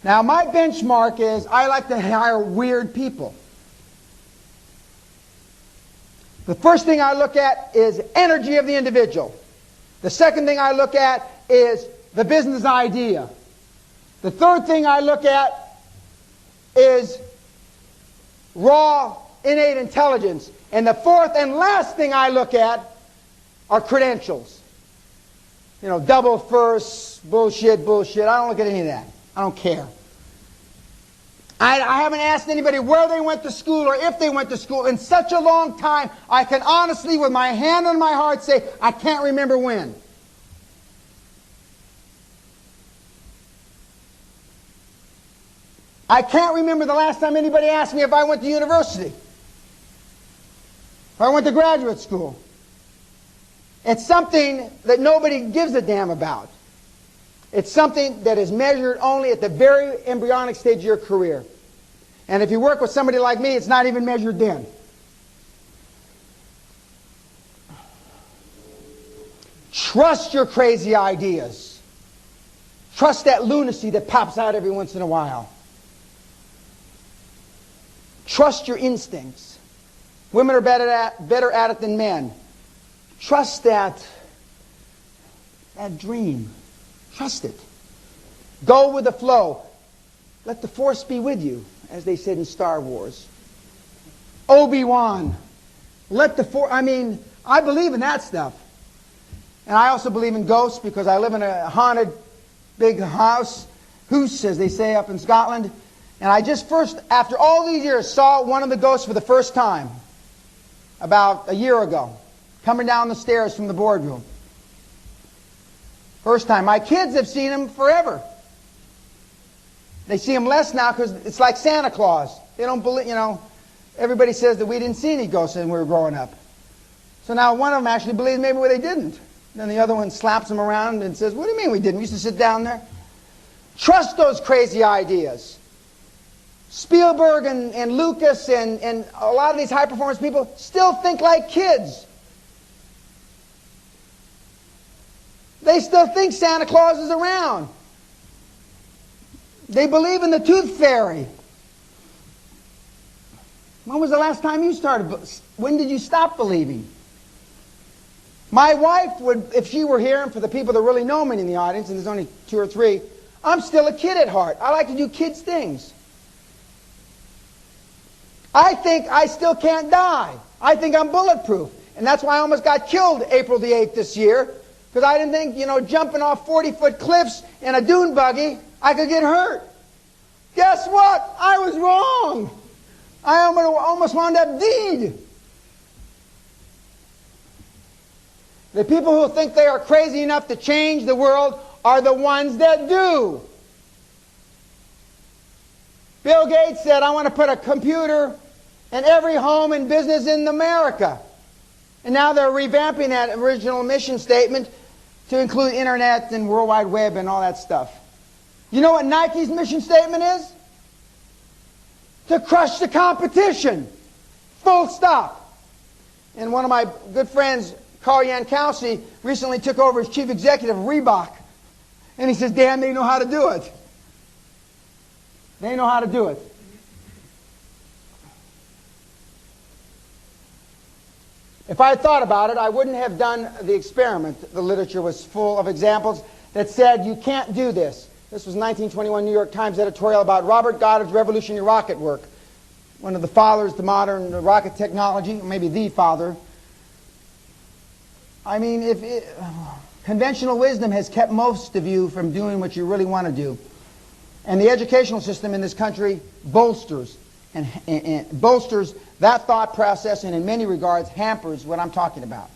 Speaker 2: Now, my benchmark is I like to hire weird people. The first thing I look at is energy of the individual. The second thing I look at is the business idea. The third thing I look at is raw, innate intelligence. And the fourth and last thing I look at are credentials. Double first, bullshit, bullshit. I don't look at any of that. I don't care. I haven't asked anybody where they went to school or if they went to school in such a long time, I can honestly, with my hand on my heart, say, I can't remember when. I can't remember the last time anybody asked me if I went to university. If I went to graduate school. It's something that nobody gives a damn about. It's something that is measured only at the very embryonic stage of your career. And if you work with somebody like me, it's not even measured then. Trust your crazy ideas. Trust that lunacy that pops out every once in a while. Trust your instincts. Women are better at it than men. Trust that dream. Trust it. Go with the flow. Let the Force be with you, as they said in Star Wars. Obi-Wan. Let the Force... I believe in that stuff. And I also believe in ghosts because I live in a haunted big house, as they say up in Scotland. And I just after all these years, saw one of the ghosts for the first time. About a year ago. Coming down the stairs from the boardroom. First time. My kids have seen him forever. They see him less now because it's like Santa Claus. They don't believe, everybody says that we didn't see any ghosts when we were growing up. So now one of them actually believes maybe they didn't. Then the other one slaps him around and says, what do you mean we didn't? We used to sit down there. Trust those crazy ideas. Spielberg and Lucas and a lot of these high-performance people still think like kids. They still think Santa Claus is around. They believe in the tooth fairy. When was the last time you started? When did you stop believing? My wife would, if she were here, and for the people that really know me in the audience, and there's only 2 or 3, I'm still a kid at heart. I like to do kids' things. I think I still can't die. I think I'm bulletproof. And that's why I almost got killed April the 8th this year. Because I didn't think, jumping off 40-foot cliffs in a dune buggy, I could get hurt. Guess what? I was wrong. I almost wound up dead. The people who think they are crazy enough to change the world are the ones that do. Bill Gates said, I want to put a computer in every home and business in America. And now they're revamping that original mission statement to include internet and World Wide Web and all that stuff. You know what Nike's mission statement is? To crush the competition. Full stop. And one of my good friends, Carl Yankowski, recently took over as chief executive of Reebok. And he says, damn, they know how to do it. They know how to do it. If I had thought about it, I wouldn't have done the experiment. The literature was full of examples that said you can't do this. This was 1921 New York Times editorial about Robert Goddard's revolutionary rocket work. One of the fathers to modern rocket technology, maybe the father. I mean, conventional wisdom has kept most of you from doing what you really want to do. And the educational system in this country bolsters that thought process, and in many regards hampers what I'm talking about.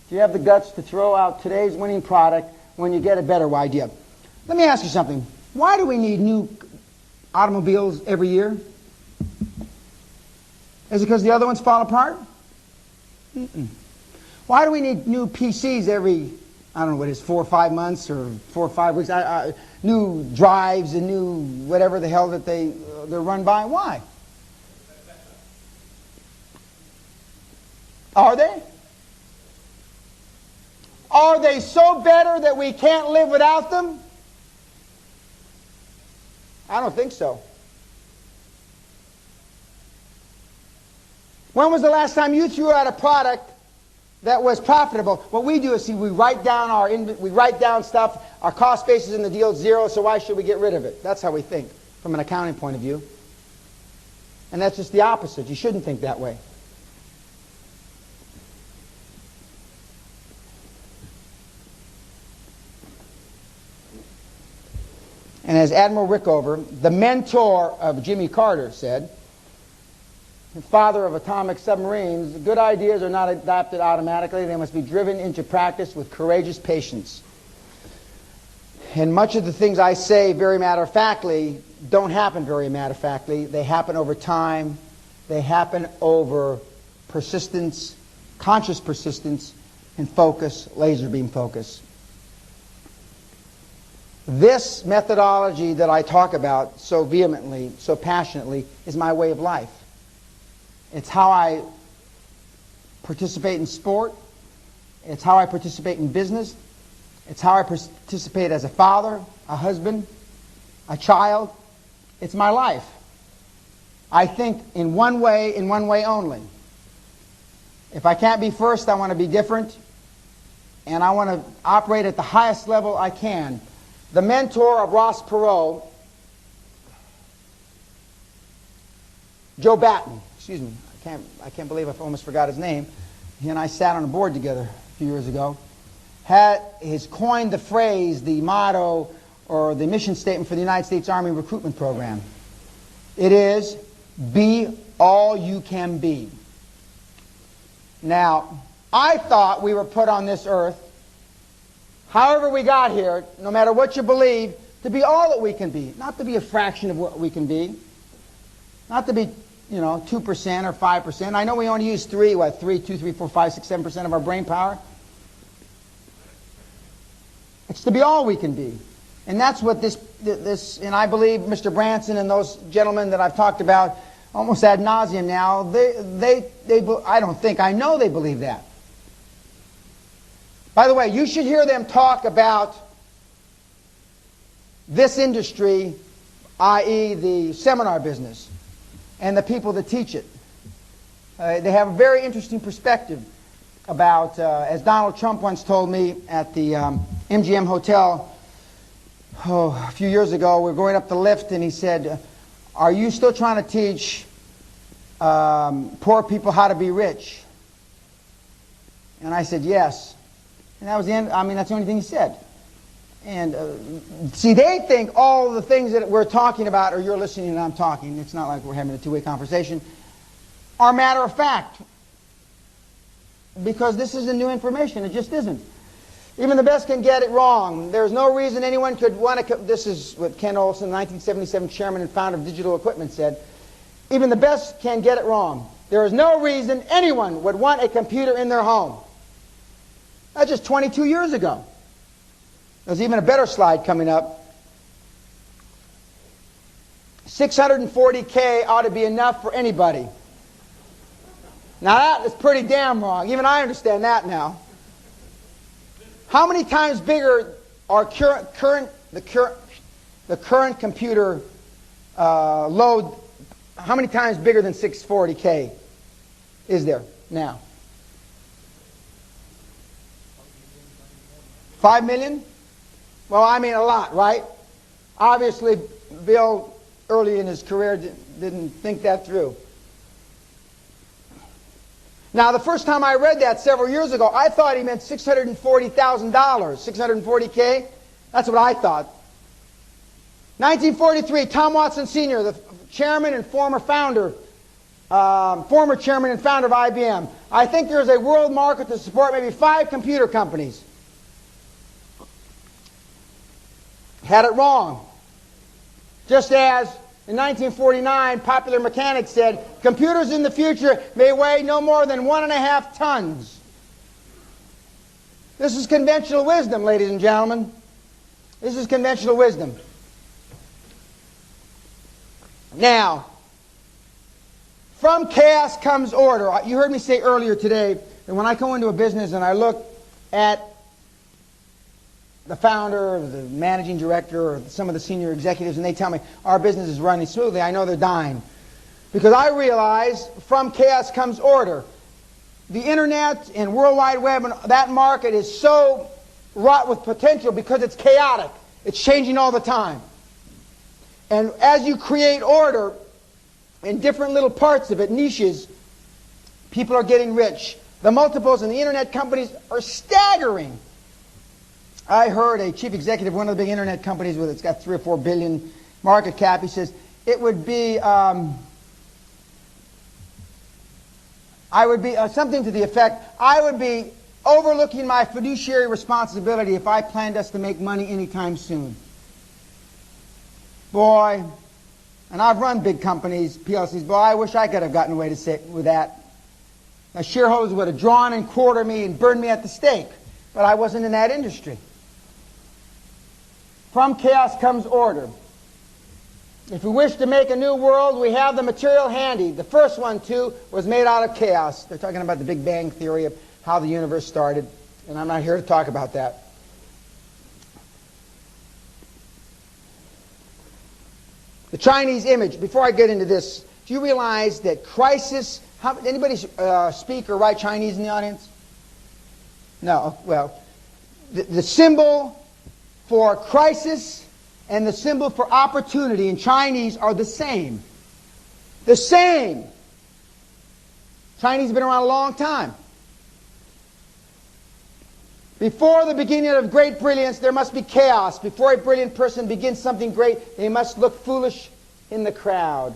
Speaker 2: Do you have the guts to throw out today's winning product when you get a better idea? Let me ask you something. Why do we need new automobiles every year? Is it because the other ones fall apart? Mm-mm. Why do we need new PCs every, I don't know what it is, 4 or 5 months or 4 or 5 weeks? New drives and new whatever the hell that they're run by. Why? Are they? Are they so better that we can't live without them? I don't think so. When was the last time you threw out a product that was profitable? What we do is we write down stuff. Our cost basis in the deal is 0, so why should we get rid of it? That's how we think from an accounting point of view. And that's just the opposite. You shouldn't think that way. And as Admiral Rickover, the mentor of Jimmy Carter, said, the father of atomic submarines, good ideas are not adopted automatically. They must be driven into practice with courageous patience. And much of the things I say very matter-of-factly don't happen very matter-of-factly. They happen over time. They happen over persistence, conscious persistence, and focus, laser beam focus. This methodology that I talk about so vehemently, so passionately, is my way of life. It's how I participate in sport. It's how I participate in business. It's how I participate as a father, a husband, a child. It's my life. I think in one way only. If I can't be first, I want to be different. And I want to operate at the highest level I can. The mentor of Ross Perot, Joe Batten, excuse me, I can't believe I almost forgot his name. He and I sat on a board together a few years ago. Has coined the phrase, the motto, or the mission statement for the United States Army recruitment program. It is, be all you can be. Now, I thought we were put on this earth, however we got here, no matter what you believe, to be all that we can be. Not to be a fraction of what we can be. Not to be 2% or 5%. I know we only use 2, 3, 4, 5, 6, 7% of our brain power. It's to be all we can be. And that's what this, and I believe Mr. Branson and those gentlemen that I've talked about almost ad nauseum now, I know they believe that. By the way, you should hear them talk about this industry, i.e. the seminar business, and the people that teach it. They have a very interesting perspective about, as Donald Trump once told me at the MGM Hotel a few years ago, we were going up the lift, and he said, "Are you still trying to teach poor people how to be rich?" And I said, "Yes." And that was the end. I mean, that's the only thing he said. And see, they think all the things that we're talking about, or you're listening and I'm talking, it's not like we're having a two-way conversation, are matter of fact. Because this isn't new information. It just isn't. Even the best can get it wrong. There's no reason anyone could want to... This is what Ken Olson, 1977 chairman and founder of Digital Equipment, said. Even the best can get it wrong. There is no reason anyone would want a computer in their home. That's just 22 years ago. There's even a better slide coming up. 640K ought to be enough for anybody. Now that is pretty damn wrong. Even I understand that now. How many times bigger are the current computer load? How many times bigger than 640K is there now? 5 million? Well, I mean a lot, right? Obviously, Bill, early in his career, didn't think that through. Now, the first time I read that several years ago, I thought he meant $640,000, 640K. That's what I thought. 1943, Tom Watson Sr., the chairman and former chairman and founder of IBM. I think there's a world market to support maybe 5 computer companies. Had it wrong. Just as in 1949, Popular Mechanics said, computers in the future may weigh no more than 1.5 tons. This is conventional wisdom, ladies and gentlemen. This is conventional wisdom. Now, from chaos comes order. You heard me say earlier today that when I go into a business and I look at the founder, or the managing director, or some of the senior executives, and they tell me our business is running smoothly, I know they're dying. Because I realize from chaos comes order. The internet and World Wide Web and that market is so wrought with potential because it's chaotic. It's changing all the time. And as you create order in different little parts of it, niches, people are getting rich. The multiples in the internet companies are staggering. I heard a chief executive of one of the big internet companies with it's got 3 or 4 billion market cap. He says it would be I would be something to the effect I would be overlooking my fiduciary responsibility if I planned us to make money anytime soon. Boy, and I've run big companies, PLCs. Boy, I wish I could have gotten away with that. My shareholders would have drawn and quartered me and burned me at the stake, but I wasn't in that industry. From chaos comes order. If we wish to make a new world, we have the material handy. The first one, too, was made out of chaos. They're talking about the Big Bang Theory of how the universe started, and I'm not here to talk about that. The Chinese image. Before I get into this, do you realize that crisis... anybody speak or write Chinese in the audience? No. Well, the symbol for crisis and the symbol for opportunity in Chinese are the same. The same. Chinese have been around a long time. Before the beginning of great brilliance, there must be chaos. Before a brilliant person begins something great, they must look foolish in the crowd.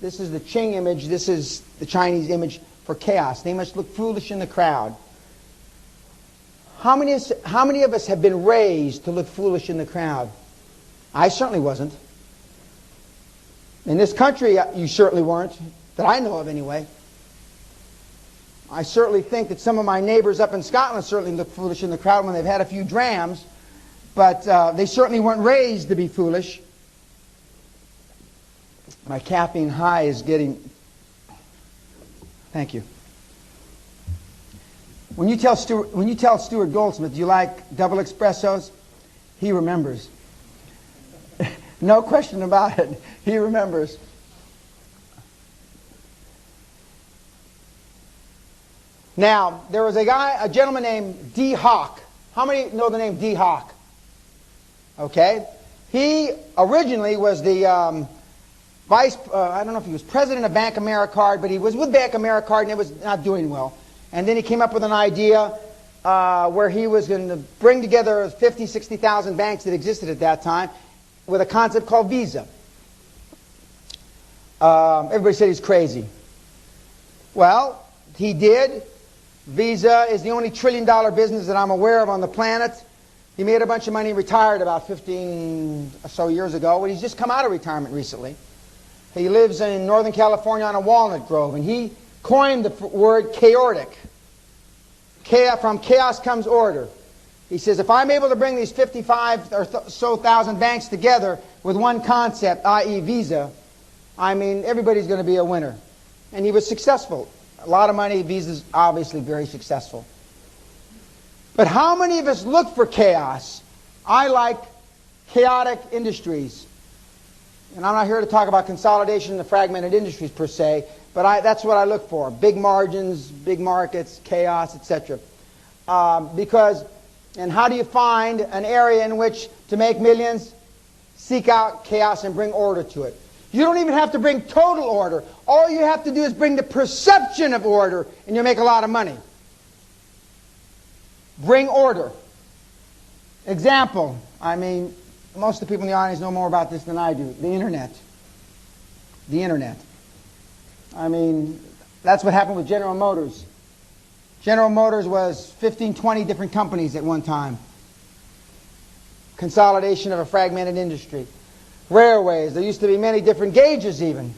Speaker 2: This is the Qing image. This is the Chinese image for chaos. They must look foolish in the crowd. How many of us have been raised to look foolish in the crowd? I certainly wasn't. In this country, you certainly weren't. that I know of anyway. I certainly think that some of my neighbors up in Scotland certainly look foolish in the crowd when they've had a few drams, but they certainly weren't raised to be foolish. My caffeine high is getting... Thank you. When you tell Stuart Goldsmith, do you like double espressos? He remembers. No question about it. He remembers. Now, there was a gentleman named D. Hawk. How many know the name D. Hawk? Okay. He originally was the I don't know if he was president of Bank Americard, but he was with Bank Americard and it was not doing well. And then he came up with an idea where he was going to bring together 50, 60,000 banks that existed at that time with a concept called Visa. Everybody said he's crazy. Well, he did. Visa is the only trillion-dollar business that I'm aware of on the planet. He made a bunch of money, retired about 15 or so years ago. Well, he's just come out of retirement recently. He lives in Northern California on a walnut grove, and he coined the word chaotic. From chaos comes order. He says, if I'm able to bring these 55 or so thousand banks together with one concept, i.e. Visa, I mean, everybody's going to be a winner. And he was successful. A lot of money. Visa's obviously very successful. But how many of us look for chaos? I like chaotic industries. And I'm not here to talk about consolidation in the fragmented industries per se, but that's what I look for. Big margins, big markets, chaos, etc. And how do you find an area in which to make millions? Seek out chaos and bring order to it. You don't even have to bring total order. All you have to do is bring the perception of order, and you'll make a lot of money. Bring order. Example, I mean, most of the people in the audience know more about this than I do. The Internet. The Internet. I mean, that's what happened with General Motors. General Motors was 15, 20 different companies at one time. Consolidation of a fragmented industry. Railways. There used to be many different gauges even.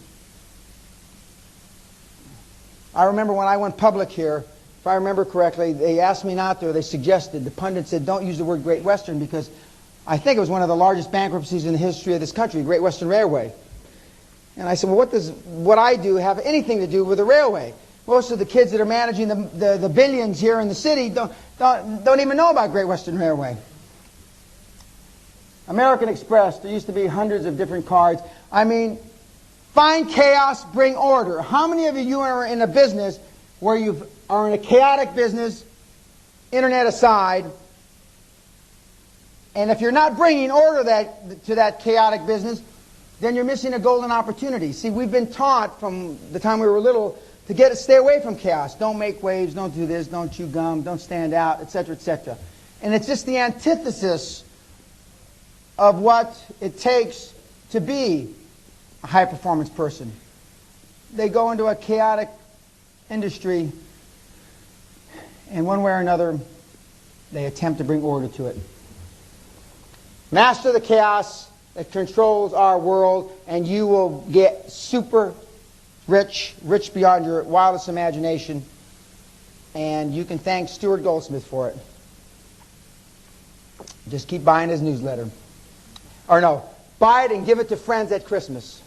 Speaker 2: I remember when I went public here, if I remember correctly, they asked me not to, or they suggested, the pundit said, don't use the word Great Western because I think it was one of the largest bankruptcies in the history of this country, Great Western Railway. And I said, well, what does what I do have anything to do with the railway? Most of the kids that are managing the billions here in the city don't even know about Great Western Railway. American Express, there used to be hundreds of different cards. I mean, find chaos, bring order. How many of you are in a business where you are in a chaotic business, Internet aside, and if you're not bringing order to that chaotic business, then you're missing a golden opportunity. See, we've been taught from the time we were little to stay away from chaos. Don't make waves, don't do this, don't chew gum, don't stand out, etc., etc. And it's just the antithesis of what it takes to be a high-performance person. They go into a chaotic industry, and one way or another, they attempt to bring order to it. Master the chaos that controls our world, and you will get super rich beyond your wildest imagination, and you can thank Stuart Goldsmith for it. Just keep buying his newsletter. Or no, buy it and give it to friends at Christmas.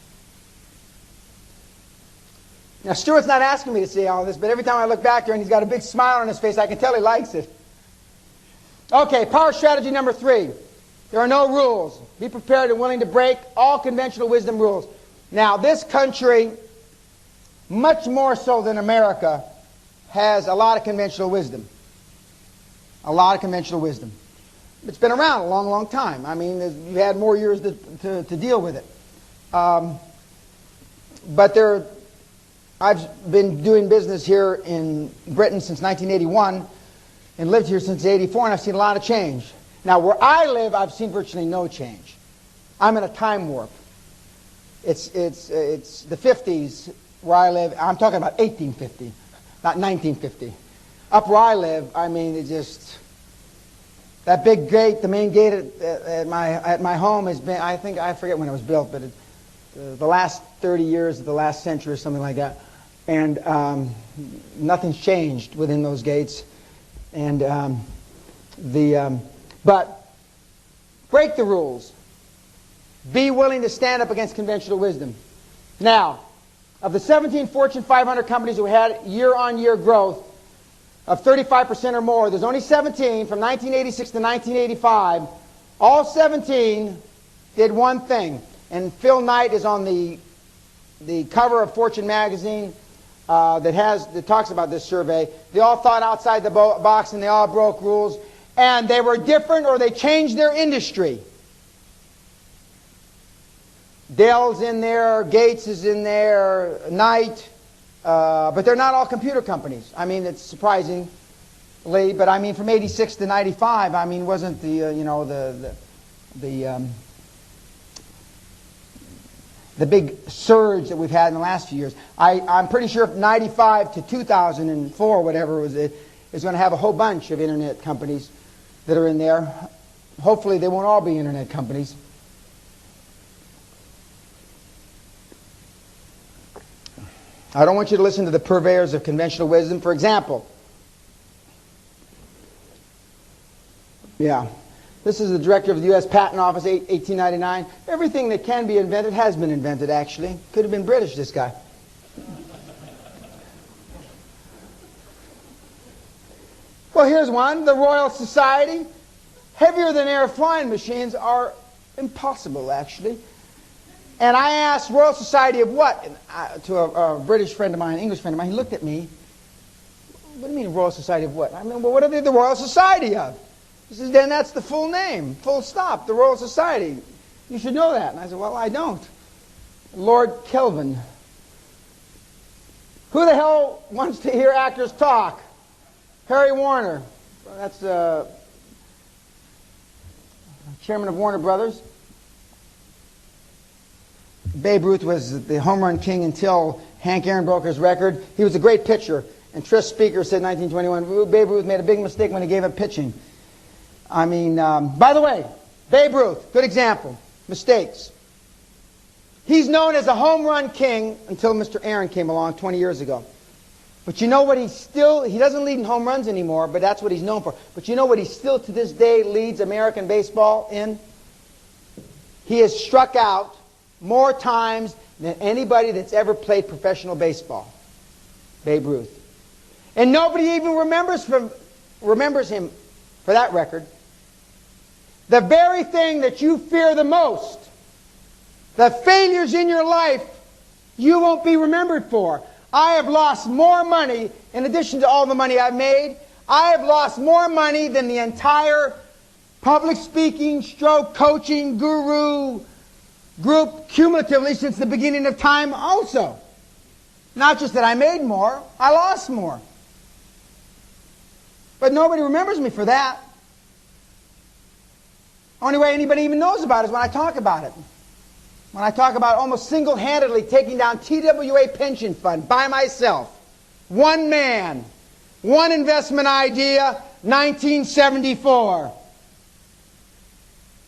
Speaker 2: Now, Stuart's not asking me to say all this, but every time I look back there and he's got a big smile on his face, I can tell he likes it. Okay, power strategy number 3. There are no rules. Be prepared and willing to break all conventional wisdom rules. Now, this country, much more so than America, has a lot of conventional wisdom. A lot of conventional wisdom. It's been around a long, long time. I mean, you've had more years to deal with it. But I've been doing business here in Britain since 1981 and lived here since 84, and I've seen a lot of change. Now, where I live, I've seen virtually no change. I'm in a time warp. It's the 50s where I live. I'm talking about 1850, not 1950. Up where I live, I mean, it just... That big gate, the main gate at my home has been, I forget when it was built, but the last 30 years of the last century or something like that. And nothing's changed within those gates. And but break the rules. Be willing to stand up against conventional wisdom. Now, of the 17 Fortune 500 companies who had year-on-year growth of 35% or more, there's only 17 from 1986 to 1985. All 17 did one thing. And Phil Knight is on the cover of Fortune magazine that talks about this survey. They all thought outside the box and they all broke rules. And they were different or they changed their industry. Dell's in there, Gates is in there, Knight, but they're not all computer companies. I mean, it's surprisingly, but I mean, from '86 to '95, I mean, wasn't the big surge that we've had in the last few years. I'm pretty sure from '95 to 2004, whatever it was, is going to have a whole bunch of internet companies that are in there. Hopefully, they won't all be internet companies. I don't want you to listen to the purveyors of conventional wisdom. For example, this is the director of the U.S. Patent Office, 1899. Everything that can be invented has been invented, actually. Could have been British, this guy. Well, here's one. The Royal Society. Heavier than air flying machines are impossible, actually. And I asked Royal Society of what? To a British friend of mine, English friend of mine. He looked at me. What do you mean Royal Society of what? I mean, well, what are they the Royal Society of? He says, then that's the full name. Full stop. The Royal Society. You should know that. And I said, well, I don't. Lord Kelvin. Who the hell wants to hear actors talk? Harry Warner. That's chairman of Warner Brothers. Babe Ruth was the home run king until Hank Aaron broke his record. He was a great pitcher. And Tris Speaker said in 1921, Babe Ruth made a big mistake when he gave up pitching. I mean, by the way, Babe Ruth, good example. Mistakes. He's known as a home run king until Mr. Aaron came along 20 years ago. But you know what he doesn't lead in home runs anymore, but that's what he's known for. But you know what he still to this day leads American baseball in? He has struck out more times than anybody that's ever played professional baseball. Babe Ruth. And nobody even remembers him for that record. The very thing that you fear the most, the failures in your life, you won't be remembered for. I have lost more money, in addition to all the money I've made, I have lost more money than the entire public speaking, stroke coaching guru group cumulatively since the beginning of time also. Not just that I made more, I lost more. But nobody remembers me for that. Only way anybody even knows about it is when I talk about it. When I talk about almost single-handedly taking down TWA pension fund by myself. One man, one investment idea, 1974.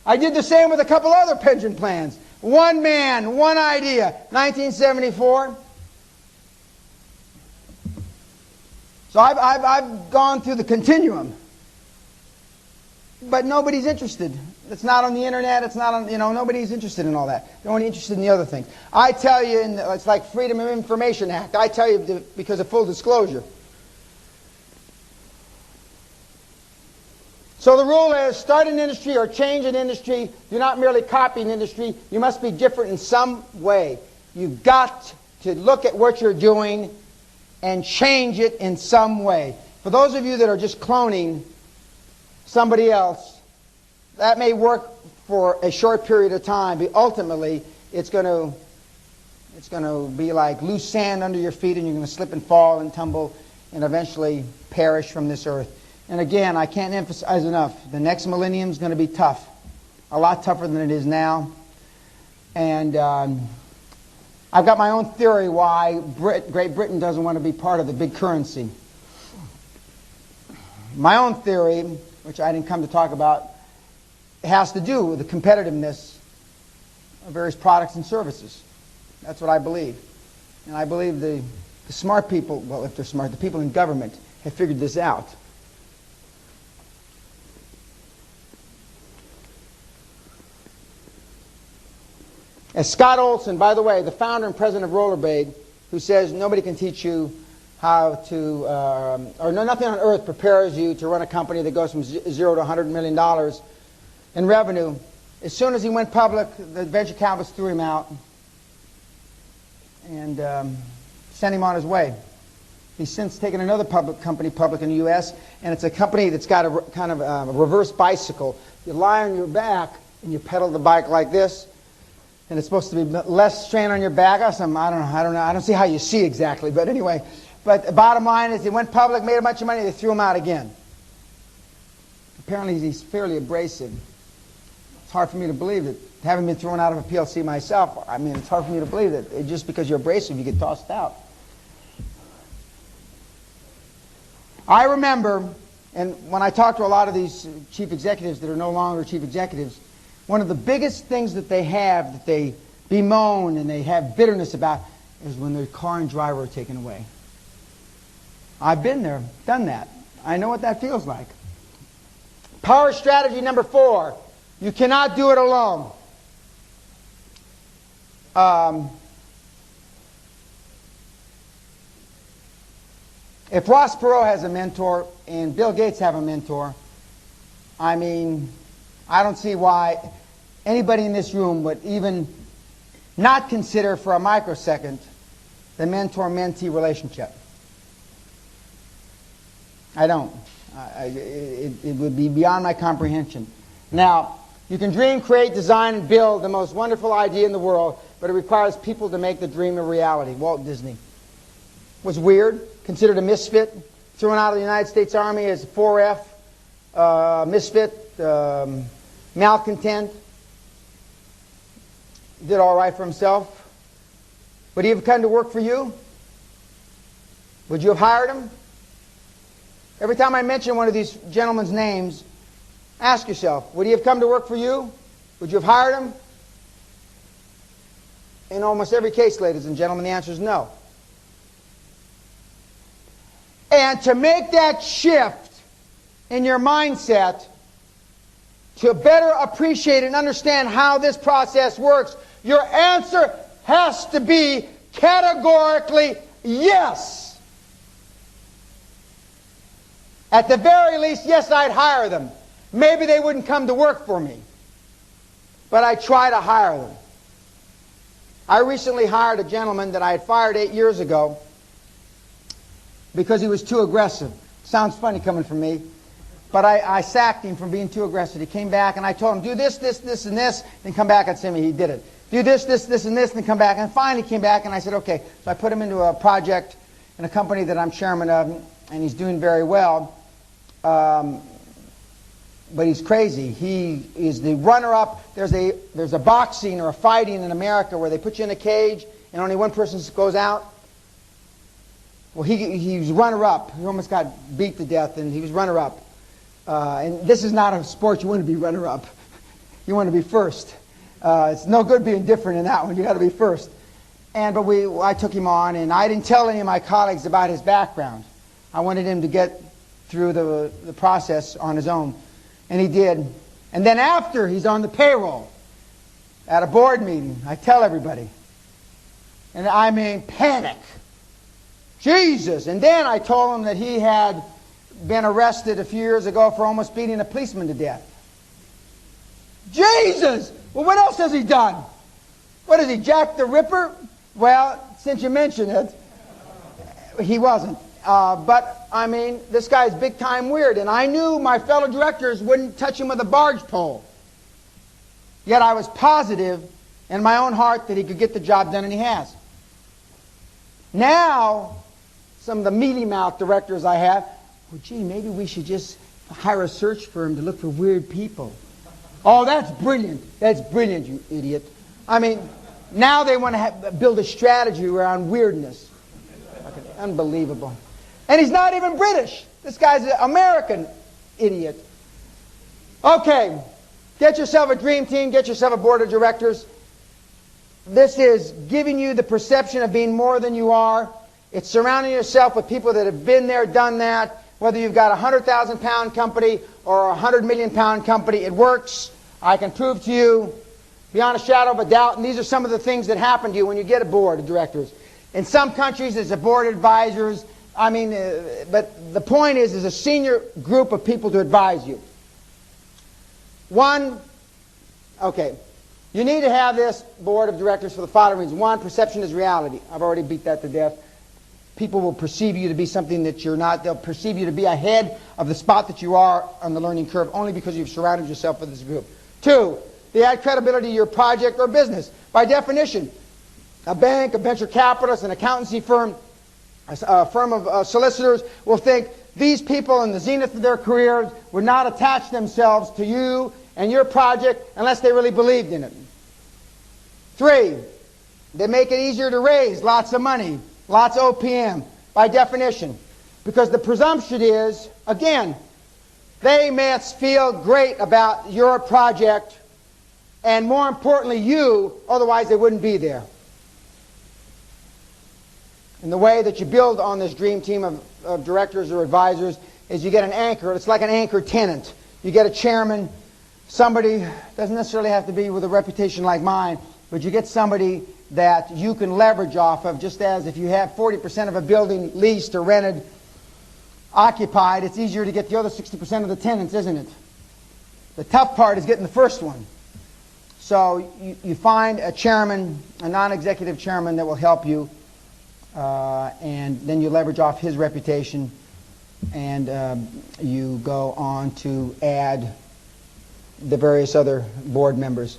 Speaker 2: I did the same with a couple other pension plans. One man, one idea, 1974. So I've gone through the continuum. But nobody's interested. It's not on the internet. It's not on, nobody's interested in all that. They're only interested in the other things. I tell you, it's like Freedom of Information Act. I tell you because of full disclosure. So the rule is start an industry or change an industry. Do not merely copy an industry. You must be different in some way. You've got to look at what you're doing and change it in some way. For those of you that are just cloning somebody else, that may work for a short period of time, but ultimately it's going to be like loose sand under your feet, and you're going to slip and fall and tumble and eventually perish from this earth. And again, I can't emphasize enough, the next millennium is going to be tough, a lot tougher than it is now. And I've got my own theory why Great Britain doesn't want to be part of the big currency. My own theory, which I didn't come to talk about, has to do with the competitiveness of various products and services. That's what I believe. And I believe the smart people, well, if they're smart, the people in government have figured this out. As Scott Olson, by the way, the founder and president of Rollerblade, who says nobody can teach you how to, or nothing on earth prepares you to run a company that goes from zero to $100 million in revenue. As soon as he went public, the venture capitalists threw him out and sent him on his way. He's since taken another company public in the U.S., and it's a company that's got a kind of a reverse bicycle. You lie on your back and you pedal the bike like this, and it's supposed to be less strain on your back. I don't know. I don't see how you see exactly, but anyway. But the bottom line is, he went public, made a bunch of money, they threw him out again. Apparently, he's fairly abrasive. It's hard for me to believe that, having been thrown out of a PLC myself, I mean, it's hard for me to believe that just because you're abrasive, you get tossed out. I remember, and when I talk to a lot of these chief executives that are no longer chief executives, one of the biggest things that they have, that they bemoan and they have bitterness about, is when their car and driver are taken away. I've been there, done that. I know what that feels like. Power strategy number 4. You cannot do it alone. If Ross Perot has a mentor and Bill Gates have a mentor, I mean, I don't see why anybody in this room would even not consider for a microsecond the mentor-mentee relationship. I don't. It would be beyond my comprehension. Now, you can dream, create, design, and build the most wonderful idea in the world, but it requires people to make the dream a reality. Walt Disney was weird, considered a misfit, thrown out of the United States Army as a 4F, misfit, malcontent. Did all right for himself. Would he have come to work for you? Would you have hired him? Every time I mention one of these gentlemen's names, ask yourself, would he have come to work for you? Would you have hired him? In almost every case, ladies and gentlemen, the answer is no. And to make that shift in your mindset, to better appreciate and understand how this process works, your answer has to be categorically yes. At the very least, yes, I'd hire them. Maybe they wouldn't come to work for me, but I'd try to hire them. I recently hired a gentleman that I had fired 8 years ago because he was too aggressive. Sounds funny coming from me, but I sacked him from being too aggressive. He came back and I told him, do this, this, this, and this, then come back and see me. He did it. Do this, this, this, and this, and then come back. And finally came back and I said, okay. So I put him into a project in a company that I'm chairman of, and he's doing very well. But he's crazy. He is the runner-up. There's a boxing or a fighting in America where they put you in a cage and only one person goes out. Well, he was runner-up. He almost got beat to death, and he was runner-up. And this is not a sport you want to be runner-up. You want to be first. It's no good being different in that one. You got to be first. But I took him on, and I didn't tell any of my colleagues about his background. I wanted him to get through the process on his own. And he did. And then after he's on the payroll at a board meeting, I tell everybody. And I mean panic. Jesus! And then I told him that he had been arrested a few years ago for almost beating a policeman to death. Jesus! Well, what else has he done? What is he, Jack the Ripper? Well, since you mention it, he wasn't. But, I mean, this guy's big time weird, and I knew my fellow directors wouldn't touch him with a barge pole. Yet I was positive in my own heart that he could get the job done, and he has. Now, some of the mealy-mouthed directors I have, well, gee, maybe we should just hire a search firm to look for weird people. Oh, that's brilliant. That's brilliant, you idiot. I mean, now they want to build a strategy around weirdness. Unbelievable. And he's not even British. This guy's an American idiot. Okay, get yourself a dream team, get yourself a board of directors. This is giving you the perception of being more than you are. It's surrounding yourself with people that have been there, done that. Whether you've got a 100,000-pound company or a 100-million-pound company, it works. I can prove to you beyond a shadow of a doubt, and these are some of the things that happen to you when you get a board of directors. In some countries, it's a board of advisors. But the point is a senior group of people to advise you. You need to have this board of directors for the following reasons. One, perception is reality. I've already beat that to death. People will perceive you to be something that you're not. They'll perceive you to be ahead of the spot that you are on the learning curve only because you've surrounded yourself with this group. Two, they add credibility to your project or business. By definition, a bank, a venture capitalist, an accountancy firm, a firm of solicitors will think these people in the zenith of their careers would not attach themselves to you and your project unless they really believed in it. Three, they make it easier to raise lots of money, lots of OPM, by definition. Because the presumption is, again, they must feel great about your project and more importantly you, otherwise they wouldn't be there. And the way that you build on this dream team of directors or advisors is you get an anchor. It's like an anchor tenant. You get a chairman, somebody, doesn't necessarily have to be with a reputation like mine, but you get somebody that you can leverage off of, just as if you have 40% of a building leased or rented, occupied, it's easier to get the other 60% of the tenants, isn't it? The tough part is getting the first one. So you find a chairman, a non-executive chairman that will help you, and then you leverage off his reputation, and you go on to add the various other board members.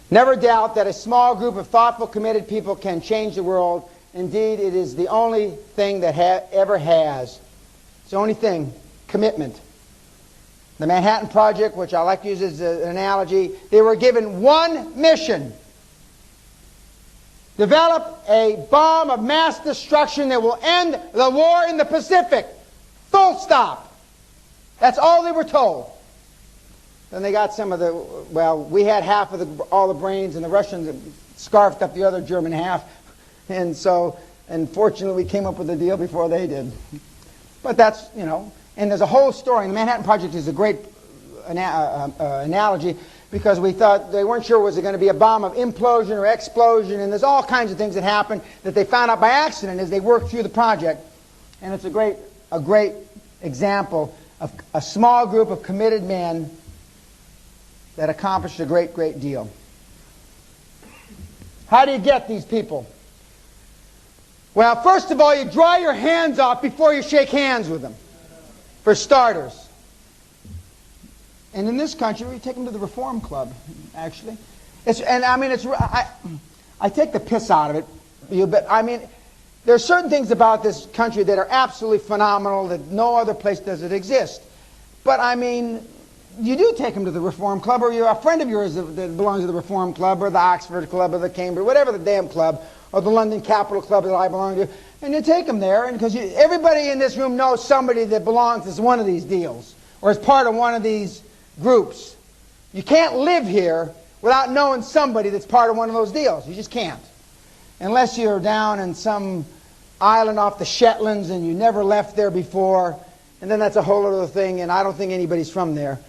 Speaker 2: Never doubt that a small group of thoughtful, committed people can change the world. Indeed, it is the only thing that ever has. It's the only thing, commitment. The Manhattan Project, which I like to use as an analogy, they were given one mission. Develop a bomb of mass destruction that will end the war in the Pacific. Full stop. That's all they were told. Then they got some of the, we had half of all the brains, and the Russians scarfed up the other German half. And so, unfortunately, we came up with a deal before they did. But that's, and there's a whole story. And the Manhattan Project is a great analogy, because we thought they weren't sure was it going to be a bomb of implosion or explosion, and there's all kinds of things that happened that they found out by accident as they worked through the project. And it's a great example of a small group of committed men that accomplished a great, great deal. How do you get these people? Well, first of all, you dry your hands off before you shake hands with them, for starters. And in this country, we take them to the Reform Club, actually. I take the piss out of it, but there are certain things about this country that are absolutely phenomenal that no other place does it exist. But you do take them to the Reform Club, or you're a friend of yours that belongs to the Reform Club, or the Oxford Club, or the Cambridge, whatever the damn club, or the London Capital Club that I belong to, and you take them there, and because everybody in this room knows somebody that belongs to one of these deals, or is part of one of these groups. You can't live here without knowing somebody that's part of one of those deals. You just can't. Unless you're down in some island off the Shetlands and you never left there before, and then that's a whole other thing, and I don't think anybody's from there.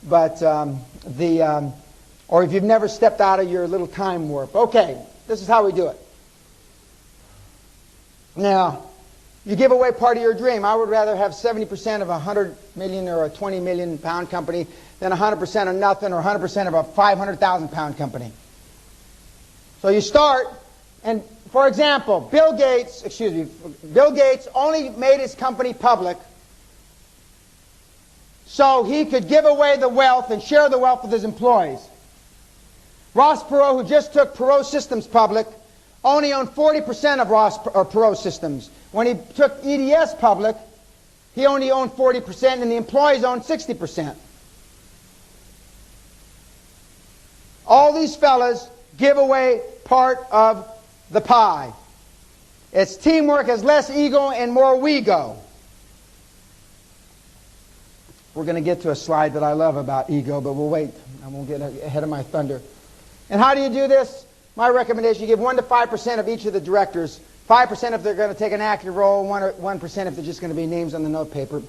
Speaker 2: But or if you've never stepped out of your little time warp. Okay, this is how we do it. Now, you give away part of your dream. I would rather have 70% of a 100 million or a 20 million pound company than 100% of nothing, or 100% of a 500,000 pound company. So you start, and for example, Bill Gates only made his company public so he could give away the wealth and share the wealth with his employees. Ross Perot, who just took Perot Systems public, only owned 40% of Perot Systems. When he took EDS public, he only owned 40%, and the employees owned 60%. All these fellas give away part of the pie. It's teamwork has less ego and more we go. We're going to get to a slide that I love about ego, but we'll wait. I won't get ahead of my thunder. And how do you do this? My recommendation, you give 1 to 5% of each of the directors. 5% if they're going to take an active role, 1% if they're just going to be names on the note paper.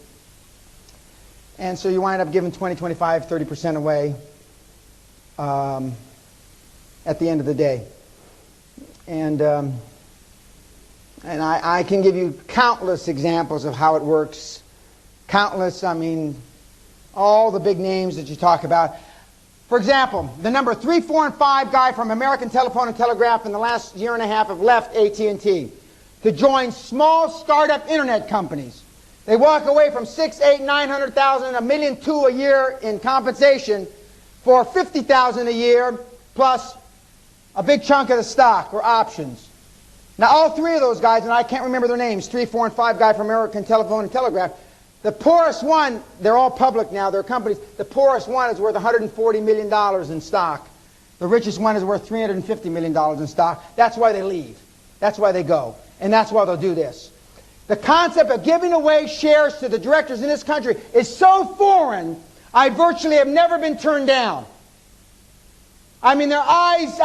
Speaker 2: And so you wind up giving 20, 25, 30% away at the end of the day. And I can give you countless examples of how it works. Countless, I mean, all the big names that you talk about. For example, the number 3, 4, and 5 guy from American Telephone and Telegraph in the last year and a half have left AT&T to join small startup internet companies. They walk away from 6, 8, 900,000, $1.2 million a year in compensation for 50,000 a year plus a big chunk of the stock or options. Now, all three of those guys, and I can't remember their names, 3, 4, and 5 guy from American Telephone and Telegraph. The poorest one, they're all public now, they're companies. The poorest one is worth $140 million in stock. The richest one is worth $350 million in stock. That's why they leave. That's why they go. And that's why they'll do this. The concept of giving away shares to the directors in this country is so foreign, I virtually have never been turned down. I mean, their eyes,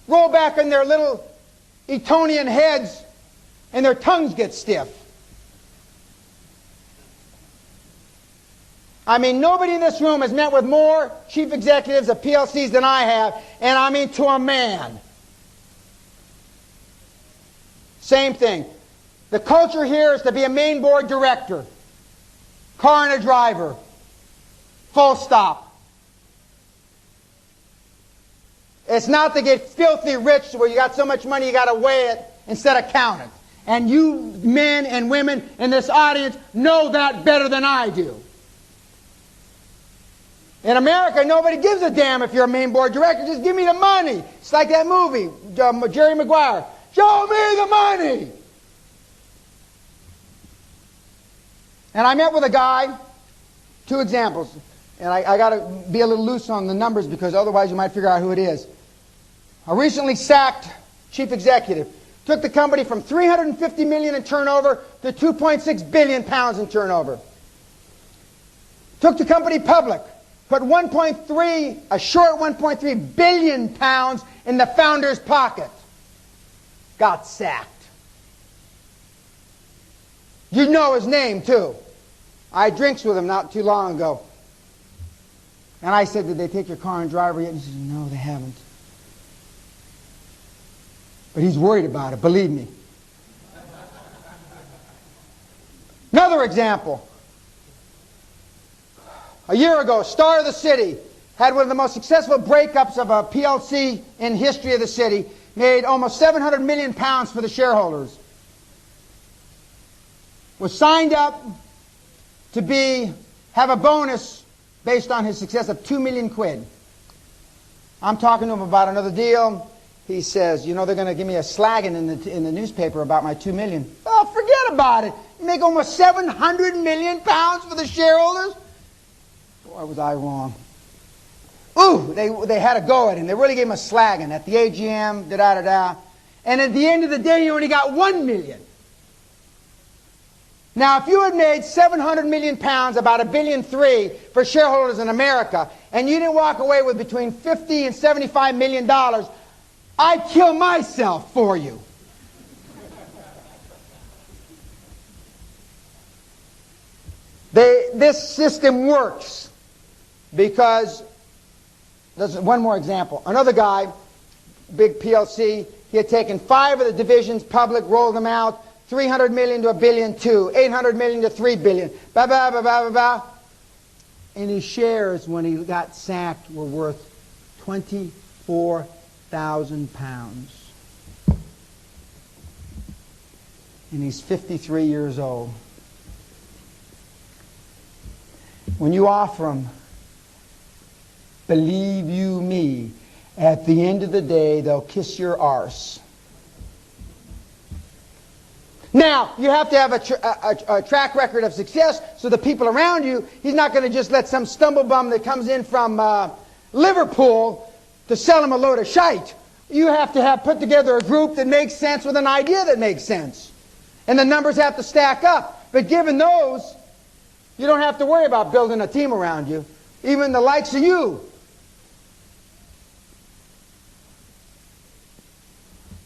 Speaker 2: roll back in their little Etonian heads, and their tongues get stiff. I mean, nobody in this room has met with more chief executives of PLCs than I have, and I mean to a man. Same thing. The culture here is to be a main board director, car and a driver, full stop. It's not to get filthy rich where you got so much money you got to weigh it instead of count it. And you men and women in this audience know that better than I do. In America, nobody gives a damn if you're a main board director. Just give me the money. It's like that movie, Jerry Maguire. Show me the money. And I met with a guy, 2 examples. And I got to be a little loose on the numbers because otherwise you might figure out who it is. A recently sacked chief executive took the company from $350 million in turnover to 2.6 billion pounds in turnover. Took the company public. Put a short 1.3 billion pounds in the founder's pocket. Got sacked. You know his name, too. I had drinks with him not too long ago. And I said, did they take your car and driver yet? And he said, no, they haven't. But he's worried about it, believe me. Another example. A year ago, Star of the City had one of the most successful breakups of a PLC in history of the city, made almost 700 million pounds for the shareholders. Was signed up to have a bonus based on his success of 2 million quid. I'm talking to him about another deal. He says, you know, they're going to give me a slagging in the newspaper about my 2 million. Oh, forget about it. You make almost 700 million pounds for the shareholders? Boy, was I wrong. Ooh, they had a go at him. They really gave him a slagging at the AGM, da-da-da-da. And at the end of the day, he only got 1 million. Now, if you had made 700 million pounds, about $1.3 billion for shareholders in America, and you didn't walk away with between $50 and $75 million, I'd kill myself for you. This system works because, there's one more example. Another guy, big PLC, he had taken 5 of the divisions public, rolled them out, 300 million to $1.2 billion, 800 million to $3 billion, ba ba ba ba ba ba. And his shares, when he got sacked, were worth 24,000 pounds. And he's 53 years old. When you offer them, believe you me, at the end of the day, they'll kiss your arse. Now, you have to have a track record of success so the people around you, he's not going to just let some stumblebum that comes in from Liverpool to sell him a load of shite. You have to have put together a group that makes sense with an idea that makes sense. And the numbers have to stack up. But given those, you don't have to worry about building a team around you. Even the likes of you.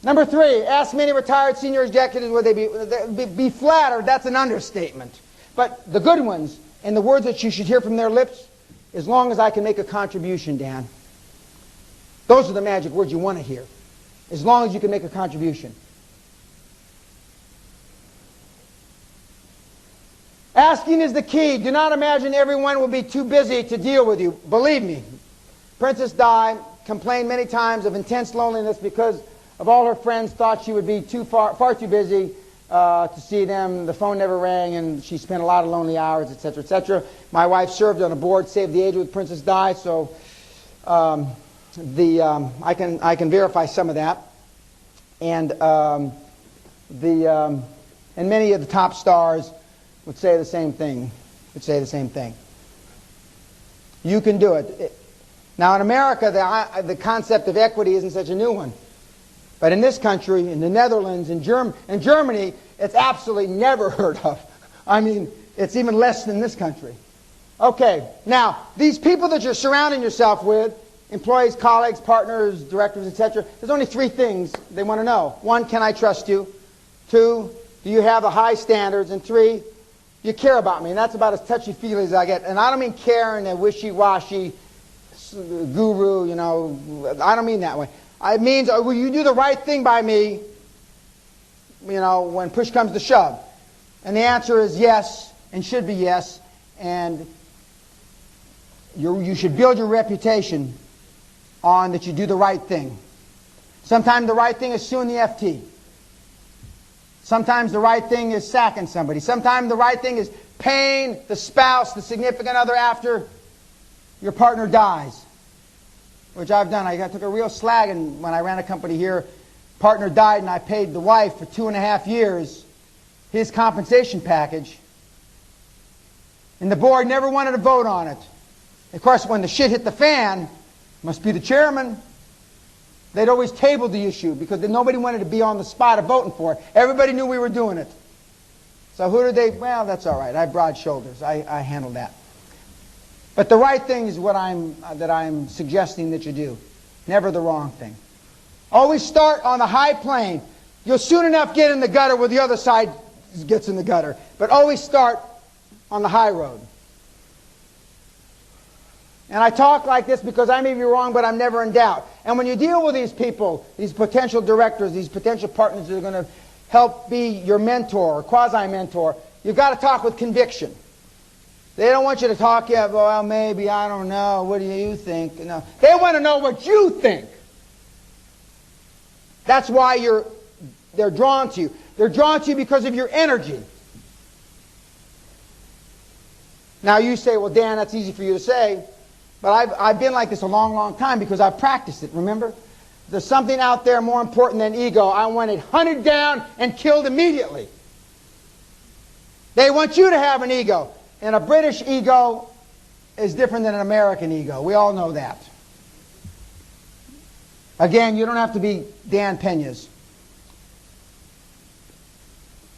Speaker 2: Number 3, ask many retired senior executives would they be flattered. That's an understatement. But the good ones, and the words that you should hear from their lips, as long as I can make a contribution, Dan. Those are the magic words you want to hear. As long as you can make a contribution. Asking is the key. Do not imagine everyone will be too busy to deal with you. Believe me, Princess Di complained many times of intense loneliness because of all her friends thought she would be far too busy to see them. The phone never rang, and she spent a lot of lonely hours, etc., etc. My wife served on a board, Save the Age with Princess Di, so I can verify some of that. And and many of the top stars would say the same thing. You can do it. Now in America, the concept of equity isn't such a new one. But in this country, in the Netherlands, in Germany, it's absolutely never heard of. I mean, it's even less than this country. Okay, now, these people that you're surrounding yourself with, employees, colleagues, partners, directors, etc., there's only 3 things they want to know. 1, can I trust you? 2, do you have the high standards? And 3, you care about me. And that's about as touchy-feely as I get. And I don't mean care in a wishy-washy guru, you know. I don't mean that way. It means, will you do the right thing by me, you know, when push comes to shove? And the answer is yes, and should be yes. And you should build your reputation on that you do the right thing. Sometimes the right thing is suing the FT. Sometimes the right thing is sacking somebody. Sometimes the right thing is paying the spouse, the significant other, after your partner dies. Which I've done. I took a real slagging when I ran a company here. Partner died and I paid the wife for 2.5 years his compensation package. And the board never wanted to vote on it. Of course, when the shit hit the fan, must be the chairman, they'd always tabled the issue because nobody wanted to be on the spot of voting for it. Everybody knew we were doing it. So who did they? Well, that's all right. I have broad shoulders. I handled that. But the right thing is what I'm suggesting that you do. Never the wrong thing. Always start on the high plane. You'll soon enough get in the gutter where the other side gets in the gutter. But always start on the high road. And I talk like this because I may be wrong, but I'm never in doubt. And when you deal with these people, these potential directors, these potential partners that are going to help be your mentor or quasi-mentor, you've got to talk with conviction. They don't want you to talk, yeah, well, maybe, I don't know, what do you think? No. They want to know what you think. That's why they're drawn to you. They're drawn to you because of your energy. Now you say, well, Dan, that's easy for you to say, but I've been like this a long, long time because I've practiced it, remember? There's something out there more important than ego. I want it hunted down and killed immediately. They want you to have an ego. And a British ego is different than an American ego. We all know that. Again, you don't have to be Dan Peñas.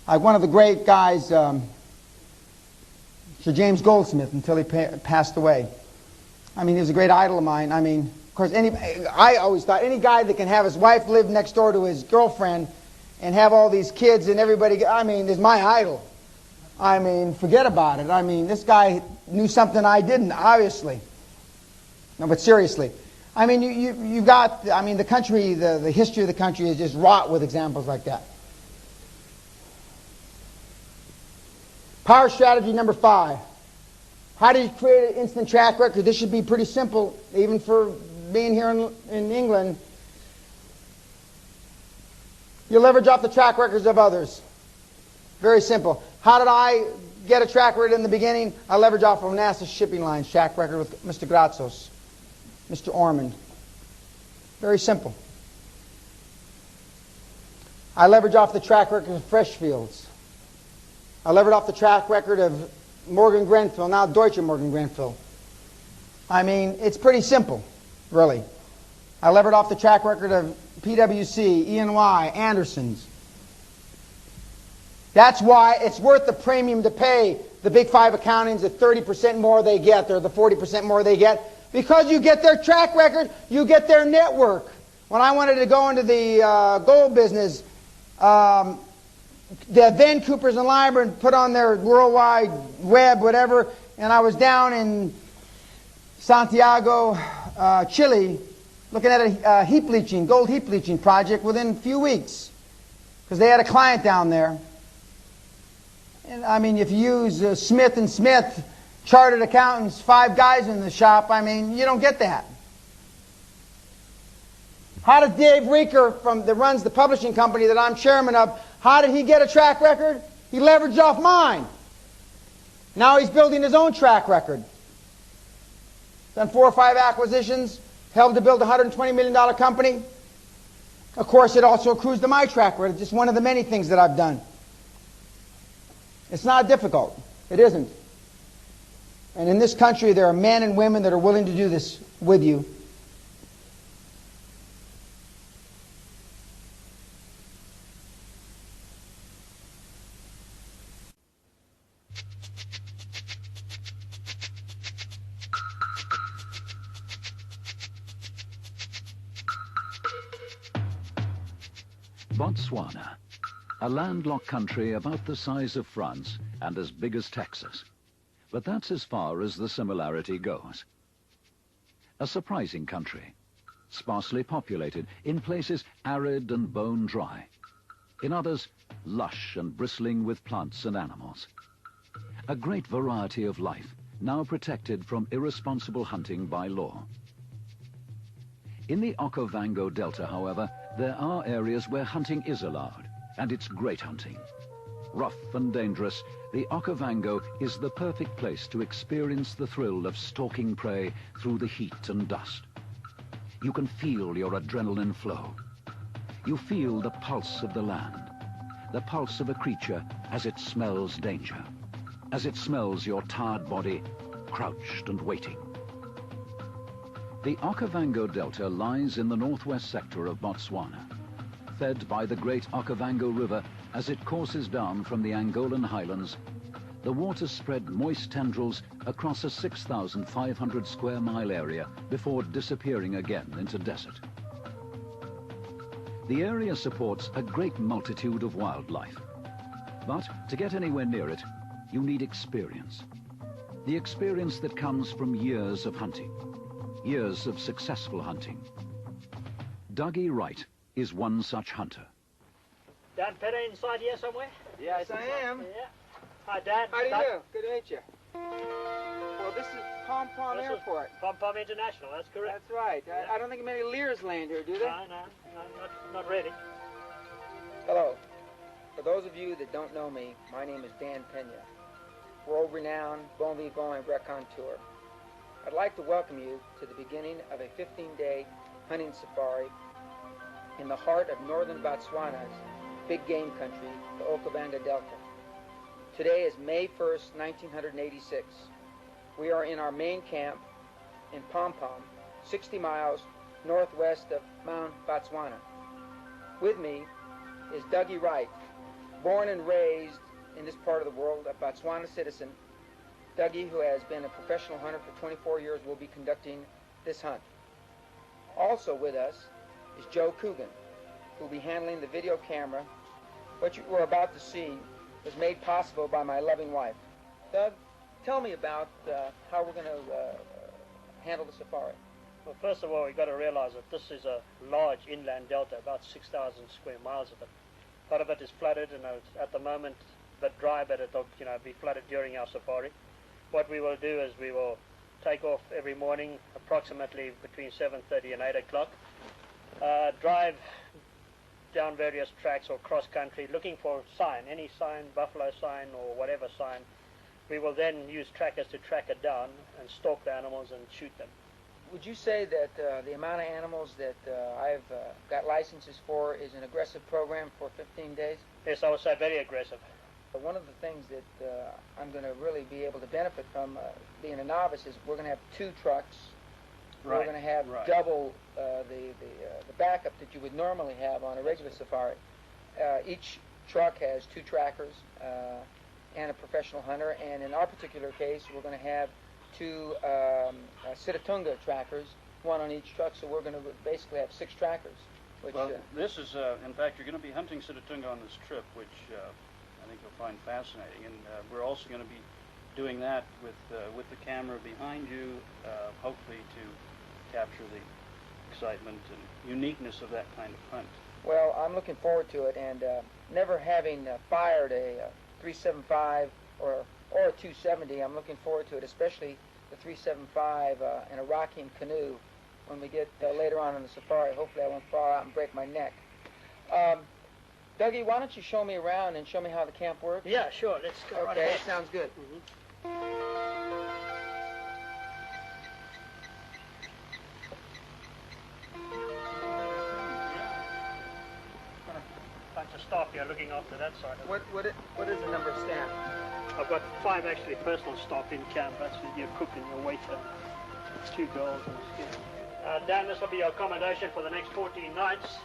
Speaker 2: Like one of the great guys, Sir James Goldsmith, until he passed away. I mean, he was a great idol of mine. I mean, of course, I always thought any guy that can have his wife live next door to his girlfriend and have all these kids and everybody, I mean, is my idol. I mean, forget about it. I mean, this guy knew something I didn't, obviously. No, but seriously. I mean, you've got, I mean, the country, the history of the country is just wrought with examples like that. Power strategy number 5. How do you create an instant track record? This should be pretty simple, even for being here in England. You leverage off the track records of others. Very simple. How did I get a track record in the beginning? I leverage off of NASA Shipping Line's track record with Mr. Gratsos, Mr. Ormond. Very simple. I leverage off the track record of Freshfields. I leverage off the track record of Morgan Grenfell, now Deutsche Morgan Grenfell. I mean, it's pretty simple, really. I levered off the track record of PwC, E&Y, Anderson's. That's why it's worth the premium to pay the big 5 accountants the 30% more they get, or the 40% more they get. Because you get their track record, you get their network. When I wanted to go into the gold business, the then Coopers and Lyman put on their worldwide web, whatever, and I was down in Santiago, Chile, looking at a gold heap leaching project within a few weeks, because they had a client down there. And I mean, if you use Smith and Smith, chartered accountants, 5 guys in the shop, I mean, you don't get that. How did Dave Reeker, that runs the publishing company that I'm chairman of, how did he get a track record? He leveraged off mine. Now he's building his own track record. Done 4 or 5 acquisitions, helped to build a $120 million company. Of course, it also accrues to my track record. It's just one of the many things that I've done. It's not difficult. It isn't. And in this country, there are men and women that are willing to do this with you.
Speaker 3: Botswana, a landlocked country about the size of France and as big as Texas. But that's as far as the similarity goes. A surprising country, sparsely populated, in places arid and bone dry, in others lush and bristling with plants and animals. A great variety of life, now protected from irresponsible hunting by law. In the Okavango Delta, however, there are areas where hunting is allowed, and it's great hunting. Rough and dangerous, the Okavango is the perfect place to experience the thrill of stalking prey through the heat and dust. You can feel your adrenaline flow. You feel the pulse of the land, the pulse of a creature as it smells danger, as it smells your tired body, crouched and waiting. The Okavango Delta lies in the northwest sector of Botswana, fed by the great Okavango River as it courses down from the Angolan highlands. The water spread moist tendrils across a 6,500 square mile area before disappearing again into desert. The area supports a great multitude of wildlife, but to get anywhere near it, you need experience. The experience that comes from years of hunting. Years of successful hunting. Dougie Wright is one such hunter.
Speaker 4: Dan Pena inside here somewhere?
Speaker 2: Yes, I am.
Speaker 4: Yeah. Hi, Dan.
Speaker 2: How do you do? Good to meet you. Well, this is Pom Pom Airport.
Speaker 4: Pom Pom International, that's correct.
Speaker 2: That's right.
Speaker 4: Yeah.
Speaker 2: I don't think many Lears land here, do they?
Speaker 4: No, not really.
Speaker 2: Hello. For those of you that don't know me, my name is Dan Pena, world-renowned bon vivant raconteur. I'd like to welcome you to the beginning of a 15-day hunting safari in the heart of northern Botswana's big game country, the Okavango Delta. Today is May 1st, 1986. We are in our main camp in Pom Pom, 60 miles northwest of Mount Botswana. With me is Dougie Wright, born and raised in this part of the world, a Botswana citizen. Dougie, who has been a professional hunter for 24 years, will be conducting this hunt. Also with us is Joe Coogan, who will be handling the video camera. What you were about to see was made possible by my loving wife. Doug, tell me about how we're going to handle the safari.
Speaker 4: Well, first of all, we've got to realize that this is a large inland delta, about 6,000 square miles of it. A lot of it is flooded, and it's at the moment a bit dry, but it'll be flooded during our safari. What we will do is we will take off every morning approximately between 7:30 and 8 o'clock, drive down various tracks or cross country looking for sign, any sign, buffalo sign or whatever sign. We will then use trackers to track it down and stalk the animals and shoot them.
Speaker 2: Would you say that the amount of animals that I've got licenses for is an aggressive program for 15 days?
Speaker 4: Yes, I would say very aggressive.
Speaker 2: One of the things that I'm going to really be able to benefit from being a novice is we're going to have 2 trucks.
Speaker 4: Right.
Speaker 2: We're going to have double the backup that you would normally have on a regular safari. Each truck has 2 trackers and a professional hunter, and in our particular case, we're going to have 2 Sitatunga trackers, one on each truck, so we're going to basically have 6 trackers. Which,
Speaker 5: well, this is, in fact, you're going to be hunting Sitatunga on this trip, which I think you'll find fascinating. And we're also going to be doing that with the camera behind you, hopefully to capture the excitement and uniqueness of that kind of hunt.
Speaker 2: well, I'm looking forward to it, and never having fired a 375 or a 270, I'm looking forward to it, especially the 375 in a rocking canoe when we get later on in the safari. Hopefully I won't fall out and break my neck. Dougie, why don't you show me around and show me how the camp works?
Speaker 4: Yeah, sure. Let's go.
Speaker 2: Okay,
Speaker 4: right ahead.
Speaker 2: sounds good.
Speaker 4: Bunch of staff here looking after that side.
Speaker 2: What is the number of staff?
Speaker 4: I've got 5 actually personal staff in camp. That's with your cook and your waiter, 2 girls and a skier. Dan, this will be your accommodation for the next 14 nights.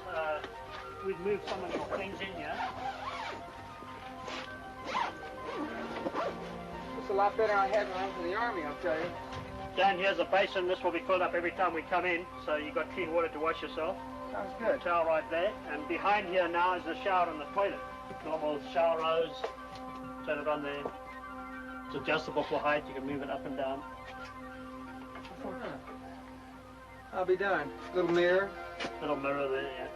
Speaker 4: We've moved some of your things in here.
Speaker 2: It's a lot better than I had when I was in the Army, I'll tell you.
Speaker 4: Dan, here's a basin. This will be filled up every time we come in, so you've got clean water to wash yourself.
Speaker 2: Sounds good.
Speaker 4: Towel right there. And behind here now is the shower and the toilet. Normal shower rose. Turn it on there. It's adjustable for height. You can move it up and down.
Speaker 2: I'll be done. Little mirror.
Speaker 4: Little mirror there, yeah.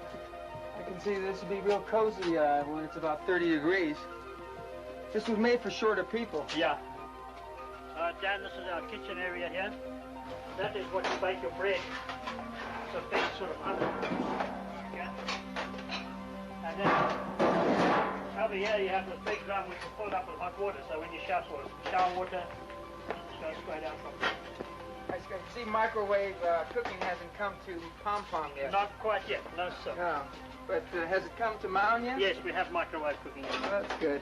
Speaker 2: I can see this will be real cozy when it's about 30 degrees. This was made for shorter people.
Speaker 4: Yeah. Dan, this is our kitchen area here. That is what you bake your bread. It's a big sort of oven. Yeah. And then over here you have this big drum which is filled up with hot water. So when you shower water goes straight out from there.
Speaker 2: I can see microwave cooking hasn't come to Pom Pom yet.
Speaker 4: Not quite yet, no sir.
Speaker 2: No. But has it come to Maun yet?
Speaker 4: Yes, we have microwave cooking.
Speaker 2: Oh, that's good.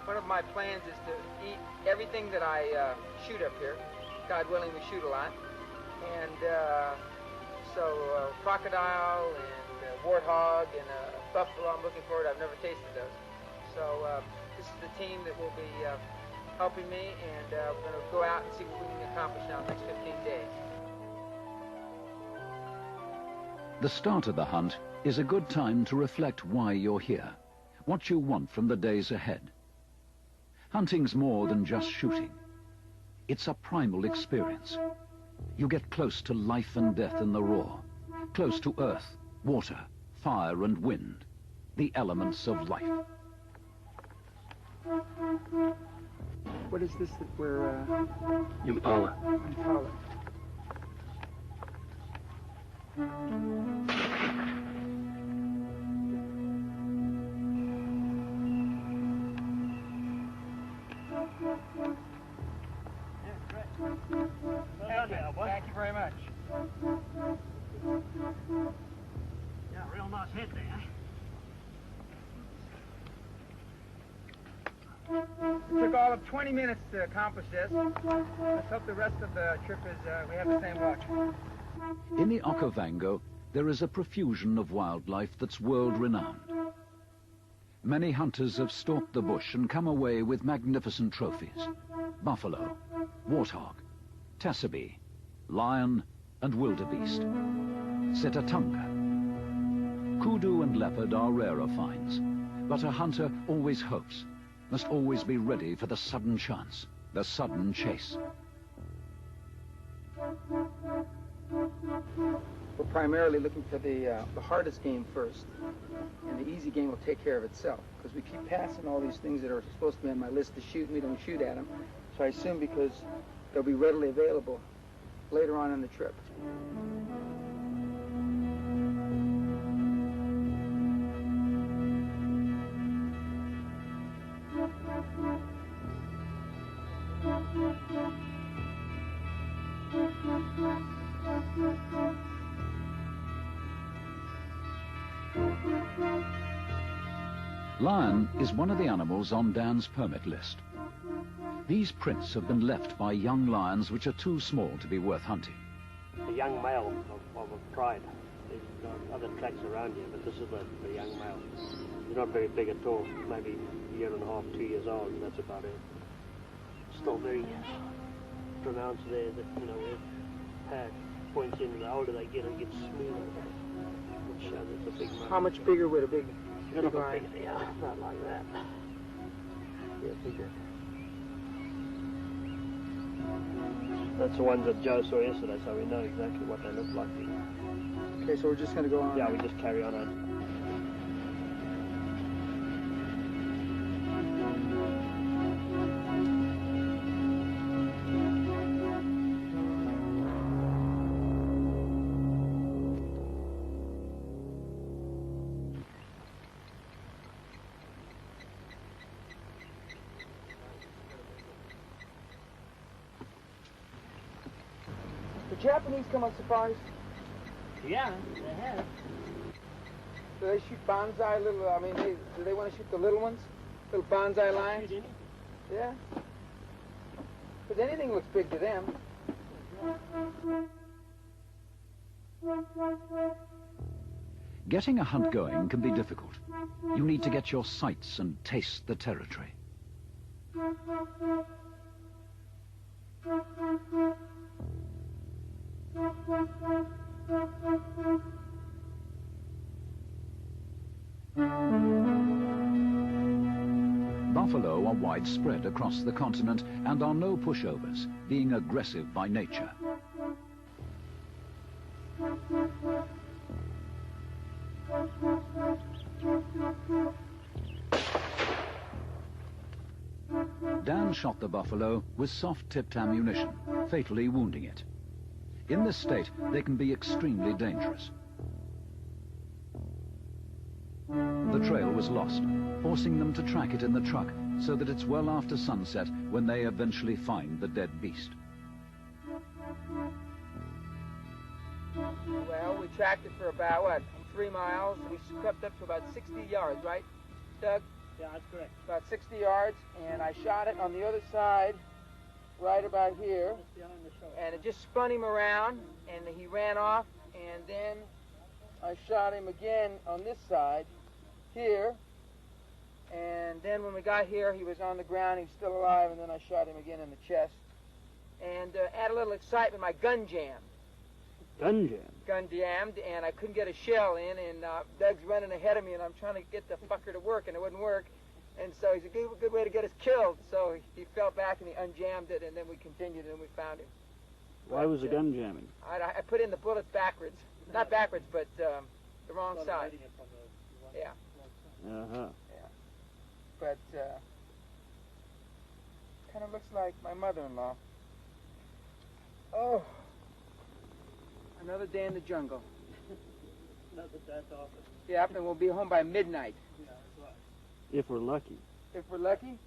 Speaker 2: One of my plans is to eat everything that I shoot up here. God willing, we shoot a lot. And so crocodile and warthog and buffalo, I'm looking forward. I've never tasted those. So this is the team that will be helping me, and we're going to go out and see what we can accomplish now in the next 15 days.
Speaker 3: The start of the hunt is a good time to reflect why you're here, what you want from the days ahead. Hunting's more than just shooting. It's a primal experience. You get close to life and death in the raw, close to earth, water, fire and wind, the elements of life.
Speaker 2: What is this that we're...
Speaker 5: Impala.
Speaker 2: Impala. Thank you very much.
Speaker 4: Yeah, real nice head there.
Speaker 2: It took all of 20 minutes to accomplish this. Let's hope the rest of the trip is we have the same luck.
Speaker 3: In the Okavango, there is a profusion of wildlife that's world-renowned. Many hunters have stalked the bush and come away with magnificent trophies. Buffalo, warthog, tassabee, lion and wildebeest, Sitatunga. Kudu and leopard are rarer finds, but a hunter always hopes, must always be ready for the sudden chance, the sudden chase.
Speaker 2: We're primarily looking for the hardest game first, and the easy game will take care of itself, because we keep passing all these things that are supposed to be on my list to shoot, and we don't shoot at them. So I assume because they'll be readily available later on in the trip.
Speaker 3: Lion is one of the animals on Dan's permit list. These prints have been left by young lions which are too small to be worth hunting.
Speaker 4: The young male of a pride. There's other tracks around here, but this is the young male. He's not very big at all, maybe a year and a half, 2 years old, and that's about it. Still very pronounced there, that, you know, where pad points in, and the older they get, it gets smoother. Which it's a big mark.
Speaker 2: How much bigger would a big
Speaker 4: You're not
Speaker 2: line?
Speaker 4: big, yeah, not like that. Yeah, bigger. That's the ones that Joe saw yesterday, so we know exactly what they look like.
Speaker 2: Okay, so we're just going to go on.
Speaker 4: Yeah, we just carry on.
Speaker 2: The Japanese come on surprise.
Speaker 4: Yeah, they have.
Speaker 2: Do they shoot bonsai little, I mean, do they want to shoot the little ones? Little bonsai lines? Yeah. Because anything looks big to them.
Speaker 3: Getting a hunt going can be difficult. You need to get your sights and taste the territory. Buffalo are widespread across the continent and are no pushovers, being aggressive by nature. Dan shot the buffalo with soft-tipped ammunition, fatally wounding it. In this state, they can be extremely dangerous. The trail was lost, forcing them to track it in the truck so that it's well after sunset when they eventually find the dead beast.
Speaker 2: Well, we tracked it for about, what, 3 miles. We crept up to about 60 yards, right, Doug?
Speaker 4: Yeah, that's correct.
Speaker 2: About 60 yards, and I shot it on the other side, right about here.
Speaker 4: Just behind the show.
Speaker 2: And it just spun him around, and he ran off, and then I shot him again on this side, here, and then when we got here, he was on the ground, he was still alive, and then I shot him again in the chest. And add a little excitement, my gun jammed.
Speaker 4: Gun jam.
Speaker 2: Gun jammed, and I couldn't get a shell in, and Doug's running ahead of me, and I'm trying to get the fucker to work, and it wouldn't work. And so he's a good way to get us killed. So he fell back, and he unjammed it, and then we continued, and we found him.
Speaker 5: Why was the gun jamming?
Speaker 2: I put in the bullets backwards. Not backwards, but the wrong side. Yeah.
Speaker 5: Uh-huh.
Speaker 2: Yeah. But kind of looks like my mother-in-law. Oh. Another day in the jungle.
Speaker 4: Not that that's often.
Speaker 2: Yeah, and we'll be home by midnight.
Speaker 4: Yeah, that's right.
Speaker 5: If we're lucky.
Speaker 2: If we're lucky.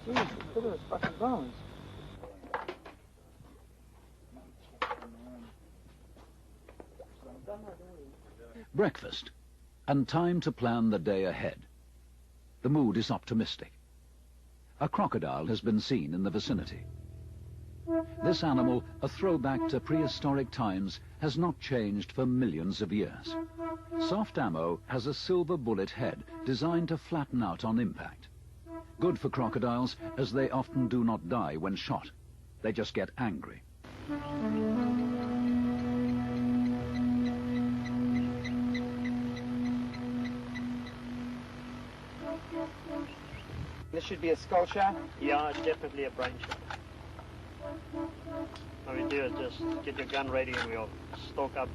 Speaker 2: Jeez, look at those fucking bones.
Speaker 3: Breakfast, and time to plan the day ahead. The mood is optimistic. A crocodile has been seen in the vicinity. This animal, a throwback to prehistoric times, has not changed for millions of years. Soft ammo has a silver bullet head designed to flatten out on impact. Good for crocodiles, as they often do not die when shot. They just get angry.
Speaker 2: This should be a skull shot?
Speaker 4: Yeah, it's definitely a brain shot. What we do is just get your gun ready, and we'll stalk up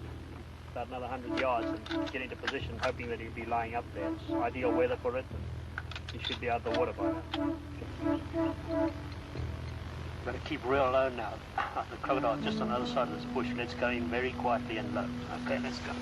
Speaker 4: about another 100 yards and get into position, hoping that he'll be lying up there. It's ideal weather for it, and he should be out of the water by now. Got to keep real low now. The crocodile's just on the other side of this bush. Let's go in very quietly and low. Okay, let's go.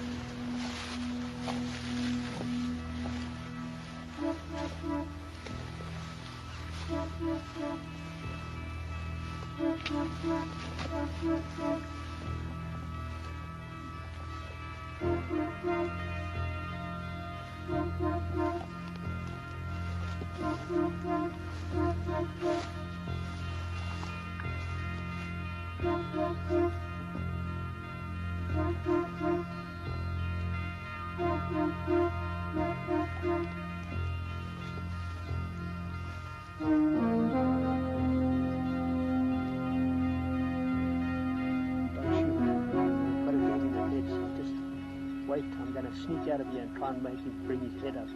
Speaker 4: I'm going to sneak out of here and try and make him bring his head up.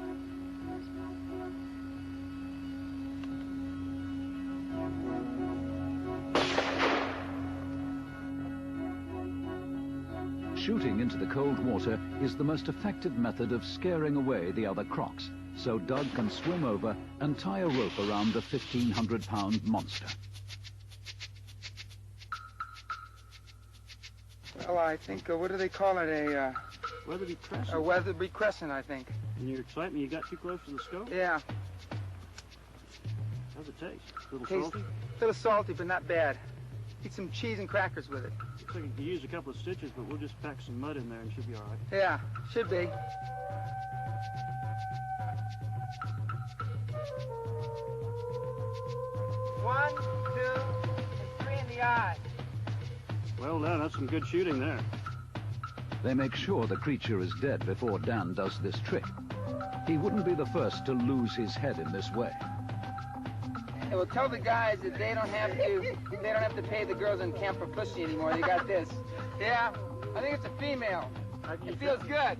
Speaker 3: Shooting into the cold water is the most effective method of scaring away the other crocs, so Doug can swim over and tie a rope around the 1,500-pound monster.
Speaker 2: Well, I think, what do they call it? A
Speaker 5: Weatherby Crescent.
Speaker 2: Weatherby Crescent, I think.
Speaker 5: In your excitement, you got too close to the scope?
Speaker 2: Yeah.
Speaker 5: How's it taste? A little
Speaker 2: Tastes
Speaker 5: salty?
Speaker 2: a little salty, but not bad. Eat some cheese and crackers with it.
Speaker 5: Looks like you could use a couple of stitches, but we'll just pack some mud in there and should be all right.
Speaker 2: Yeah, should be. One, two, and three in the eye.
Speaker 5: Well done, that's some good shooting there.
Speaker 3: They make sure the creature is dead before Dan does this trick. He wouldn't be the first to lose his head in this way.
Speaker 2: It will tell the guys that they don't have to pay the girls in camp for pussy anymore. They got this. Yeah, I think it's a female. It feels good.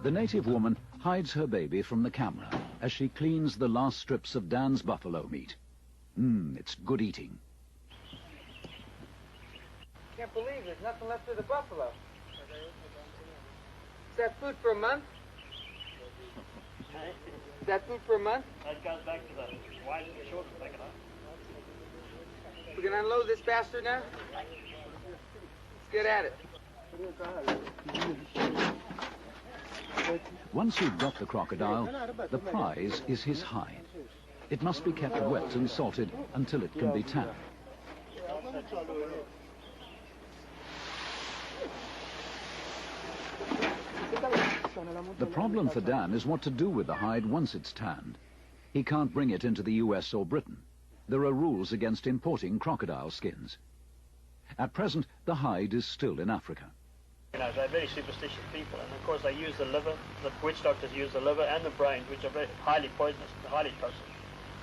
Speaker 3: The native woman hides her baby from the camera as she cleans the last strips of Dan's buffalo meat. It's good eating.
Speaker 2: Can't believe there's nothing left of the buffalo. Is that food for a month? Is that food for a month?
Speaker 4: That goes back to the wide and short and it up.
Speaker 2: We're gonna unload this bastard now? Let's get at it.
Speaker 3: Once you've got the crocodile, the prize is his hide. It must be kept wet and salted until it can be tanned. The problem for Dan is what to do with the hide once it's tanned. He can't bring it into the US or Britain. There are rules against importing crocodile skins. At present, the hide is still in Africa.
Speaker 4: You know, they're very superstitious people, and of course they use the liver. The witch doctors use the liver and the brains, which are very highly poisonous, highly toxic,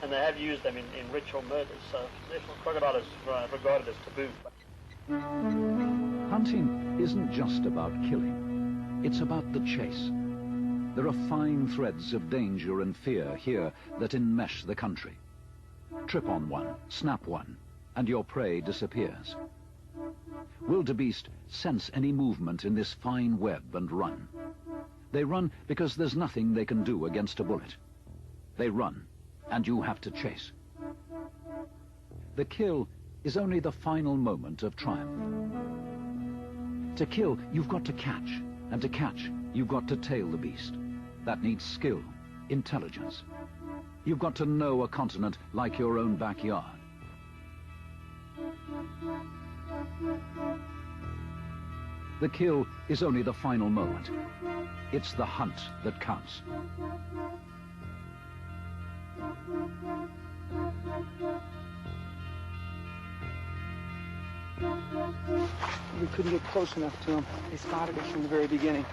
Speaker 4: and they have used them in ritual murders. So therefore, crocodile is regarded as taboo.
Speaker 3: Hunting isn't just about killing. It's about the chase. There are fine threads of danger and fear here that enmesh the country. Trip on one, snap one, and your prey disappears. Wildebeest sense any movement in this fine web and run. They run because there's nothing they can do against a bullet. They run, and you have to chase. The kill is only the final moment of triumph. To kill, you've got to catch, and to catch, you've got to tail the beast. That needs skill, intelligence. You've got to know a continent like your own backyard. The kill is only the final moment. It's the hunt that counts.
Speaker 2: We couldn't get close enough to them. They spotted us from the very beginning.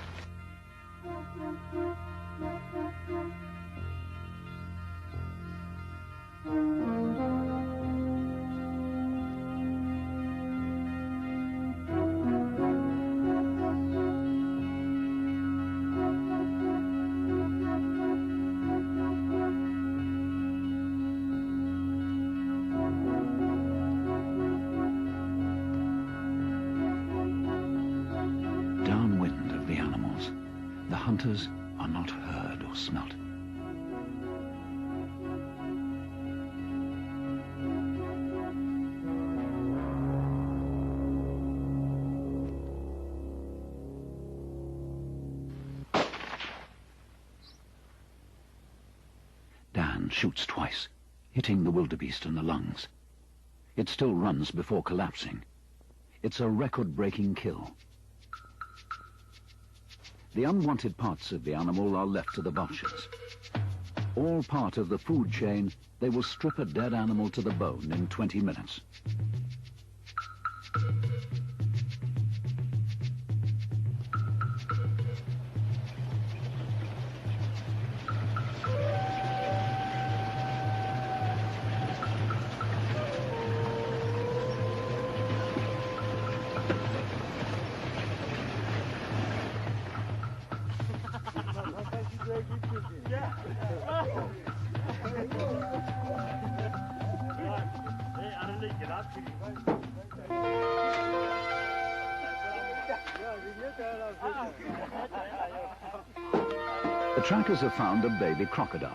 Speaker 3: Downwind of the animals, the hunters are not heard or smelt. Dan shoots twice, hitting the wildebeest in the lungs. It still runs before collapsing. It's a record-breaking kill. The unwanted parts of the animal are left to the vultures. All part of the food chain, they will strip a dead animal to the bone in 20 minutes. The trackers have found a baby crocodile.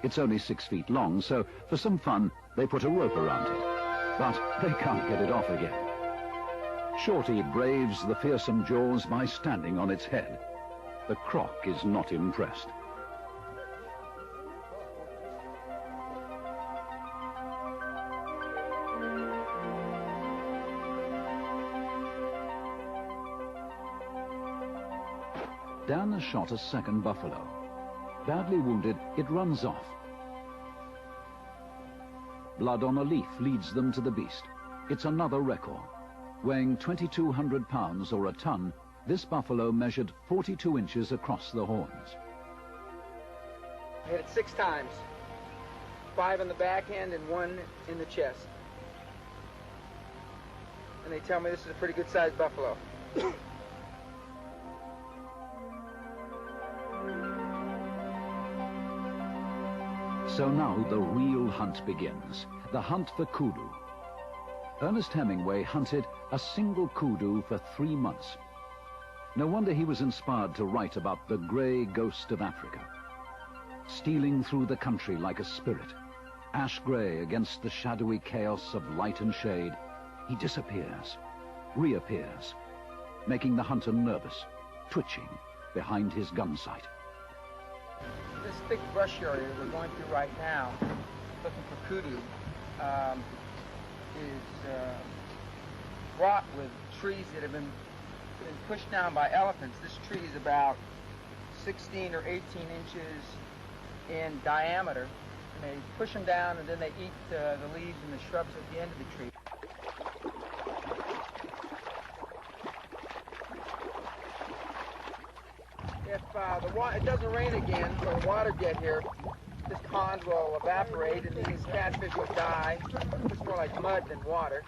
Speaker 3: It's only 6 feet long, so for some fun, they put a rope around it. But they can't get it off again. Shorty braves the fearsome jaws by standing on its head. The croc is not impressed. Dan has shot a second buffalo. Badly wounded, it runs off. Blood on a leaf leads them to the beast. It's another record. Weighing 2,200 pounds or a ton, this buffalo measured 42 inches across the horns.
Speaker 2: I hit it 6 times. 5 in the backhand and 1 in the chest. And they tell me this is a pretty good sized buffalo.
Speaker 3: So now the real hunt begins, the hunt for kudu. Ernest Hemingway hunted a single kudu for 3 months. No wonder he was inspired to write about the grey ghost of Africa. Stealing through the country like a spirit, ash grey against the shadowy chaos of light and shade, he disappears, reappears, making the hunter nervous, twitching behind his gun sight.
Speaker 2: This thick brush area we're going through right now, looking for kudu, is wrought with trees that have been pushed down by elephants. This tree is about 16 or 18 inches in diameter, and they push them down and then they eat the leaves and the shrubs at the end of the tree. If it doesn't rain again, or the water get here, this pond will evaporate and these catfish will die. It's more like mud than water.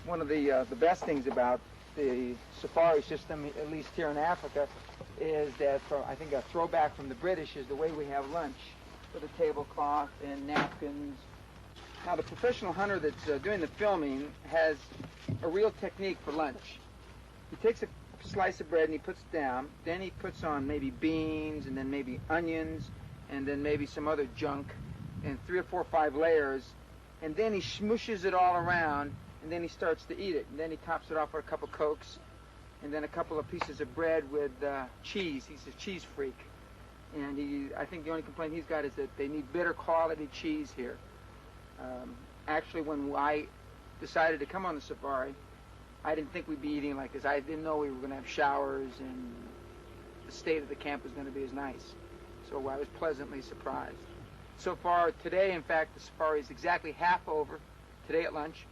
Speaker 2: One of the best things about the safari system, at least here in Africa, is that I think a throwback from the British is the way we have lunch with a tablecloth and napkins. Now the professional hunter that's doing the filming has a real technique for lunch. He takes a slice of bread and he puts it down, then he puts on maybe beans and then maybe onions and then maybe some other junk and 3 or 4 or 5 layers, and then he smooshes it all around and then he starts to eat it, and then he tops it off with a couple Cokes and then a couple of pieces of bread with cheese. He's a cheese freak, and I think the only complaint he's got is that they need better quality cheese here. Actually, when I decided to come on the safari, I didn't think we'd be eating like this. I didn't know we were going to have showers and the state of the camp was going to be as nice. So I was pleasantly surprised. So far today, in fact, the safari is exactly half over. Today at lunch,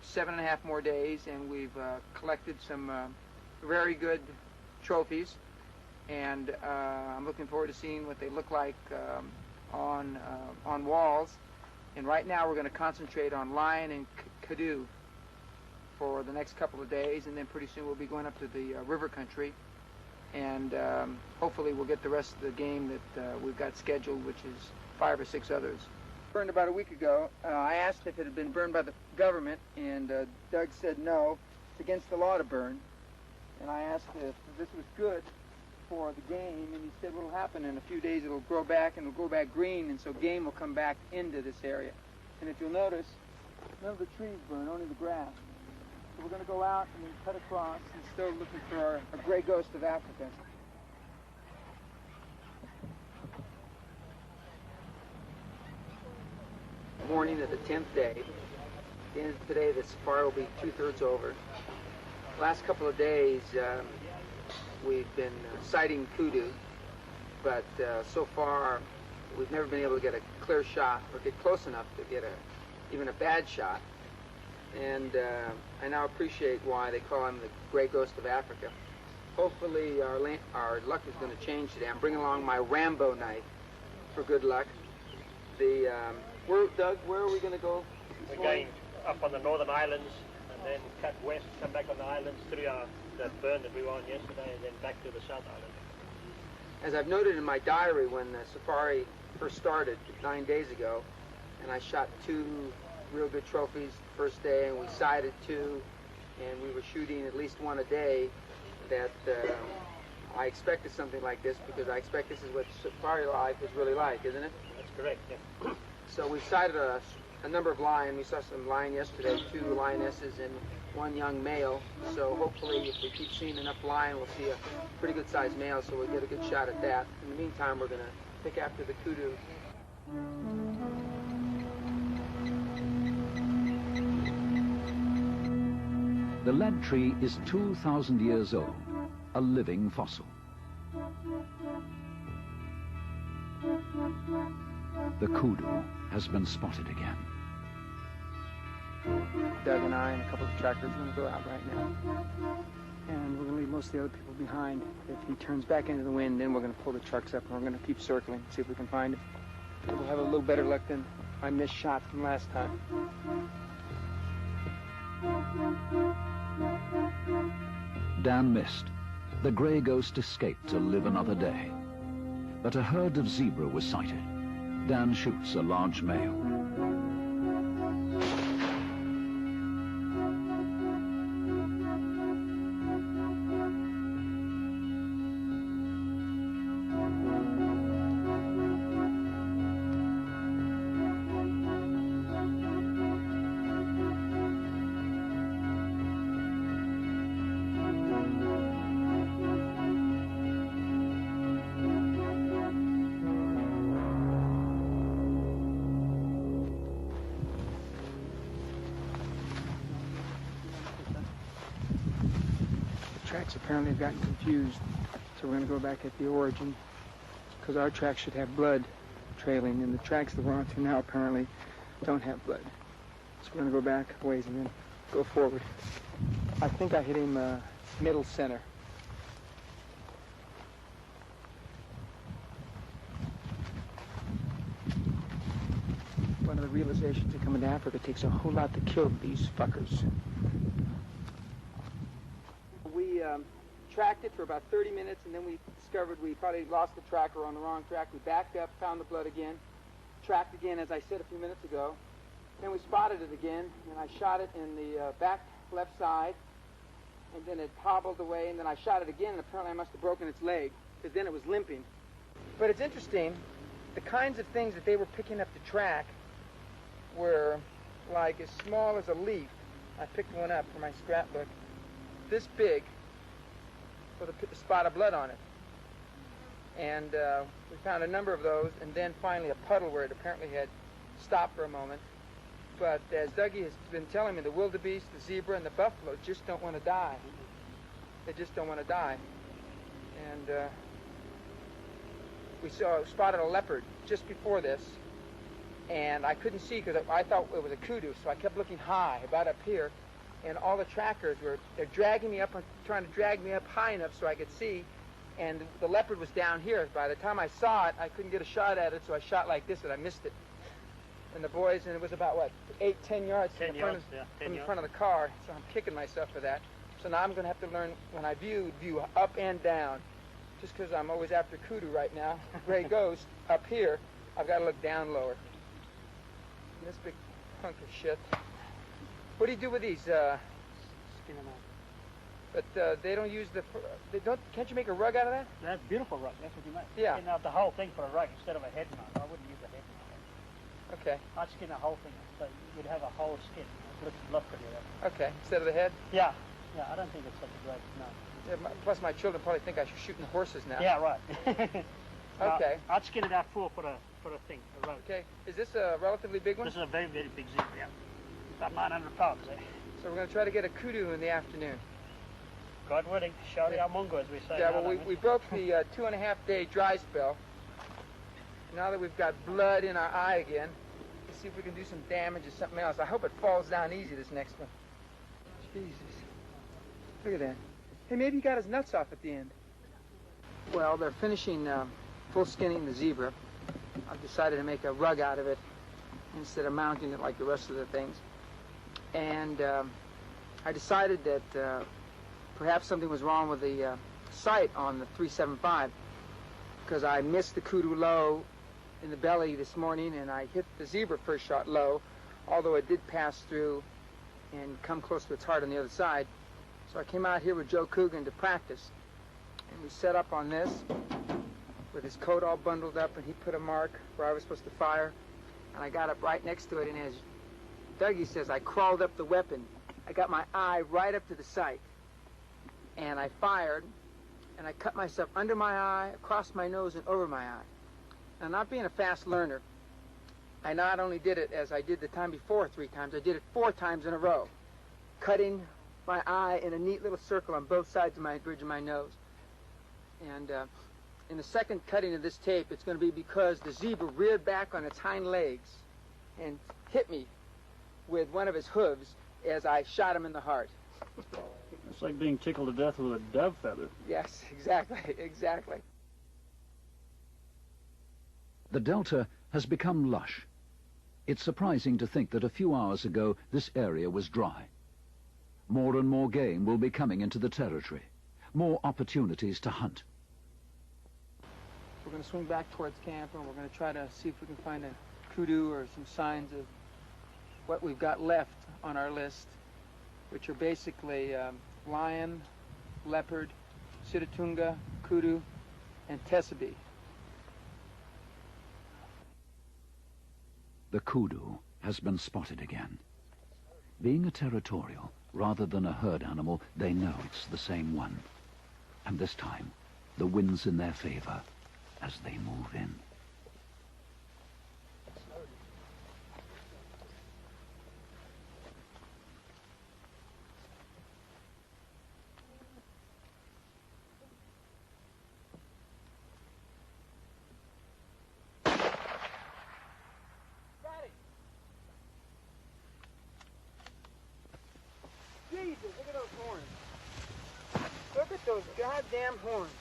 Speaker 2: 7.5 more days, and we've collected some very good trophies. And I'm looking forward to seeing what they look like on walls. And right now we're going to concentrate on lion and kudu for the next couple of days, and then pretty soon we'll be going up to the river country, and hopefully we'll get the rest of the game that we've got scheduled, which is 5 or 6 others. Burned about a week ago. I asked if it had been burned by the government, and Doug said no, it's against the law to burn. And I asked if this was good for the game, and he said what'll happen in a few days, it'll grow back and it'll grow back green, and so game will come back into this area. And if you'll notice, none of the trees burn, only the grass. So we're going to go out and then cut across and still looking for a gray ghost of Africa. Morning of the 10th day. At the end of today, the safari will be 2/3 over. Last couple of days, we've been sighting kudu, but so far we've never been able to get a clear shot or get close enough to get even a bad shot. And I now appreciate why they call him the Grey Ghost of Africa. Hopefully our luck is going to change today. I'm bringing along my Rambo knife for good luck. Doug, where are we going to go?
Speaker 4: We're going up on the northern islands and then cut west, come back on the islands through that burn that we were on yesterday, and then back to the South Island.
Speaker 2: As I've noted in my diary, when the safari first started 9 days ago, and I shot 2 real good trophies the first day, and we sighted 2, and we were shooting at least 1 a day, that I expected something like this, because I expect this is what safari life is really like, isn't it?
Speaker 4: That's correct, yeah.
Speaker 2: So we sighted a number of lion. We saw some lion yesterday, 2 lionesses and 1 young male. So hopefully, if we keep seeing enough lion, we'll see a pretty good sized male, so we'll get a good shot at that. In the meantime, we're going to pick after the kudu.
Speaker 3: The lead tree is 2,000 years old, a living fossil. The kudu has been spotted again.
Speaker 6: Doug and I and a couple of trackers are going to go out right now. And we're going to leave most of the other people behind. If he turns back into the wind, then we're going to pull the trucks up and we're going to keep circling, see if we can find him. We'll have a little better luck than my missed shot from last time.
Speaker 3: Dan missed. The grey ghost escaped to live another day. But a herd of zebra was sighted. Dan shoots a large male.
Speaker 6: Tracks apparently have gotten confused, so we're going to go back at the origin, because our tracks should have blood trailing, and the tracks that we're onto now apparently don't have blood. So we're going to go back a ways and then go forward. I think I hit him middle center. One of the realizations of coming to Africa, it takes a whole lot to kill these fuckers. We tracked it for about 30 minutes, and then we discovered we probably lost the track or on the wrong track. We backed up, found the blood again, tracked again, as I said a few minutes ago. Then we spotted it again, and I shot it in the back left side, and then it hobbled away, and then I shot it again, and apparently I must have broken its leg, because then it was limping. But it's interesting, the kinds of things that they were picking up to track were like as small as a leaf. I picked one up for my scrapbook, this big, with a spot of blood on it. And we found a number of those, and then finally a puddle where it apparently had stopped for a moment. But as Dougie has been telling me, the wildebeest, the zebra, and the buffalo just don't want to die. They just don't want to die. And we spotted a leopard just before this, and I couldn't see because I thought it was a kudu, so I kept looking high, about up here, and all the trackers they're dragging me up, trying to drag me up high enough so I could see, and the leopard was down here. By the time I saw it, I couldn't get a shot at it, so I shot like this, and I missed it. And the boys, and it was about, what, 8-10 yards from the front of the car, so I'm kicking myself for that. So now I'm going to have to learn, when I view up and down, just because I'm always after kudu right now, gray ghost, up here, I've got to look down lower. And this big hunk of shit. What do you do with these?
Speaker 4: Skin them out.
Speaker 6: But they don't use can't you make a rug out of that?
Speaker 4: That's beautiful rug, that's what you make.
Speaker 6: Yeah.
Speaker 4: Skin out the whole thing for a rug instead of a head mount. I wouldn't use a head mount.
Speaker 6: Okay.
Speaker 4: I'd skin the whole thing, so you'd have a whole skin. It looks a lot prettier.
Speaker 6: Okay, instead of the head?
Speaker 4: Yeah, I don't think it's such a great, no.
Speaker 6: Yeah, plus my children probably think I should shoot in the horses now.
Speaker 4: Yeah, right.
Speaker 6: Okay.
Speaker 4: I'd skin it out for a thing, a rug.
Speaker 6: Okay, is this a relatively big one?
Speaker 4: This is a very, very big zebra, yeah. About 900 pounds there.
Speaker 6: So we're going to try to get a kudu in the afternoon.
Speaker 4: God willing, shari our mungo, as we say.
Speaker 6: Yeah, well, we broke the 2.5-day dry spell. Now that we've got blood in our eye again, let's see if we can do some damage or something else. I hope it falls down easy, this next one. Jesus. Look at that. Hey, maybe he got his nuts off at the end. Well, they're finishing full skinning the zebra. I've decided to make a rug out of it instead of mounting it like the rest of the things. And I decided that perhaps something was wrong with the sight on the 375. because I missed the kudu low in the belly this morning, and I hit the zebra first shot low, although it did pass through and come close to its heart on the other side. So I came out here with Joe Coogan to practice, and we set up on this with his coat all bundled up, and he put a mark where I was supposed to fire, and I got up right next to it, and as Dougie says, I crawled up the weapon. I got my eye right up to the sight, and I fired, and I cut myself under my eye, across my nose, and over my eye. Now, not being a fast learner, I not only did it as I did the time before 3 times, I did it 4 times in a row, cutting my eye in a neat little circle on both sides of my bridge of my nose. And in the second cutting of this tape, it's going to be because the zebra reared back on its hind legs and hit me with one of his hooves as I shot him in the heart.
Speaker 5: It's like being tickled to death with a dove feather.
Speaker 6: Yes, exactly, exactly.
Speaker 3: The delta has become lush. It's surprising to think that a few hours ago this area was dry. More and more game will be coming into the territory, more opportunities to hunt.
Speaker 6: We're going to swing back towards camp, and we're going to try to see if we can find a kudu or some signs of what we've got left on our list, which are basically lion, leopard, sitatunga, kudu, and tessabee.
Speaker 3: The kudu has been spotted again. Being a territorial rather than a herd animal, they know it's the same one. And this time, the wind's in their favor as they move in.
Speaker 6: Jesus, look at those horns. Look at those goddamn horns.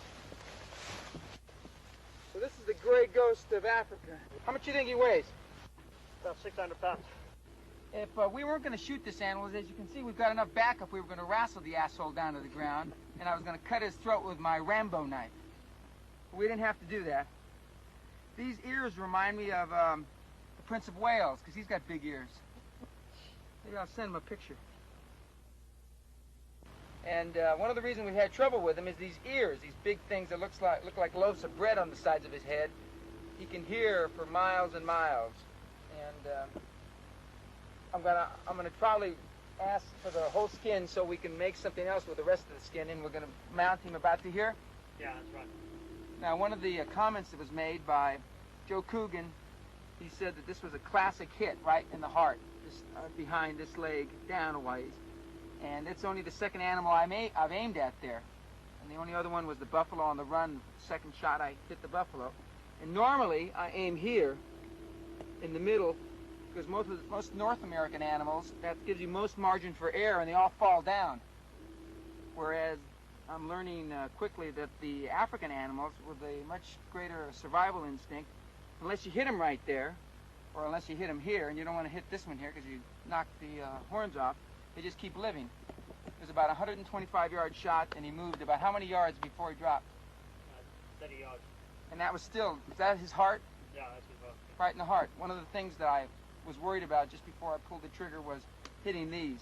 Speaker 6: So this is the gray ghost of Africa. How much do you think he weighs?
Speaker 4: About 600 pounds.
Speaker 6: If we weren't going to shoot this animal, as you can see, we've got enough backup. We were going to wrestle the asshole down to the ground, and I was going to cut his throat with my Rambo knife. But we didn't have to do that. These ears remind me of the Prince of Wales, because he's got big ears. Maybe I'll send him a picture. And one of the reasons we had trouble with him is these ears, these big things that look like loaves of bread on the sides of his head. He can hear for miles and miles. And I'm gonna probably ask for the whole skin so we can make something else with the rest of the skin, and we're gonna mount him about to here.
Speaker 4: Yeah, that's right.
Speaker 6: Now, one of the comments that was made by Joe Coogan, he said that this was a classic hit right in the heart, just behind this leg down a ways. And it's only the second animal I've aimed at there. And the only other one was the buffalo on the run. Second shot, I hit the buffalo. And normally, I aim here in the middle, because most North American animals, that gives you most margin for error, and they all fall down. Whereas I'm learning quickly that the African animals, with a much greater survival instinct, unless you hit them right there, or unless you hit them here, and you don't want to hit this one here because you knock the horns off, they just keep living. It was about a 125-yard shot, and he moved about how many yards before he dropped?
Speaker 4: 30 yards.
Speaker 6: And that was still, is that his heart?
Speaker 4: Yeah, that's his heart.
Speaker 6: Right in the heart. One of the things that I was worried about just before I pulled the trigger was hitting these.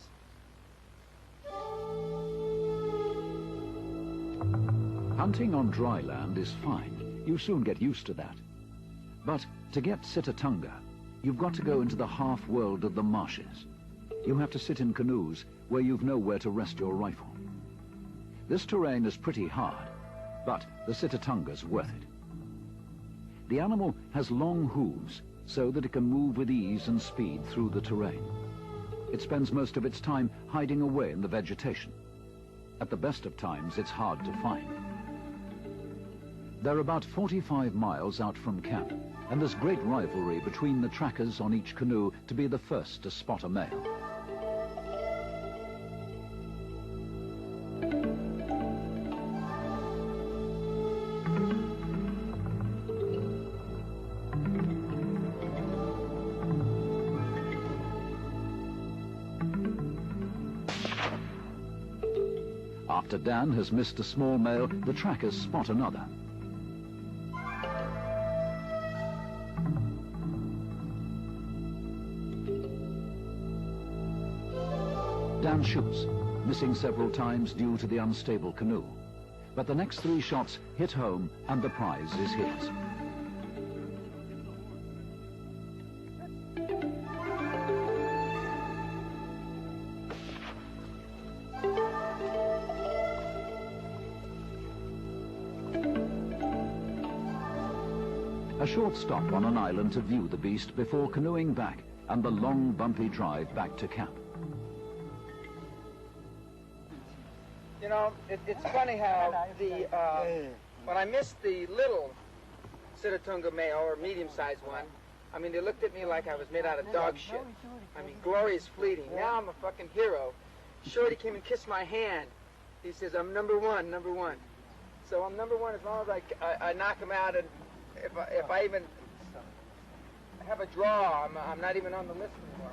Speaker 3: Hunting on dry land is fine. You soon get used to that. But to get sitatunga, you've got to go into the half-world of the marshes. You have to sit in canoes where you've nowhere to rest your rifle. This terrain is pretty hard, but the sitatunga's worth it. The animal has long hooves so that it can move with ease and speed through the terrain. It spends most of its time hiding away in the vegetation. At the best of times, it's hard to find. They're about 45 miles out from camp, and there's great rivalry between the trackers on each canoe to be the first to spot a male. After Dan has missed a small male, the trackers spot another. Dan shoots, missing several times due to the unstable canoe. But the next 3 shots hit home and the prize is his. A short stop on an island to view the beast before canoeing back and the long bumpy drive back to camp.
Speaker 6: You know, it's funny how when I missed the little Sitatunga male, or medium-sized one, I mean, they looked at me like I was made out of dog shit. I mean, glory is fleeting. Now I'm a fucking hero. Shorty came and kissed my hand. He says, I'm number one, number one. So I'm number one as long as I knock him out, and if I even have a draw, I'm not even on the list anymore.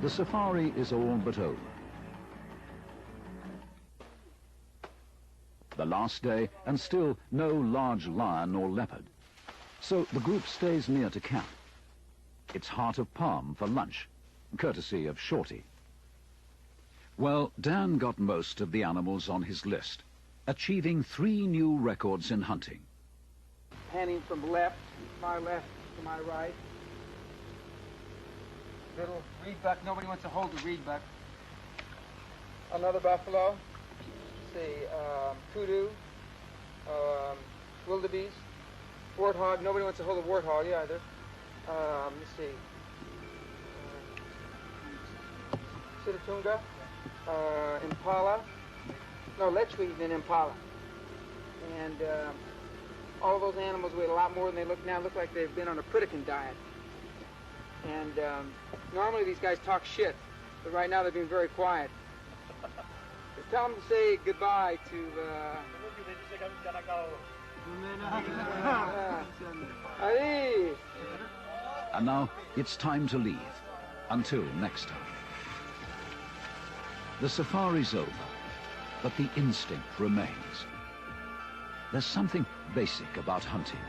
Speaker 3: The safari is all but over. The last day, and still no large lion or leopard. So the group stays near to camp. It's heart of palm for lunch, courtesy of Shorty. Well, Dan got most of the animals on his list, achieving 3 new records in hunting.
Speaker 6: Panning from left to my right. Little reed buck. Nobody wants to hold the reed buck. Another buffalo. Let's see, kudu, wildebeest, warthog. Nobody wants to hold a warthog either. Let's see, Sitatunga, impala. No, lechwe than impala. And all those animals weigh a lot more than they look now. Look like they've been on a Pritikin diet. And normally these guys talk shit, but right now they're being very quiet. Just tell them to say goodbye to Ali.
Speaker 3: And now it's time to leave, until next time. The safari's over, but the instinct remains. There's something basic about hunting,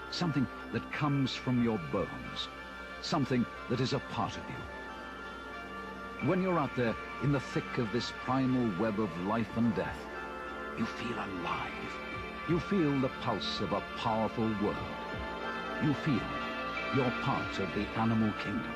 Speaker 3: something that comes from your bones, something that is a part of you. When you're out there in the thick of this primal web of life and death, you feel alive. You feel the pulse of a powerful world. You feel you're part of the animal kingdom.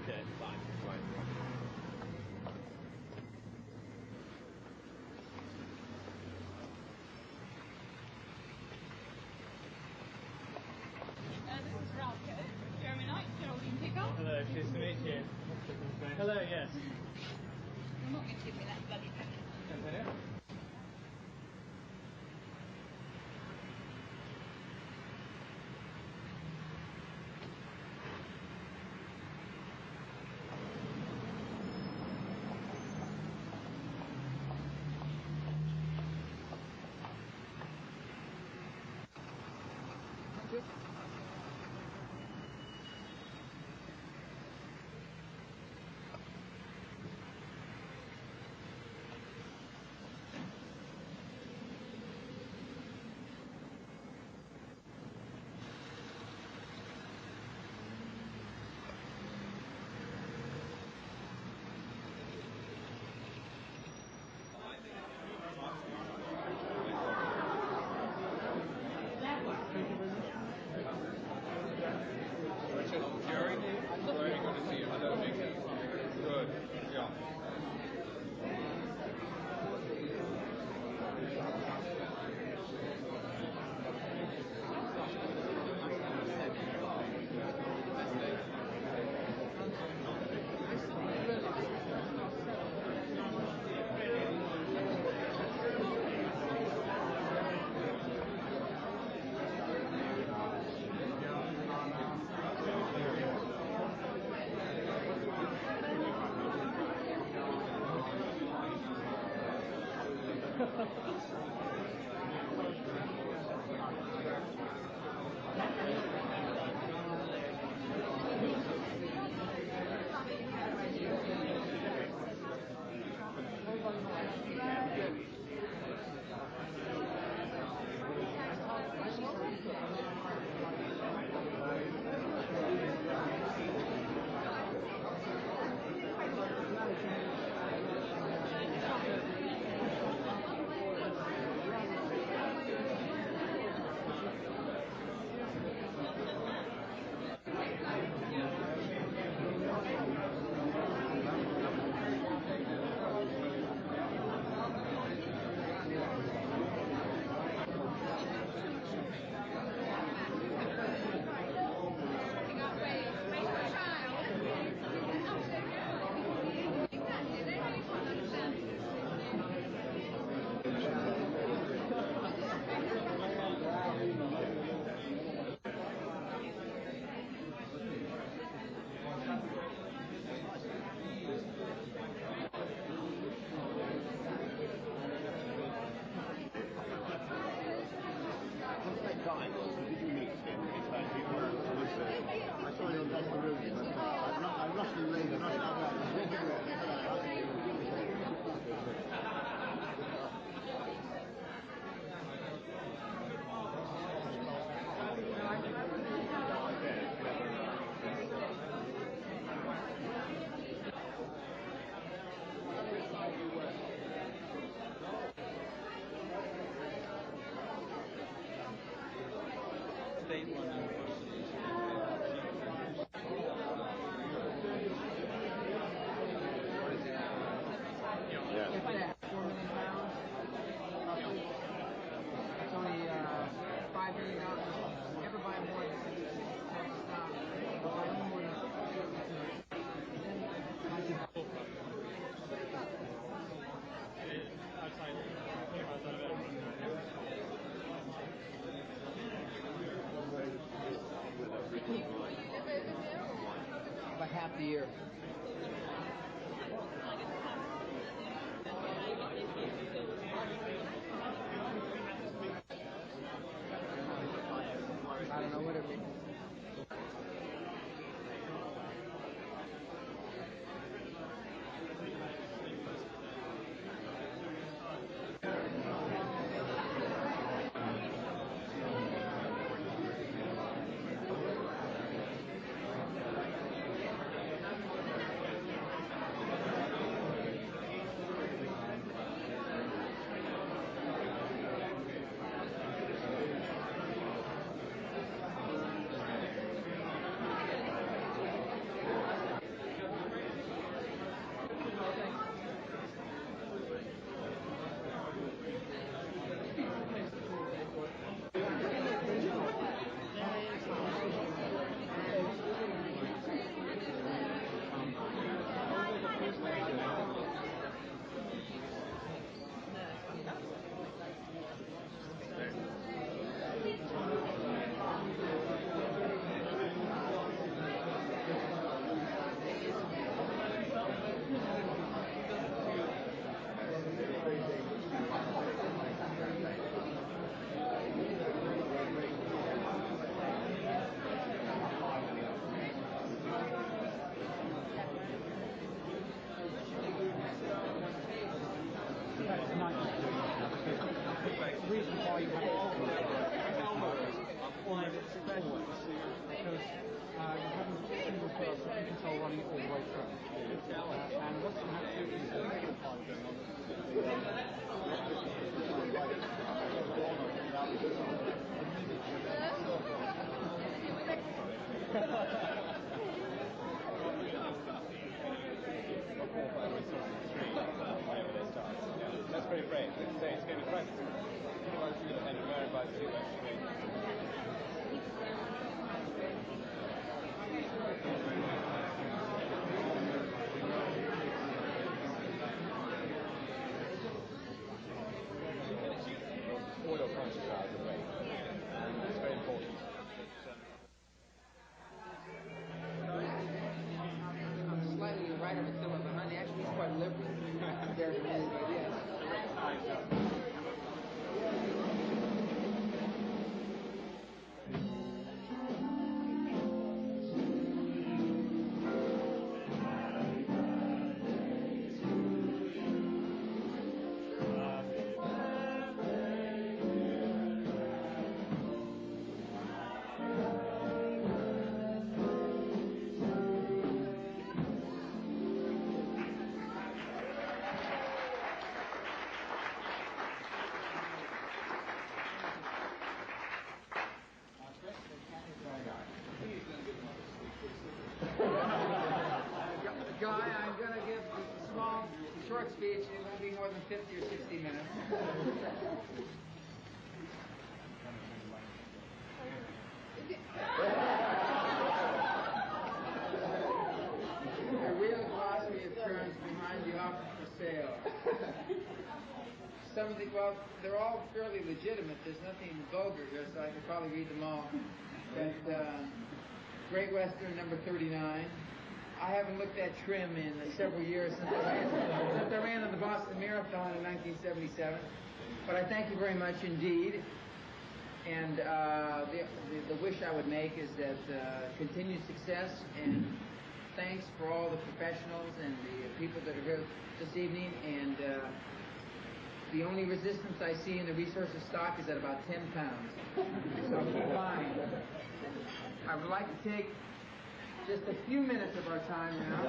Speaker 7: Okay, fine, fine.
Speaker 8: This is Ralph. Jeremy Knight, Geraldine Pickard.
Speaker 7: Hello, nice to meet you. Hello, yes.
Speaker 8: You're not going to give me that bloody pen.
Speaker 9: Jerry, very good to see you. Hello, Mickey. Good. Yeah.
Speaker 2: About half the year. I don't know what it means.
Speaker 9: why you have elbows almost forward, because you have a single person in control running it all the way through. And what's going to happen is the regular part going on. That's pretty great. It's going to be practice. And wherever I see oil conscious out of the way. And it's very important.
Speaker 6: I'm slightly right of Attila behind. Actually, he's quite liberal compared to me, but yes. Guy, I'm going to give a small, short speech. It won't be more than 50 or 60 minutes. The real philosophy of terms behind the offer for sale. Some of the, well, they're all fairly legitimate. There's nothing vulgar here, so I could probably read them all. But Great Western, number 39. I haven't looked at trim in several years since I ran on the Boston Marathon in 1977. But I thank you very much indeed. And the wish I would make is that continued success and thanks for all the professionals and the people that are here this evening. And the only resistance I see in the resources stock is at about 10 pounds. So fine. I would like to take just a few minutes of our time now.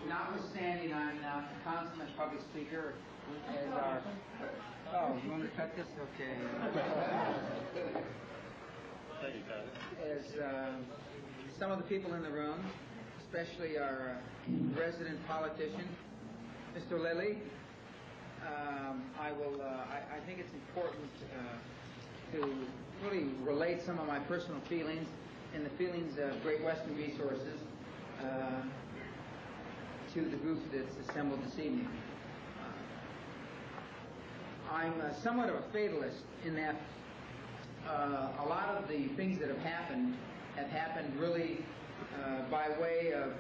Speaker 6: Notwithstanding, I'm now a consummate public speaker as our... Oh, you want to cut this? Okay. As some of the people in the room, especially our resident politician, Mr. Lilly, I think it's important to really relate some of my personal feelings and the feelings of Great Western Resources to the group that's assembled this evening. I'm somewhat of a fatalist in that a lot of the things that have happened really by way of,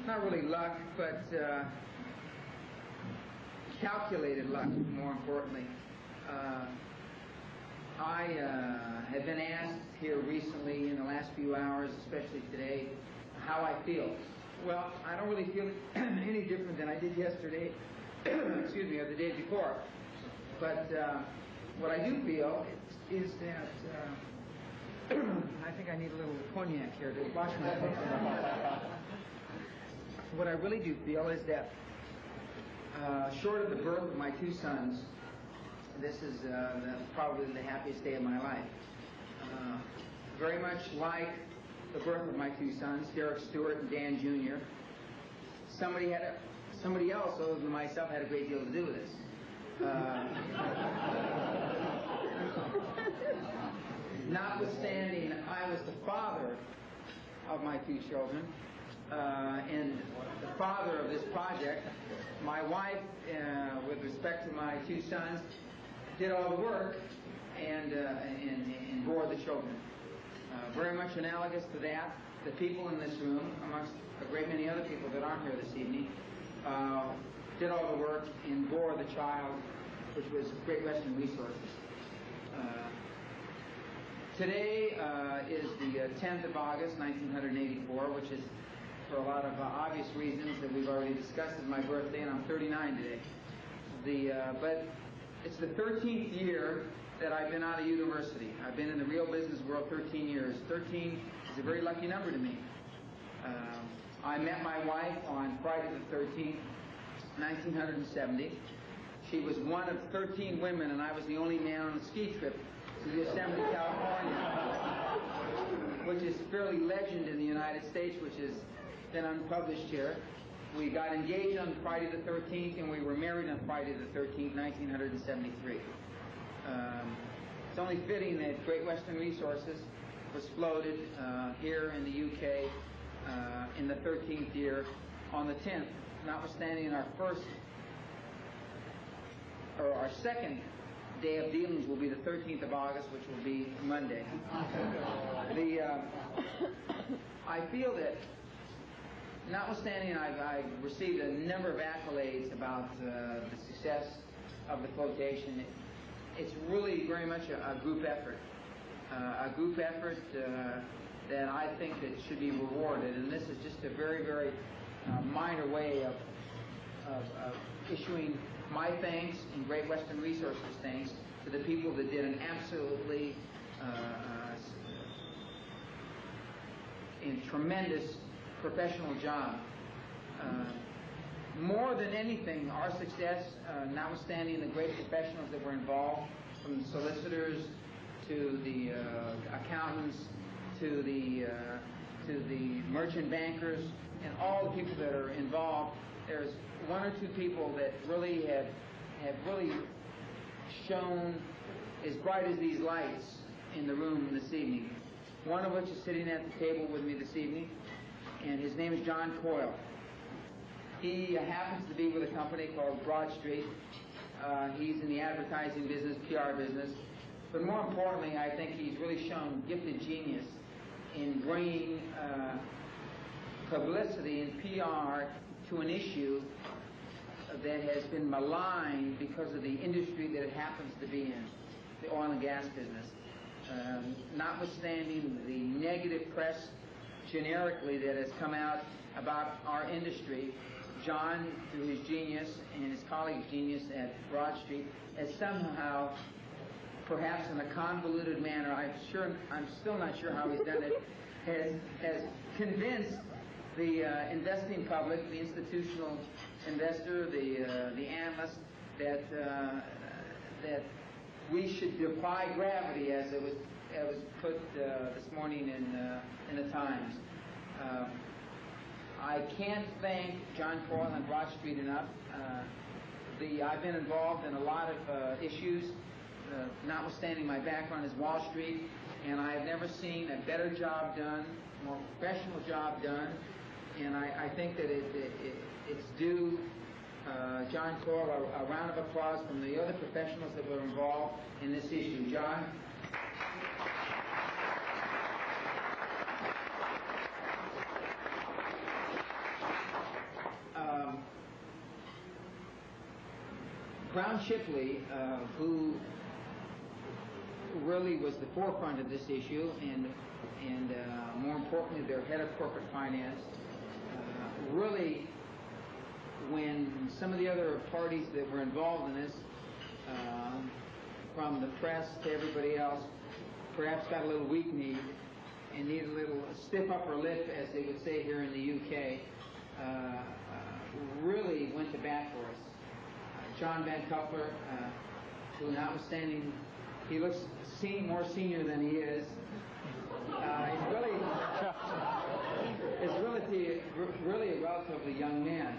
Speaker 6: not really luck, but calculated luck, more importantly. I have been asked here recently in the last few hours, especially today, how I feel. Well, I don't really feel any different than I did yesterday, excuse me, or the day before. But what I do feel is that I think I need a little cognac here to wash my face. What I really do feel is that short of the birth of my two sons, this is probably the happiest day of my life. Very much like the birth of my two sons, Derek Stewart and Dan Jr., somebody else other than myself had a great deal to do with this. Notwithstanding, I was the father of my two children and the father of this project. My wife, with respect to my two sons, did all the work and bore the children. Very much analogous to that, the people in this room, amongst a great many other people that aren't here this evening, did all the work and bore the child, which was Great Western Resources. Today is the 10th of August, 1984, which is, for a lot of obvious reasons that we've already discussed, is my birthday, and I'm 39 today. But it's the 13th year that I've been out of university. I've been in the real business world 13 years. 13 is a very lucky number to me. I met my wife on Friday the 13th, 1970. She was one of 13 women, and I was the only man on a ski trip to Yosemite, California, which is fairly legend in the United States, which has been unpublished here. We got engaged on Friday the 13th, and we were married on Friday the 13th, 1973. It's only fitting that Great Western Resources was floated here in the UK in the 13th year on the 10th, notwithstanding our second day of dealings will be the 13th of August, which will be Monday. I feel that, notwithstanding I've received a number of accolades about the success of the flotation, it's really very much a group effort. That I think that should be rewarded, and this is just a very, very minor way of issuing my thanks and Great Western Resources thanks to the people that did an absolutely tremendous professional job. More than anything, our success, notwithstanding the great professionals that were involved, from the solicitors to the accountants to the merchant bankers and all the people that are involved, there's one or two people that really have really shone as bright as these lights in the room this evening. One of which is sitting at the table with me this evening, and his name is John Coyle. He happens to be with a company called Broad Street. He's in the advertising business, PR business. But more importantly, I think he's really shown gifted genius in bringing publicity and PR to an issue that has been maligned because of the industry that it happens to be in, the oil and gas business. Notwithstanding the negative press generically that has come out about our industry, John, through his genius and his colleagues' genius at Broad Street, has somehow, perhaps in a convoluted manner, I'm still not sure how he's done it, has convinced the investing public, the institutional investor, the analyst, that we should defy gravity, as it was put this morning in the Times. I can't thank John Coyle and Broad Street enough. I've been involved in a lot of issues, notwithstanding my background is Wall Street, and I have never seen a better job done, more professional job done, and I think that it's due John Coyle a round of applause from the other professionals that were involved in this issue. John? Brown Shipley, who really was the forefront of this issue, and more importantly, their head of corporate finance, really, when some of the other parties that were involved in this, from the press to everybody else, perhaps got a little weak-kneed and needed a little stiff upper lip, as they would say here in the UK, really went to bat for us. John Van Kuppler, who, notwithstanding he looks more senior than he is, is really a relatively young man.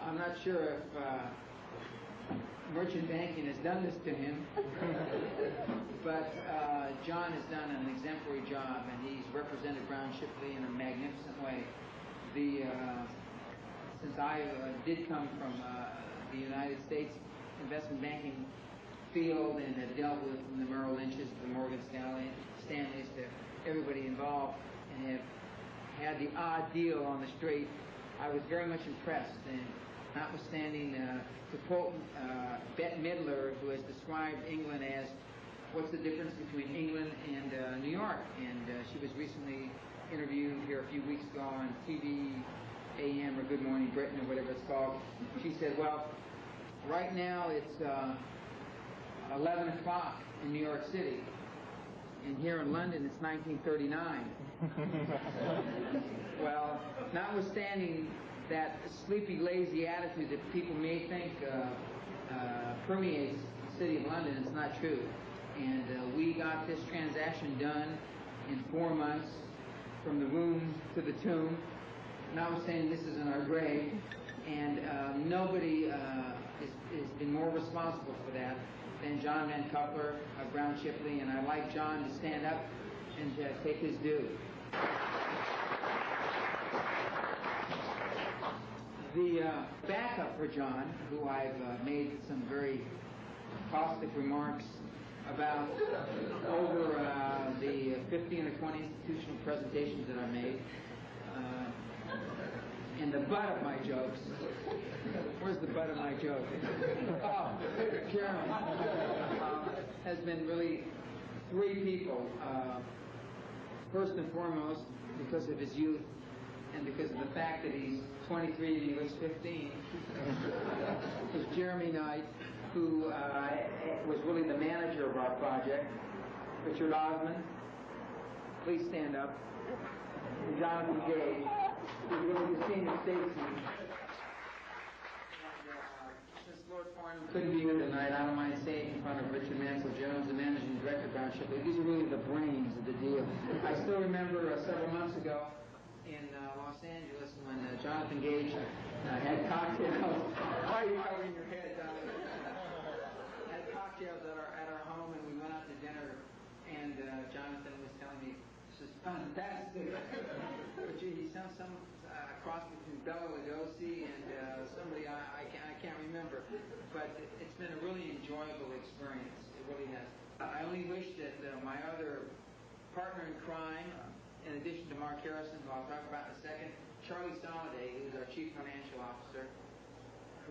Speaker 6: I'm not sure if merchant banking has done this to him, but John has done an exemplary job, and he's represented Brown Shipley in a magnificent way. Since I did come from the United States investment banking field and have dealt with from the Merrill Lynch's to the Morgan Stanley's to everybody involved, and have had the odd deal on the street, I was very much impressed. And notwithstanding, to quote Bette Midler, who has described England as what's the difference between England and New York, and she was recently interviewed here a few weeks ago on TV AM or Good Morning Britain or whatever it's called. She said, well, right now it's 11 o'clock in New York City, and here in London it's 1939. Well, notwithstanding that sleepy, lazy attitude that people may think permeates the city of London, it's not true. And we got this transaction done in 4 months, from the womb to the tomb. Notwithstanding this is in our grave, and nobody has been more responsible for that than John Van Kuppler of Brown Shipley, and I'd like John to stand up and take his due. The backup for John, who I've made some very caustic remarks about over the 15 or 20 institutional presentations that I've made, and the butt of my jokes. Where's the butt of my joke? Oh, Jeremy has been really 3 people. First and foremost, because of his youth and because of the fact that he's 23 and he looks 15, was Jeremy Knight, who was really the manager of our project. Richard Osmond, please stand up. And Jonathan Gage, who's really the senior statesman. Since Lord Farnham couldn't be here tonight, I don't mind saying in front of Richard Mansell Jones, the managing director of Brown Shipley, these are really the brains of the deal. I still remember several months ago in Los Angeles when Jonathan Gage had cocktails. Why are you covering your head, Jonathan? Had cocktails at our home, and we went out to dinner, and Jonathan was telling me, this is fantastic. But gee, he sounds some cross between Bela Lugosi and somebody I can't remember. But it's been a really enjoyable experience. It really has. I only wish that my other partner in crime, in addition to Mark Harrison, who I'll talk about in a second, Charlie Soliday, who's our chief financial officer,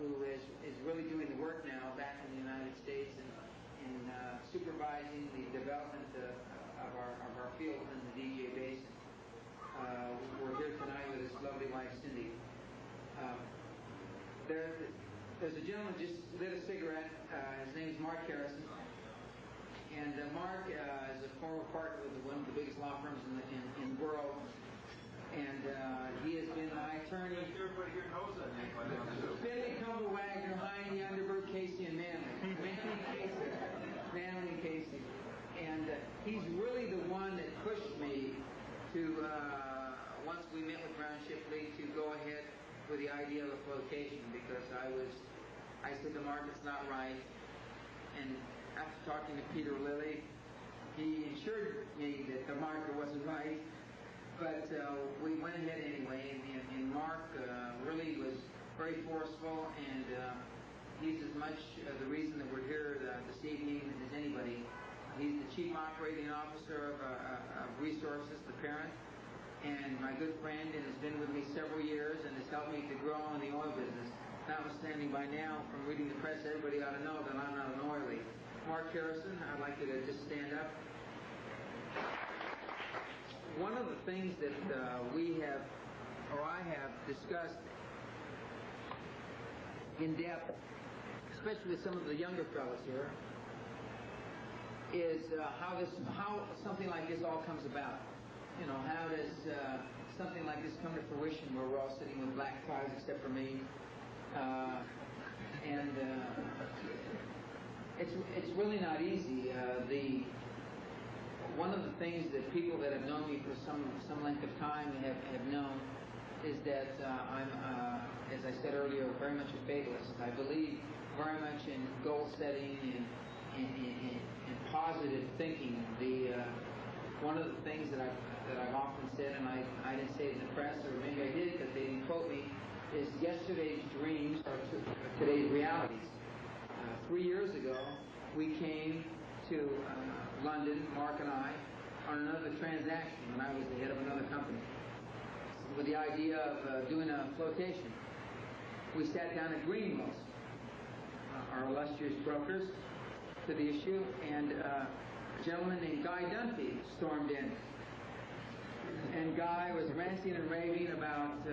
Speaker 6: who is really doing the work now back in the United States and supervising the development of our field in the DJ Basin. We're here tonight with his lovely wife, Cindy. There's a gentleman just lit a cigarette. His name is Mark Harrison. And Mark is a former partner with one of the biggest law firms in the world. And he has been my attorney. Everybody here knows that name by now. Billy Cumber Wagner, Heine Underberg, Casey, and Manley. Manley and Casey. And he's really the one that pushed me to, once we met with Brown Shipley, to go ahead with the idea of a flotation, because I said the market's not right. And after talking to Peter Lilly, he assured me that the market wasn't right. But we went ahead anyway, and Mark really was very forceful, and he's as much the reason that we're here this evening as anybody. He's the chief operating officer of Resources, the parent, and my good friend, and has been with me several years and has helped me to grow in the oil business. Notwithstanding, by now, from reading the press, everybody ought to know that I'm not an oilie. Mark Harrison, I'd like you to just stand up. One of the things that I have discussed in depth, especially with some of the younger fellows here, is how something like this all comes about. You know, how does something like this come to fruition, where we're all sitting with black ties except for me, it's really not easy. One of the things that people that have known me for some length of time have known is that I'm, as I said earlier, very much a fatalist. I believe very much in goal setting and positive thinking. One of the things that I've often said, and I didn't say it in the press, or maybe I did because they didn't quote me, is yesterday's dreams are today's realities. 3 years ago, we came to London, Mark and I, on another transaction when I was the head of another company, with the idea of doing a flotation. we sat down at Greenwell's, our illustrious brokers, to the issue, and a gentleman named Guy Dunphy stormed in. And Guy was ranting and raving about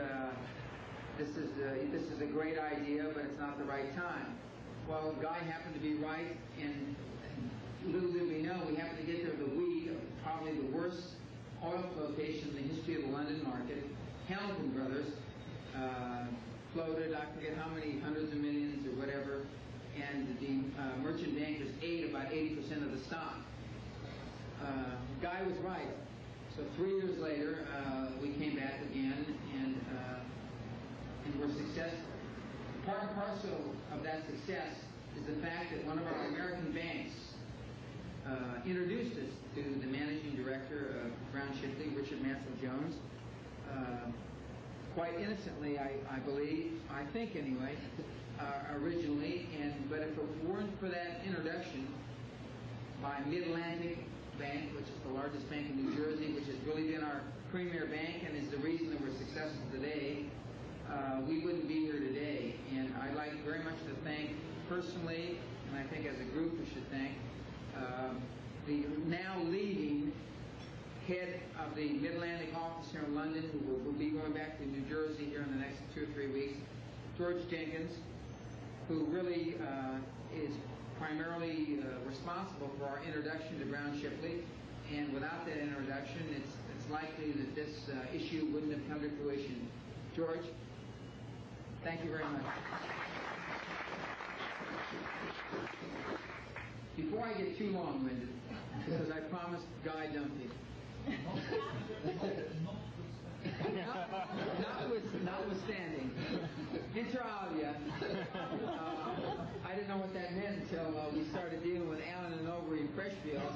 Speaker 6: this is a great idea, but it's not the right time. Well, Guy happened to be right, and little did we know, we happened to get there the week of probably the worst oil flotation in the history of the London market. Hamilton Brothers floated, I forget how many hundreds of millions or whatever, and the merchant bankers ate about 80% of the stock. Guy was right. So 3 years later, we came back again, and we're successful. Part and parcel of that success is the fact that one of our American banks introduced us to the managing director of Brown Shipley, Richard Mansell Jones, quite innocently, I believe, I think anyway, originally. But if it weren't for that introduction by Mid-Atlantic Bank, which is the largest bank in New Jersey, which has really been our premier bank and is the reason that we're successful today, we wouldn't be here today. And I'd like very much to thank personally, and I think as a group we should thank, the now leading head of the Mid-Atlantic office here in London, who will be going back to New Jersey here in the next 2 or 3 weeks, George Jenkins, who really is primarily responsible for our introduction to Brown Shipley. And without that introduction, it's likely that this issue wouldn't have come to fruition. George, thank you very much. Before I get too long-winded, because I promised Guy Dunphy, notwithstanding, inter alia, I didn't know what that meant until we started dealing with Allen and Overy and Freshfield.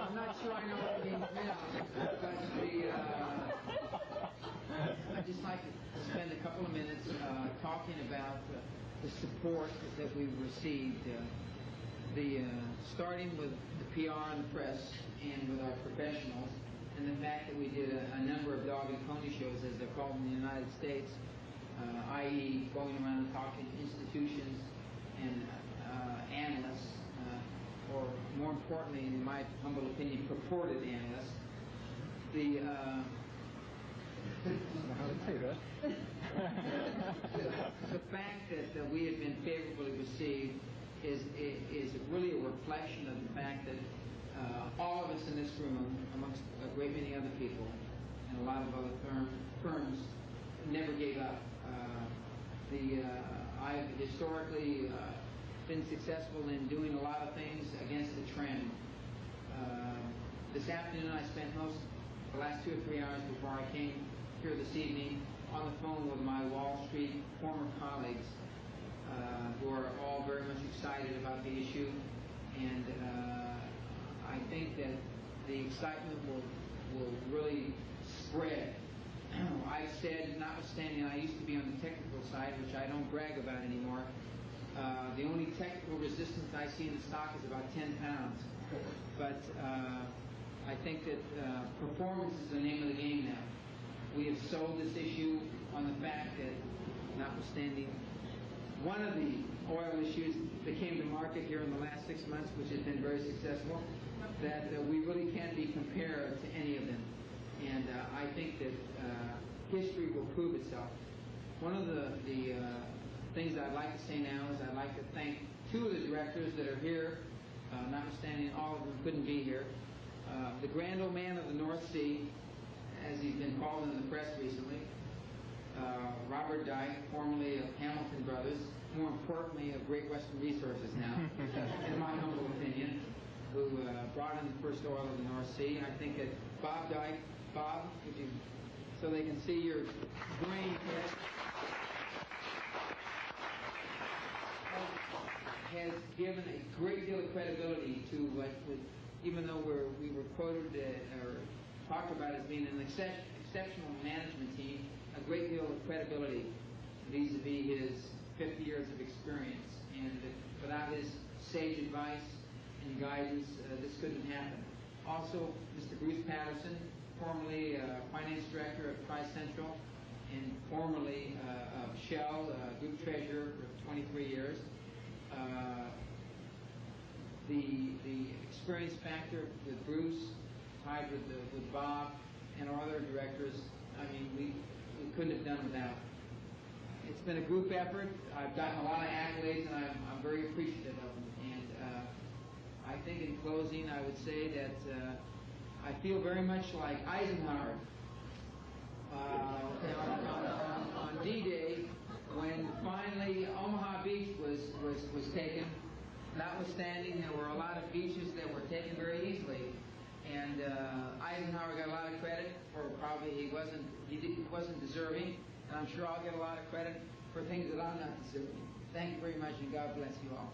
Speaker 6: I'm not sure I know what it means now, but I'd just like to spend a couple of minutes talking about the support that we've received, starting with the PR and the press and with our professionals, and the fact that we did a number of dog and pony shows, as they're called in the United States, i.e. going around and talking to institutions and analysts, or more importantly, in my humble opinion, purported analysts. The fact that we have been favorably received is really a reflection of the fact that all of us in this room, amongst a great many other people, and a lot of other firms, never gave up. I've historically been successful in doing a lot of things against the trend. This afternoon I spent the last 2 or 3 hours before I came here this evening on the phone with my Wall Street former colleagues, who are all very much excited about the issue, and I think that the excitement will really spread. I've said, notwithstanding I used to be on the technical side, which I don't brag about anymore, the only technical resistance I see in the stock is about 10 pounds. But I think that performance is the name of the game now. We have sold this issue on the fact that, notwithstanding one of the oil issues that came to market here in the last 6 months, which has been very successful, that we really can't be compared to any of them. And I think that history will prove itself. One of the things I'd like to say now is I'd like to thank 2 of the directors that are here, notwithstanding all of them couldn't be here. The Grand Old Man of the North Sea, as he's been called in the press recently, Robert Dyke, formerly of Hamilton Brothers, more importantly of Great Western Resources now, in my humble opinion, who brought in the first oil of the North Sea. I think that Bob Dyke, Bob, would you, so they can see your brain head, has given a great deal of credibility to what, even though we were quoted or talked about as being an exceptional management team, a great deal of credibility vis-a-vis his 50 years of experience. And without his sage advice and guidance, this couldn't happen. Also, Mr. Bruce Patterson, formerly Finance Director of Tri-Central and formerly of Shell, Group Treasurer for 23 years. The experience factor with Bruce, tied with Bob and our other directors, I mean, we couldn't have done without. It's been a group effort. I've gotten a lot of accolades, and I'm very appreciative of them. And I think in closing, I would say that I feel very much like Eisenhower on D-Day, when finally Omaha Beach was taken. Notwithstanding, there were a lot of beaches that were taken very easily, and Eisenhower got a lot of credit for probably he wasn't deserving, and I'm sure I'll get a lot of credit for things that I'm not deserving. Thank you very much, and God bless you all.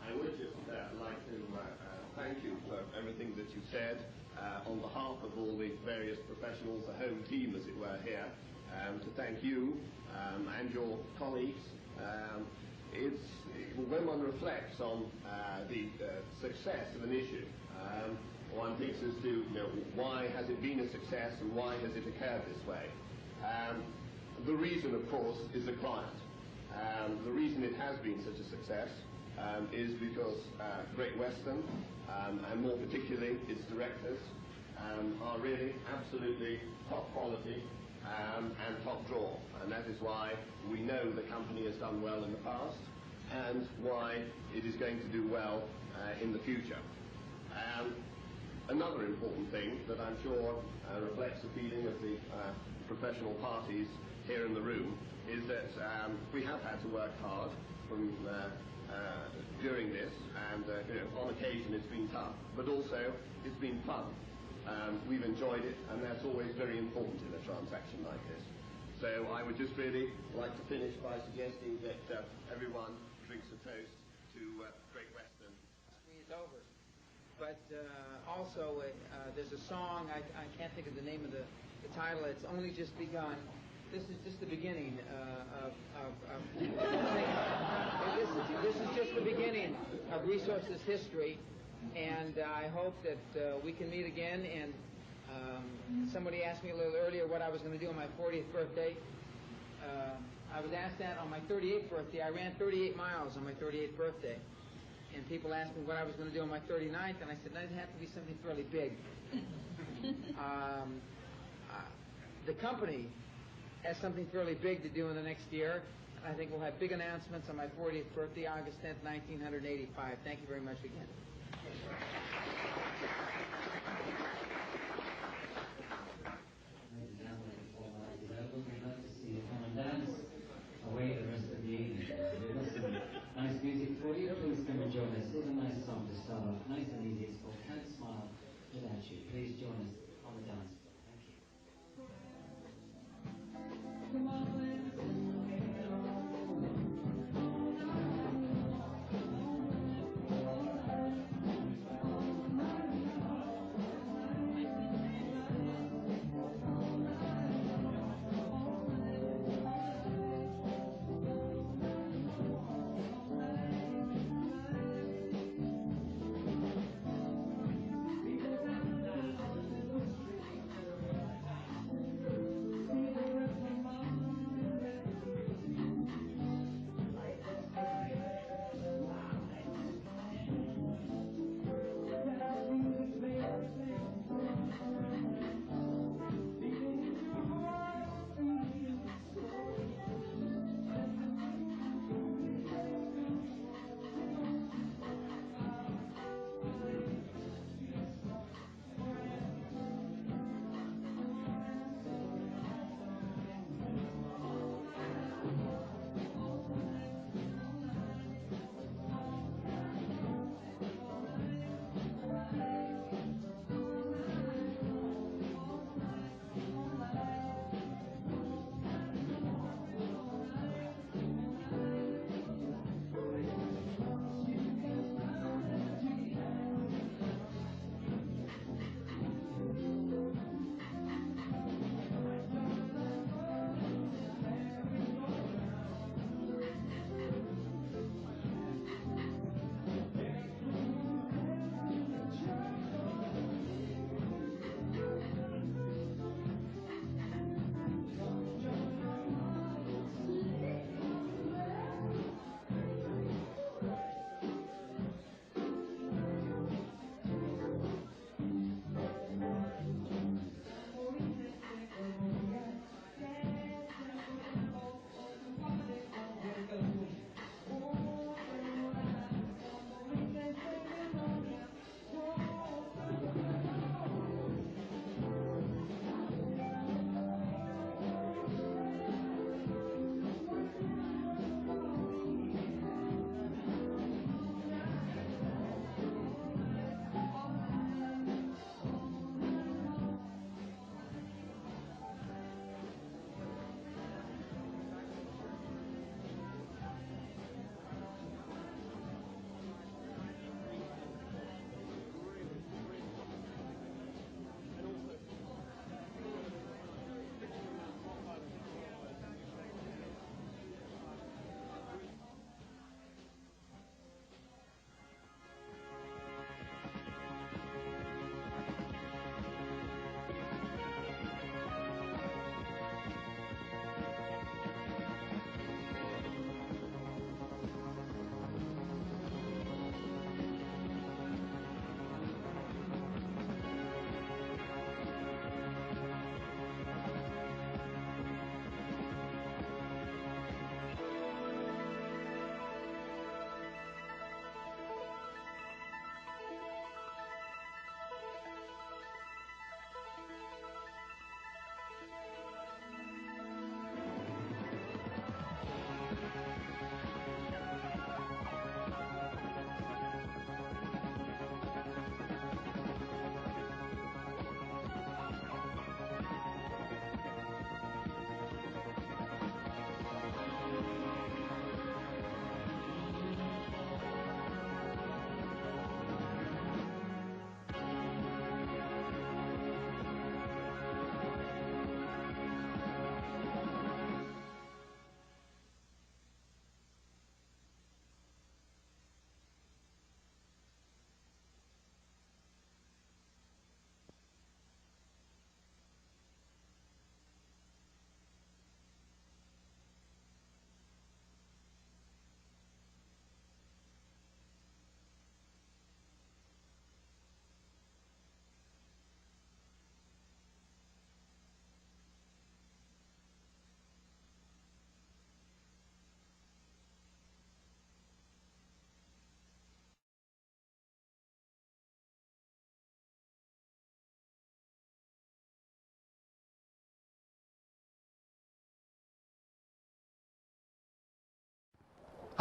Speaker 10: I would just like to thank you for everything that you said on behalf of all the various professionals, the home team as it were here, to thank you and your colleagues. When one reflects on the success of an issue, one thinks as to why has it been a success and why has it occurred this way. The reason, of course, is the client. The reason it has been such a success is because Great Western, and more particularly its directors, are really absolutely top quality and top draw. And that is why we know the company has done well in the past and why it is going to do well in the future. Another important thing that I'm sure reflects the feeling of the professional parties here in the room is that we have had to work hard from during this, and on occasion it's been tough, but also it's been fun. We've enjoyed it, and that's always very important in a transaction like this. So I would just really like to finish by suggesting that everyone drinks a toast to Great Western.
Speaker 6: It's over. But also, there's a song, I can't think of the name of the title, It's Only Just Begun. This is just the beginning this is just the beginning of Resources history, and I hope that we can meet again. And somebody asked me a little earlier what I was going to do on my 40th birthday. I was asked that on my 38th birthday. I ran 38 miles on my 38th birthday. And people asked me what I was going to do on my 39th, and I said, that'd have to be something fairly big. The company has something fairly big to do in the next year. I think we'll have big announcements on my 40th birthday, August 10th, 1985. Thank you very much again.
Speaker 11: Ladies and gentlemen, before my is over, we'd love to see you come and dance away the rest of the evening. We've got some nice music for you. Please come and join us. Here's a nice song to start off. Nice and easy. It's called Can't Smile Without You. Please join us on the dance floor. Thank you. Come on, let's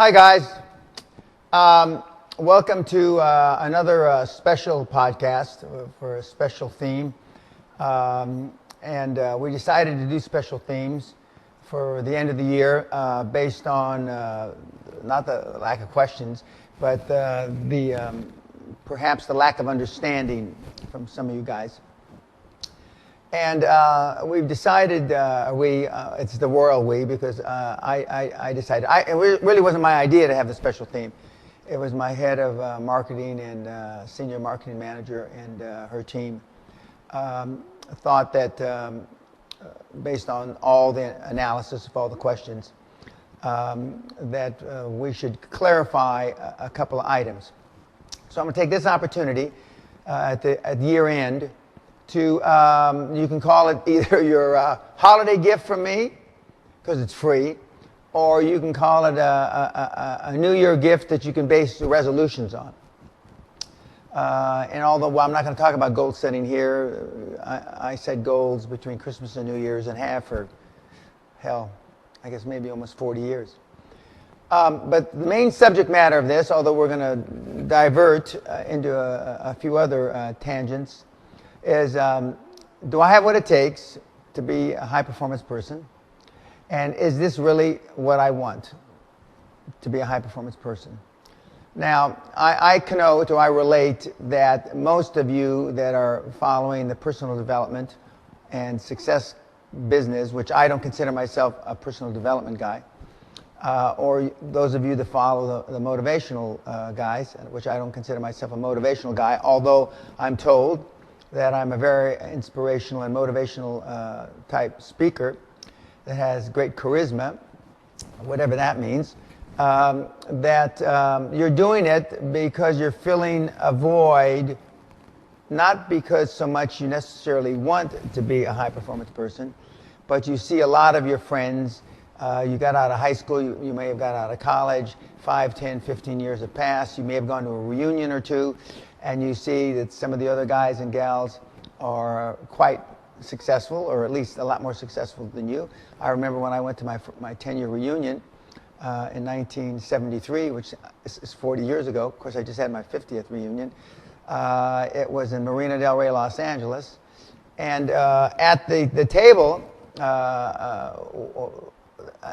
Speaker 2: Hi, guys. Welcome to another special podcast for a special theme. And we decided to do special themes for the end of the year based on not the lack of questions, but perhaps the lack of understanding from some of you guys. And we've decided, it's the royal we, because I decided, it really wasn't my idea to have the special theme. It was my head of marketing and senior marketing manager and her team thought that based on all the analysis of all the questions, that we should clarify a couple of items. So I'm going to take this opportunity at year end to, you can call it either your holiday gift from me, because it's free, or you can call it a New Year gift that you can base the resolutions on. And although I'm not going to talk about goal setting here, I set goals between Christmas and New Year's and have for, hell, I guess maybe almost 40 years. But the main subject matter of this, although we're going to divert into a few other tangents, is do I have what it takes to be a high-performance person? And is this really what I want, to be a high-performance person? Now, I connote, or I relate, that most of you that are following the personal development and success business, which I don't consider myself a personal development guy, or those of you that follow the motivational guys, which I don't consider myself a motivational guy, although I'm told that I'm a very inspirational and motivational type speaker that has great charisma, whatever that means, that you're doing it because you're filling a void, not because so much you necessarily want to be a high-performance person, but you see a lot of your friends, you got out of high school, you may have got out of college, 5, 10, 15 years have passed, you may have gone to a reunion or two, and you see that some of the other guys and gals are quite successful, or at least a lot more successful than you. I remember when I went to my 10-year reunion in 1973, which is 40 years ago. Of course, I just had my 50th reunion. It was in Marina del Rey, Los Angeles. And at the table,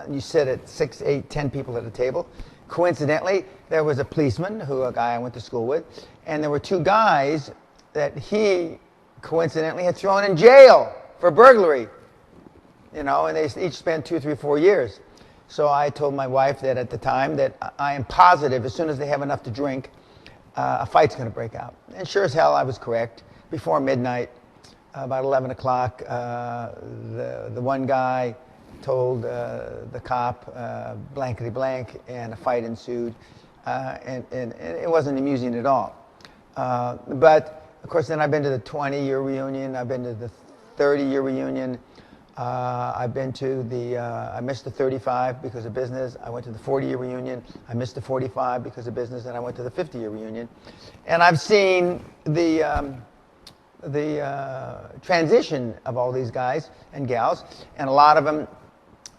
Speaker 2: you sit at 6, 8, 10 people at a table. Coincidentally, there was a policeman, a guy I went to school with, and there were 2 guys that he coincidentally had thrown in jail for burglary. And they each spent 2, 3, 4 years. So I told my wife that at the time that I am positive as soon as they have enough to drink, a fight's going to break out. And sure as hell, I was correct. Before midnight, about 11 o'clock, the one guy told the cop blankety blank, and a fight ensued, and it wasn't amusing at all. But of course, then I've been to the 20-year reunion, I've been to the 30-year reunion, I've been to I missed the 35 because of business, I went to the 40-year reunion, I missed the 45 because of business, and I went to the 50-year reunion. And I've seen the transition of all these guys and gals, and a lot of them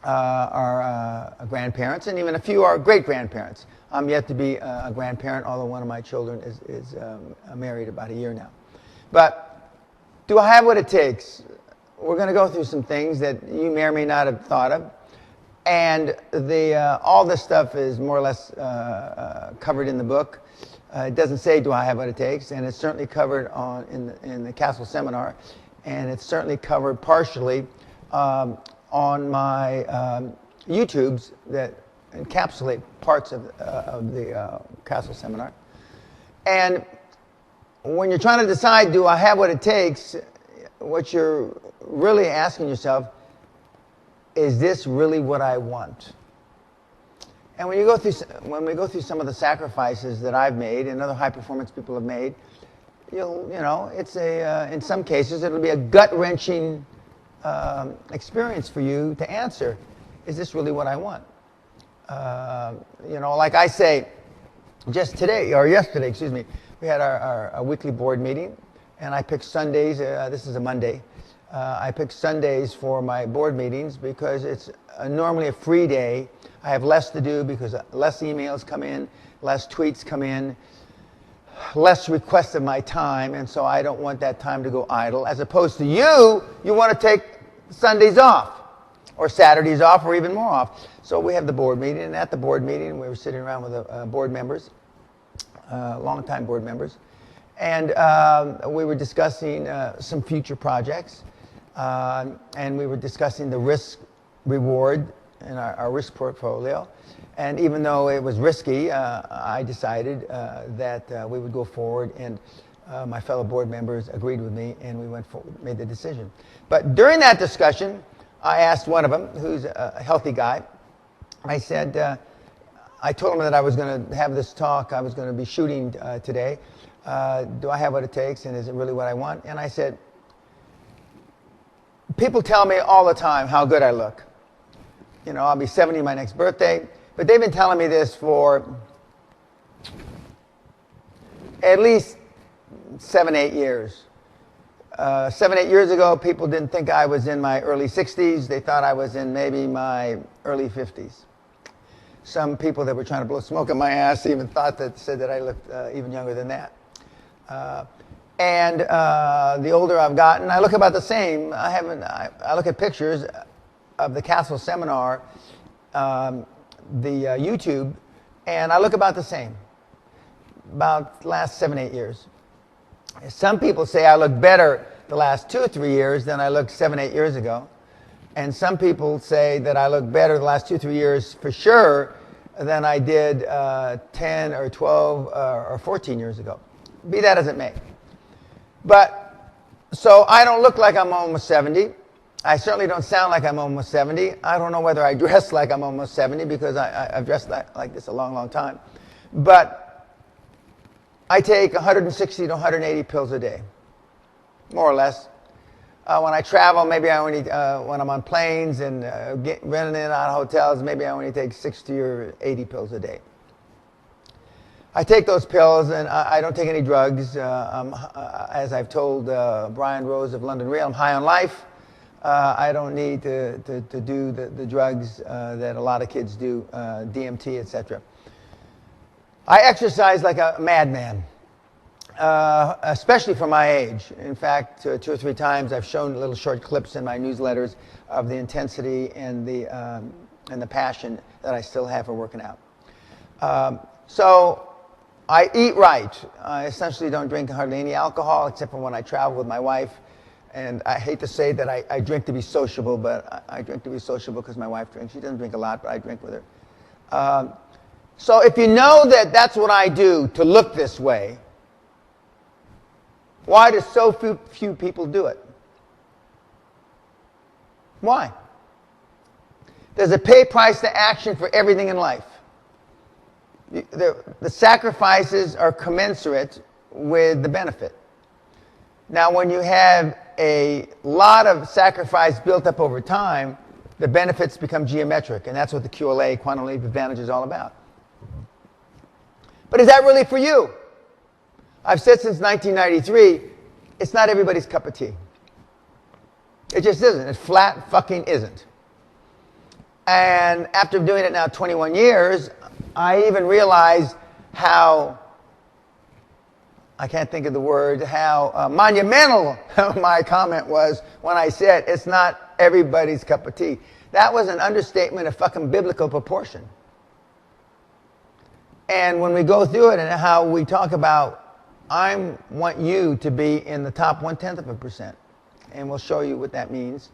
Speaker 2: are grandparents, and even a few are great-grandparents. I'm yet to be a grandparent, although one of my children is married about a year now. But do I have what it takes? We're going to go through some things that you may or may not have thought of, and all this stuff is more or less covered in the book. It doesn't say, do I have what it takes? And it's certainly covered in the Castle seminar, and it's certainly covered partially on my YouTubes that encapsulate parts of the Castle seminar. And when you're trying to decide, do I have what it takes, what you're really asking yourself, is this really what I want? And when we go through some of the sacrifices that I've made and other high-performance people have made, it's in some cases it'll be a gut-wrenching experience for you to answer, is this really what I want? Like I say, just today, or yesterday, excuse me, we had our weekly board meeting, and I picked Sundays, this is a Monday, I picked Sundays for my board meetings because it's normally a free day. I have less to do because less emails come in, less tweets come in, less requests of my time, and so I don't want that time to go idle. As opposed to you want to take Sundays off, or Saturdays off, or even more off. So we have the board meeting, and at the board meeting, we were sitting around with the board members, long-time board members, and we were discussing some future projects, and we were discussing the risk-reward in our risk portfolio. And even though it was risky, I decided that we would go forward, and my fellow board members agreed with me, and we went forward, made the decision. But during that discussion, I asked one of them, who's a healthy guy, I said, I told him that I was going to have this talk, I was going to be shooting today. Do I have what it takes, and is it really what I want? And I said, people tell me all the time how good I look. You know, I'll be 70 my next birthday. But they've been telling me this for at least 7, 8 years. 7, 8 years ago, people didn't think I was in my early 60s. They thought I was in maybe my early 50s. Some people that were trying to blow smoke in my ass even said that I looked even younger than that. And the older I've gotten, I look about the same. I look at pictures of the Castle Seminar, the YouTube, and I look about the same, about the last 7, 8 years. Some people say I look better the last 2 or 3 years than I looked 7, 8 years ago. And some people say that I look better the last 2 or 3 years for sure than I did 10 or 12 or 14 years ago. Be that as it may. But, so I don't look like I'm almost 70. I certainly don't sound like I'm almost 70. I don't know whether I dress like I'm almost 70 because I've dressed like this a long, long time. But I take 160 to 180 pills a day, more or less. When I travel, maybe I only, when I'm on planes and renting in on hotels, maybe I only take 60 or 80 pills a day. I take those pills, and I don't take any drugs. As I've told Brian Rose of London Real, I'm high on life. I don't need to do the drugs that a lot of kids do, DMT, etc. I exercise like a madman, especially for my age. In fact, 2 or 3 times I've shown little short clips in my newsletters of the intensity and the passion that I still have for working out. So I eat right. I essentially don't drink hardly any alcohol except for when I travel with my wife. And I hate to say that I drink to be sociable, but I drink to be sociable because my wife drinks. She doesn't drink a lot, but I drink with her. So if you know that that's what I do to look this way, why do so few people do it? Why? There's a pay price to action for everything in life. The sacrifices are commensurate with the benefit. Now, when you have a lot of sacrifice built up over time, the benefits become geometric, and that's what the QLA, quantum leap advantage, is all about. But is that really for you? I've said since 1993, it's not everybody's cup of tea. It just isn't. It flat fucking isn't. And after doing it now 21 years, I even realized how, I can't think of the word, how monumental my comment was when I said it's not everybody's cup of tea. That was an understatement of fucking biblical proportion. And when we go through it and how we talk about, I want you to be in the top 0.1%. And we'll show you what that means,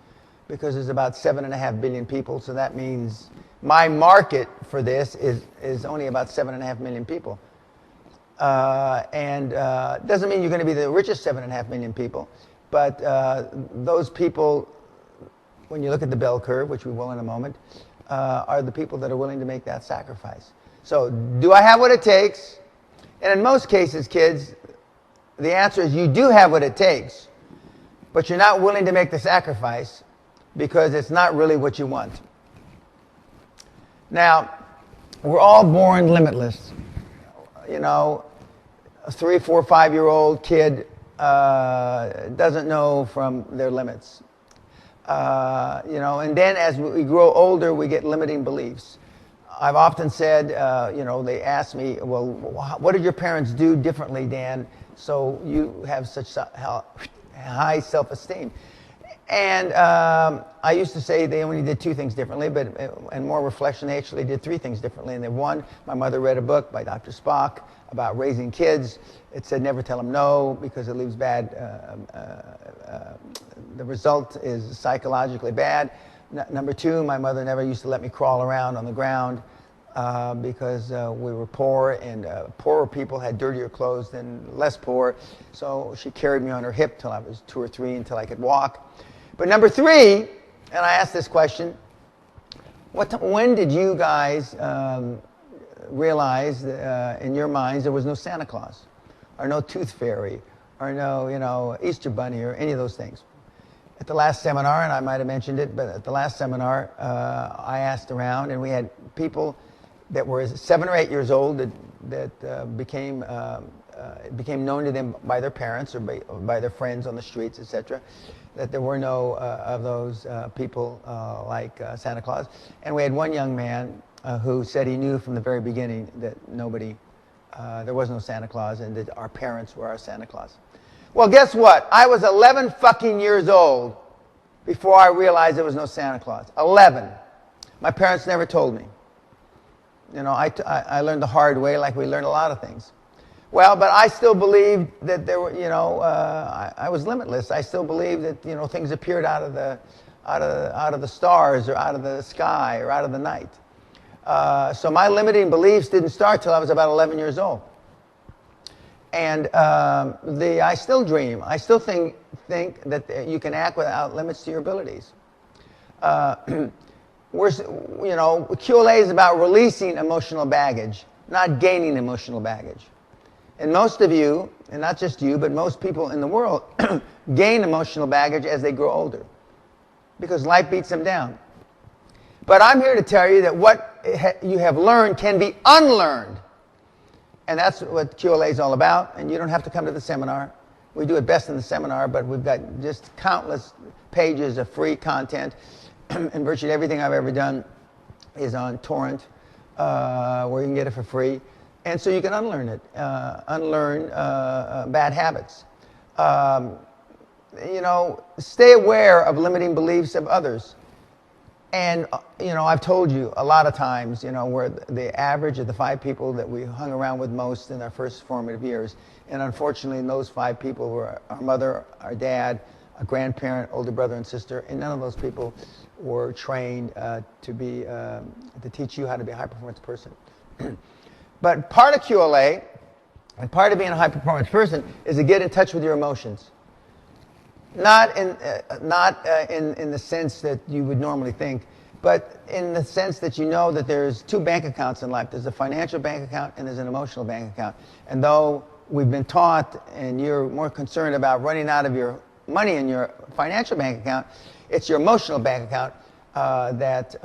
Speaker 2: because there's about 7.5 billion people, so that means my market for this is only about 7.5 million people. And doesn't mean you're going to be the richest 7.5 million people, but those people, when you look at the bell curve, which we will in a moment, are the people that are willing to make that sacrifice. So, do I have what it takes? And in most cases, kids, the answer is you do have what it takes, but you're not willing to make the sacrifice because it's not really what you want. Now, we're all born limitless. You know, a 3, 4, 5-year-old kid doesn't know from their limits. You know, and then as we grow older, we get limiting beliefs. I've often said, they ask me, well, what did your parents do differently, Dan, so you have such high self-esteem? And I used to say they only did two things differently, but in more reflection, they actually did three things differently. And then one, my mother read a book by Dr. Spock about raising kids. It said never tell them no because it leaves bad, the result is psychologically bad. Number two, my mother never used to let me crawl around on the ground because we were poor, and poorer people had dirtier clothes than less poor. So she carried me on her hip till I was 2 or 3 until I could walk. But number three, and I asked this question, when did you guys realize in your minds there was no Santa Claus or no Tooth Fairy or no, Easter Bunny or any of those things? At the last seminar, and I might have mentioned it, but at the last seminar, I asked around, and we had people that were 7 or 8 years old that became known to them by their parents or by their friends on the streets, etc., that there were no of those people like Santa Claus. And we had one young man who said he knew from the very beginning that there was no Santa Claus and that our parents were our Santa Claus. Well, guess what? I was 11 fucking years old before I realized there was no Santa Claus. 11. My parents never told me. I learned the hard way, like we learn a lot of things. Well, but I still believed that there were, I was limitless. I still believed that, things appeared out of the stars or out of the sky or out of the night. So my limiting beliefs didn't start till I was about 11 years old. And I still dream. I still think that you can act without limits to your abilities. QLA is about releasing emotional baggage, not gaining emotional baggage. And most of you, and not just you, but most people in the world gain emotional baggage as they grow older because life beats them down. But I'm here to tell you that what you have learned can be unlearned. And that's what QLA is all about. And you don't have to come to the seminar. We do it best in the seminar, but we've got just countless pages of free content. And virtually everything I've ever done is on torrent, where you can get it for free. And so you can unlearn it, unlearn bad habits. Stay aware of limiting beliefs of others. And, I've told you a lot of times, we're the average of the 5 people that we hung around with most in our first formative years. And unfortunately, those 5 people were our mother, our dad, a grandparent, older brother and sister, and none of those people were trained to teach you how to be a high-performance person. But part of QLA and part of being a high-performance person is to get in touch with your emotions. Not in the sense that you would normally think, but in the sense that you know that there's 2 bank accounts in life. There's a financial bank account and there's an emotional bank account. And though we've been taught and you're more concerned about running out of your money in your financial bank account, it's your emotional bank account that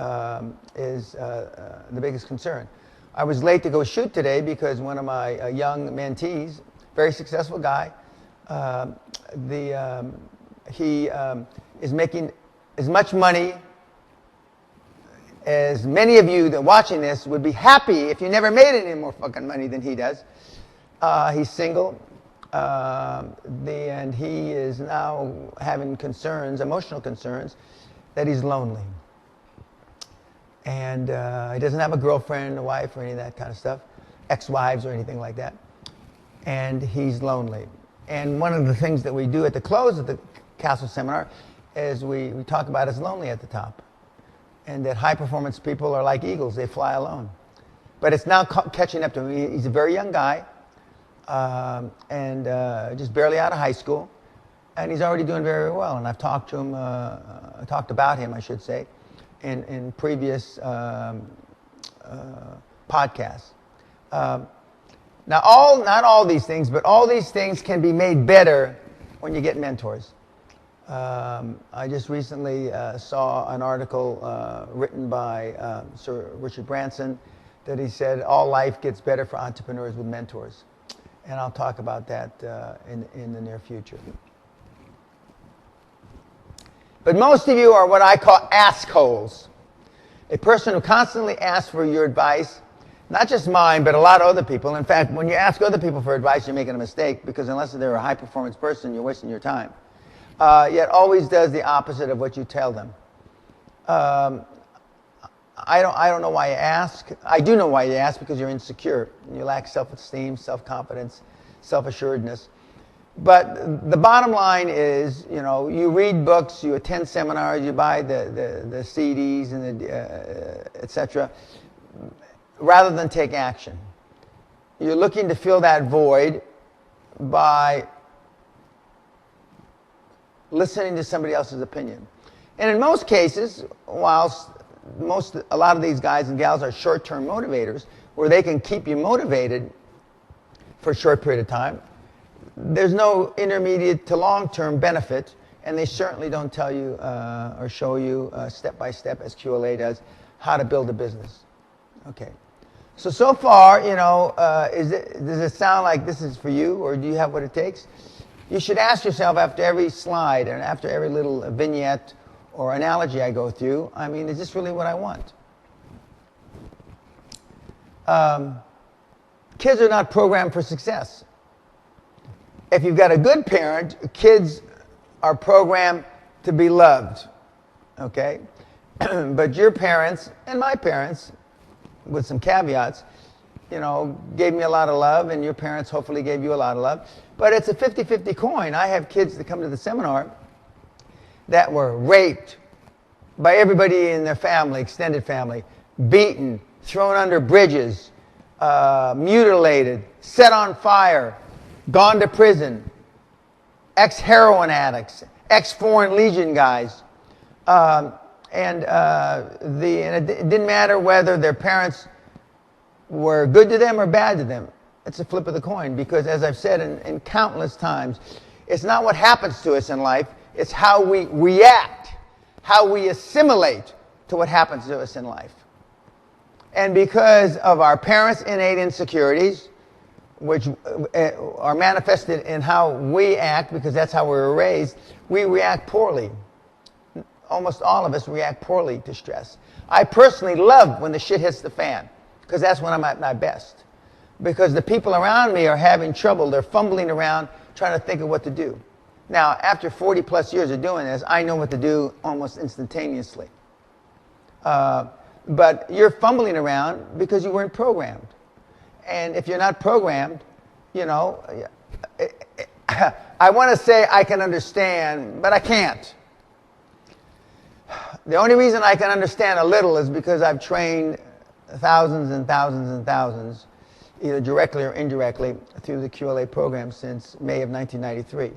Speaker 2: is the biggest concern. I was late to go shoot today because one of my young mentees, very successful guy, he is making as much money as many of you that are watching this would be happy if you never made any more fucking money than he does. He's single, and he is now having concerns, emotional concerns, that he's lonely. And he doesn't have a girlfriend, a wife, or any of that kind of stuff, ex-wives or anything like that. And he's lonely. And one of the things that we do at the close of the Castle Seminar is we talk about his lonely at the top. And that high-performance people are like eagles. They fly alone. But it's now catching up to him. He's a very young guy, and just barely out of high school. And he's already doing very well. And I've talked to him, talked about him, I should say, in previous podcasts. Now, not all these things, but all these things can be made better when you get mentors. I just recently saw an article written by Sir Richard Branson that he said all life gets better for entrepreneurs with mentors. And I'll talk about that in the near future. But most of you are what I call assholes. A person who constantly asks for your advice, not just mine, but a lot of other people. In fact, when you ask other people for advice, you're making a mistake, because unless they're a high-performance person, you're wasting your time. Yet always does the opposite of what you tell them. I don't know why you ask. I do know why you ask, because you're insecure. You lack self-esteem, self-confidence, self-assuredness. But the bottom line is, you read books, you attend seminars, you buy the CDs and etc., rather than take action. You're looking to fill that void by listening to somebody else's opinion. And in most cases, whilst a lot of these guys and gals are short-term motivators, where they can keep you motivated for a short period of time, there's no intermediate to long-term benefit, and they certainly don't tell you or show you step by step, as QLA does, how to build a business. Okay. So far, does it sound like this is for you, or do you have what it takes? You should ask yourself after every slide and after every little vignette or analogy I go through, is this really what I want? Kids are not programmed for success. If you've got a good parent, kids are programmed to be loved. Okay? But your parents and my parents, with some caveats, gave me a lot of love, and your parents hopefully gave you a lot of love. But it's a 50-50 coin. I have kids that come to the seminar that were raped by everybody in their family, extended family, beaten, thrown under bridges, mutilated, set on fire, gone to prison, ex-heroin addicts, ex-Foreign Legion guys. And it didn't matter whether their parents were good to them or bad to them. It's a flip of the coin, because as I've said in countless times, it's not what happens to us in life, it's how we react, how we assimilate to what happens to us in life. And because of our parents' innate insecurities, which are manifested in how we act, because that's how we were raised, we react poorly. Almost all of us react poorly to stress. I personally love when the shit hits the fan, because that's when I'm at my best. Because the people around me are having trouble. They're fumbling around trying to think of what to do. Now, after 40 plus years of doing this, I know what to do almost instantaneously. But you're fumbling around because you weren't programmed. And if you're not programmed, I want to say I can understand, but I can't. The only reason I can understand a little is because I've trained thousands and thousands and thousands, either directly or indirectly, through the QLA program since May of 1993.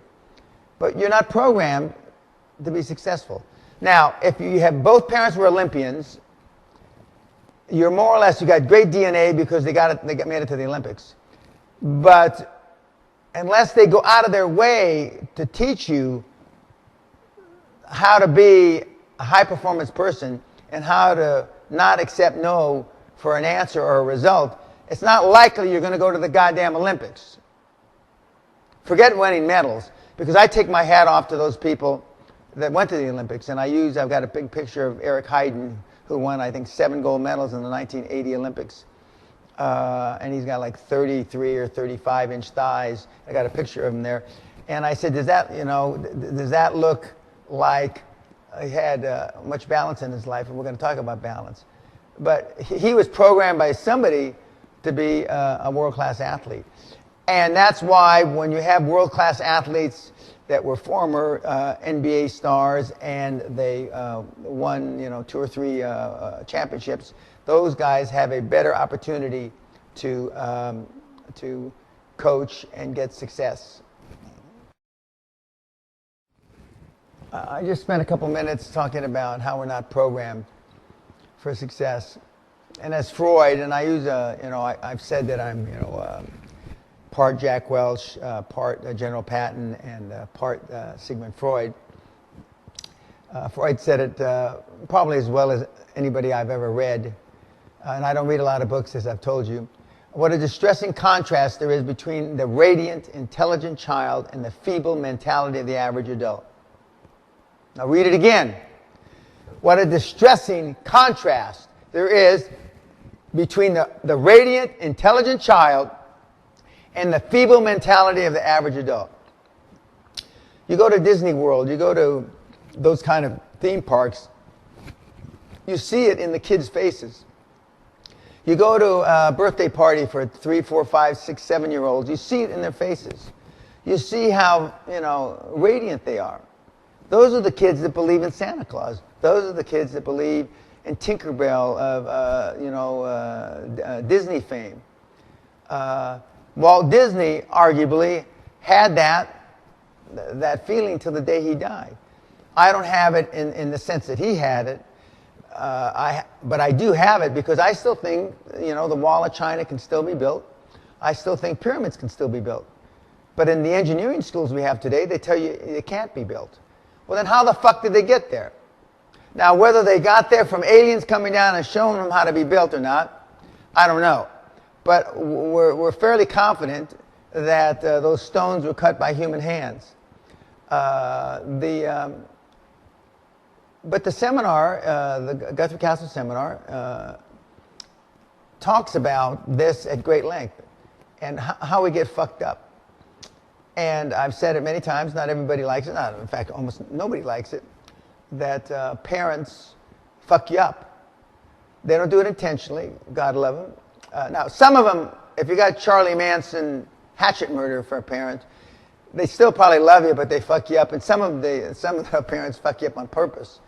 Speaker 2: But you're not programmed to be successful. Now, if you have both parents were Olympians, you're more or less, you got great DNA because they made it to the Olympics. But unless they go out of their way to teach you how to be a high-performance person and how to not accept no for an answer or a result, it's not likely you're going to go to the goddamn Olympics. Forget winning medals, because I take my hat off to those people that went to the Olympics, and I've got a big picture of Eric Heiden, who won, I think, 7 gold medals in the 1980 Olympics. And he's got like 33 or 35-inch thighs. I got a picture of him there. And I said, does that look like he had much balance in his life? And we're going to talk about balance. But he was programmed by somebody to be a world-class athlete. And that's why when you have world-class athletes that were former NBA stars and they won 2 or 3 championships, those guys have a better opportunity to coach and get success. I just spent a couple minutes talking about how we're not programmed for success. And as Freud, and I use I've said that I'm part Jack Welch, part General Patton, and part Sigmund Freud. Freud said it probably as well as anybody I've ever read, and I don't read a lot of books, as I've told you. What a distressing contrast there is between the radiant, intelligent child and the feeble mentality of the average adult. Now read it again. What a distressing contrast there is between the radiant, intelligent child and the feeble mentality of the average adult. You go to Disney World, you go to those kind of theme parks, you see it in the kids' faces. You go to a birthday party for 3, 4, 5, 6, 7-year-olds, you see it in their faces. You see how, radiant they are. Those are the kids that believe in Santa Claus. Those are the kids that believe in Tinkerbell of, Disney fame. Walt Disney arguably had that feeling till the day he died. I don't have it in the sense that he had it, but I do have it because I still think, the Wall of China can still be built. I still think pyramids can still be built. But in the engineering schools we have today, they tell you it can't be built. Well, then how the fuck did they get there? Now, whether they got there from aliens coming down and showing them how to be built or not, I don't know. But we're fairly confident that those stones were cut by human hands. But the seminar, the Guthrie Castle seminar, talks about this at great length and how we get fucked up. And I've said it many times, not everybody likes it, in fact, almost nobody likes it, that parents fuck you up. They don't do it intentionally, God love them. Now, some of them, if you got Charlie Manson hatchet murder for a parent, they still probably love you, but they fuck you up. And some of the parents fuck you up on purpose.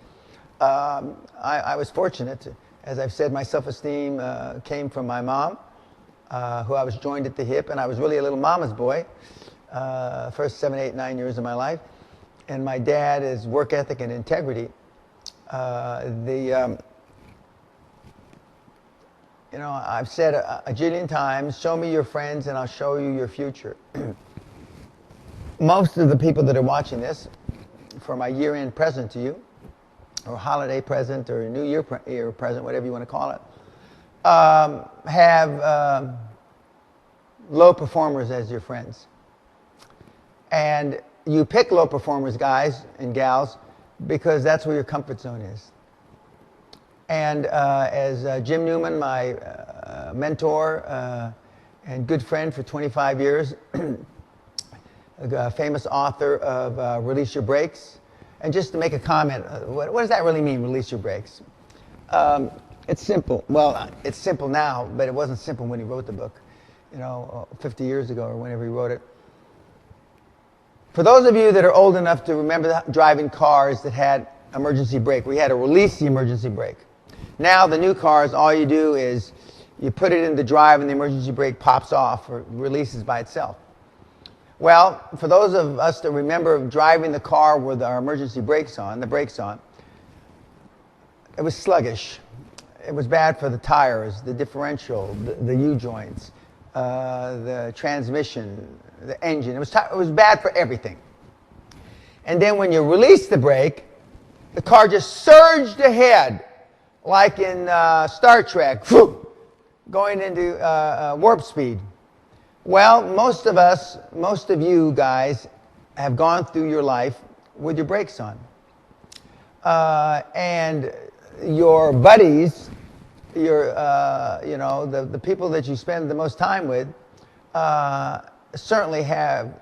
Speaker 2: I was fortunate, as I've said, my self-esteem came from my mom, who I was joined at the hip, and I was really a little mama's boy, first 7, 8, 9 years of my life. And my dad is work ethic and integrity. I've said a jillion times, show me your friends and I'll show you your future. Most of the people that are watching this, for my year-end present to you, or holiday present, or New Year present, whatever you want to call it, have low performers as your friends. And you pick low performers, guys and gals, because that's where your comfort zone is. And as Jim Newman, my mentor and good friend for 25 years, a famous author of Release Your Brakes. And just to make a comment, what does that really mean, release your brakes? It's simple. Well, it's simple now, but it wasn't simple when he wrote the book, 50 years ago or whenever he wrote it. For those of you that are old enough to remember driving cars that had emergency brake, we had to release the emergency brake. Now the new cars, all you do is you put it into drive and the emergency brake pops off or releases by itself. Well, for those of us that remember driving the car with our emergency brakes on, it was sluggish. It was bad for the tires, the differential, the U-joints, the transmission, the engine. It was bad for everything. And then when you release the brake, the car just surged ahead, like in Star Trek, going into warp speed. Well, most of you guys have gone through your life with your brakes on. And your buddies, the people that you spend the most time with, certainly have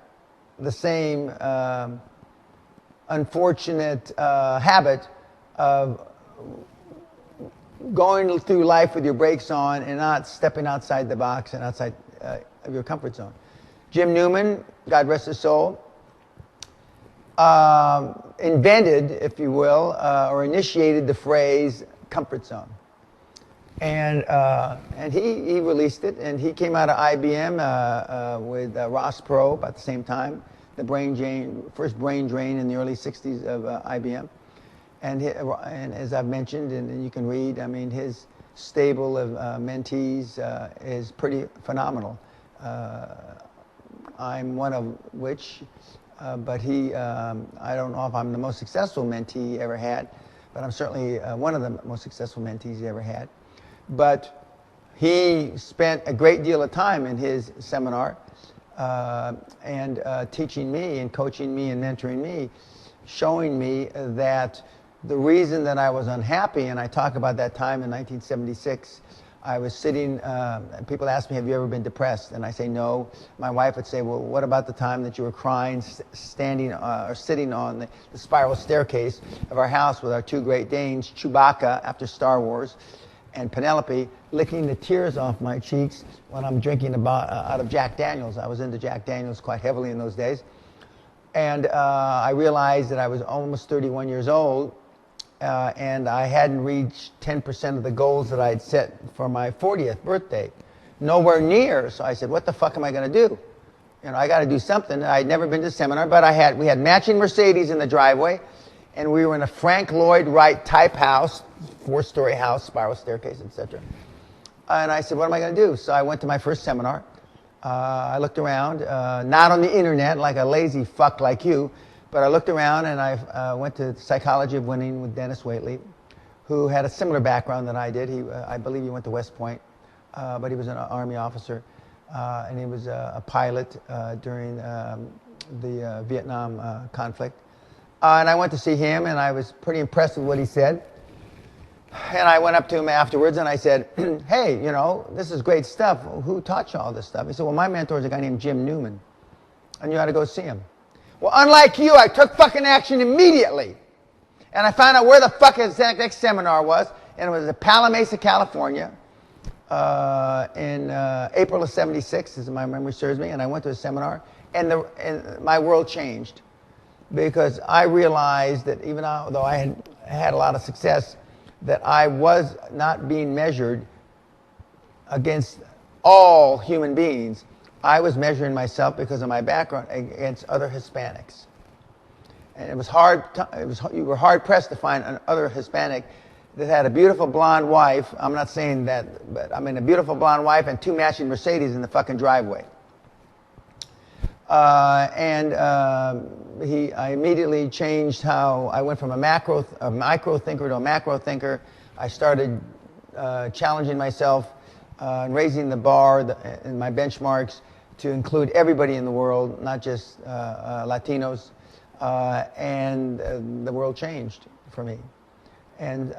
Speaker 2: the same unfortunate habit of going through life with your brakes on and not stepping outside the box and outside of your comfort zone. Jim Newman, God rest his soul, invented, if you will, or initiated the phrase comfort zone. And he released it, and he came out of IBM with Ross Perot about the same time, the first brain drain in the early 60s of IBM. And as I've mentioned, and you can read, his stable of mentees is pretty phenomenal. I'm one of which, but I don't know if I'm the most successful mentee he ever had, but I'm certainly one of the most successful mentees he ever had. But he spent a great deal of time in his seminar and teaching me and coaching me and mentoring me, showing me that the reason that I was unhappy, and I talk about that time in 1976, I was sitting, people ask me, have you ever been depressed? And I say no. My wife would say, well, what about the time that you were crying, standing or sitting on the spiral staircase of our house with our two Great Danes, Chewbacca after Star Wars, and Penelope, licking the tears off my cheeks when I'm drinking out of Jack Daniels. I was into Jack Daniels quite heavily in those days. And I realized that I was almost 31 years old, and I hadn't reached 10% of the goals that I had set for my 40th birthday. Nowhere near. So I said, what the fuck am I going to do? You know, I got to do something. I'd never been to a seminar, but we had matching Mercedes in the driveway, and we were in a Frank Lloyd Wright type house, 4-story house, spiral staircase, etc. And I said, what am I going to do? So I went to my first seminar. I looked around, not on the internet like a lazy fuck like you, but I looked around and I went to Psychology of Winning with Dennis Waitley, who had a similar background than I did. I believe he went to West Point, but he was an Army officer, and he was a pilot during the Vietnam conflict. And I went to see him, and I was pretty impressed with what he said. And I went up to him afterwards and I said, hey, you know, this is great stuff. Who taught you all this stuff? He said, well, my mentor is a guy named Jim Newman, and you ought to go see him. Well, unlike you, I took fucking action immediately. And I found out where the fuck his next seminar was, and it was in Palamesa, California, in April of '76, as my memory serves me, and I went to a seminar, and my world changed. Because I realized that even though I had a lot of success, that I was not being measured against all human beings. I was measuring myself because of my background against other Hispanics. And it was hard, you were hard pressed to find another Hispanic that had a beautiful blonde wife. I'm not saying that, but I mean a beautiful blonde wife and 2 matching Mercedes in the fucking driveway. I immediately changed how I went from a micro thinker to a macro thinker. I started challenging myself and raising the bar and my benchmarks to include everybody in the world, not just Latinos. And the world changed for me. And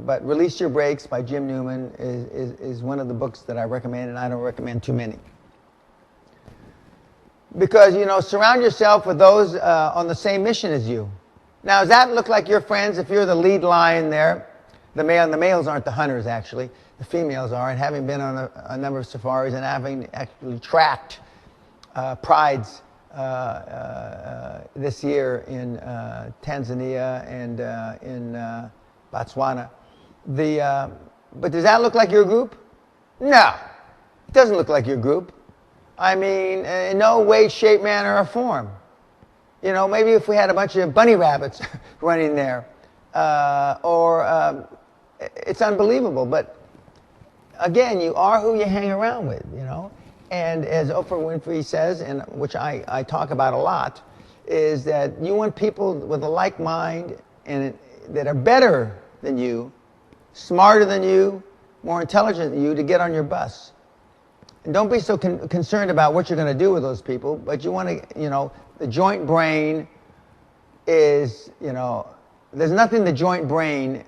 Speaker 2: but Release Your Brakes by Jim Newman is one of the books that I recommend, and I don't recommend too many. Because, you know, surround yourself with those on the same mission as you. Now, does that look like your friends if you're the lead lion there? The males aren't the hunters, actually. The females are. And having been on a number of safaris and having actually tracked prides this year in Tanzania and in Botswana. But does that look like your group? No. It doesn't look like your group. I mean, in no way, shape, manner, or form. You know, maybe if we had a bunch of bunny rabbits running there, it's unbelievable. But again, you are who you hang around with, you know. And as Oprah Winfrey says, and which I talk about a lot, is that you want people with a like mind and that are better than you, smarter than you, more intelligent than you to get on your bus. And don't be so concerned about what you're going to do with those people, but you want to, you know, the joint brain is, you know, there's nothing the joint brain,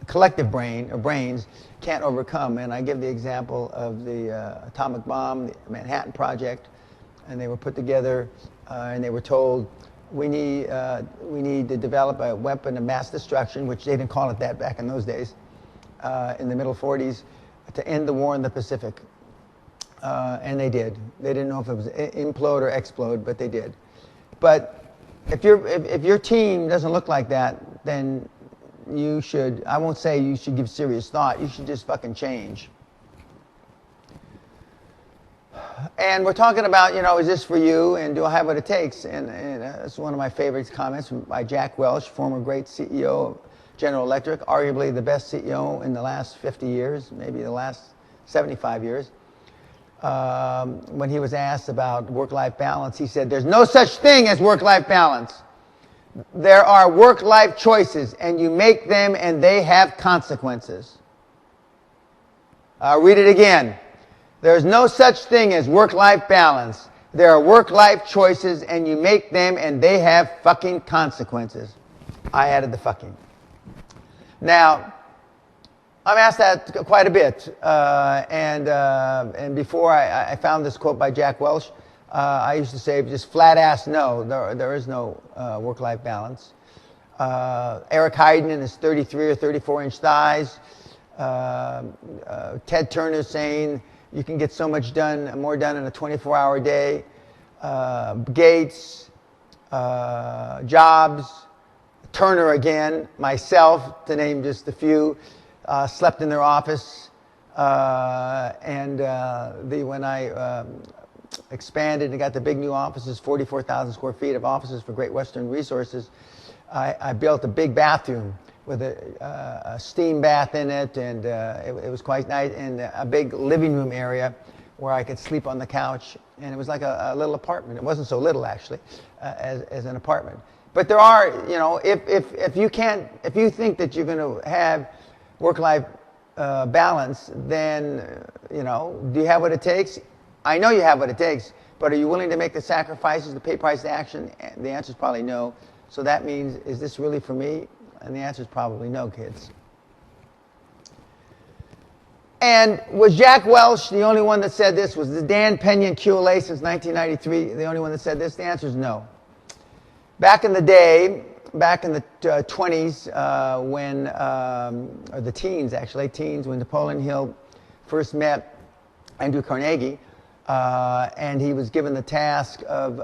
Speaker 2: collective brain, or brains, can't overcome. And I give the example of the atomic bomb, the Manhattan Project, and they were put together and they were told, we need to develop a weapon of mass destruction, which they didn't call it that back in those days, in the middle 40s, to end the war in the Pacific. And they did. They didn't know if it was implode or explode, but they did. But if your team doesn't look like that, then you should, I won't say you should give serious thought, you should just fucking change. And we're talking about, you know, is this for you, and do I have what it takes? And that's one of my favorite comments by Jack Welch, former great CEO of General Electric, arguably the best CEO in the last 50 years, maybe the last 75 years. When he was asked about work-life balance, he said, there's no such thing as work-life balance. There are work-life choices, and you make them, and they have consequences. I'll read it again. There's no such thing as work-life balance. There are work-life choices, and you make them, and they have fucking consequences. I added the fucking. Now, I'm asked that quite a bit, and before I found this quote by Jack Welch, I used to say just flat-ass no. There is no work-life balance. Eric Heiden and his 33 or 34-inch thighs. Ted Turner saying you can get so much done, more done in a 24-hour day. Gates, Jobs, Turner again, myself, to name just a few, slept in their office. When I expanded and got the big new offices, 44,000 square feet of offices for Great Western Resources, I built a big bathroom with a steam bath in it, and it was quite nice, and a big living room area where I could sleep on the couch, and it was like a little apartment. It wasn't so little, actually, as an apartment. But there are, if you think that you're going to have work-life balance, then, do you have what it takes? I know you have what it takes, but are you willing to make the sacrifices to pay price to action? And the answer is probably no. So that means, is this really for me? And the answer is probably no, kids. And was Jack Welch the only one that said this? Was Dan Pena and QLA since 1993 the only one that said this? The answer is no. Back in the day, back in the 20s, or the teens actually, when Napoleon Hill first met Andrew Carnegie, and he was given the task of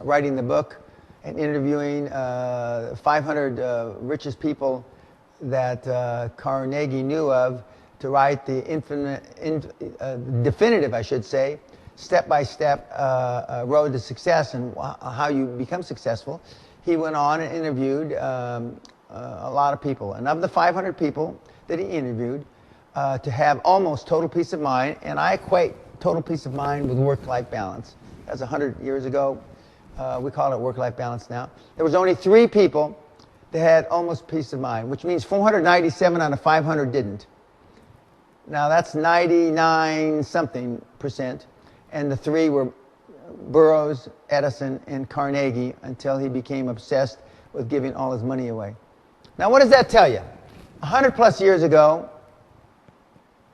Speaker 2: writing the book and interviewing 500 richest people that Carnegie knew of to write the definitive, I should say, step-by-step road to success and how you become successful. He went on and interviewed a lot of people. And of the 500 people that he interviewed, to have almost total peace of mind, and I equate total peace of mind with work-life balance. That's 100 years ago. We call it work-life balance now. There was only 3 people that had almost peace of mind, which means 497 out of 500 didn't. Now that's 99-something%, and the 3 were Burroughs, Edison, and Carnegie, until he became obsessed with giving all his money away. Now what does that tell you? 100 plus years ago,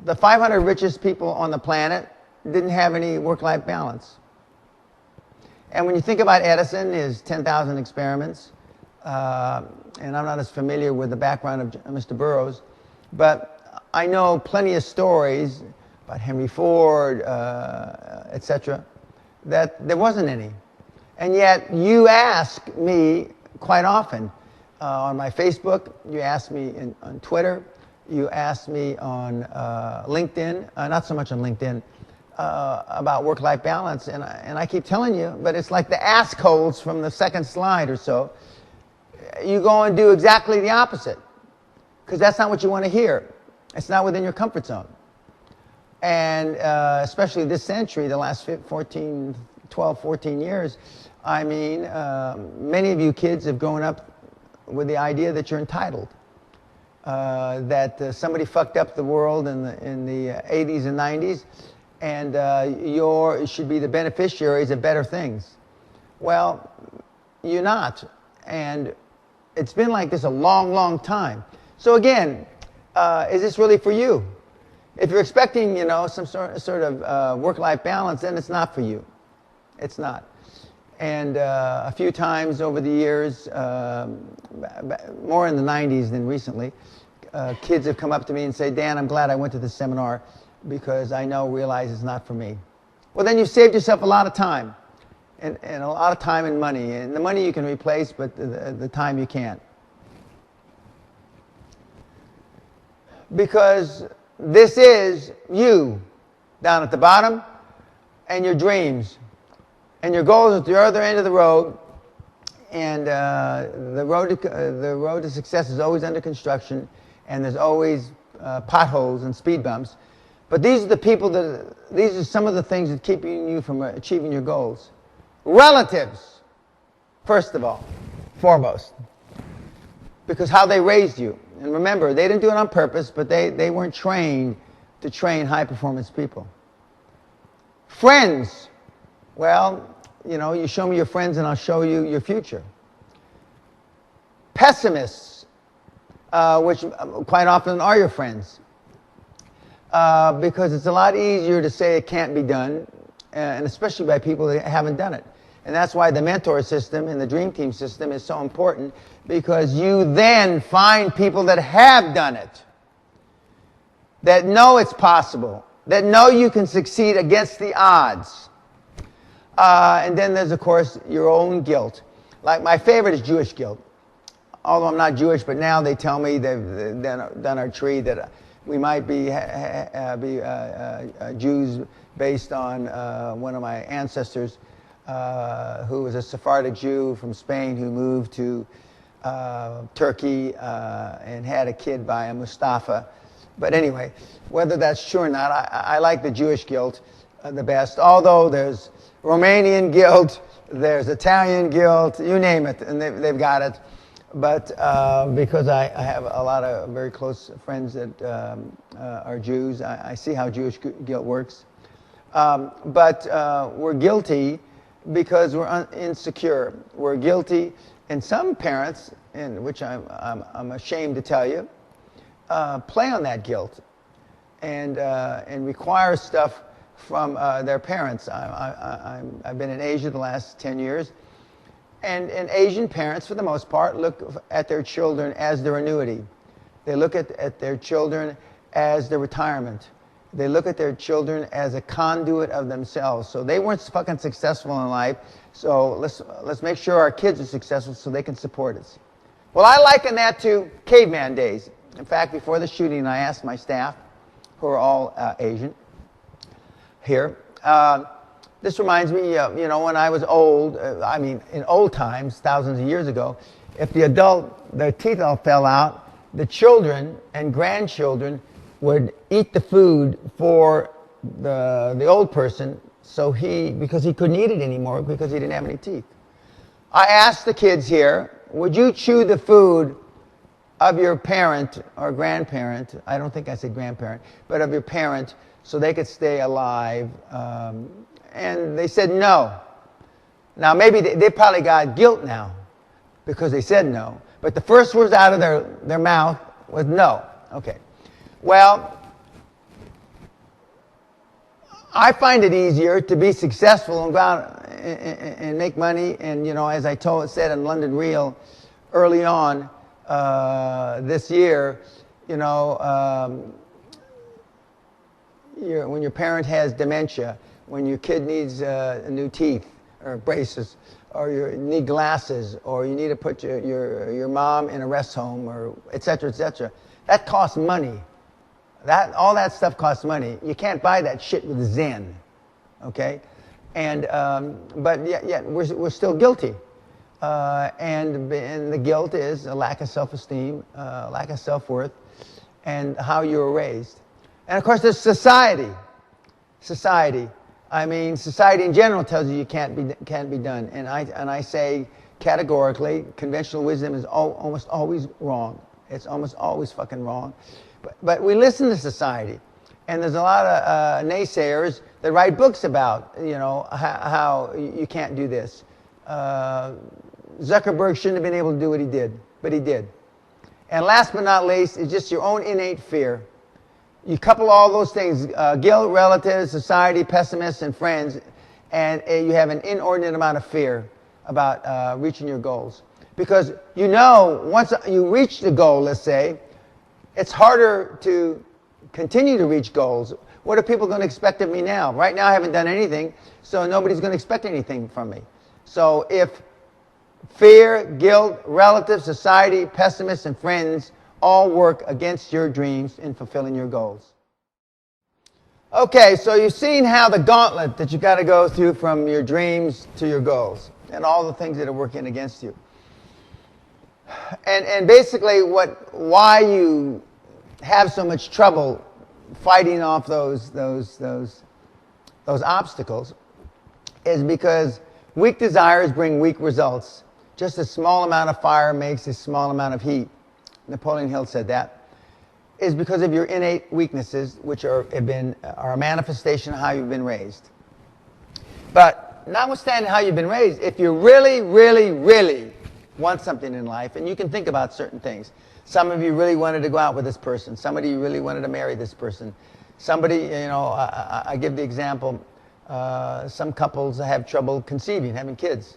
Speaker 2: the 500 richest people on the planet didn't have any work-life balance. And when you think about Edison, his 10,000 experiments, and I'm not as familiar with the background of Mr. Burroughs, but I know plenty of stories about Henry Ford, etc., that there wasn't any. And yet you ask me quite often on my Facebook, you ask me on Twitter, you ask me on LinkedIn, not so much on LinkedIn, about work-life balance, and I keep telling you, but it's like the assholes from the second slide or so. You go and do exactly the opposite, because that's not what you want to hear. It's not within your comfort zone. And especially this century, the last 12, 14 years, I mean, many of you kids have grown up with the idea that you're entitled, that somebody fucked up the world in the 80s and 90s, and you should be the beneficiaries of better things. Well, you're not. And it's been like this a long, long time. So again, is this really for you? If you're expecting, some sort of work-life balance, then it's not for you. It's not. And a few times over the years, more in the 90s than recently, kids have come up to me and say, Dan, I'm glad I went to this seminar because I realize it's not for me. Well, then you've saved yourself a lot of time, and a lot of time and money. And the money you can replace, but the time you can't. Because this is you down at the bottom, and your dreams. And your goals at the other end of the road, and the road to success is always under construction, and there's always potholes and speed bumps. But these are some of the things that keep you from achieving your goals. Relatives, first of all, foremost, because how they raised you. And remember, they didn't do it on purpose, but they weren't trained to train high-performance people. Friends, Well, you show me your friends and I'll show you your future. Pessimists, which quite often are your friends, because it's a lot easier to say it can't be done, and especially by people that haven't done it. And that's why the mentor system and the dream team system is so important, because you then find people that have done it, that know it's possible, that know you can succeed against the odds. And then there's, of course, your own guilt. Like my favorite is Jewish guilt. Although I'm not Jewish, but now they tell me they've done our tree that we might be Jews based on one of my ancestors who was a Sephardic Jew from Spain who moved to Turkey and had a kid by a Mustafa. But anyway, whether that's true or not, I like the Jewish guilt the best. Although there's Romanian guilt, there's Italian guilt, you name it, and they've got it. But because I have a lot of very close friends that are Jews, I see how Jewish guilt works. But we're guilty because we're insecure. We're guilty, and some parents, and which I'm ashamed to tell you, play on that guilt and require stuff from their parents. I've been in Asia the last 10 years, and Asian parents, for the most part, look at their children as their annuity. They look at their children as their retirement. They look at their children as a conduit of themselves. So they weren't fucking successful in life, so let's make sure our kids are successful so they can support us. Well, I liken that to caveman days. In fact, before the shooting, I asked my staff, who are all Asian here, this reminds me, when I was old, in old times, thousands of years ago, if their teeth all fell out, the children and grandchildren would eat the food for the old person, because he couldn't eat it anymore because he didn't have any teeth. I asked the kids here, would you chew the food of your parent or grandparent, I don't think I said grandparent, but of your parent, so they could stay alive? And they said no. Now maybe they probably got guilt now because they said no. But the first words out of their mouth was no. Okay. Well, I find it easier to be successful and go out and make money. And, as I said in London Real early on this year, when your parent has dementia, when your kid needs new teeth or braces, or you need glasses, or you need to put your mom in a rest home, or et cetera, that costs money. All that stuff costs money. You can't buy that shit with Zen, okay? And but yet we're still guilty, and the guilt is a lack of self-esteem, lack of self-worth, and how you were raised. And of course, there's society. Society in general tells you can't be done, and I say categorically, conventional wisdom is almost always wrong. It's almost always fucking wrong. But we listen to society, and there's a lot of naysayers that write books about how you can't do this. Zuckerberg shouldn't have been able to do what he did, but he did. And last but not least is just your own innate fear. You couple all those things, guilt, relatives, society, pessimists, and friends, and you have an inordinate amount of fear about reaching your goals. Because once you reach the goal, let's say, it's harder to continue to reach goals. What are people going to expect of me now? Right now I haven't done anything, so nobody's going to expect anything from me. So if fear, guilt, relatives, society, pessimists, and friends all work against your dreams in fulfilling your goals. Okay, so you've seen how the gauntlet that you've got to go through from your dreams to your goals and all the things that are working against you. And basically why you have so much trouble fighting off those obstacles is because weak desires bring weak results. Just a small amount of fire makes a small amount of heat. Napoleon Hill said that. Is because of your innate weaknesses, which are a manifestation of how you've been raised. But notwithstanding how you've been raised, if you really, really, really want something in life, and you can think about certain things. Some of you really wanted to go out with this person. Somebody really wanted to marry this person. Somebody, you know, I give the example, some couples have trouble conceiving, having kids.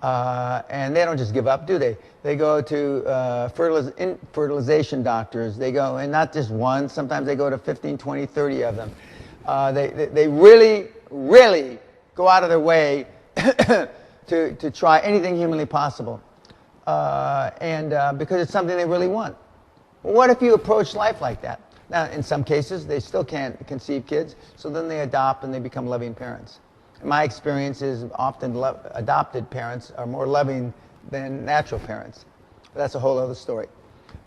Speaker 2: And they don't just give up, do they? They go to fertilization doctors. They go, and not just one, sometimes they go to 15, 20, 30 of them. They really, really go out of their way to try anything humanly possible. Because it's something they really want. What if you approach life like that? Now, in some cases, they still can't conceive kids, so then they adopt and they become loving parents. My experience is often adopted parents are more loving than natural parents. That's a whole other story.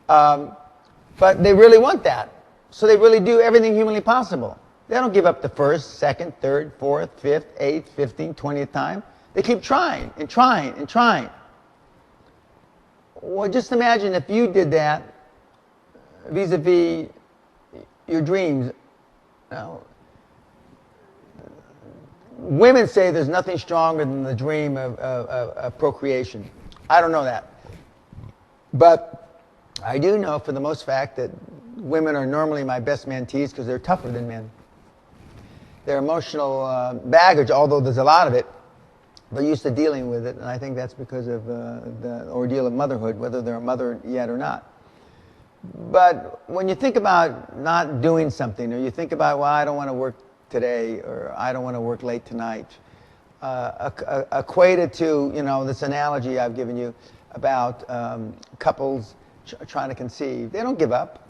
Speaker 2: But they really want that. So they really do everything humanly possible. They don't give up the first, second, third, fourth, fifth, 8th, 15th, 20th time. They keep trying and trying and trying. Well, just imagine if you did that vis-a-vis your dreams. Now, women say there's nothing stronger than the dream of procreation. I don't know that. But I do know for the most fact that women are normally my best mentees because they're tougher than men. Their emotional baggage, although there's a lot of it, they're used to dealing with it, and I think that's because of the ordeal of motherhood, whether they're a mother yet or not. But when you think about not doing something, or you think about, well, I don't want to work today, or I don't want to work late tonight, equated to, you know, this analogy I've given you about couples trying to conceive. They don't give up.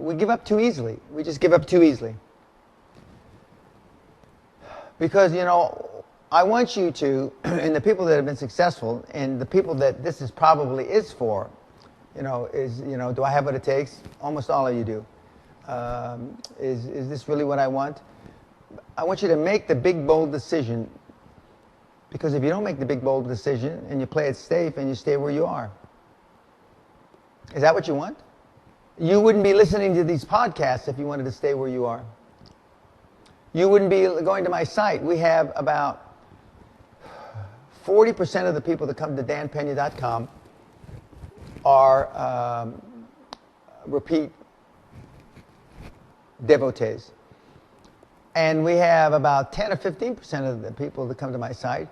Speaker 2: We give up too easily. We just give up too easily. Because, you know, I want you to, and the people that have been successful, and the people that this is probably is for, you know, is, you know, do I have what it takes? Almost all of you do. Is this really what I want? I want you to make the big, bold decision, because if you don't make the big, bold decision, and you play it safe, and you stay where you are. Is that what you want? You wouldn't be listening to these podcasts if you wanted to stay where you are. You wouldn't be going to my site. We have about 40% of the people that come to danpena.com are repeat devotees. And we have about 10 or 15% of the people that come to my site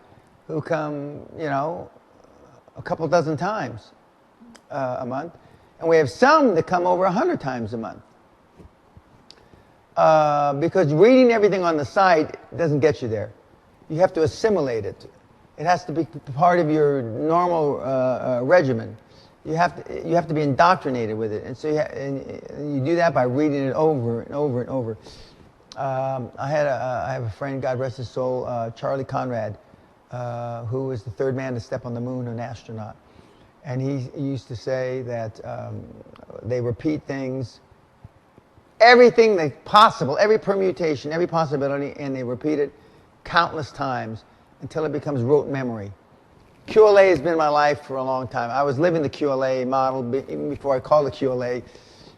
Speaker 2: who come, you know, a couple dozen times a month. And we have some that come over 100 times a month. Because reading everything on the site doesn't get you there. You have to assimilate it. It has to be part of your normal regimen. You have to be indoctrinated with it, and so you do that by reading it over and over and over. I have a friend, God rest his soul, Charlie Conrad, who was the third man to step on the moon, an astronaut, and he used to say that they repeat things. Everything that's possible, every permutation, every possibility, and they repeat it countless times until it becomes rote memory. QLA has been in my life for a long time. I was living the QLA model even before I called it QLA,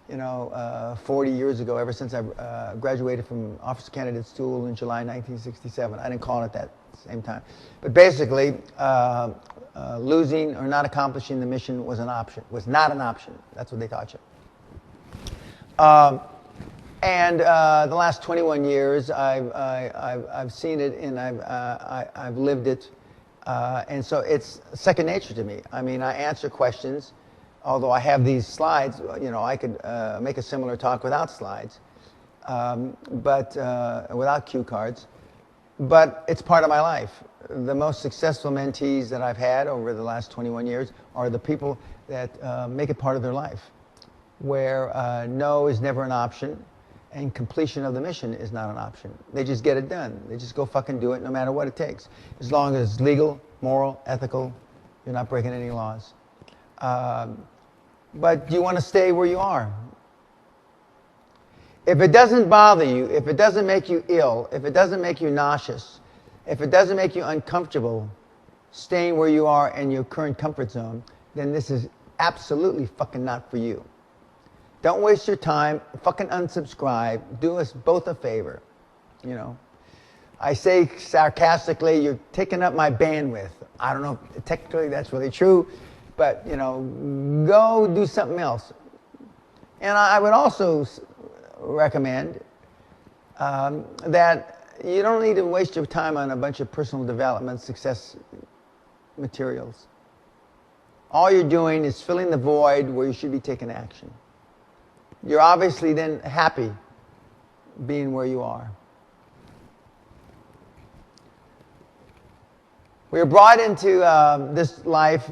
Speaker 2: you know, 40 years ago, ever since I graduated from Officer Candidate School in July 1967. I didn't call it that at the same time. But basically, losing or not accomplishing the mission was an option, was not an option. That's what they taught you. And the last 21 years, I've seen it and I've lived it, and so it's second nature to me. I mean, I answer questions, although I have these slides. You know, I could make a similar talk without slides, but without cue cards. But it's part of my life. The most successful mentees that I've had over the last 21 years are the people that make it part of their life, where no is never an option. And completion of the mission is not an option. They just get it done. They just go fucking do it no matter what it takes. As long as it's legal, moral, ethical, you're not breaking any laws. But you want to stay where you are. If it doesn't bother you, if it doesn't make you ill, if it doesn't make you nauseous, if it doesn't make you uncomfortable staying where you are in your current comfort zone, then this is absolutely fucking not for you. Don't waste your time. Fucking unsubscribe. Do us both a favor, you know. I say sarcastically, you're taking up my bandwidth. I don't know if technically that's really true, but, you know, go do something else. And I would also recommend that you don't need to waste your time on a bunch of personal development success materials. All you're doing is filling the void where you should be taking action. You're obviously then happy being where you are. We are brought into this life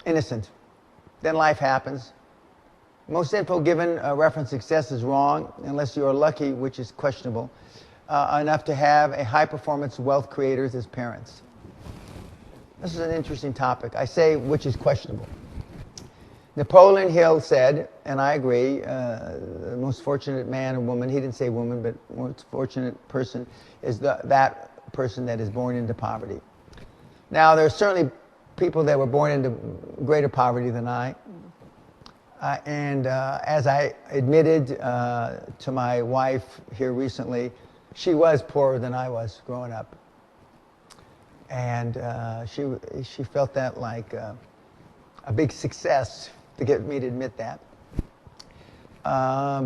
Speaker 2: innocent. Then life happens. Most info given reference success is wrong unless you are lucky, which is questionable, enough to have a high-performance wealth creators as parents. This is an interesting topic. I say which is questionable. Napoleon Hill said, and I agree, the most fortunate man or woman, he didn't say woman, but most fortunate person is that person that is born into poverty. Now, there are certainly people that were born into greater poverty than I. As I admitted to my wife here recently, she was poorer than I was growing up. And she felt that like a big success to get me to admit that.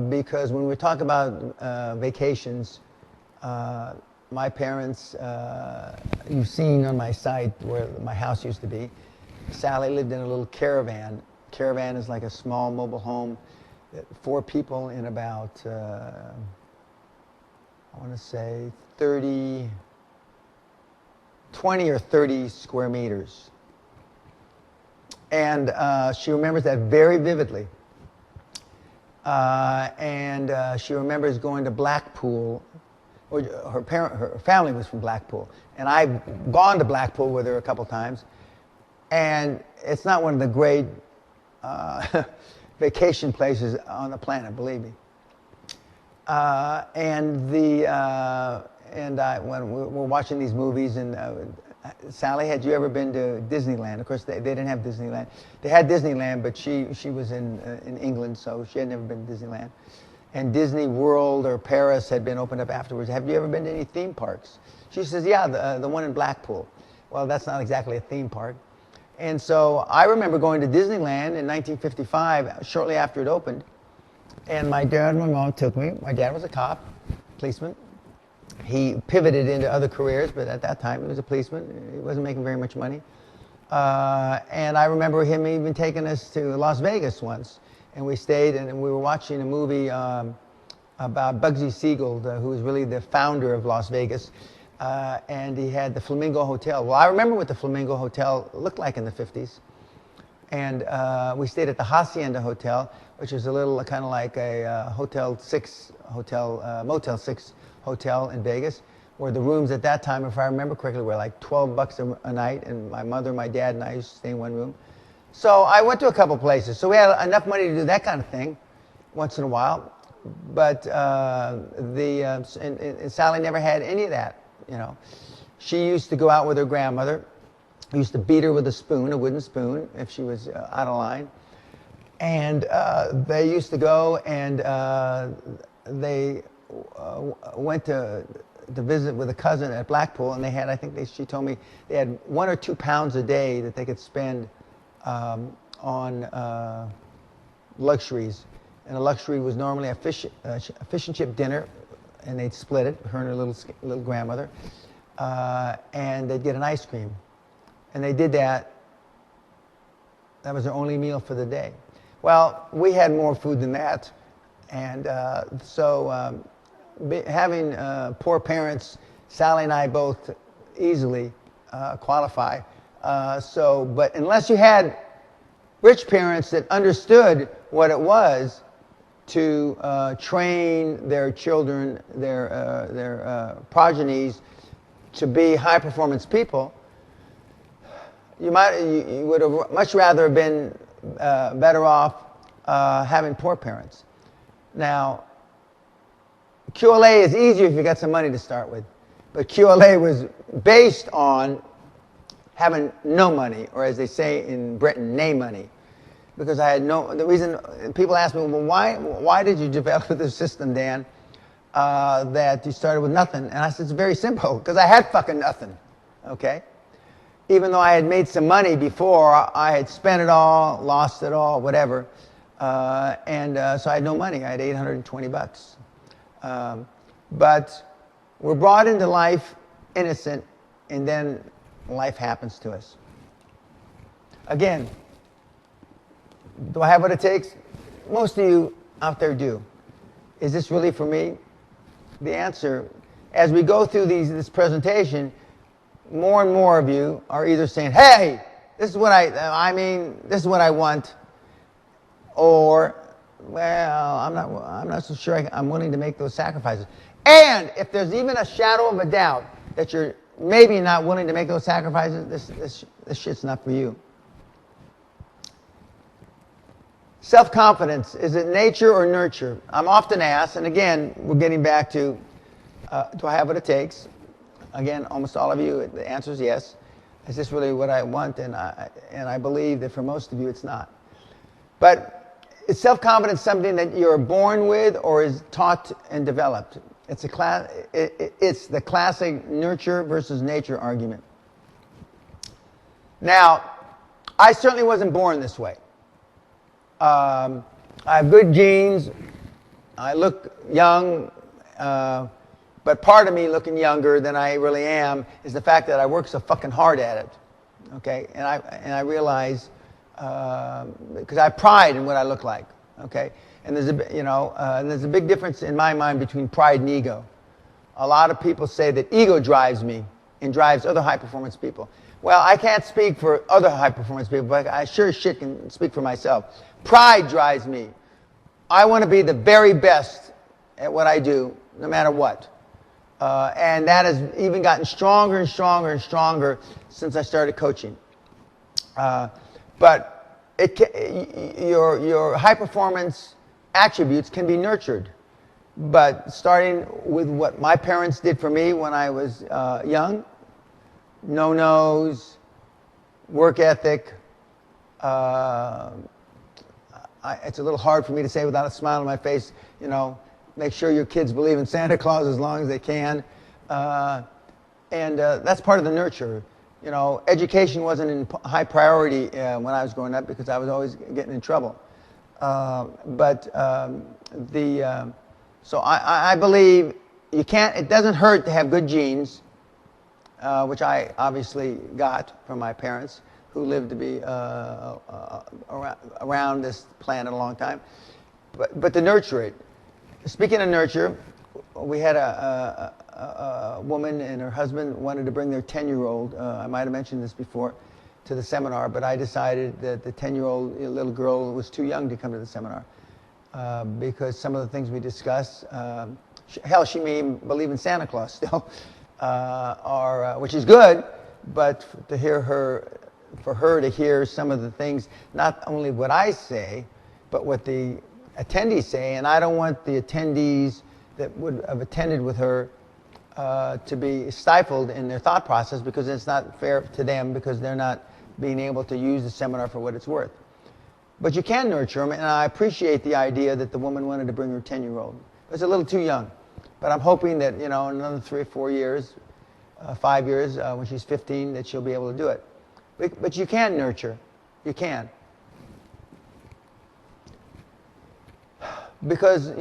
Speaker 2: Because when we talk about vacations, my parents, you've seen on my site where my house used to be, Sally lived in a little caravan. Caravan is like a small mobile home, 4 people in about, I want to say 20 or 30 square meters. And she remembers that very vividly. She remembers going to Blackpool. Her family was from Blackpool. And I've gone to Blackpool with her a couple times. And it's not one of the great vacation places on the planet, believe me. When we're watching these movies, and Sally, had you ever been to Disneyland? Of course, they didn't have Disneyland. They had Disneyland, but she was in England, so she had never been to Disneyland. And Disney World or Paris had been opened up afterwards. Have you ever been to any theme parks? She says, yeah, the one in Blackpool. Well, that's not exactly a theme park. And so I remember going to Disneyland in 1955, shortly after it opened. And my dad and my mom took me. My dad was a cop, policeman. He pivoted into other careers, but at that time he was a policeman. He wasn't making very much money. And I remember him even taking us to Las Vegas once. And we stayed and we were watching a movie about Bugsy Siegel, who was really the founder of Las Vegas. And he had the Flamingo Hotel. Well, I remember what the Flamingo Hotel looked like in the 50s. And we stayed at the Hacienda Hotel, which is a little kind of like a Motel 6 hotel in Vegas, where the rooms at that time, if I remember correctly, were like $12 a night. And my mother, my dad, and I used to stay in one room. So I went to a couple places. So we had enough money to do that kind of thing once in a while. But Sally never had any of that, you know. She used to go out with her grandmother, who used to beat her with a spoon, a wooden spoon, if she was out of line. And they used to go and they went to visit with a cousin at Blackpool, and they had, she told me, they had 1 or 2 pounds a day that they could spend on luxuries. And a luxury was normally a fish and chip dinner, and they'd split it, her and her little grandmother, and they'd get an ice cream. And they did that. That was their only meal for the day. Well, we had more food than that. And having poor parents, Sally and I both easily qualify. But unless you had rich parents that understood what it was to train their children, their progenies, to be high-performance people, you would have much rather been better off having poor parents. Now, QLA is easier if you got some money to start with, but QLA was based on having no money, or as they say in Britain, nay money, because I had the reason people ask me, well, why did you develop this system, Dan? that you started with nothing. And I said, it's very simple, because I had fucking nothing, okay? Even though I had made some money before, I had spent it all, lost it all, whatever. So I had no money. I had $820. But we're brought into life innocent, and then life happens to us. Again, do I have what it takes? Most of you out there do. Is this really for me? The answer, as we go through this presentation, more and more of you are either saying, hey, this is what this is what I want, or, well, I'm not so sure I'm willing to make those sacrifices. And if there's even a shadow of a doubt that you're maybe not willing to make those sacrifices, this shit's not for you. Self-confidence, is it nature or nurture? I'm often asked, and again, we're getting back to, do I have what it takes? Again, almost all of you, the answer is yes. Is this really what I want? And I believe that for most of you, it's not. But is self-confidence something that you're born with or is taught and developed? It's the classic nurture versus nature argument. Now, I certainly wasn't born this way. I have good genes. I look young, but part of me looking younger than I really am is the fact that I work so fucking hard at it. Okay, and I realize because I have pride in what I look like. Okay, and there's a big difference in my mind between pride and ego. A lot of people say that ego drives me and drives other high performance people. Well, I can't speak for other high performance people, but I sure as shit can speak for myself. Pride drives me. I want to be the very best at what I do, no matter what. And that has even gotten stronger and stronger and stronger since I started coaching. But your high performance attributes can be nurtured. But starting with what my parents did for me when I was young, no-nos, work ethic. It's a little hard for me to say without a smile on my face, make sure your kids believe in Santa Claus as long as they can. And that's part of the nurture. Education wasn't in high priority when I was growing up because I was always getting in trouble. So I believe it doesn't hurt to have good genes, which I obviously got from my parents, who lived to be around this planet a long time. But to nurture it. Speaking of nurture, we had a woman and her husband wanted to bring their 10-year-old, I might have mentioned this before, to the seminar, but I decided that the 10-year-old little girl was too young to come to the seminar because some of the things we discussed, hell, she may even believe in Santa Claus still, which is good, but for her to hear some of the things, not only what I say, but what the attendees say, and I don't want the attendees that would have attended with her to be stifled in their thought process because it's not fair to them because they're not being able to use the seminar for what it's worth. But you can nurture them, and I appreciate the idea that the woman wanted to bring her 10-year-old. It was a little too young, but I'm hoping that in another 3 or 4 years, 5 years, when she's 15, that she'll be able to do it. But you can nurture. You can. Because,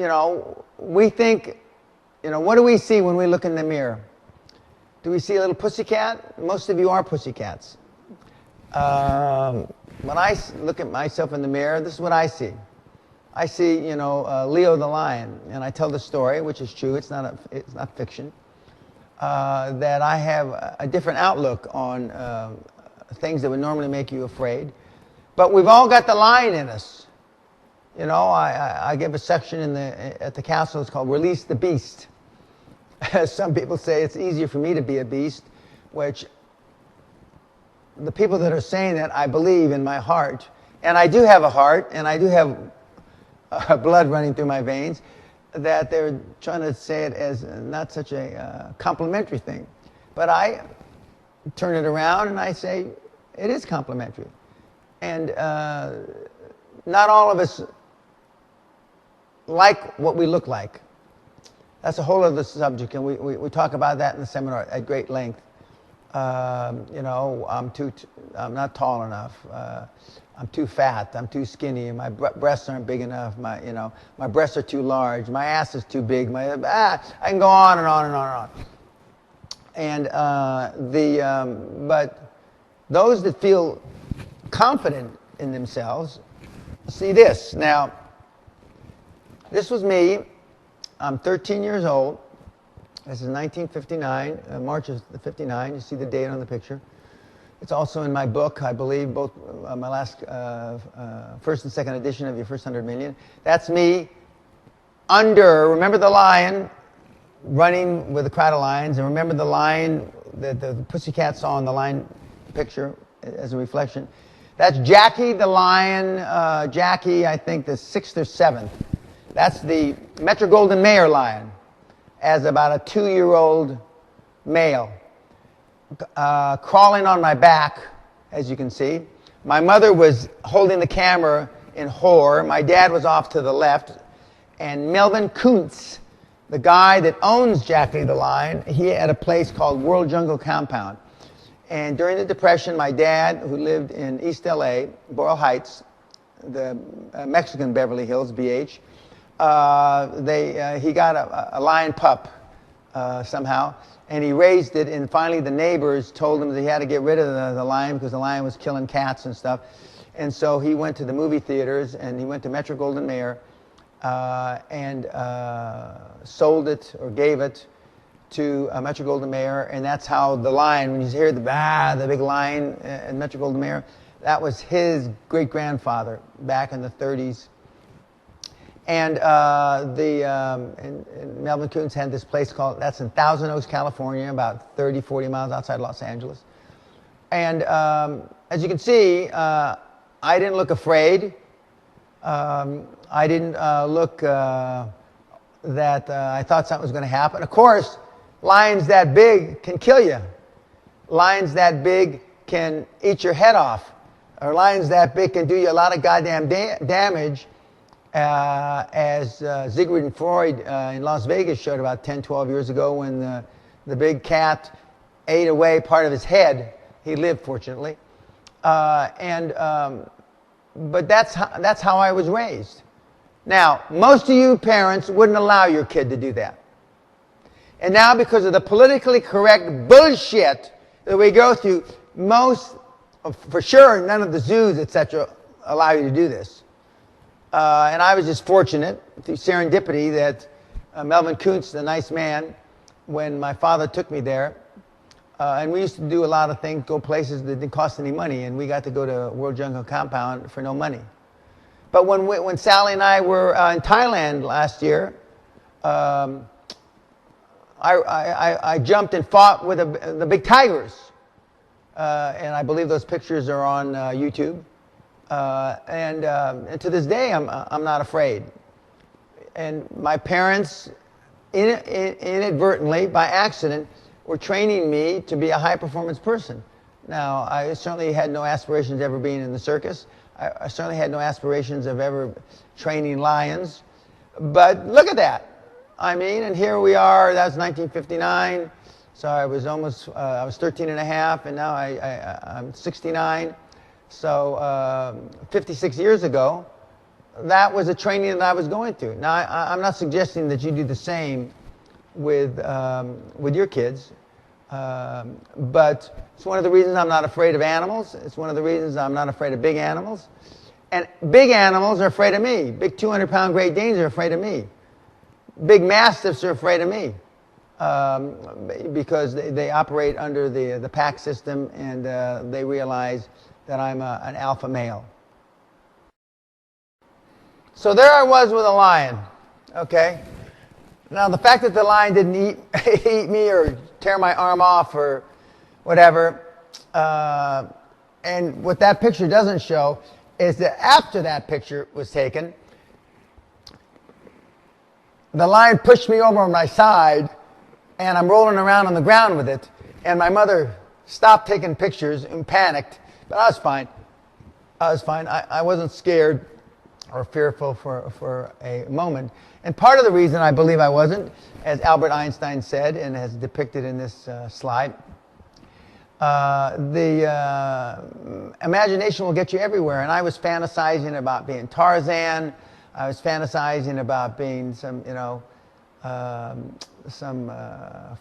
Speaker 2: we think, what do we see when we look in the mirror? Do we see a little pussycat? Most of you are pussycats. When I look at myself in the mirror, this is what I see. I see, Leo the lion, and I tell the story, which is true. It's not fiction. That I have a different outlook on things that would normally make you afraid. But we've all got the lion in us. I give a section at the castle. It's called Release the Beast. Some people say it's easier for me to be a beast, which the people that are saying that, I believe in my heart. And I do have a heart, and I do have blood running through my veins, that they're trying to say it as not such a complimentary thing. But I turn it around and I say it is complimentary. And not all of us like what we look like. That's a whole other subject, and we talk about that in the seminar at great length. You know, I'm not tall enough. I'm too fat. I'm too skinny. My breasts aren't big enough. My breasts are too large. My ass is too big. I can go on and on and on and on. And but those that feel confident in themselves see this. Now, this was me. I'm 13 years old. This is 1959, March of '59. You see the date on the picture. It's also in my book, I believe, both my last first and second edition of Your First 100 Million. That's me remember the lion running with a crowd of lions, and remember the lion that the pussycat saw in the lion picture as a reflection. That's Jackie the lion, Jackie, I think the 6th or 7th. That's the Metro-Goldwyn-Mayer lion as about a 2-year-old male. Crawling on my back, as you can see. My mother was holding the camera in horror. My dad was off to the left. And Melvin Kuntz, the guy that owns Jackie the Lion, he had a place called World Jungle Compound. And during the Depression, my dad, who lived in East LA, Boyle Heights, the Mexican Beverly Hills, BH, he got a lion pup somehow. And he raised it, and finally the neighbors told him that he had to get rid of the lion because the lion was killing cats and stuff. And so he went to the movie theaters, and he went to Metro-Goldwyn-Mayer and sold it or gave it to Metro-Goldwyn-Mayer, and that's how the lion, when you hear the big lion in Metro-Goldwyn-Mayer, that was his great-grandfather back in the 30s. And Melvin Kuntz had this place that's in Thousand Oaks, California, about 30, 40 miles outside Los Angeles. And as you can see, I didn't look afraid. I didn't look that I thought something was going to happen. Of course, lions that big can kill you. Lions that big can eat your head off. Or lions that big can do you a lot of goddamn damage. As Siegfried and Freud in Las Vegas showed about 10, 12 years ago when the big cat ate away part of his head. He lived, fortunately. But that's how I was raised. Now, most of you parents wouldn't allow your kid to do that. And now, because of the politically correct bullshit that we go through, for sure, none of the zoos, etc., allow you to do this. And I was just fortunate, through serendipity, that Melvin Kuntz, the nice man, when my father took me there, and we used to do a lot of things, go places that didn't cost any money, and we got to go to World Jungle Compound for no money. But when Sally and I were in Thailand last year, I jumped and fought with the big tigers. And I believe those pictures are on YouTube. And to this day, I'm not afraid. And my parents, inadvertently, by accident, were training me to be a high-performance person. Now, I certainly had no aspirations of ever being in the circus. I certainly had no aspirations of ever training lions. But look at that. I mean, and here we are. That was 1959. So I was 13 and a half, and now I'm 69. So 56 years ago, that was a training that I was going through. Now, I'm not suggesting that you do the same with your kids, but it's one of the reasons I'm not afraid of animals. It's one of the reasons I'm not afraid of big animals. And big animals are afraid of me. Big 200-pound Great Danes are afraid of me. Big Mastiffs are afraid of me because they operate under the pack system, and they realize that I'm an alpha male. So there I was with a lion, okay? Now, the fact that the lion didn't eat me or tear my arm off or whatever, and what that picture doesn't show is that after that picture was taken, the lion pushed me over on my side, and I'm rolling around on the ground with it, and my mother stopped taking pictures and panicked, but I was fine. I wasn't scared. or fearful for a moment. And part of the reason I believe I wasn't, as Albert Einstein said and as depicted in this slide, the imagination will get you everywhere. And I was fantasizing about being Tarzan. I was fantasizing about being some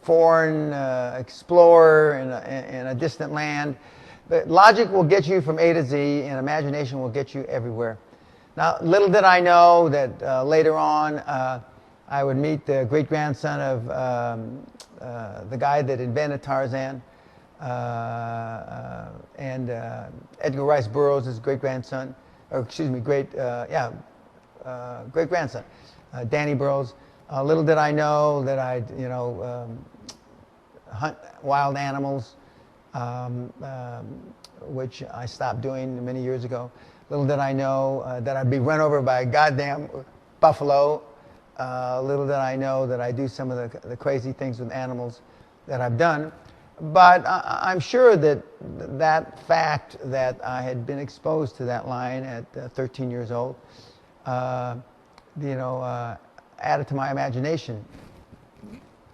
Speaker 2: foreign explorer in a distant land. But logic will get you from A to Z, and imagination will get you everywhere. Now, little did I know that later on I would meet the great-grandson of the guy that invented Tarzan, and Edgar Rice Burroughs' his great-grandson, or excuse me, great-grandson, Danny Burroughs. Little did I know that I'd, hunt wild animals, which I stopped doing many years ago. Little did I know that I'd be run over by a goddamn buffalo. Little did I know that I do some of the crazy things with animals that I've done. But I'm sure that that fact that I had been exposed to that line at 13 years old, added to my imagination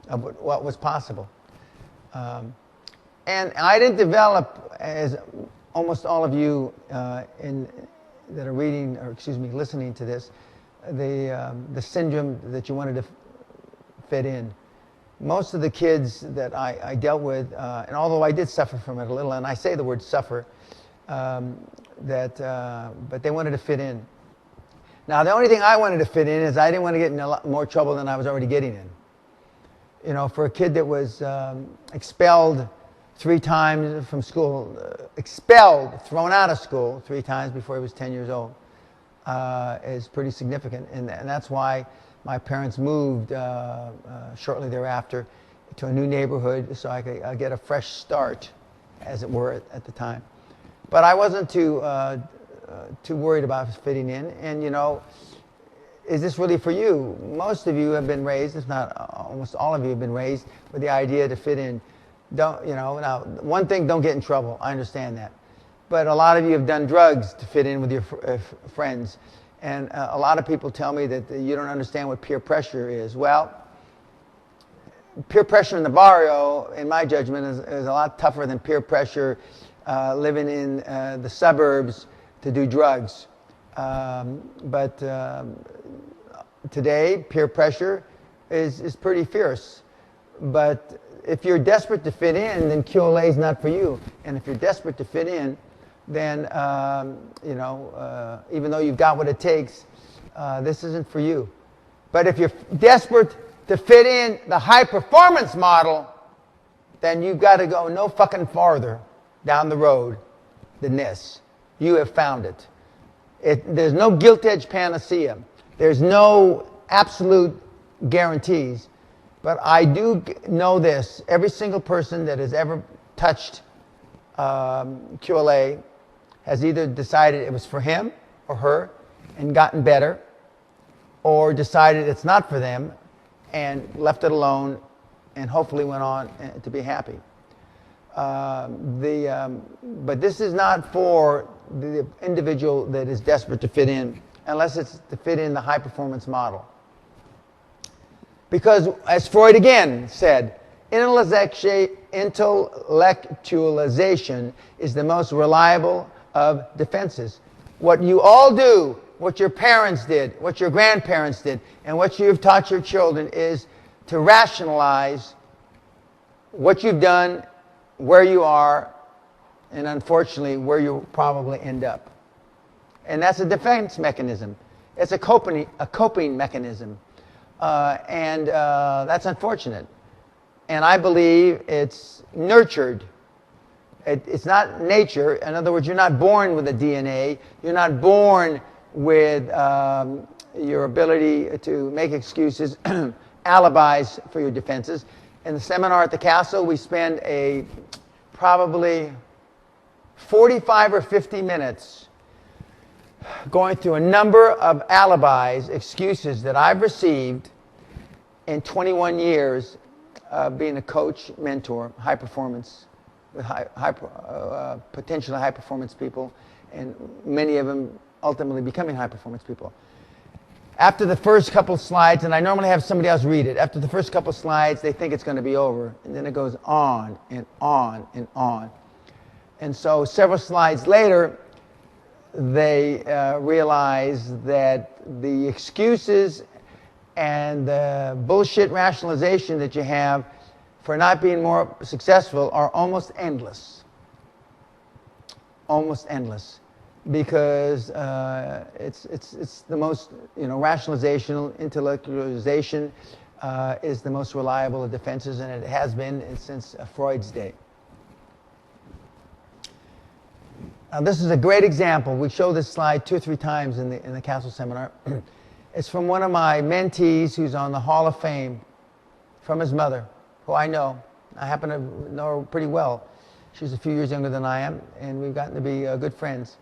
Speaker 2: of what was possible. And I didn't develop, as almost all of you that are reading, or excuse me, listening to this, the syndrome that you wanted to fit in. Most of the kids that I dealt with, and although I did suffer from it a little, and I say the word suffer, but they wanted to fit in. Now, the only thing I wanted to fit in is I didn't want to get in a lot more trouble than I was already getting in. For a kid that was expelled 3 times from school, thrown out of school 3 times before he was 10 years old, is pretty significant. And that's why my parents moved shortly thereafter to a new neighborhood so I could get a fresh start, as it were, at the time. But I wasn't too worried about fitting in. And, is this really for you? Most of you have been raised, if not almost all of you have been raised with the idea to fit in. Now, one thing, don't get in trouble. I understand that. But a lot of you have done drugs to fit in with your friends. And a lot of people tell me that you don't understand what peer pressure is. Well, peer pressure in the barrio, in my judgment, is a lot tougher than peer pressure living in the suburbs to do drugs. But today, peer pressure is pretty fierce. But if you're desperate to fit in, then QLA is not for you. And if you're desperate to fit in, then, even though you've got what it takes, this isn't for you. But if you're desperate to fit in the high-performance model, then you've got to go no fucking farther down the road than this. You have found it. There's no gilt-edged panacea. There's no absolute guarantees. But I do know this. Every single person that has ever touched QLA has either decided it was for him or her and gotten better, or decided it's not for them and left it alone and hopefully went on to be happy. But this is not for the individual that is desperate to fit in, unless it's to fit in the high-performance model. Because, as Freud again said, intellectualization is the most reliable of defenses. What you all do, what your parents did, what your grandparents did, and what you've taught your children is to rationalize what you've done, where you are, and unfortunately where you'll probably end up. And that's a defense mechanism. It's a coping mechanism. And that's unfortunate. And I believe it's nurtured. It's not nature. In other words, you're not born with a DNA. You're not born with your ability to make excuses, alibis for your defenses. In the seminar at the castle, we spend probably 45 or 50 minutes going through a number of alibis, excuses that I've received in 21 years of being a coach, mentor, high performance, with potentially high performance people, and many of them ultimately becoming high-performance people. After the first couple slides, and I normally have somebody else read it, after the first couple slides, they think it's going to be over. And then it goes on and on and on. And so several slides later, they realize that the excuses and the bullshit rationalization that you have for not being more successful are almost endless. Almost endless. Because it's the most, rationalization, intellectualization is the most reliable of defenses, and it has been since Freud's day. Now, this is a great example. We show this slide 2 or 3 times in the Castle seminar. It's from one of my mentees who's on the Hall of Fame, from his mother, who I know. I happen to know her pretty well. She's a few years younger than I am, and we've gotten to be good friends.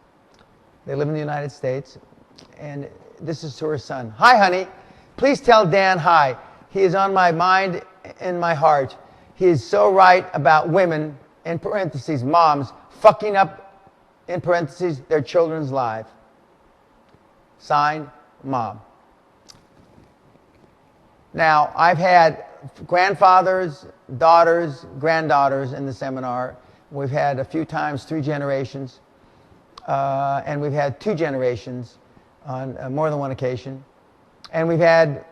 Speaker 2: They live in the United States, and this is to her son. Hi, honey. Please tell Dan hi. He is on my mind and my heart. He is so right about women, in parentheses, moms, fucking up, in parentheses, their children's lives. Signed, Mom. Now, I've had grandfathers, daughters, granddaughters in the seminar. We've had a few times 3 generations, and we've had 2 generations on more than one occasion. And we've had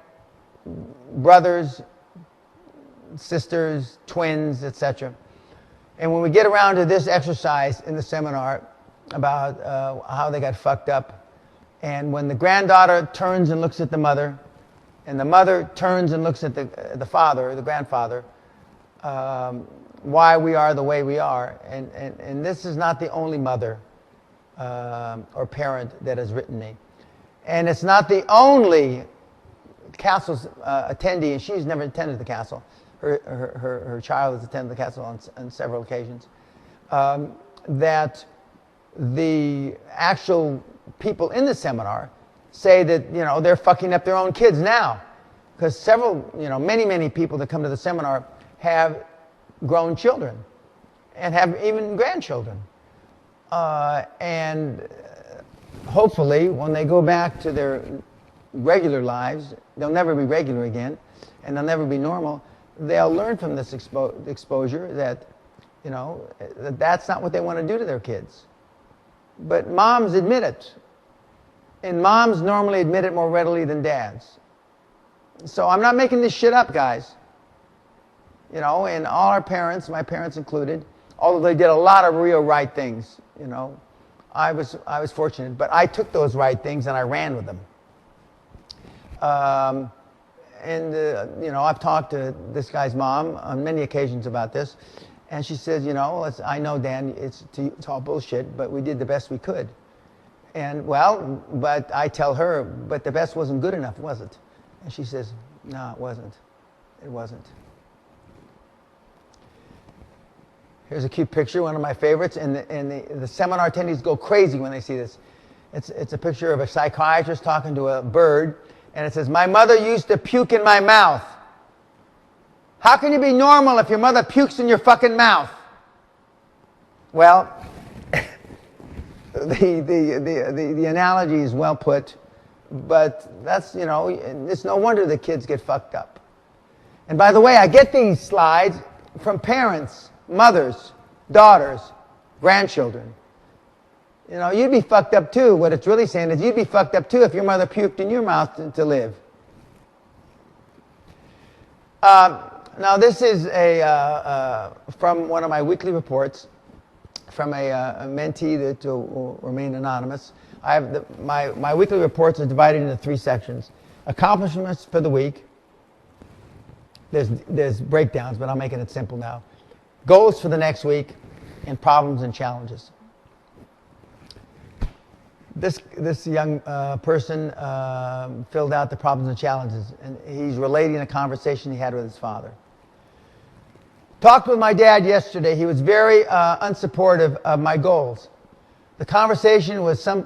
Speaker 2: brothers, sisters, twins, etc. And when we get around to this exercise in the seminar about how they got fucked up, and when the granddaughter turns and looks at the mother, and the mother turns and looks at the father, the grandfather, why we are the way we are. And this is not the only mother or parent that has written me. And it's not the only Castle's attendee, and she's never attended the Castle. Her child has attended the Castle on several occasions. That the actual people in the seminar say that, they're fucking up their own kids now. Because several, many people that come to the seminar have grown children and have even grandchildren. And hopefully, when they go back to their regular lives, they'll never be regular again, and they'll never be normal. They'll learn from this exposure that, that's not what they want to do to their kids. But moms admit it. And moms normally admit it more readily than dads. So I'm not making this shit up, guys. And all our parents, my parents included, although they did a lot of real right things, I was fortunate. But I took those right things and I ran with them. I've talked to this guy's mom on many occasions about this. And she says, I know, Dan, it's all bullshit, but we did the best we could. And, but I tell her, but the best wasn't good enough, was it? And she says, no, it wasn't. It wasn't. Here's a cute picture, one of my favorites, and the seminar attendees go crazy when they see this. It's a picture of a psychiatrist talking to a bird, and it says, my mother used to puke in my mouth. How can you be normal if your mother pukes in your fucking mouth? Well, the analogy is well put, but that's, it's no wonder the kids get fucked up. And by the way, I get these slides from parents, mothers, daughters, grandchildren. You'd be fucked up too. What it's really saying is you'd be fucked up too if your mother puked in your mouth to live. Now this is from one of my weekly reports from a mentee that will remain anonymous. I have my weekly reports are divided into 3 sections. Accomplishments for the week. There's breakdowns, but I'm making it simple now. Goals for the next week, and problems and challenges. This young person filled out the problems and challenges, and he's relating a conversation he had with his father. Talked with my dad yesterday. He was very unsupportive of my goals. The conversation was something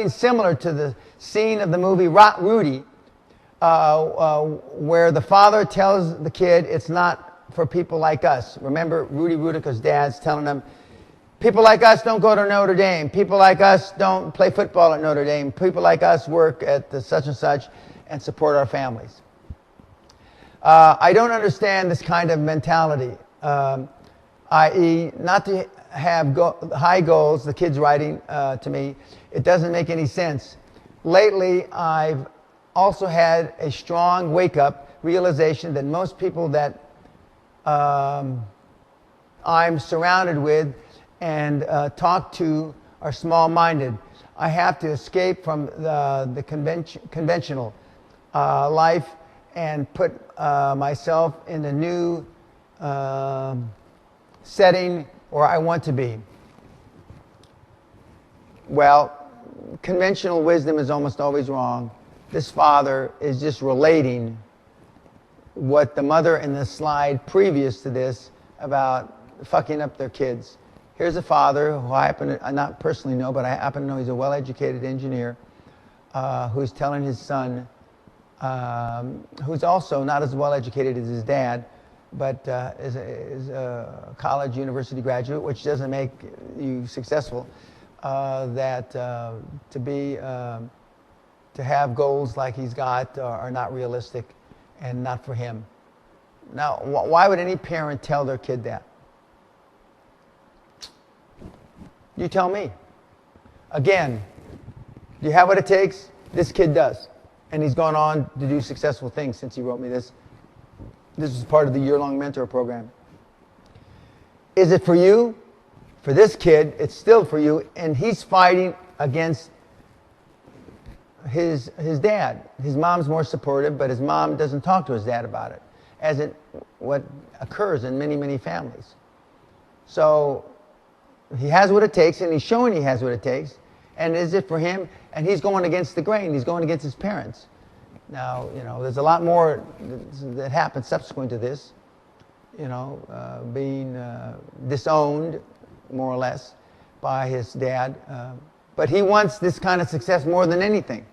Speaker 2: similar to the scene of the movie Rudy, where the father tells the kid it's not for people like us. Remember Rudy Rudica's dad's telling him, People like us don't go to Notre Dame. People like us don't play football at Notre Dame. People like us work at the such and such and support our families. I don't understand this kind of mentality, i.e. not to have high goals, the kid's writing to me. It doesn't make any sense. Lately, I've also had a strong wake-up realization that most people that I'm surrounded with and talk to are small-minded. I have to escape from the conventional life and put myself in a new setting where I want to be. Well, conventional wisdom is almost always wrong. This father is just relating what the mother in the slide previous to this about fucking up their kids. Here's a father who I happen to not personally know, but I happen to know he's a well-educated engineer who's telling his son, who's also not as well-educated as his dad, but is a college, university graduate, which doesn't make you successful, that to have goals like he's got are not realistic and not for him. Now, why would any parent tell their kid that? You tell me. Again, do you have what it takes? This kid does. And he's gone on to do successful things since he wrote me this. This is part of the year-long mentor program. Is it for you? For this kid, it's still for you, and he's fighting against his dad. His mom's more supportive, but his mom doesn't talk to his dad about it, as what occurs in many, many families. So he has what it takes, and he's showing he has what it takes, and is it for him? And he's going against the grain. He's going against his parents. Now, there's a lot more that happens subsequent to this, being disowned, more or less, by his dad. But he wants this kind of success more than anything.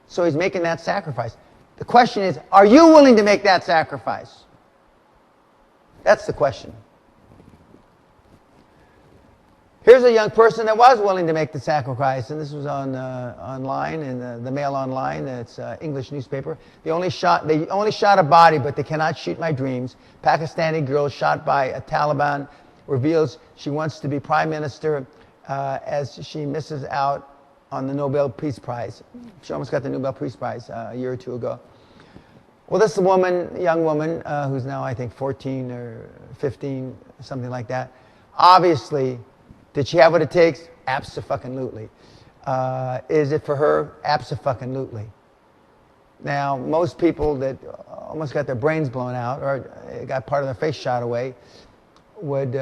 Speaker 2: So he's making that sacrifice. The question is, are you willing to make that sacrifice? That's the question. Here's a young person that was willing to make the sacrifice, and this was online, in the Mail Online. It's an English newspaper. They only shot a body, but they cannot shoot my dreams. Pakistani girl shot by a Taliban reveals she wants to be prime minister as she misses out on the Nobel Peace Prize. She almost got the Nobel Peace Prize a year or two ago. Well, this is a young woman, who's now, I think, 14 or 15, something like that. Obviously, did she have what it takes? Abso-fucking-lutely. Is it for her? Abso-fucking-lutely. Now, most people that almost got their brains blown out or got part of their face shot away would,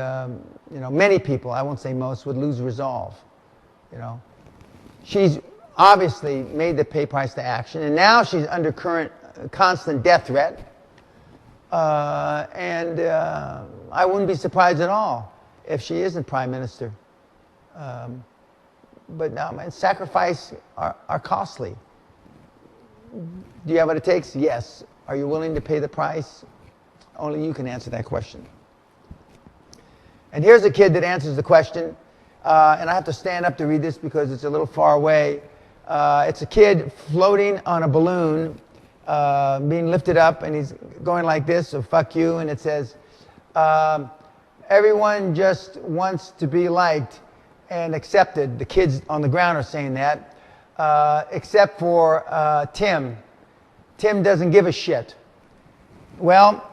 Speaker 2: many people, I won't say most, would lose resolve. She's obviously made the pay price to action, and now she's under constant death threat. And I wouldn't be surprised at all if she isn't prime minister. But now, sacrifice are costly. Do you have what it takes? Yes. Are you willing to pay the price? Only you can answer that question. And here's a kid that answers the question, and I have to stand up to read this because it's a little far away. It's a kid floating on a balloon, being lifted up, and he's going like this, so fuck you, and it says, everyone just wants to be liked and accepted. The kids on the ground are saying that, except for Tim. Tim doesn't give a shit. Well,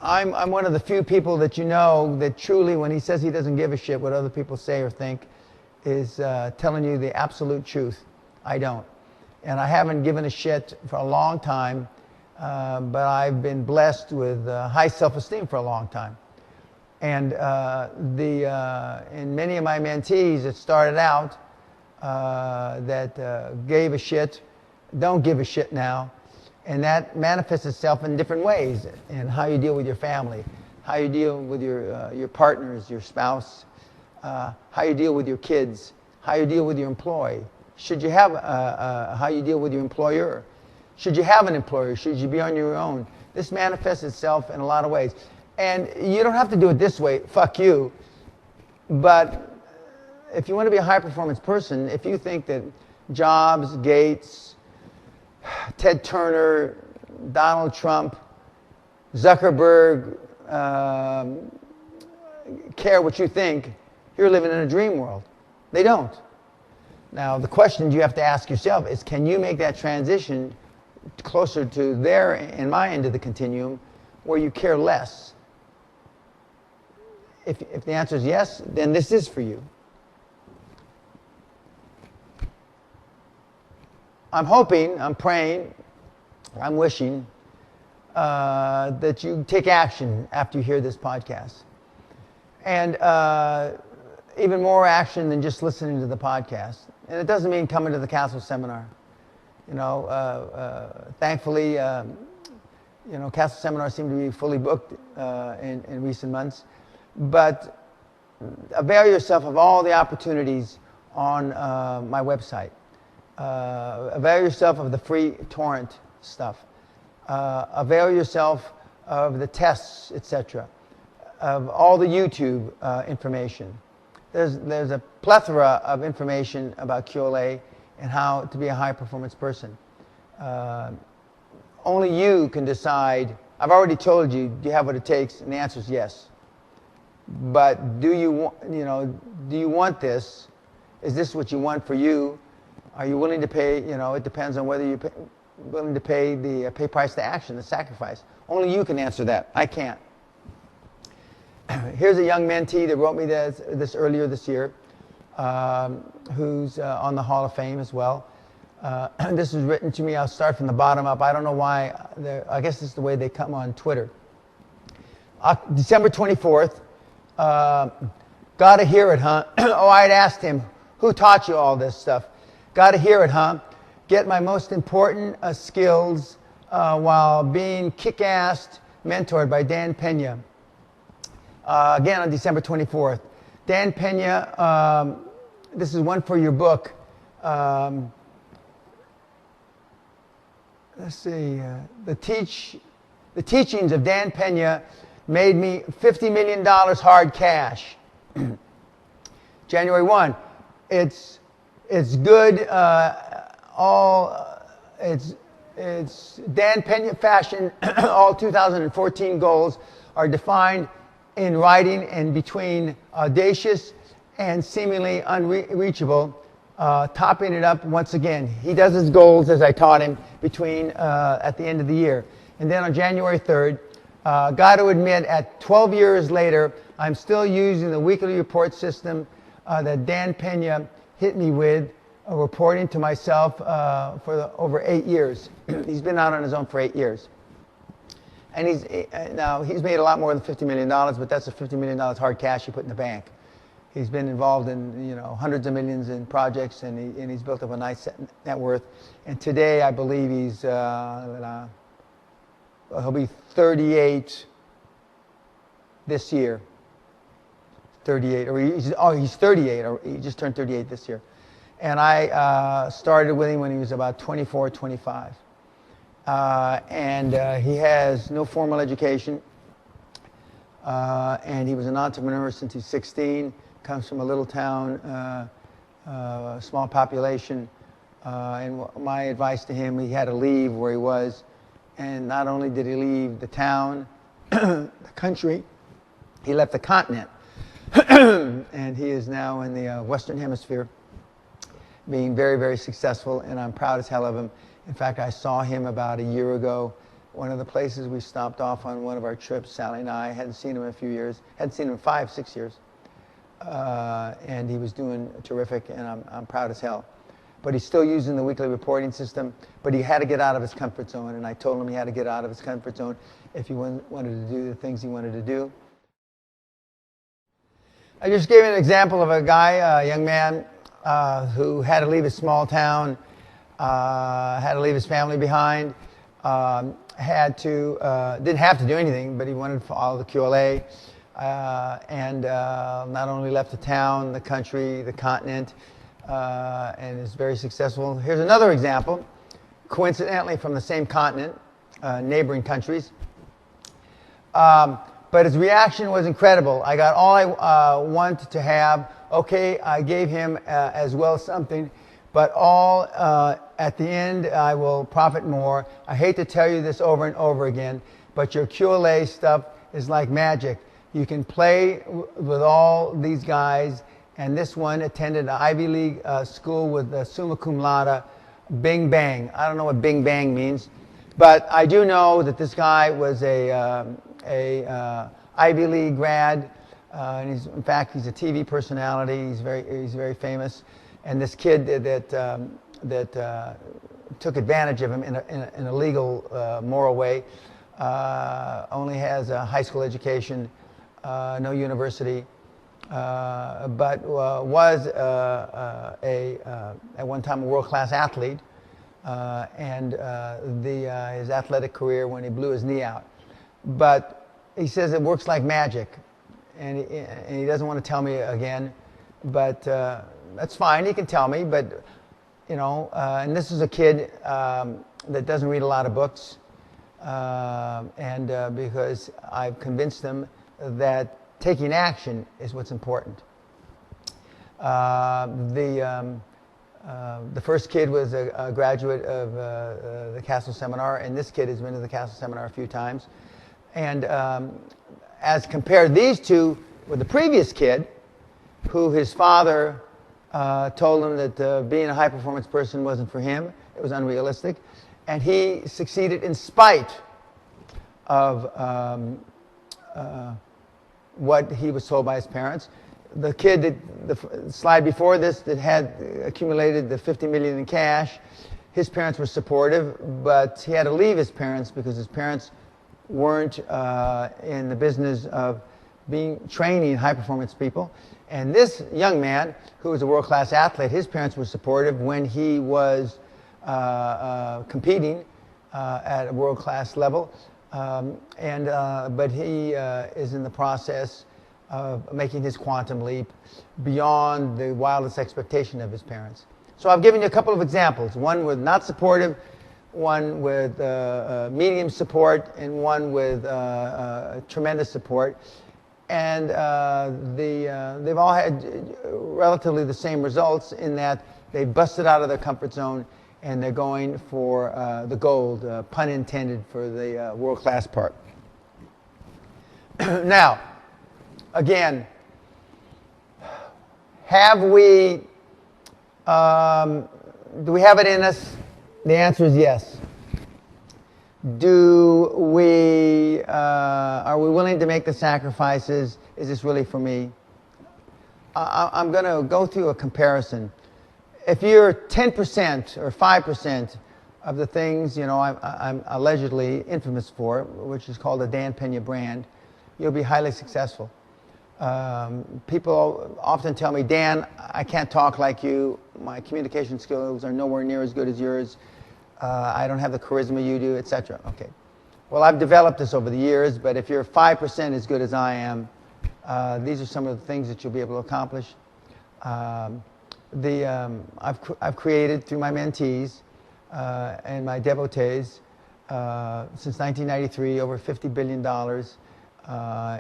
Speaker 2: I'm one of the few people that that truly, when he says he doesn't give a shit what other people say or think, is telling you the absolute truth. I don't. And I haven't given a shit for a long time, but I've been blessed with high self-esteem for a long time. And in many of my mentees, it started out that gave a shit, don't give a shit now. And that manifests itself in different ways, in how you deal with your family, how you deal with your partners, your spouse, how you deal with your kids, how you deal with your employee. Should you have how you deal with your employer? Should you have an employer? Should you be on your own? This manifests itself in a lot of ways. And you don't have to do it this way, fuck you. But if you want to be a high-performance person, if you think that Jobs, Gates, Ted Turner, Donald Trump, Zuckerberg care what you think, you're living in a dream world. They don't. Now, the question you have to ask yourself is, can you make that transition closer to their and my end of the continuum where you care less? If the answer is yes, then this is for you. I'm hoping, I'm praying, I'm wishing that you take action after you hear this podcast. And even more action than just listening to the podcast. And it doesn't mean coming to the Castle Seminar. You know, thankfully, you know, Castle Seminars seem to be fully booked in recent months. But avail yourself of all the opportunities on my website. Avail yourself of the free torrent stuff. Avail yourself of the tests, etc. Of all the YouTube information. There's a plethora of information about QLA and how to be a high-performance person. Only you can decide. I've already told you, do you have what it takes? And the answer is yes. But do you want this? Is this what you want for you? Are you willing to pay? You know, it depends on whether you're willing to pay the price to action, the sacrifice. Only you can answer that. I can't. Here's a young mentee that wrote me this earlier this year, who's on the Hall of Fame as well. This was written to me. I'll start from the bottom up. I don't know why. I guess this is the way they come on Twitter. December 24th. Gotta hear it, huh? Oh, I'd asked him, who taught you all this stuff? Gotta hear it, huh? Get my most important skills while being kick-assed, mentored by Dan Pena. Again on December 24th. Dan Pena, this is one for your book. Let's see. The teachings of Dan Pena made me $50 million hard cash. January 1. It's good. It's Dan Pena fashion. All 2014 goals are defined in writing and between audacious and seemingly unreachable, topping it up once again. He does his goals as I taught him between at the end of the year. And then on January 3rd, got to admit, at 12 years later, I'm still using the weekly report system that Dan Pena hit me with, reporting to myself for over 8 years. He's been out on his own for 8 years. And he's made a lot more than $50 million, but that's a $50 million hard cash you put in the bank. He's been involved in hundreds of millions in projects, and he's built up a nice net worth. And today, I believe he'll be 38 this year. 38, or he's 38, or he just turned 38 this year. And I started with him when he was about 24, 25. And he has no formal education. And he was an entrepreneur since he's 16. Comes from a little town, small population. And my advice to him, he had to leave where he was. And not only did he leave the town, the country, he left the continent. And he is now in the Western Hemisphere, being very, very successful, and I'm proud as hell of him. In fact, I saw him about a year ago. One of the places we stopped off on one of our trips, Sally and I, hadn't seen him in a few years, hadn't seen him in 5, 6 years. And he was doing terrific, and I'm proud as hell. But he's still using the weekly reporting system, but he had to get out of his comfort zone, and I told him he had to get out of his comfort zone if he wanted to do the things he wanted to do. I just gave an example of a guy, a young man, who had to leave his small town, had to leave his family behind, didn't have to do anything, but he wanted to follow the QLA, and not only left the town, the country, the continent, and is very successful. Here's another example, coincidentally from the same continent, neighboring countries. But his reaction was incredible. I got all I wanted to have. Okay, I gave him as well something, but all at the end I will profit more. I hate to tell you this over and over again, but your QLA stuff is like magic. You can play with all these guys, and this one attended an Ivy League school with summa cum laude, Bing Bang. I don't know what Bing Bang means, but I do know that this guy was a Ivy League grad, and in fact he's a TV personality. He's very famous, and this kid that took advantage of him in a legal, moral way, only has a high school education, no university, but was at one time a world-class athlete, and his athletic career when he blew his knee out. But he says it works like magic, and he doesn't want to tell me again, but that's fine, he can tell me, but you know, and this is a kid that doesn't read a lot of books, and because I've convinced him that taking action is what's important. The first kid was a graduate of the Castle Seminar, and this kid has been to the Castle Seminar a few times. And as compared these two with the previous kid, who his father told him that being a high-performance person wasn't for him, it was unrealistic, and he succeeded in spite of what he was told by his parents. The kid the slide before this that had accumulated the $50 million in cash, his parents were supportive, but he had to leave his parents because his parents weren't in the business of training high-performance people. And this young man, who was a world-class athlete, his parents were supportive when he was competing at a world-class level. But he is in the process of making his quantum leap beyond the wildest expectation of his parents. So I've given you a couple of examples, one with not supportive, one with medium support, and one with tremendous support. And they've all had relatively the same results in that they busted out of their comfort zone and they're going for the gold, pun intended, for the world-class part. Now, again, do we have it in us? The answer is yes. Are we willing to make the sacrifices? Is this really for me? I'm going to go through a comparison. If you're 10% or 5% of the things, you know, I'm allegedly infamous for, which is called the Dan Pena brand, you'll be highly successful. People often tell me, Dan, I can't talk like you. My communication skills are nowhere near as good as yours. I don't have the charisma you do, etc. Okay. Well, I've developed this over the years, but if you're 5% as good as I am, these are some of the things that you'll be able to accomplish. I've created through my mentees and my devotees since 1993 over $50 billion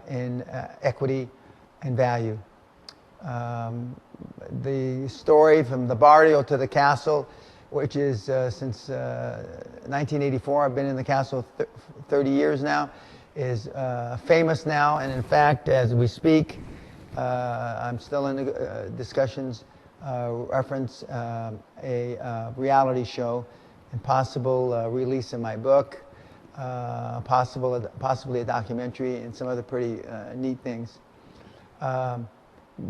Speaker 2: in equity and value. The story from the barrio to the castle, which is since 1984, I've been in the castle 30 years now, is famous now, and in fact, as we speak, I'm still in discussions reference a reality show and possible release of my book, possibly a documentary, and some other pretty neat things.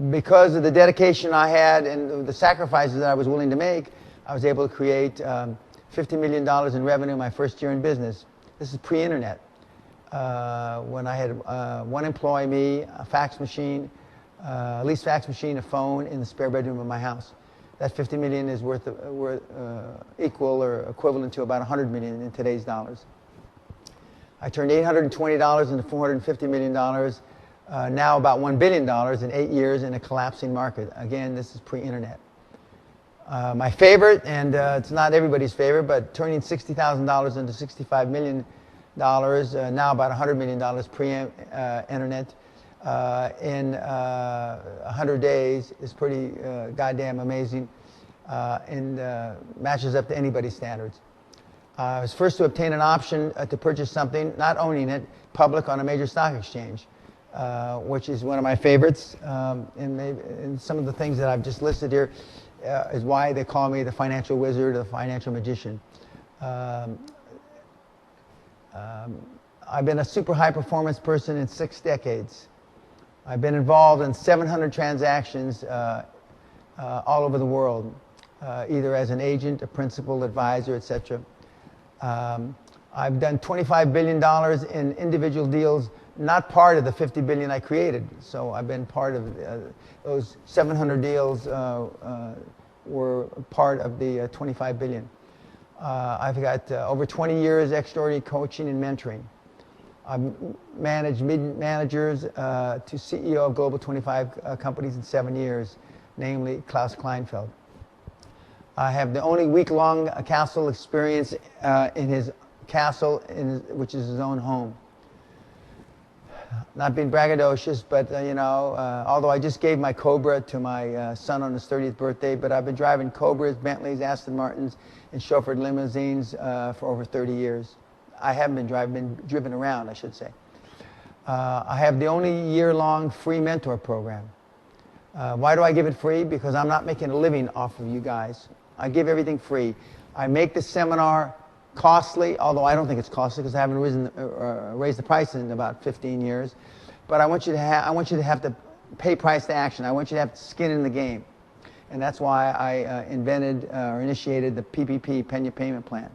Speaker 2: Because of the dedication I had and the sacrifices that I was willing to make, I was able to create $50 million in revenue my first year in business. This is pre-internet. When I had one employee, a fax machine, a leased fax machine, a phone in the spare bedroom of my house. That $50 million is worth equal or equivalent to about $100 million in today's dollars. I turned $820 into $450 million, now about $1 billion in 8 years in a collapsing market. Again, this is pre-internet. My favorite, and it's not everybody's favorite, but turning $60,000 into $65 million now about $100 million pre-internet. In 100 days is pretty goddamn amazing, and matches up to anybody's standards. I was first to obtain an option to purchase something, not owning it, public on a major stock exchange, which is one of my favorites. And some of the things that I've just listed here is why they call me the financial wizard or the financial magician. I've been a super high performance person in 6 decades. I've been involved in 700 transactions all over the world, either as an agent, a principal, advisor, etc. I've done $25 billion in individual deals, not part of the $50 billion I created. So I've been part of those 700 deals were part of the $25 billion. I've got over 20 years extraordinary coaching and mentoring. I've managed mid-managers to CEO of Global 25 companies in 7 years, namely Klaus Kleinfeld. I have the only week-long castle experience in his castle, which is his own home. Not being braggadocious, but although I just gave my Cobra to my son on his 30th birthday, but I've been driving Cobras, Bentleys, Aston Martins, and chauffeured limousines for over 30 years. I haven't been driven around, I should say. I have the only year-long free mentor program. Why do I give it free? Because I'm not making a living off of you guys. I give everything free. I make the seminar costly, although I don't think it's costly because I haven't raised the price in about 15 years. But I want you to have to pay price to action. I want you to have skin in the game. And that's why I invented or initiated the PPP, Pena Payment Plan.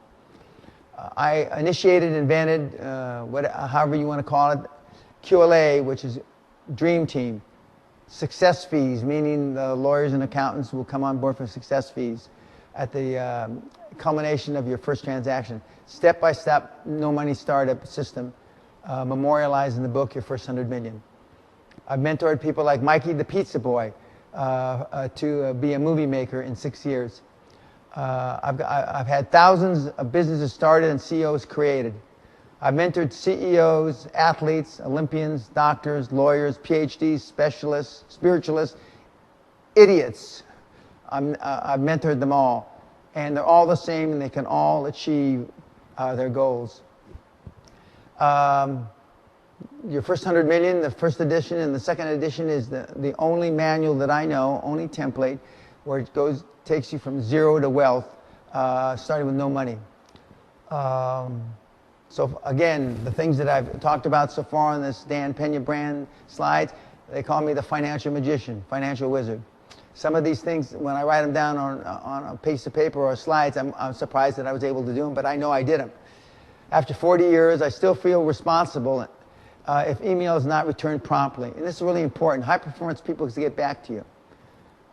Speaker 2: I initiated, invented, however you want to call it, QLA, which is Dream Team. Success fees, meaning the lawyers and accountants will come on board for success fees at the culmination of your first transaction. Step-by-step, no money startup system, memorialized in the book, Your First 100 Million. I've mentored people like Mikey the Pizza Boy to be a movie maker in 6 years. I've had thousands of businesses started and CEOs created. I've mentored CEOs, athletes, Olympians, doctors, lawyers, PhDs, specialists, spiritualists, idiots. I've mentored them all. And they're all the same and they can all achieve their goals. Your First 100 Million, the first edition, and the second edition is the only manual that I know, only template, where it takes you from zero to wealth, starting with no money. So again, the things that I've talked about so far on this Dan Pena brand slides, they call me the financial magician, financial wizard. Some of these things, when I write them down on a piece of paper or slides, I'm surprised that I was able to do them, but I know I did them. After 40 years, I still feel responsible if email is not returned promptly. And this is really important. High-performance people get back to you.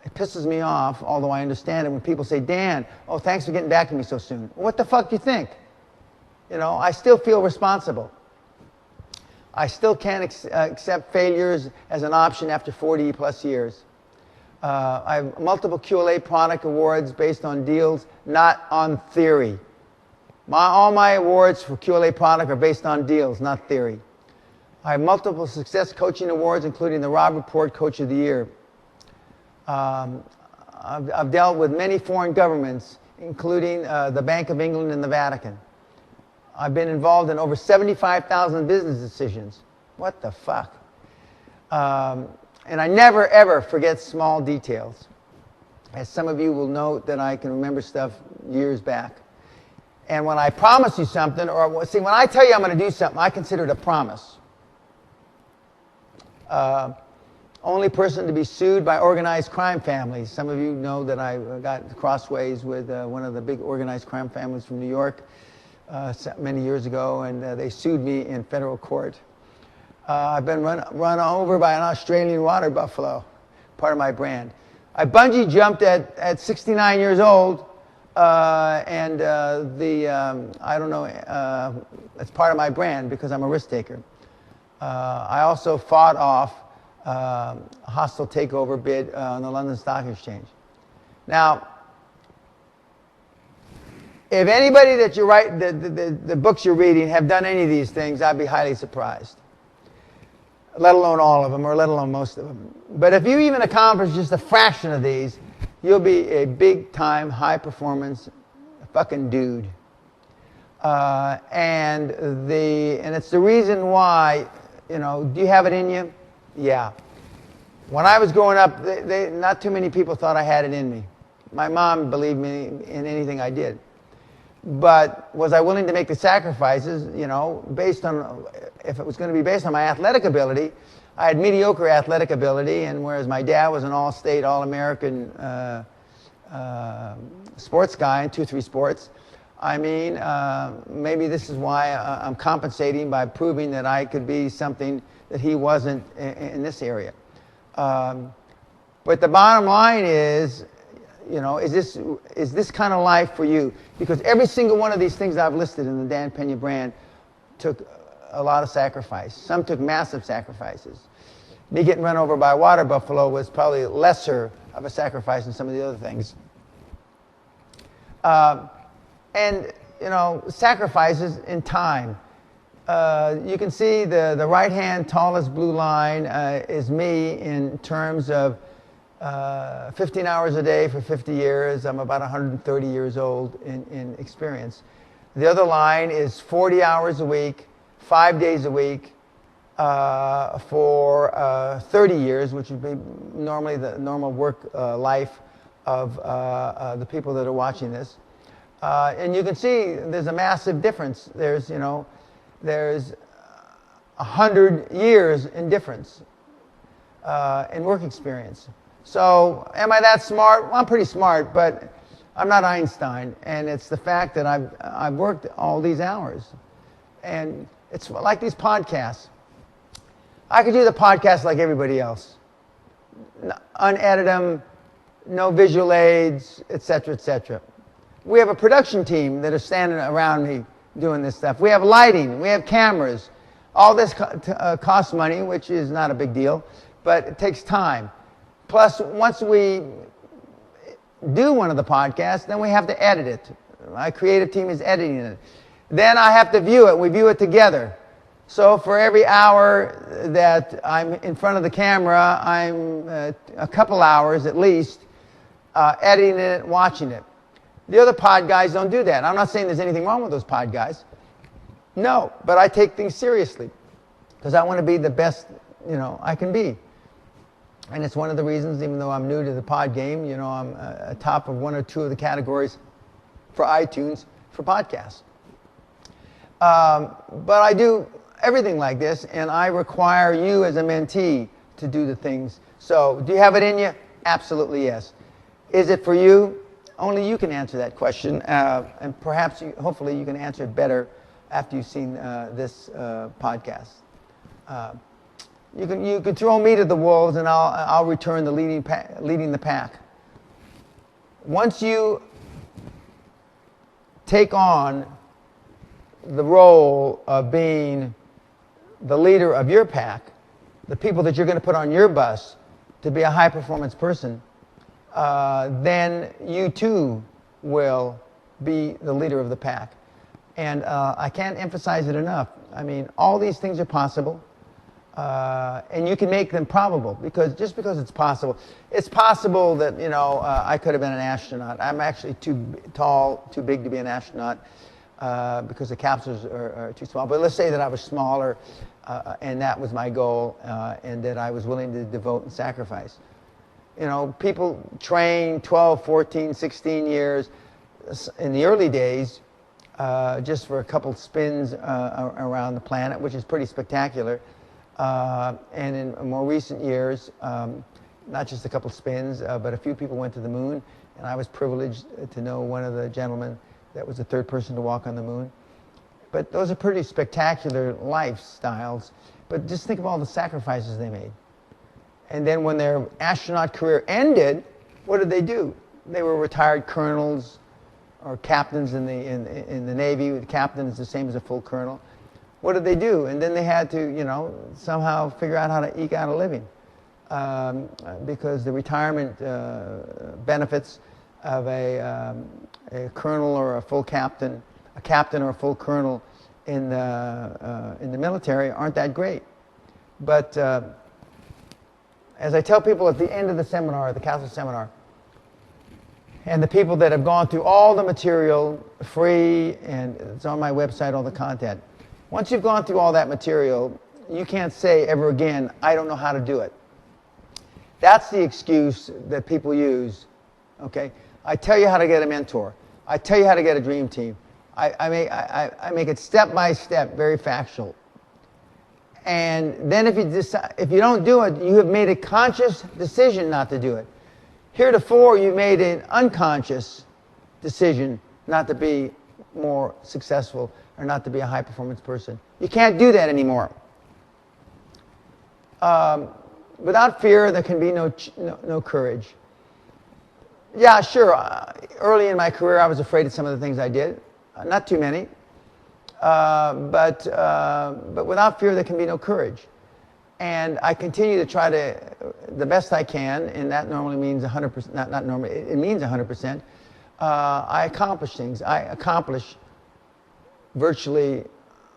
Speaker 2: It pisses me off, although I understand it, when people say, Dan, oh, thanks for getting back to me so soon. What the fuck do you think? I still feel responsible. I still can't accept failures as an option after 40 plus years. I have multiple QLA product awards based on deals, not on theory. All my awards for QLA product are based on deals, not theory. I have multiple success coaching awards, including the Rob Report Coach of the Year. I've dealt with many foreign governments, including the Bank of England and the Vatican. I've been involved in over 75,000 business decisions. What the fuck? And I never, ever forget small details. As some of you will note that I can remember stuff years back. And when I promise you something, or see, when I tell you I'm going to do something, I consider it a promise. Only person to be sued by organized crime families. Some of you know that I got crossways with one of the big organized crime families from New York many years ago, and they sued me in federal court. I've been run over by an Australian water buffalo, part of my brand. I bungee jumped at 69 years old, and I don't know, it's part of my brand because I'm a risk taker. I also fought off a hostile takeover bid on the London Stock Exchange. Now, If anybody that you write, the books you're reading have done any of these things, I'd be highly surprised. Let alone all of them, or let alone most of them. But if you even accomplish just a fraction of these, you'll be a big-time, high-performance fucking dude. And it's the reason why, do you have it in you? Yeah. When I was growing up, not too many people thought I had it in me. My mom believed me in anything I did. But was I willing to make the sacrifices, based on, if it was going to be based on my athletic ability? I had mediocre athletic ability, and whereas my dad was an all-state, all-American sports guy in 2-3 sports, maybe this is why I'm compensating by proving that I could be something that he wasn't in this area. But the bottom line is, is this kind of life for you? Because every single one of these things I've listed in the Dan Pena brand took a lot of sacrifice. Some took massive sacrifices. Me getting run over by a water buffalo was probably lesser of a sacrifice than some of the other things. Sacrifices in time. You can see the right-hand tallest blue line is me in terms of 15 hours a day for 50 years. I'm about 130 years old in experience. The other line is 40 hours a week, 5 days a week for 30 years, which would be normally the normal work life of the people that are watching this. And you can see there's a massive difference. There's 100 years in difference in work experience. So am I that smart? Well, I'm pretty smart, but I'm not Einstein. And it's the fact that I've worked all these hours. And it's like these podcasts. I could do the podcast like everybody else. Unedit them, no visual aids, etc., etc. We have a production team that are standing around me doing this stuff. We have lighting, we have cameras. All this costs money, which is not a big deal, but it takes time. Plus, once we do one of the podcasts, then we have to edit it. My creative team is editing it. Then I have to view it. We view it together. So for every hour that I'm in front of the camera, I'm a couple hours at least editing it, watching it. The other pod guys don't do that. I'm not saying there's anything wrong with those pod guys. No, but I take things seriously because I want to be the best, I can be. And it's one of the reasons, even though I'm new to the pod game, I'm top of 1 or 2 of the categories for iTunes for podcasts. But I do everything like this, and I require you as a mentee to do the things. So, do you have it in you? Absolutely yes. Is it for you? Only you can answer that question, and perhaps, hopefully, you can answer it better after you've seen this podcast. You can throw me to the wolves, and I'll return the leading the pack. Once you take on the role of being the leader of your pack, the people that you're going to put on your bus to be a high-performance person, then you too will be the leader of the pack. And I can't emphasize it enough. All these things are possible. And you can make them probable because it's possible that I could have been an astronaut. I'm actually too tall, too big to be an astronaut because the capsules are too small. But let's say that I was smaller and that was my goal and that I was willing to devote and sacrifice. People train 12, 14, 16 years in the early days just for a couple spins around the planet, which is pretty spectacular. And in more recent years, not just a couple spins, but a few people went to the moon, and I was privileged to know one of the gentlemen that was the third person to walk on the moon. But those are pretty spectacular lifestyles, but just think of all the sacrifices they made. And then when their astronaut career ended, what did they do? They were retired colonels or captains in the Navy. The captain is the same as a full colonel. What did they do? And then they had to, somehow figure out how to eke out a living because the retirement benefits a colonel or a full captain, a captain or a full colonel in the military aren't that great. But as I tell people at the end of the seminar, the Catholic seminar, and the people that have gone through all the material free, and it's on my website, all the content, once you've gone through all that material, you can't say ever again, I don't know how to do it. That's the excuse that people use. Okay, I tell you how to get a mentor. I tell you how to get a dream team. I make it step by step, very factual. And then if you don't do it, you have made a conscious decision not to do it. Heretofore, you made an unconscious decision not to be more successful or not to be a high performance person. You can't do that anymore. Without fear, there can be no courage. Yeah, sure. Early in my career, I was afraid of some of the things I did. Not too many. But without fear, there can be no courage. And I continue to try to, the best I can, and that normally means 100%, not normally, it means 100%. I accomplish things. I accomplish virtually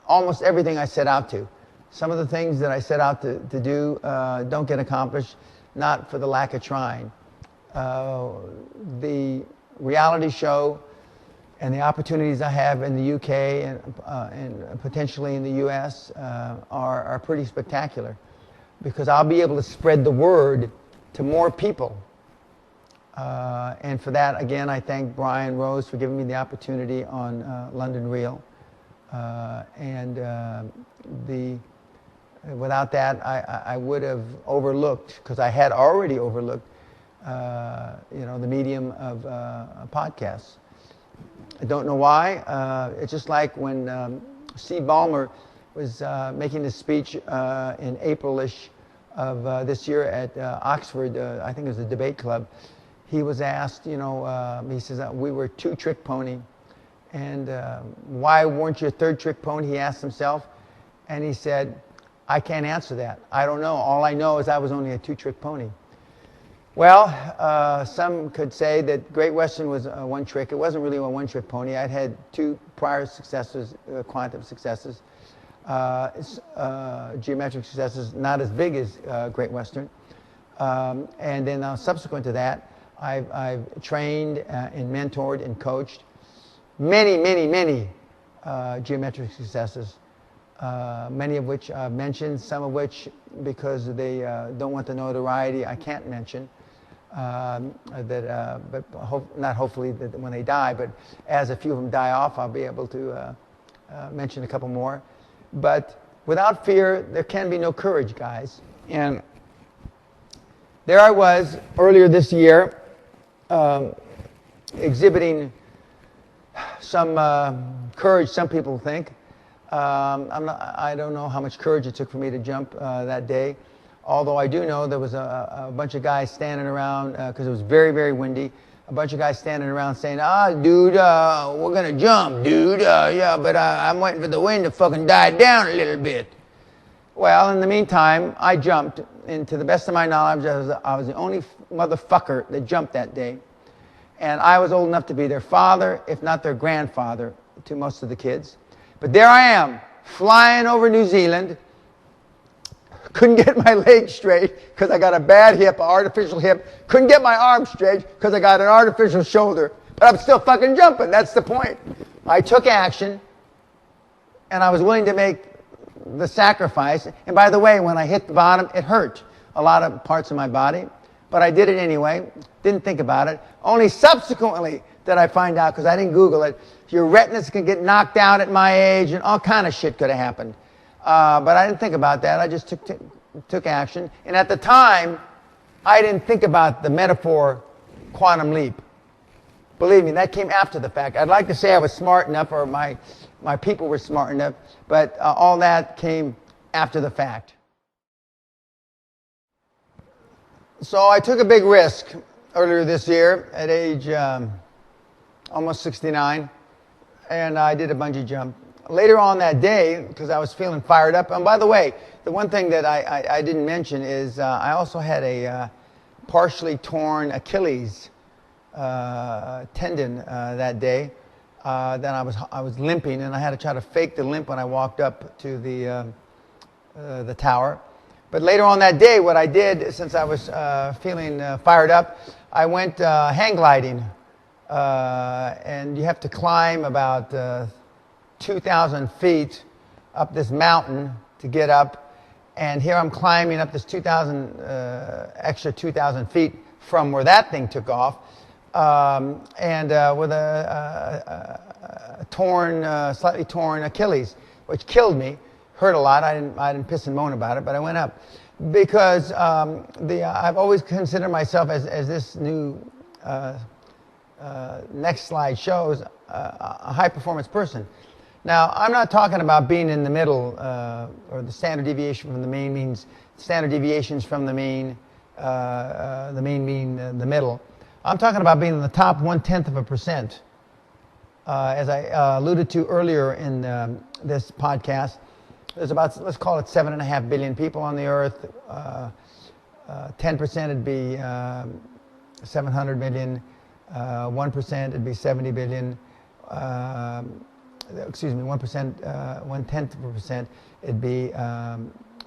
Speaker 2: almost everything I set out to. Some of the things that I set out to do don't get accomplished, not for the lack of trying. The reality show and the opportunities I have in the UK and potentially in the US are pretty spectacular, because I'll be able to spread the word to more people. And for that, again, I thank Brian Rose for giving me the opportunity on London Real. Without that, I would have overlooked, because I had already overlooked, the medium of podcasts. I don't know why. It's just like when Steve Ballmer was making this speech in April-ish of this year at Oxford, I think it was the debate club. He was asked, he says, we were two-trick pony. And why weren't you a third trick pony, he asked himself. And he said, I can't answer that. I don't know. All I know is I was only a two-trick pony. Well, some could say that Great Western was one trick. It wasn't really a one-trick pony. I'd had two prior successes, quantum successes, geometric successes, not as big as Great Western. And then subsequent to that, I've trained and mentored and coached many geometric successes, many of which I've mentioned, some of which, because they don't want the notoriety, I can't mention. Not hopefully that when they die, but as a few of them die off, I'll be able to mention a couple more. But without fear, there can be no courage, guys. And there I was earlier this year, exhibiting some courage, some people think. I don't know how much courage it took for me to jump that day. Although I do know there was a bunch of guys standing around, because it was very, very windy, a bunch of guys standing around saying, dude, we're going to jump, dude. Yeah, but I'm waiting for the wind to fucking die down a little bit. Well, in the meantime, I jumped. And to the best of my knowledge, I was the only motherfucker that jumped that day. And I was old enough to be their father, if not their grandfather, to most of the kids. But there I am, flying over New Zealand. Couldn't get my leg straight because I got a bad hip, an artificial hip. Couldn't get my arm straight because I got an artificial shoulder. But I'm still fucking jumping. That's the point. I took action, and I was willing to make the sacrifice. And by the way, when I hit the bottom, it hurt a lot of parts of my body. But I did it anyway. Didn't think about it. Only subsequently did I find out, because I didn't Google it, your retinas can get knocked out at my age, and all kind of shit could have happened. But I didn't think about that. I just took action. And at the time, I didn't think about the metaphor quantum leap. Believe me, that came after the fact. I'd like to say I was smart enough, or my people were smart enough, but all that came after the fact. So I took a big risk earlier this year at age almost 69, and I did a bungee jump. Later on that day, because I was feeling fired up, and by the way, the one thing that I didn't mention is I also had a partially torn Achilles tendon that day. Then I was limping, and I had to try to fake the limp when I walked up to the tower. But later on that day, what I did, since I was feeling fired up, I went hang gliding, and you have to climb about 2,000 feet up this mountain to get up. And here I'm climbing up this extra 2,000 feet from where that thing took off, and with a slightly torn Achilles, which killed me. Hurt a lot. I didn't piss and moan about it, but I went up because I've always considered myself, as this new next slide shows, a high performance person. Now, I'm not talking about being in the middle, or the standard deviation from the mean means standard deviations from the mean, the mean mean the middle. I'm talking about being in the top 1/10%. As I alluded to earlier in this podcast, there's about, let's call it 7.5 billion people on the earth. 10% would be 700 million. 1% would be 70 billion. 1%, 1/10%, it'd be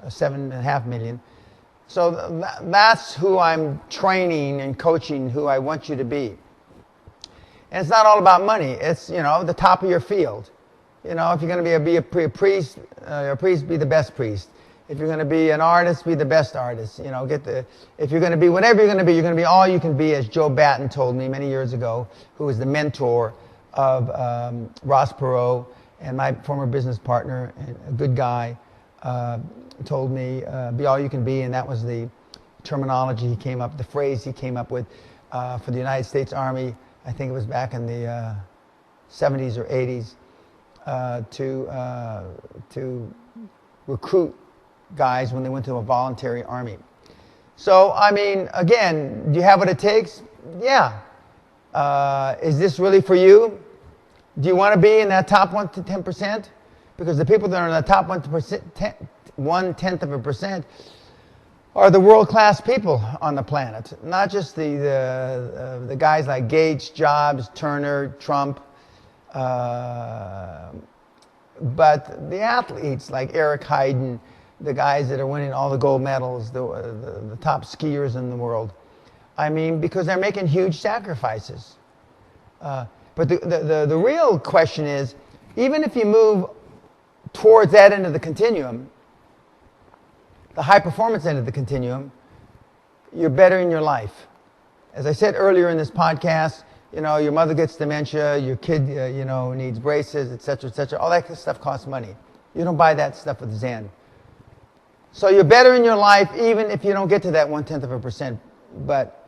Speaker 2: 7.5 million. So that's who I'm training and coaching, who I want you to be. And it's not all about money. It's, the top of your field. If you're going to be a priest, be the best priest. If you're going to be an artist, be the best artist. If you're going to be whatever you're going to be all you can be, as Joe Batten told me many years ago, who was the mentor of Ross Perot and my former business partner, and a good guy, told me, be all you can be, and that was the terminology the phrase he came up with for the United States Army. I think it was back in the 70s or 80s, to recruit guys when they went to a voluntary army. So, again, do you have what it takes? Yeah. Is this really for you? Do you want to be in that top 1-10%? Because the people that are in the top 1/10% are the world-class people on the planet. Not just the guys like Gates, Jobs, Turner, Trump, but the athletes like Eric Heiden, the guys that are winning all the gold medals, the top skiers in the world. Because they're making huge sacrifices. But the real question is, even if you move towards that end of the continuum, the high performance end of the continuum, you're better in your life. As I said earlier in this podcast, your mother gets dementia, your kid, needs braces, etc., etc. All that stuff costs money. You don't buy that stuff with Zen. So you're better in your life even if you don't get to that 1/10%. But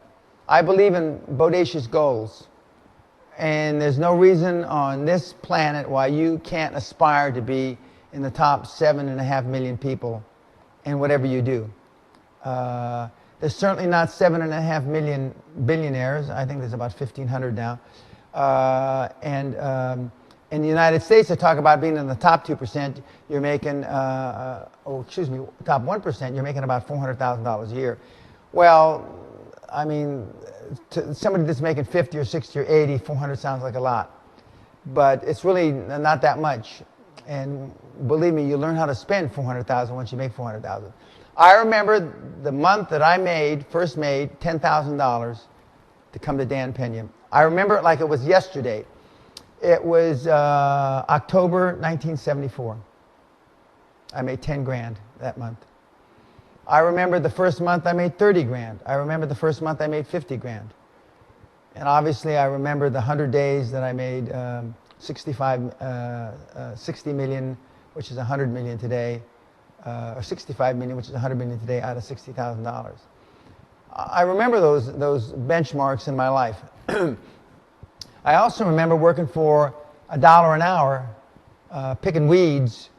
Speaker 2: I believe in bodacious goals. And there's no reason on this planet why you can't aspire to be in the top 7.5 million people in whatever you do. There's certainly not 7.5 million billionaires. I think there's about 1,500 now. And in the United States, they talk about being in the top 2%. You're making, top 1%, you're making about $400,000 a year. Well, to somebody that's making 50 or 60 or 80, 400 sounds like a lot. But it's really not that much. And believe me, you learn how to spend $400,000 once you make $400,000. I remember the month that I first made $10,000 to come to Dan Pena. I remember it like it was yesterday. It was October 1974. I made 10 grand that month. I remember the first month I made 30 grand. I remember the first month I made 50 grand. And obviously I remember the 100 days that I made 60 million, which is 100 million today, or 65 million, which is 100 million today, out of $60,000. I remember those benchmarks in my life. I also remember working for $1 an hour, picking weeds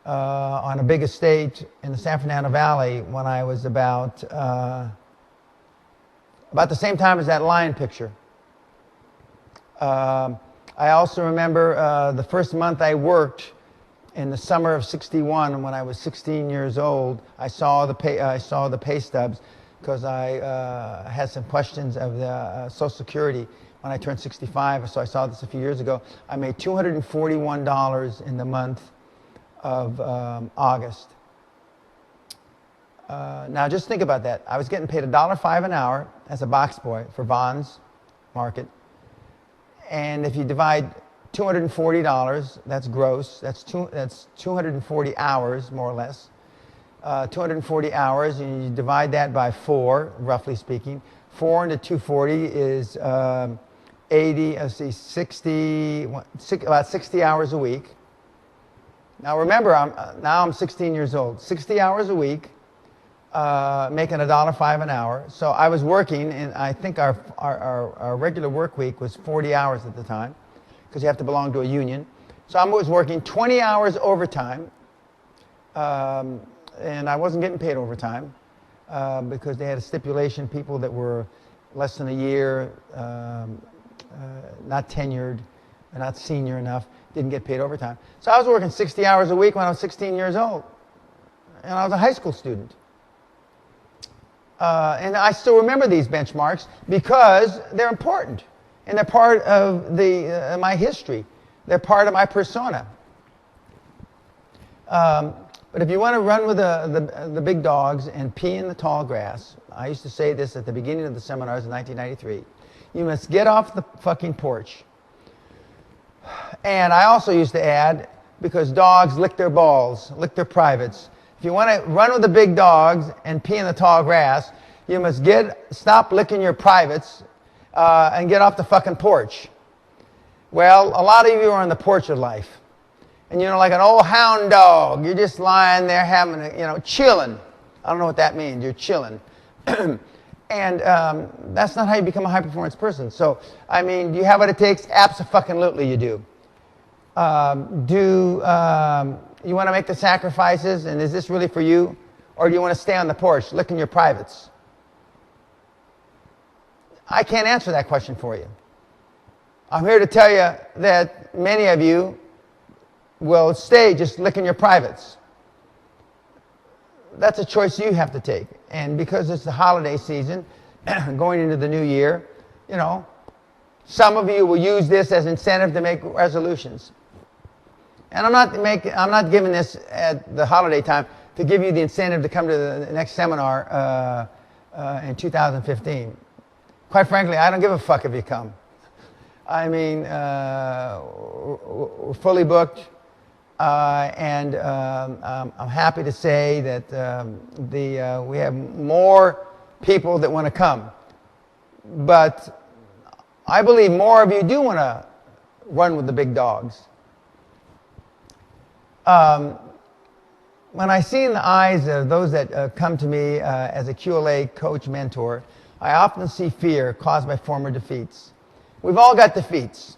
Speaker 2: on a big estate in the San Fernando Valley when I was about the same time as that lion picture. I also remember the first month I worked in the summer of '61, when I was 16 years old. I saw the pay stubs. because I had some questions of the Social Security when I turned 65. So I saw this a few years ago. I made $241 in the month of August. Now just think about that. I was getting paid $1.05 an hour as a box boy for Vaughn's Market. And if you divide $240, that's gross, that's 240 hours, more or less. 240 hours, and you divide that by 4, roughly speaking. 4 into 240 is 60, about 60 hours a week. Now remember, I'm 16 years old. 60 hours a week, making $1.05 an hour. So I was working, and I think our regular work week was 40 hours at the time, because you have to belong to a union. So I was working 20 hours overtime, and I wasn't getting paid overtime because they had a stipulation, people that were less than a year, not tenured, not senior enough, didn't get paid overtime. So I was working 60 hours a week when I was 16 years old, and I was a high school student. And I still remember these benchmarks because they're important, and they're part of my history. They're part of my persona. But if you want to run with the big dogs and pee in the tall grass, I used to say this at the beginning of the seminars in 1993, you must get off the fucking porch. And I also used to add, because dogs lick their balls, lick their privates. If you want to run with the big dogs and pee in the tall grass, you must stop licking your privates and get off the fucking porch. Well, a lot of you are on the porch of life. And like an old hound dog, you're just lying there having chilling. I don't know what that means. You're chilling. And that's not how you become a high-performance person. So, do you have what it takes? Abso-fucking-lutely you do. You want to make the sacrifices, and is this really for you? Or do you want to stay on the porch, licking your privates? I can't answer that question for you. I'm here to tell you that many of you will stay just licking your privates. That's a choice you have to take. And because it's the holiday season, going into the new year, some of you will use this as incentive to make resolutions. And I'm not giving this at the holiday time to give you the incentive to come to the next seminar in 2015. Quite frankly, I don't give a fuck if you come. We're fully booked. And I'm happy to say that we have more people that want to come. But I believe more of you do want to run with the big dogs. When I see in the eyes of those that come to me as a QLA coach mentor, I often see fear caused by former defeats. We've all got defeats.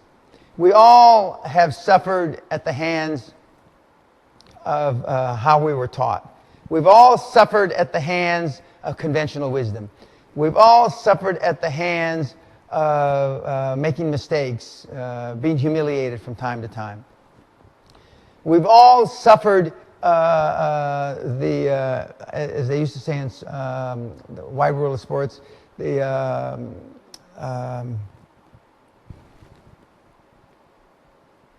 Speaker 2: We all have suffered at the hands of how we were taught. We've all suffered at the hands of conventional wisdom. We've all suffered at the hands of making mistakes, being humiliated from time to time. We've all suffered as they used to say in the wide world of sports, the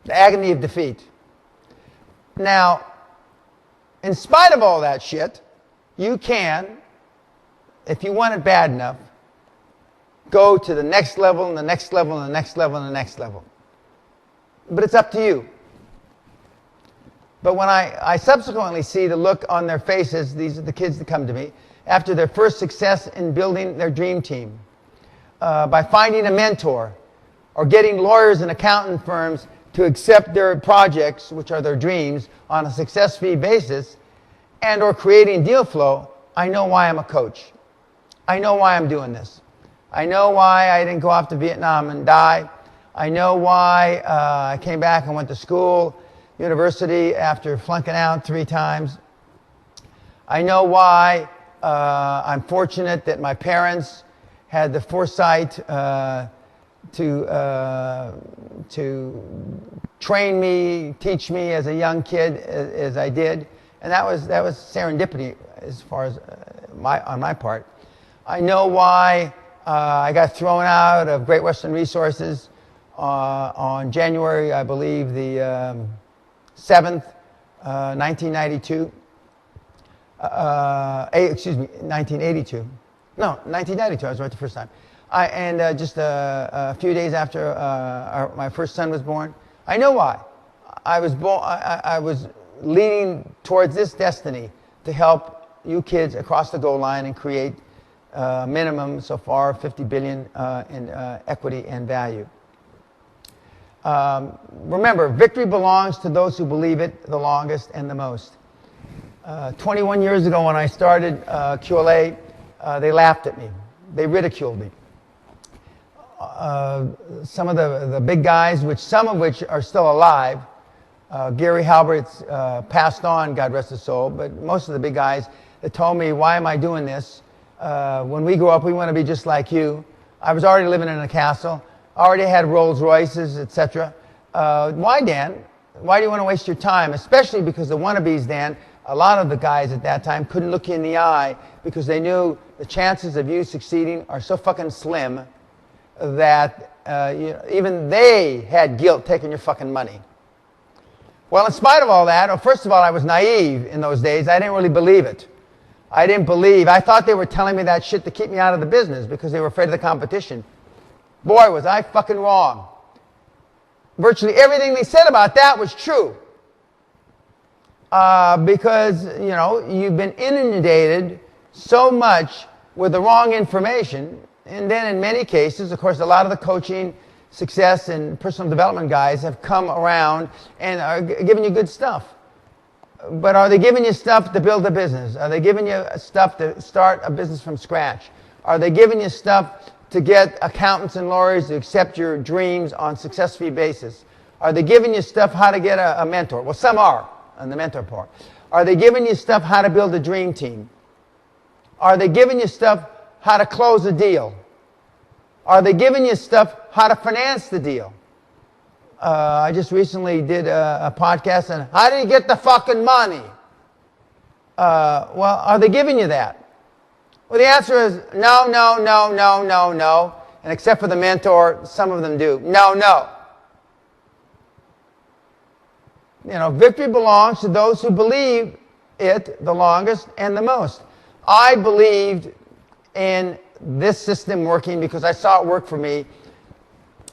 Speaker 2: agony of defeat. Now, in spite of all that shit, you can, if you want it bad enough, go to the next level and the next level and the next level and the next level. But it's up to you. But when I subsequently see the look on their faces, these are the kids that come to me, after their first success in building their dream team, by finding a mentor or getting lawyers and accountant firms to accept their projects, which are their dreams, on a success fee basis, and or creating deal flow, I know why I'm a coach. I know why I'm doing this. I know why I didn't go off to Vietnam and die. I know why I came back and went to school, university, after flunking out 3 times. I know why I'm fortunate that my parents had the foresight to train me, teach me as a young kid as I did, and that was serendipity as far as on my part. I know why I got thrown out of Great Western Resources on January, I believe, the 7th, 1992. Excuse me, 1982. No, 1992. I was right the first time. Just a few days after my first son was born. I know why. I was leaning towards this destiny to help you kids across the goal line and create minimum so far $50 billion in equity and value. Remember, victory belongs to those who believe it the longest and the most. 21 years ago when I started QLA, they laughed at me. They ridiculed me. Some of the big guys, some of which are still alive, Gary Halbert's passed on, God rest his soul, but most of the big guys that told me, why am I doing this? When we grow up, we want to be just like you. I was already living in a castle, already had Rolls Royces, etc. Why, Dan? Why do you want to waste your time? Especially because the wannabes, Dan, a lot of the guys at that time couldn't look you in the eye because they knew the chances of you succeeding are so fucking slim that even they had guilt taking your fucking money. Well, in spite of all that, first of all, I was naive in those days. I didn't really believe it. I thought they were telling me that shit to keep me out of the business because they were afraid of the competition. Boy, was I fucking wrong. Virtually everything they said about that was true. Because, you've been inundated so much with the wrong information. And then in many cases, of course, a lot of the coaching, success, and personal development guys have come around and are giving you good stuff. But are they giving you stuff to build a business? Are they giving you stuff to start a business from scratch? Are they giving you stuff to get accountants and lawyers to accept your dreams on success fee basis? Are they giving you stuff how to get a mentor? Well, some are on the mentor part. Are they giving you stuff how to build a dream team? Are they giving you stuff how to close a deal? Are they giving you stuff how to finance the deal? I just recently did a podcast on how do you get the fucking money? Well, are they giving you that? Well, the answer is no, no, no, no, no, no. And except for the mentor, some of them do. No, no. Victory belongs to those who believe it the longest and the most. I believed in this system working because I saw it work for me.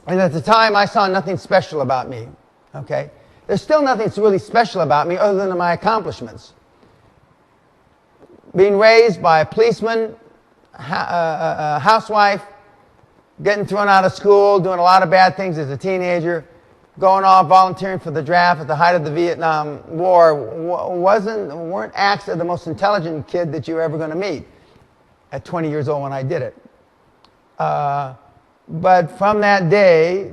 Speaker 2: And at the time, I saw nothing special about me. Okay? There's still nothing that's really special about me other than my accomplishments. Being raised by a policeman, a housewife, getting thrown out of school, doing a lot of bad things as a teenager, going off volunteering for the draft at the height of the Vietnam War weren't acts of the most intelligent kid that you were ever going to meet at 20 years old when I did it. But from that day,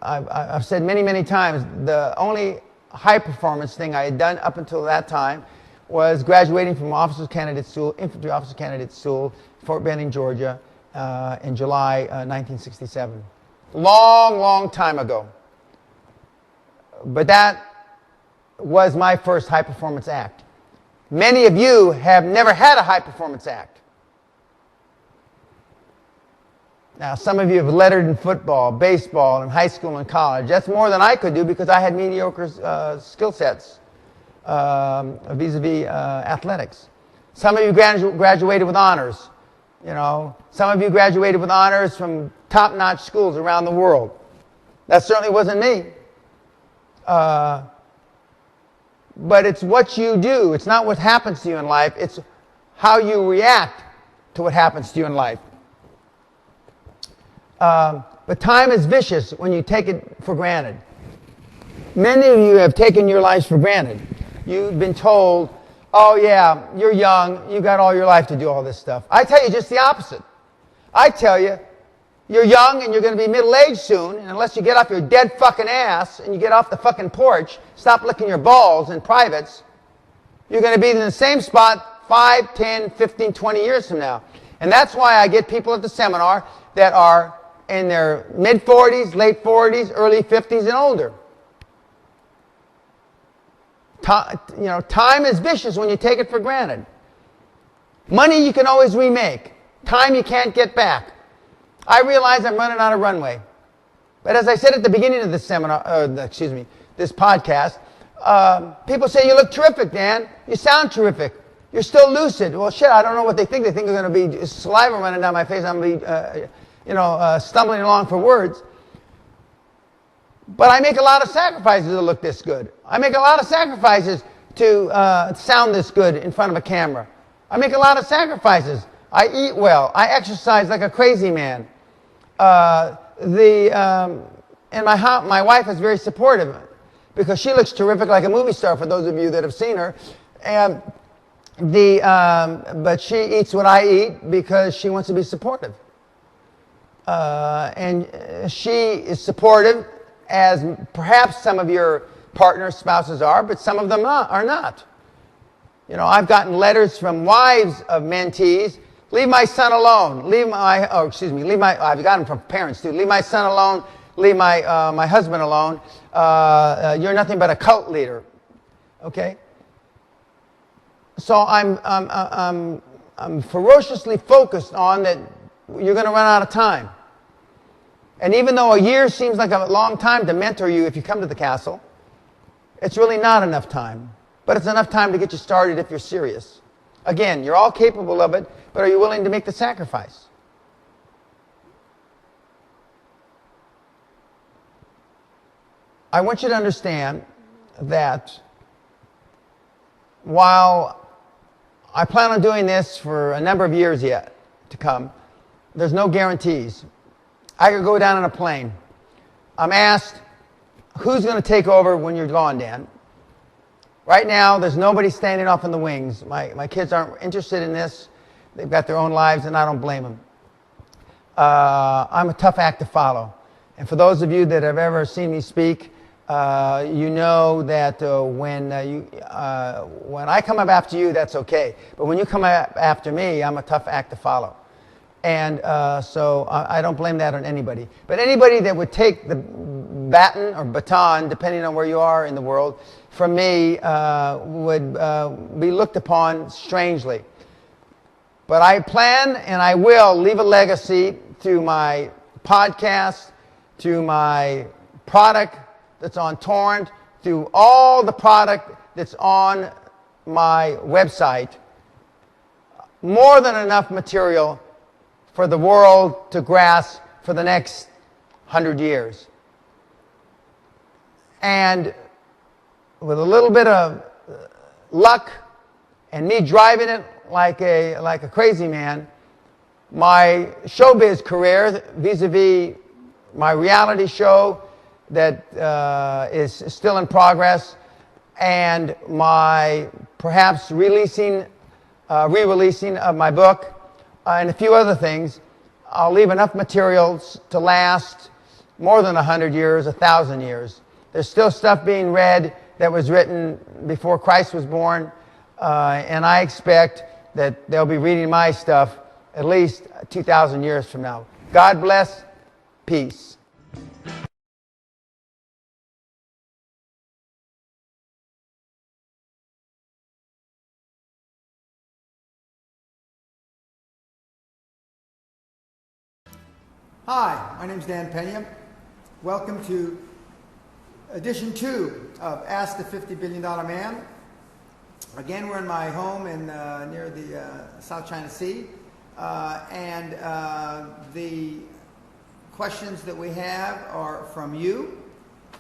Speaker 2: I've said many, many times, the only high performance thing I had done up until that time was graduating from Officers Candidate School, Infantry Officer Candidate School, Fort Benning, Georgia, in July 1967. Long, long time ago. But that was my first high performance act. Many of you have never had a high performance act. Now, some of you have lettered in football, baseball, in high school and college. That's more than I could do because I had mediocre skill sets vis-a-vis athletics. Some of you graduated with honors. Some of you graduated with honors from top-notch schools around the world. That certainly wasn't me. But it's what you do. It's not what happens to you in life. It's how you react to what happens to you in life. But time is vicious when you take it for granted. Many of you have taken your lives for granted. You've been told, oh yeah, you're young, you got all your life to do all this stuff. I tell you just the opposite. I tell you, you're young and you're going to be middle-aged soon, and unless you get off your dead fucking ass and you get off the fucking porch, stop licking your balls in privates, you're going to be in the same spot 5, 10, 15, 20 years from now. And that's why I get people at the seminar that are in their mid-40s, late 40s, early 50s, and older. Time is vicious when you take it for granted. Money you can always remake. time you can't get back. I realize I'm running out of runway. But as I said at the beginning of this seminar, this podcast, people say, you look terrific, Dan. You sound terrific. You're still lucid. Well, shit, I don't know what they think. They think there's going to be saliva running down my face. I'm going to be, stumbling along for words. But I make a lot of sacrifices to look this good. I make a lot of sacrifices to sound this good in front of a camera. I make a lot of sacrifices. I eat well. I exercise like a crazy man. And my wife is very supportive because she looks terrific like a movie star, for those of you that have seen her. And but she eats what I eat because she wants to be supportive. And she is supportive, as perhaps some of your partners, spouses are, but some of them are not. You know, I've gotten letters from wives of mentees. Leave my son alone. I've gotten them from parents too. Leave my son alone. Leave my husband alone. You're nothing but a cult leader. Okay? So I'm ferociously focused on that you're going to run out of time. And even though a year seems like a long time to mentor you if you come to the castle, it's really not enough time. But it's enough time to get you started if you're serious. Again, you're all capable of it, but are you willing to make the sacrifice? I want you to understand that while I plan on doing this for a number of years yet to come, there's no guarantees. I could go down on a plane. I'm asked, who's going to take over when you're gone, Dan? Right now, there's nobody standing off in the wings. My kids aren't interested in this. They've got their own lives, and I don't blame them. I'm a tough act to follow. And for those of you that have ever seen me speak, you know that when I come up after you, that's okay. But when you come up after me, I'm a tough act to follow. And so I don't blame that on anybody. But anybody that would take the baton, depending on where you are in the world, from me would be looked upon strangely. But I plan and I will leave a legacy through my podcast, through my product that's on torrent, through all the product that's on my website. More than enough material for the world to grasp for the next 100 years. And with a little bit of luck and me driving it like a crazy man, my showbiz career vis-a-vis my reality show that is still in progress, and my perhaps re-releasing of my book, and a few other things, I'll leave enough materials to last more than 100 years, 1,000 years. There's still stuff being read that was written before Christ was born, and I expect that they'll be reading my stuff at least 2,000 years from now. God bless. Peace.
Speaker 1: Hi, my name's Dan Pena. Welcome to edition 2 of Ask the $50 Billion Man. Again, we're in my home in near the South China Sea, and the questions that we have are from you,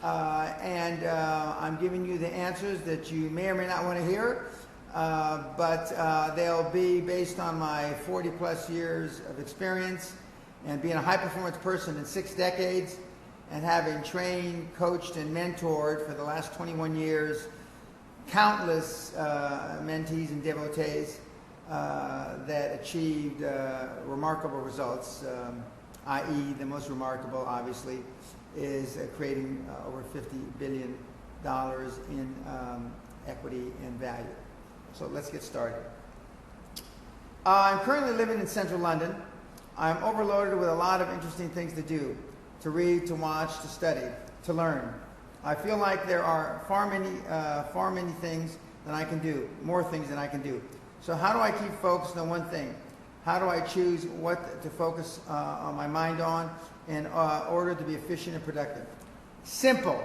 Speaker 1: and I'm giving you the answers that you may or may not want to hear, but they'll be based on my 40 plus years of experience and being a high-performance person in 6 decades, and having trained, coached, and mentored for the last 21 years countless mentees and devotees that achieved remarkable results, i.e. the most remarkable, obviously, is creating over $50 billion in equity and value. So let's get started. I'm currently living in central London. I'm overloaded with a lot of interesting things to do, to read, to watch, to study, to learn. I feel like there are far many things that I can do, more things than I can do. So how do I keep focused on one thing?
Speaker 2: How do I choose what to focus on my mind on in order to be efficient and productive? Simple.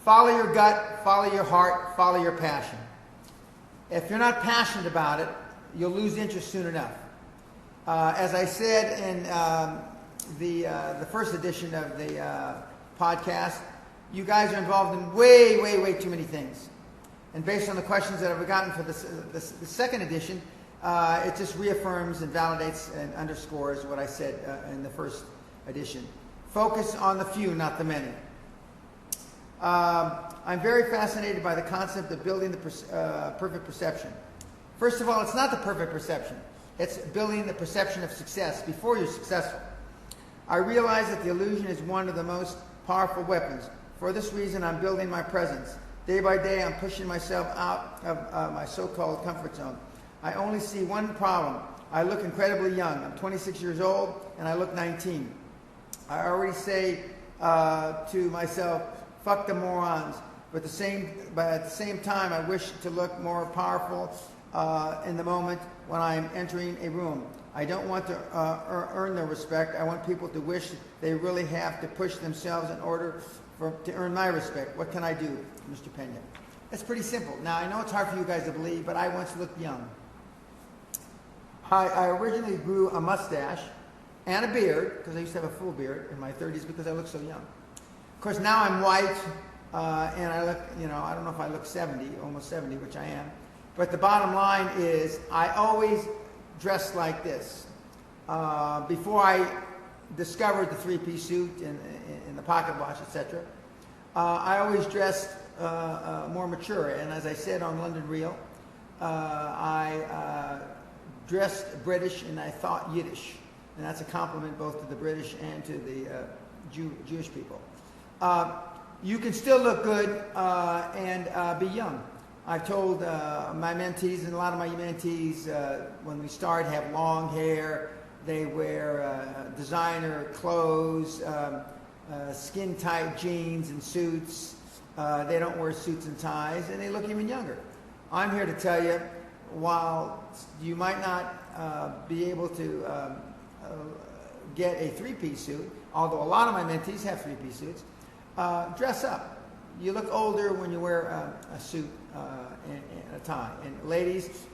Speaker 2: Follow your gut, follow your heart, follow your passion. If you're not passionate about it, you'll lose interest soon enough. As I said in the first edition of the podcast, you guys are involved in way too many things. And based on the questions that I've gotten for the second edition, it just reaffirms and validates and underscores what I said in the first edition. Focus on the few, not the many. I'm very fascinated by the concept of building the perfect perception. First of all, it's not the perfect perception. It's building the perception of success before you're successful. I realize that the illusion is one of the most powerful weapons. For this reason, I'm building my presence. Day by day, I'm pushing myself out of my so-called comfort zone. I only see one problem. I look incredibly young. I'm 26 years old, and I look 19. I already say to myself, fuck the morons. But at the same time, I wish to look more powerful in the moment when I'm entering a room. I don't want to earn their respect. I want people to wish they really have to push themselves in order to earn my respect. What can I do, Mr. Pena? That's pretty simple. Now, I know it's hard for you guys to believe, but I once looked young. I originally grew a mustache and a beard, because I used to have a full beard in my 30s because I looked so young. Of course, now I'm white, and I look, I don't know if I look 70, almost 70, which I am. But the bottom line is I always dressed like this. Before I discovered the three-piece suit and the pocket watch, etc., I always dressed more mature. And as I said on London Real, I dressed British and I thought Yiddish. And that's a compliment both to the British and to the Jewish people. You can still look good and be young. I've told my mentees, and a lot of my mentees, when we start, have long hair. They wear designer clothes, skin-tight jeans and suits. They don't wear suits and ties, and they look even younger. I'm here to tell you, while you might not be able to get a three-piece suit, although a lot of my mentees have three-piece suits, dress up. You look older when you wear a suit and a tie. And ladies,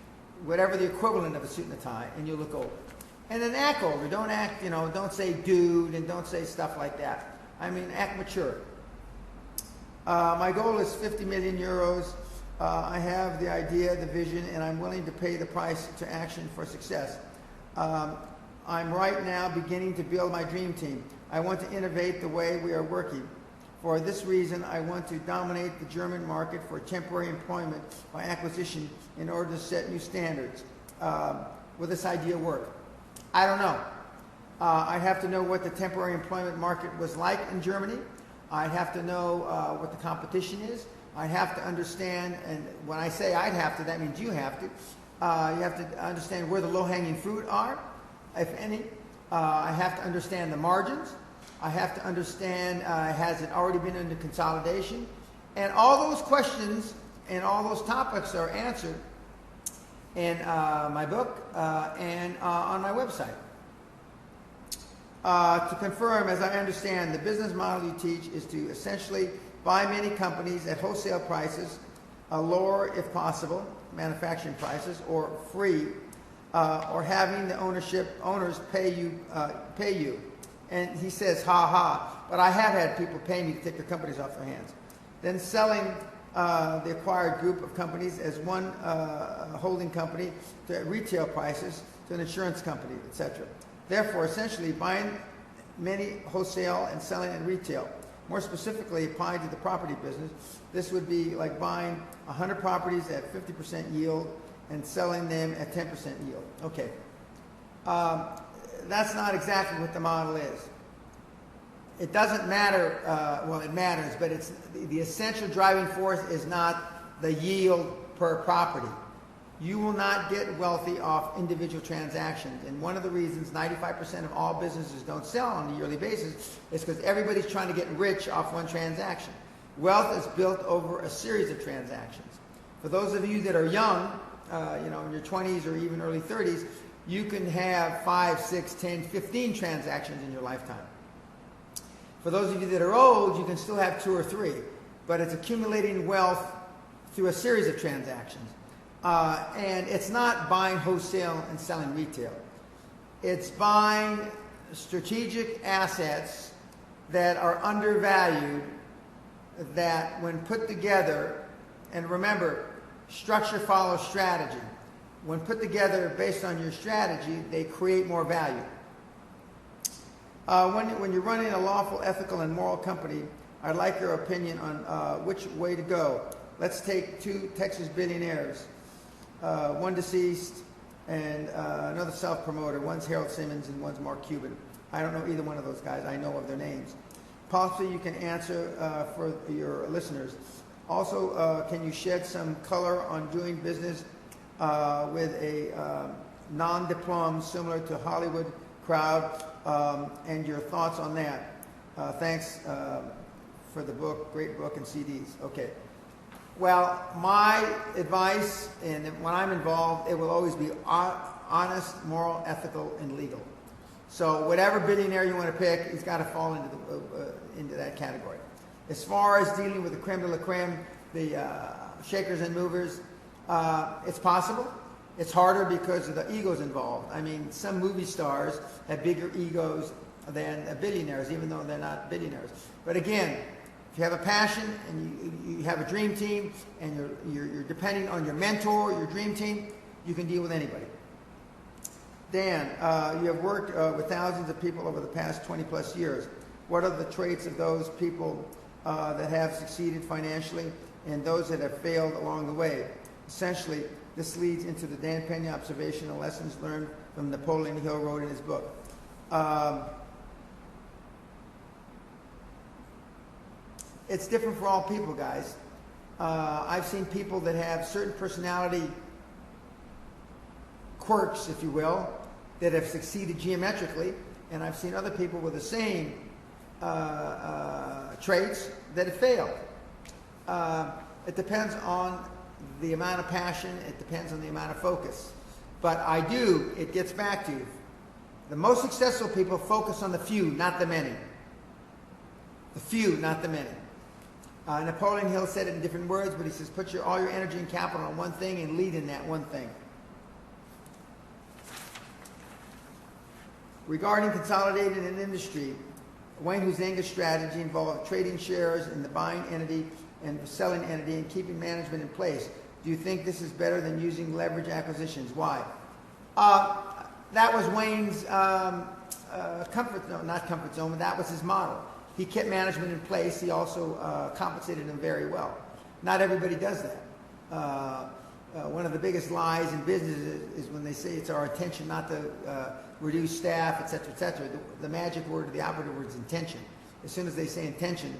Speaker 2: whatever the equivalent of a suit and a tie, and you look older. And then act older. Don't act, don't say dude and don't say stuff like that. I mean, act mature. My goal is 50 million euros. I have the idea, the vision, and I'm willing to pay the price to action for success. I'm right now beginning to build my dream team. I want to innovate the way we are working. For this reason, I want to dominate the German market for temporary employment by acquisition in order to set new standards. Will this idea work? I don't know. I'd have to know what the temporary employment market was like in Germany. I'd have to know what the competition is. I'd have to understand, and when I say I'd have to, that means you have to. You have to understand where the low-hanging fruit are, if any. I have to understand the margins. I have to understand, has it already been under consolidation? And all those questions and all those topics are answered in my book and on my website. To confirm, as I understand, the business model you teach is to essentially buy many companies at wholesale prices, lower, if possible, manufacturing prices, or free, or having the owners pay you. And he says, ha ha, but I have had people pay me to take their companies off their hands. Then selling the acquired group of companies as one holding company to retail prices to an insurance company, etc. Therefore, essentially buying many wholesale and selling at retail. More specifically, applied to the property business, this would be like buying 100 properties at 50% yield and selling them at 10% yield. Okay. That's not exactly what the model is. It doesn't matter, well, it matters, but it's the essential driving force is not the yield per property. You will not get wealthy off individual transactions. And one of the reasons 95% of all businesses don't sell on a yearly basis is because everybody's trying to get rich off one transaction. Wealth is built over a series of transactions. For those of you that are young, in your 20s or even early 30s, you can have 5, 6, 10, 15 transactions in your lifetime. For those of you that are old, you can still have 2 or 3, but it's accumulating wealth through a series of transactions. And it's not buying wholesale and selling retail. It's buying strategic assets that are undervalued, that when put together, and remember, structure follows strategy. When put together based on your strategy, they create more value. When you're running a lawful, ethical, and moral company, I'd like your opinion on which way to go. Let's take 2 Texas billionaires, one deceased and another self-promoter. One's Harold Simmons and one's Mark Cuban. I don't know either one of those guys. I know of their names. Possibly you can answer for your listeners. Also, can you shed some color on doing business with a non-diplom similar to Hollywood crowd, and your thoughts on that? Thanks for the book, great book, and CDs. Okay. Well, my advice, and when I'm involved, it will always be honest, moral, ethical, and legal. So whatever billionaire you want to pick, he's got to fall into that category. As far as dealing with the creme de la creme, the shakers and movers, it's possible. It's harder because of the egos involved. I mean, some movie stars have bigger egos than billionaires, even though they're not billionaires. But again, if you have a passion and you have a dream team and you're depending on your mentor, your dream team, you can deal with anybody. Dan, you have worked with thousands of people over the past 20 plus years. What are the traits of those people that have succeeded financially and those that have failed along the way? Essentially, this leads into the Dan Pena observation and lessons learned from Napoleon Hill wrote in his book. It's different for all people, guys. I've seen people that have certain personality quirks, if you will, that have succeeded geometrically, and I've seen other people with the same traits that have failed. It depends on the amount of passion, it depends on the amount of focus. But it gets back to the most successful people focus on the few, not the many. The few, not the many. Napoleon Hill said it in different words, but he says, put all your energy and capital on one thing and lead in that one thing. Regarding consolidating an industry, Wayne Huizenga's strategy involved trading shares in the buying entity and the selling entity and keeping management in place. Do you think this is better than using leverage acquisitions? Why? That was Wayne's not comfort zone, but that was his model. He kept management in place. He also compensated them very well. Not everybody does that. One of the biggest lies in business is when they say it's our intention not to reduce staff, et cetera, et cetera. The magic word, the operative word is intention. As soon as they say intention,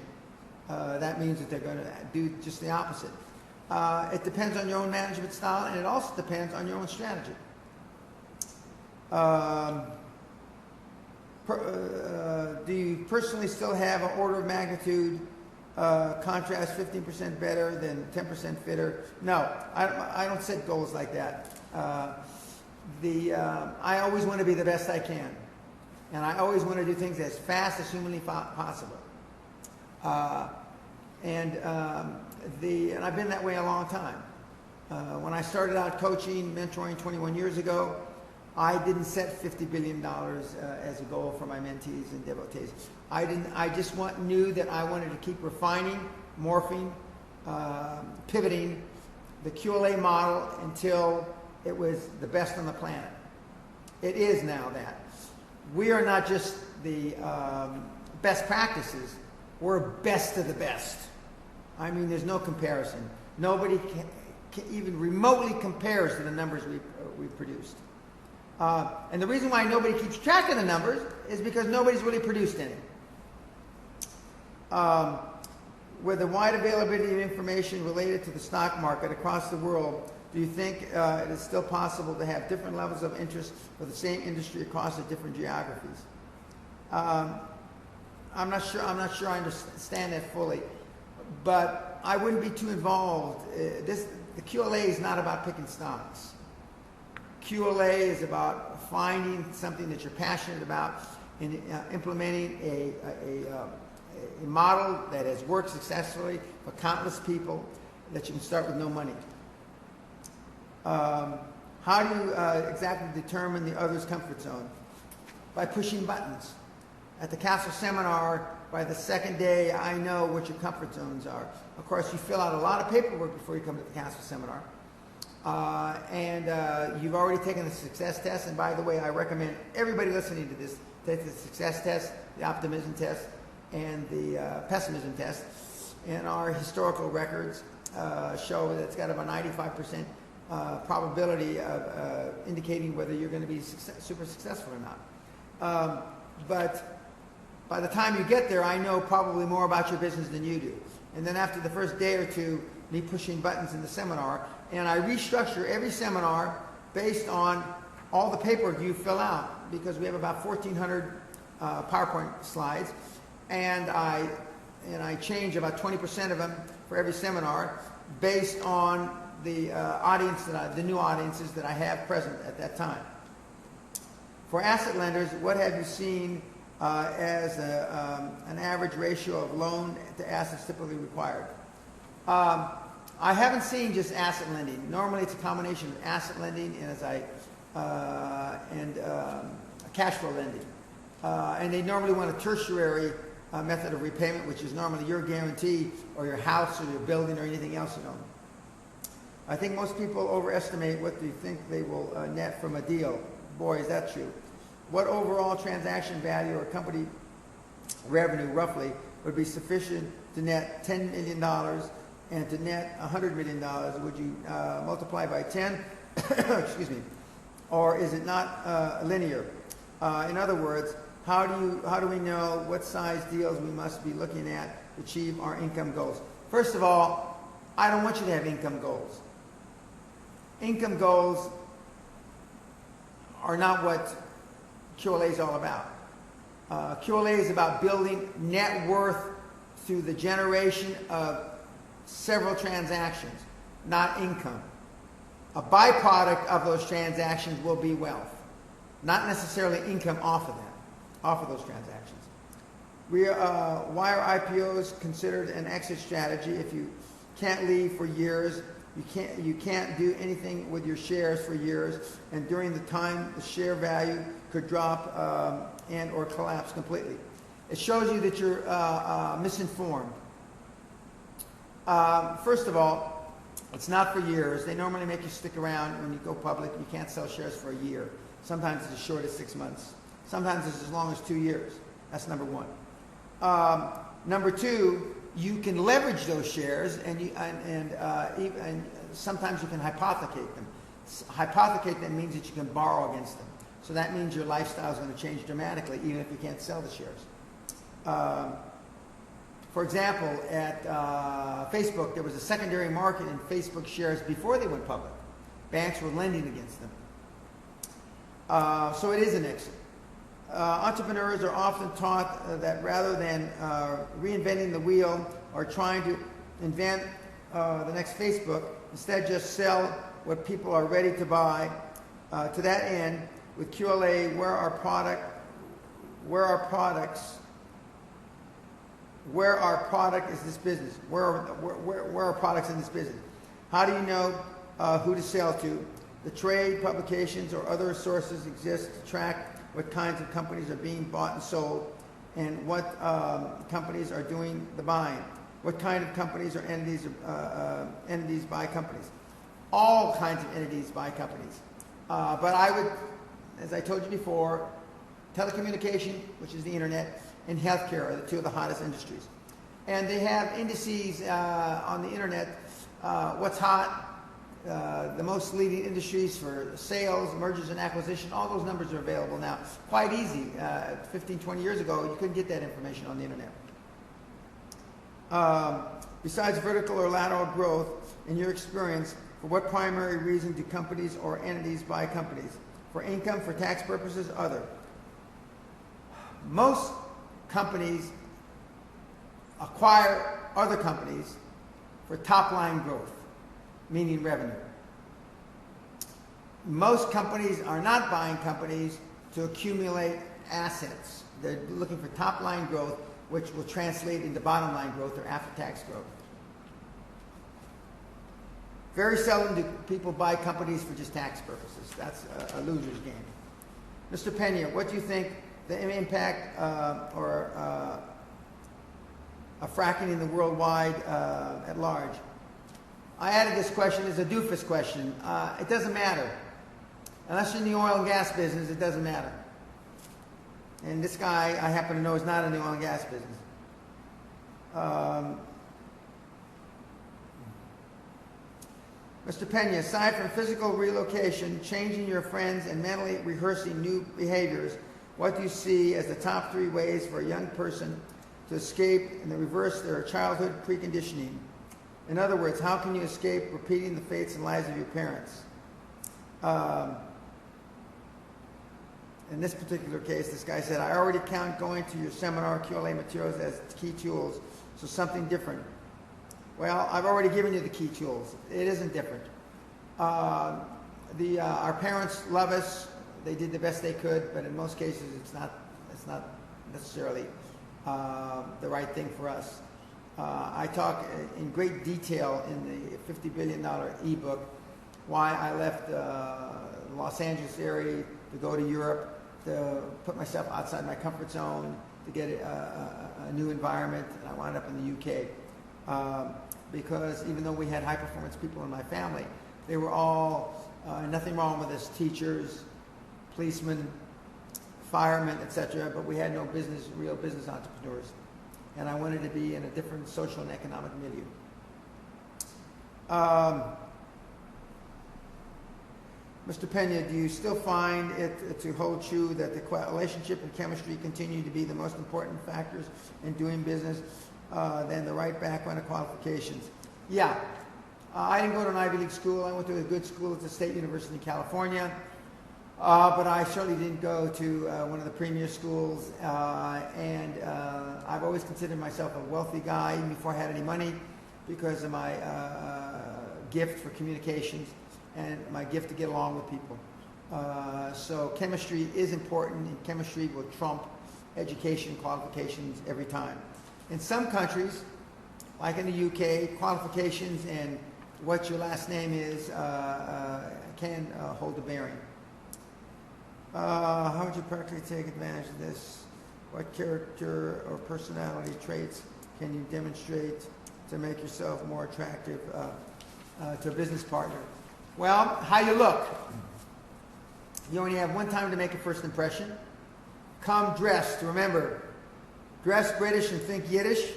Speaker 2: that means that they're going to do just the opposite. It depends on your own management style, and it also depends on your own strategy. Do you personally still have an order of magnitude contrast 15% better than 10% fitter? No, I don't set goals like that. I always want to be the best I can, and I always want to do things as fast as humanly possible. And I've been that way a long time. When I started out coaching, mentoring 21 years ago, I didn't set $50 billion as a goal for my mentees and devotees. I just knew that I wanted to keep refining, morphing, pivoting the QLA model until it was the best on the planet. It is now that. We are not just the best practices, we're best of the best. I mean, there's no comparison. Nobody can even remotely compares to the numbers we produced. And the reason why nobody keeps track of the numbers is because nobody's really produced any. With the wide availability of information related to the stock market across the world, do you think it is still possible to have different levels of interest for the same industry across the different geographies? I'm not sure I understand that fully, but I wouldn't be too involved. The QLA is not about picking stocks. QLA is about finding something that you're passionate about and implementing a model that has worked successfully for countless people that you can start with no money. How do you exactly determine the other's comfort zone? By pushing buttons. At the Castle Seminar, by the second day, I know what your comfort zones are. Of course, you fill out a lot of paperwork before you come to the Castle Seminar. You've already taken the success test. And by the way, I recommend everybody listening to this take the success test, the optimism test, and the pessimism test. And our historical records show that it's got about 95% probability of indicating whether you're going to be super successful or not. But by the time you get there, I know probably more about your business than you do. And then after the first day or two, me pushing buttons in the seminar, and I restructure every seminar based on all the paperwork you fill out, because we have about 1,400 PowerPoint slides, and I change about 20% of them for every seminar based on the the new audiences that I have present at that time. For asset lenders, what have you seen as an average ratio of loan to assets typically required? I haven't seen just asset lending. Normally, it's a combination of asset lending and cash flow lending, and they normally want a tertiary method of repayment, which is normally your guarantee or your house or your building or anything else you own. I think most people overestimate what they think they will net from a deal. Boy, is that true. What overall transaction value or company revenue, roughly, would be sufficient to net $10 million and to net $100 million? Would you multiply by 10? Excuse me. Or is it not linear? In other words, how do we know what size deals we must be looking at to achieve our income goals? First of all, I don't want you to have income goals. Income goals are not what QLA is all about. QLA is about building net worth through the generation of several transactions, not income. A byproduct of those transactions will be wealth, not necessarily income off of them, off of those transactions. Why are IPOs considered an exit strategy? If you can't leave for years, you can't do anything with your shares for years, and during the time the share value could drop and or collapse completely. It shows you that you're misinformed. First of all, it's not for years. They normally make you stick around when you go public. You can't sell shares for a year. Sometimes it's as short as 6 months. Sometimes it's as long as 2 years. That's number one. Number two, you can leverage those shares, and sometimes you can hypothecate them. Hypothecate them means that you can borrow against them. So that means your lifestyle is going to change dramatically, even if you can't sell the shares. For example, at Facebook, there was a secondary market in Facebook shares before they went public. Banks were lending against them. So it is an exit. Entrepreneurs are often taught that rather than reinventing the wheel or trying to invent the next Facebook, instead just sell what people are ready to buy. To that end, with QLA, where our product is this business? Where are products in this business? How do you know who to sell to? The trade, publications, or other sources exist to track what kinds of companies are being bought and sold, and what companies are doing the buying. What kind of companies or entities buy companies? All kinds of entities buy companies. But I would, as I told you before, telecommunication, which is the internet, and healthcare are the two of the hottest industries. And they have indices on the internet, what's hot, the most leading industries for sales, mergers and acquisition. All those numbers are available now. Quite easy. 15, 20 years ago, you couldn't get that information on the internet. Besides vertical or lateral growth, in your experience, for what primary reason do companies or entities buy companies? For income, for tax purposes, other. Most companies acquire other companies for top-line growth, meaning revenue. most companies are not buying companies to accumulate assets. They're looking for top-line growth, which will translate into bottom-line growth or after-tax growth. Very seldom do people buy companies for just tax purposes. That's a loser's game. Mr. Pena, what do you think the impact of fracking in the worldwide at large? I added this question as a doofus question. It doesn't matter. Unless you're in the oil and gas business, it doesn't matter. And this guy, I happen to know, is not in the oil and gas business. Mr. Pena, aside from physical relocation, changing your friends, and mentally rehearsing new behaviors, what do you see as the top 3 ways for a young person to escape and to reverse their childhood preconditioning? In other words, how can you escape repeating the fates and lives of your parents? In this particular case, this guy said, I already count going to your seminar QLA materials as key tools, so something different. Well, I've already given you the key tools. It isn't different. Our parents love us. They did the best they could, but in most cases, it's not necessarily the right thing for us. I talk in great detail in the $50 billion ebook why I left the Los Angeles area to go to Europe, to put myself outside my comfort zone, to get a new environment, and I wound up in the UK. Because even though we had high-performance people in my family, they were all, nothing wrong with us, teachers, policemen, firemen, etc., but we had no real business entrepreneurs. And I wanted to be in a different social and economic milieu. Mr. Pena, do you still find it to hold true that the relationship and chemistry continue to be the most important factors in doing business than the right background and qualifications? Yeah. I didn't go to an Ivy League school. I went to a good school at the State University in California. But I certainly didn't go to one of the premier schools. And I've always considered myself a wealthy guy, even before I had any money, because of my gift for communications and my gift to get along with people. So chemistry is important, and chemistry will trump education qualifications every time. In some countries, like in the UK, qualifications and what your last name is can hold a bearing. How would you practically take advantage of this? What character or personality traits can you demonstrate to make yourself more attractive to a business partner? Well, how you look. You only have one time to make a first impression. Come dressed. Remember, dress British and think Yiddish.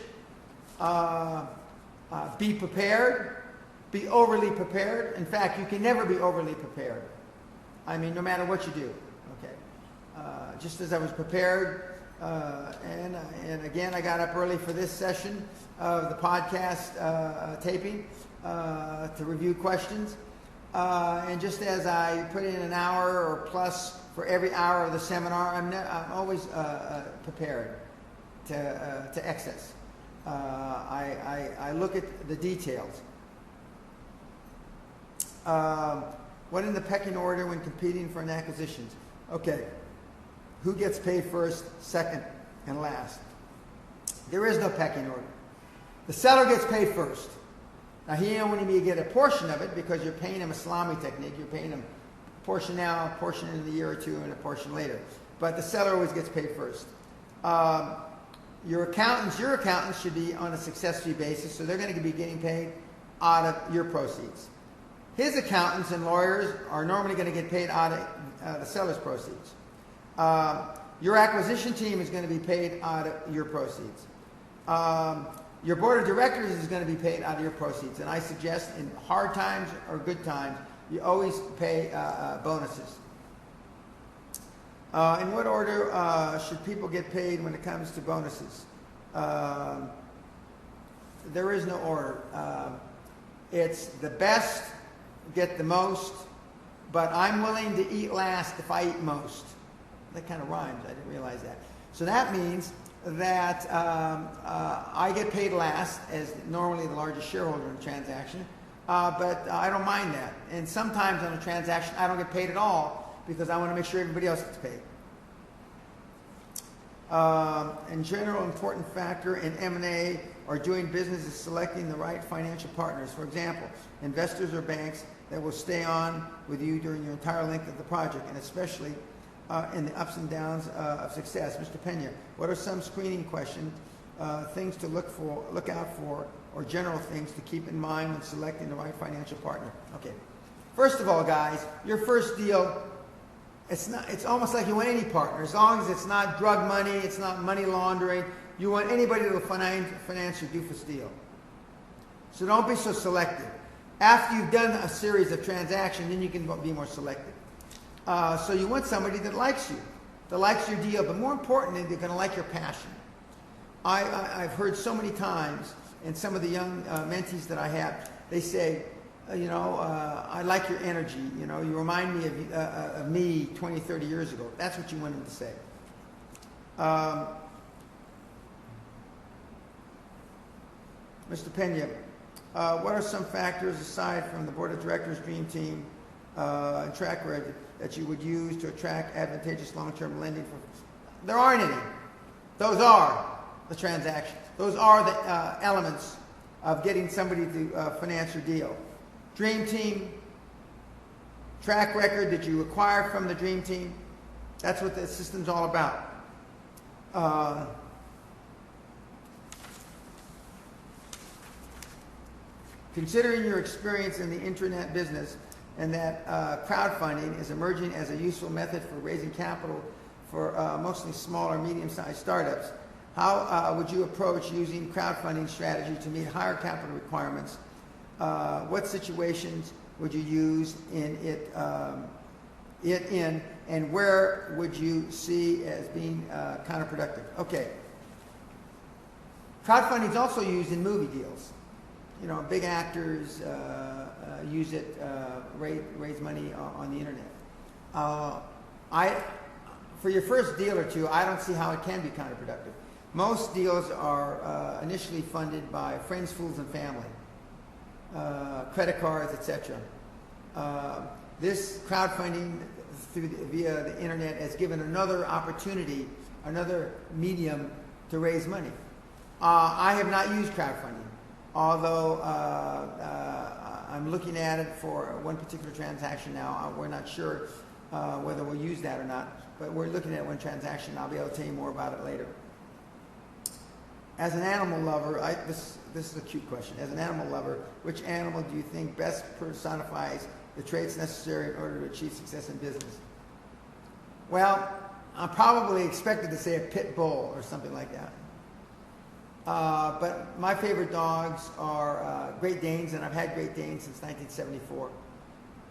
Speaker 2: Be prepared. Be overly prepared. In fact, you can never be overly prepared. I mean, no matter what you do. Okay. Just as I was prepared, and again, I got up early for this session of the podcast taping to review questions. And just as I put in an hour or plus for every hour of the seminar, I'm always prepared to excess. I look at the details. What in the pecking order when competing for an acquisition? Okay, who gets paid first, second, and last? There is no pecking order. The seller gets paid first. Now, he only may get a portion of it because you're paying him a salami technique. You're paying him a portion now, a portion in a year or two, and a portion later. But the seller always gets paid first. Your accountants should be on a success fee basis, so they're going to be getting paid out of your proceeds. His accountants and lawyers are normally going to get paid out of the seller's proceeds. Your acquisition team is going to be paid out of your proceeds. Your board of directors is going to be paid out of your proceeds. And I suggest in hard times or good times, you always pay bonuses. In what order should people get paid when it comes to bonuses? There is no order. It's the best, get the most, but I'm willing to eat last if I eat most. That kind of rhymes. I didn't realize that. So that means that I get paid last as normally the largest shareholder in the transaction. but I don't mind that. And sometimes on a transaction, I don't get paid at all because I want to make sure everybody else gets paid. In general, important factor in M&A or doing business is selecting the right financial partners. For example, investors or banks that will stay on with you during your entire length of the project, and especially in the ups and downs of success. Mr. Pena, what are some screening questions, things to look out for, or general things to keep in mind when selecting the right financial partner? Okay. First of all, guys, your first deal, it's almost like you want any partner. As long as it's not drug money, it's not money laundering, you want anybody to finance your doofus deal. So don't be so selective. After you've done a series of transactions, then you can be more selective. So you want somebody that likes you, that likes your deal, but more importantly, they're going to like your passion. I've heard so many times, and some of the young mentees that I have, they say, I like your energy. You remind me of me 20, 30 years ago. That's what you want them to say. Mr. Pena, what are some factors aside from the board of directors, dream team, and track record that you would use to attract advantageous long-term lending? There aren't any. Those are the transactions. Those are the elements of getting somebody to finance your deal. Dream team, track record that you acquire from the dream team. That's what the system's all about. Considering your experience in the internet business and that crowdfunding is emerging as a useful method for raising capital for mostly small or medium-sized startups, how would you approach using crowdfunding strategy to meet higher capital requirements? What situations would you use it in, and where would you see as being counterproductive? Okay. Crowdfunding is also used in movie deals. Big actors use it, raise money on the internet. For your first deal or two, I don't see how it can be counterproductive. Most deals are initially funded by friends, fools, and family, credit cards, etc. This crowdfunding via the internet has given another opportunity, another medium to raise money. I have not used crowdfunding, although I'm looking at it for one particular transaction now. We're not sure whether we'll use that or not, but we're looking at one transaction. I'll be able to tell you more about it later. As an animal lover, this is a cute question. As an animal lover, which animal do you think best personifies the traits necessary in order to achieve success in business? Well, I'm probably expected to say a pit bull or something like that. But my favorite dogs are Great Danes, and I've had Great Danes since 1974.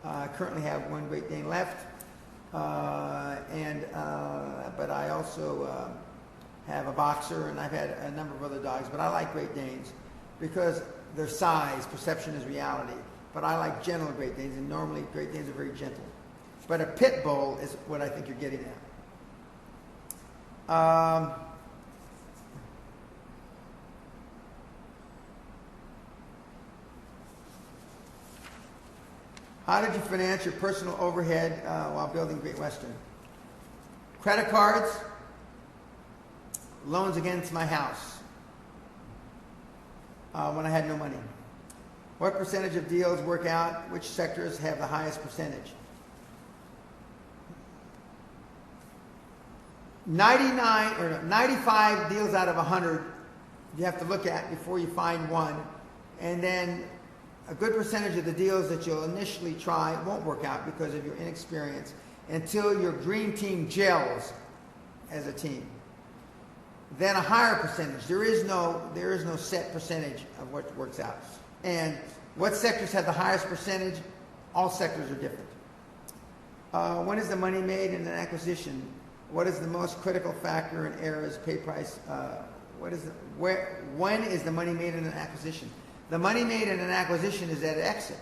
Speaker 2: I currently have one Great Dane left, but I also have a boxer, and I've had a number of other dogs, but I like Great Danes because their size, perception is reality. But I like gentle Great Danes, and normally Great Danes are very gentle. But a pit bull is what I think you're getting at. How did you finance your personal overhead while building Great Western? Credit cards, loans against my house when I had no money. What percentage of deals work out? Which sectors have the highest percentage? 95 deals out of 100 you have to look at before you find one, and then a good percentage of the deals that you'll initially try won't work out because of your inexperience until your dream team gels as a team. Then a higher percentage. There is no set percentage of what works out. And what sectors have the highest percentage? All sectors are different. When is the money made in an acquisition? What is the most critical factor in errors, pay price? When is the money made in an acquisition? The money made in an acquisition is at exit.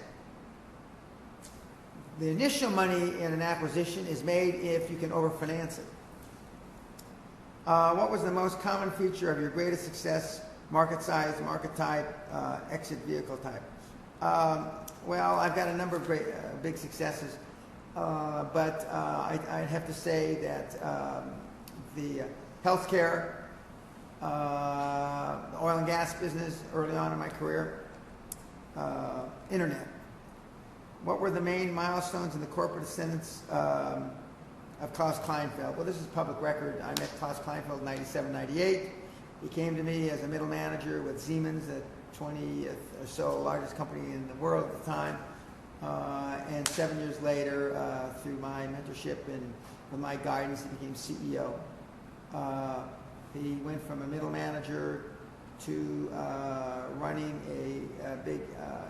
Speaker 2: The initial money in an acquisition is made if you can overfinance it. What was the most common feature of your greatest success? Market size, market type, exit vehicle type. Well, I've got a number of great, big successes, but I'd have to say that the healthcare, oil and gas business early on in my career, internet. What were the main milestones in the corporate ascendance of Klaus Kleinfeld? Well, this is public record. I met Klaus Kleinfeld in 97, 98. He came to me as a middle manager with Siemens, the 20th or so largest company in the world at the time. And 7 years later, through my mentorship and with my guidance, he became CEO. He went from a middle manager to running a big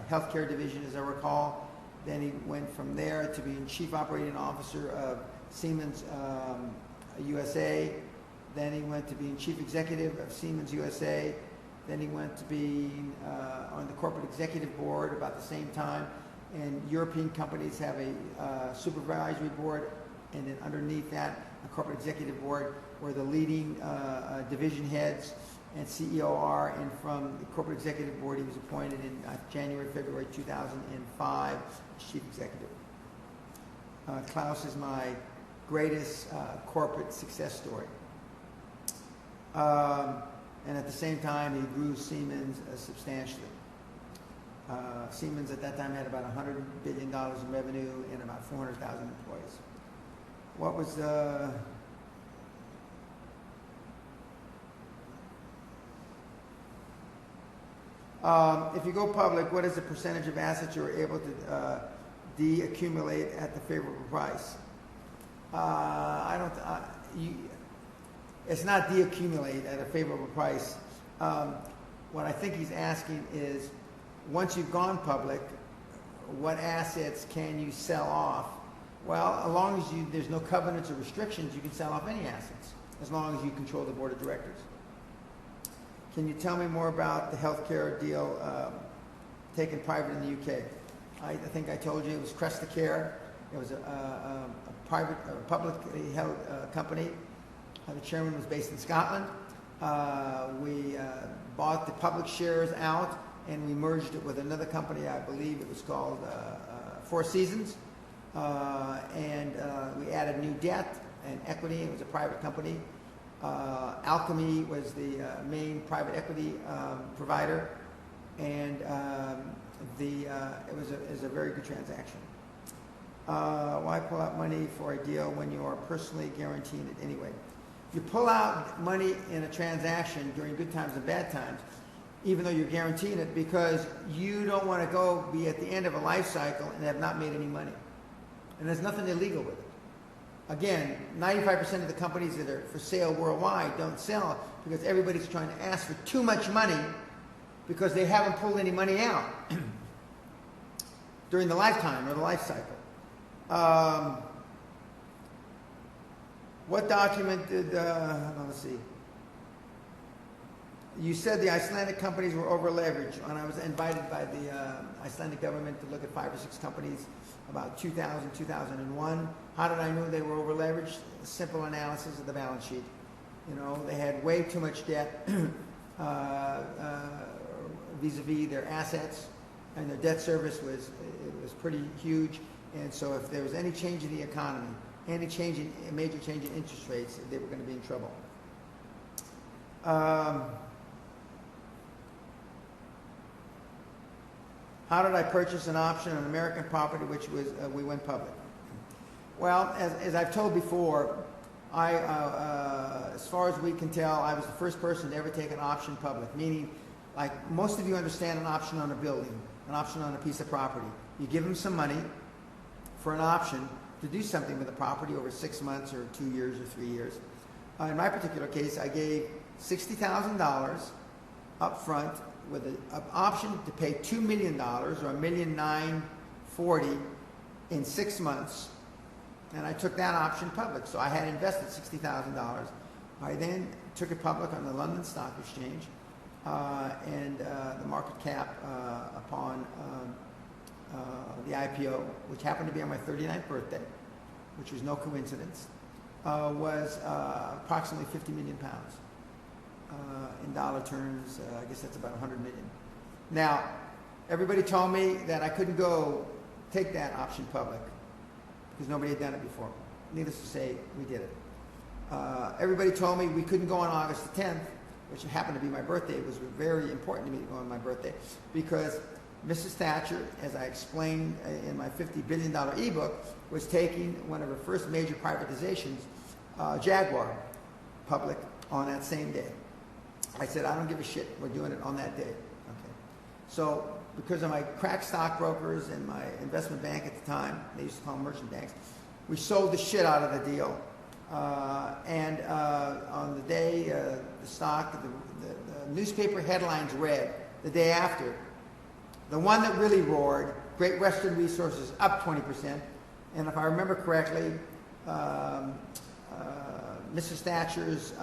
Speaker 2: healthcare division, as I recall. Then he went from there to being chief operating officer of Siemens USA. Then he went to being chief executive of Siemens USA. Then he went to being on the corporate executive board about the same time. And European companies have a supervisory board, and then underneath that, a corporate executive board where the leading division heads and CEO are. And from the corporate executive board, he was appointed in January, February 2005 as chief executive. Klaus is my greatest corporate success story. And at the same time, he grew Siemens substantially. Siemens at that time had about $100 billion in revenue and about 400,000 employees. What was the... if you go public, what is the percentage of assets you're able to de-accumulate at the favorable price? It's not de-accumulate at a favorable price. What I think he's asking is, once you've gone public, what assets can you sell off? Well, as long as there's no covenants or restrictions, you can sell off any assets, as long as you control the board of directors. Can you tell me more about the healthcare deal taken private in the UK? I think I told you it was Crestacare. It was a publicly held company. The chairman was based in Scotland. We bought the public shares out and we merged it with another company. I believe it was called Four Seasons. And we added new debt and equity. It was a private company. Alchemy was the main private equity provider. And it was a very good transaction. Why pull out money for a deal when you are personally guaranteeing it anyway? You pull out money in a transaction during good times and bad times, even though you're guaranteeing it, because you don't want to go be at the end of a life cycle and have not made any money. And there's nothing illegal with it. Again, 95% of the companies that are for sale worldwide don't sell because everybody's trying to ask for too much money because they haven't pulled any money out during the lifetime or the life cycle. What document did, let's see. You said the Icelandic companies were over-leveraged, and I was invited by the Icelandic government to look at 5 or 6 companies about 2000, 2001. How did I know they were over-leveraged? A simple analysis of the balance sheet. You know, they had way too much debt vis-a-vis their assets, and their debt service was pretty huge. And so if there was any change in the economy, any major change in interest rates, they were going to be in trouble. How did I purchase an option on American property which was we went public? Well, as I've told before, as far as we can tell, I was the first person to ever take an option public, meaning, like most of you understand an option on a building, an option on a piece of property. You give them some money for an option to do something with the property over 6 months or 2 years or 3 years. In my particular case, I gave $60,000 up front with an option to pay $2 million or $1,940,000 in 6 months, and I took that option public. So I had invested $60,000. I then took it public on the London Stock Exchange, and the market cap upon the IPO, which happened to be on my 39th birthday, which was no coincidence, was approximately 50 million pounds. In dollar terms, I guess that's about 100 million. Now, Everybody told me that I couldn't go take that option public because nobody had done it before. Needless to say, we did it. Everybody told me we couldn't go on August the 10th, which happened to be my birthday. It was very important to me to go on my birthday because Mrs. Thatcher, as I explained in my $50 billion ebook, was taking one of her first major privatizations, Jaguar, public on that same day. I said, I don't give a shit. We're doing it on that day. Okay. So because of my crack stockbrokers and my investment bank at the time, they used to call them merchant banks, we sold the shit out of the deal. And on the day, the stock, the newspaper headlines read the day after, the one that really roared, Great Western Resources up 20%. And if I remember correctly, Mrs. Thatcher's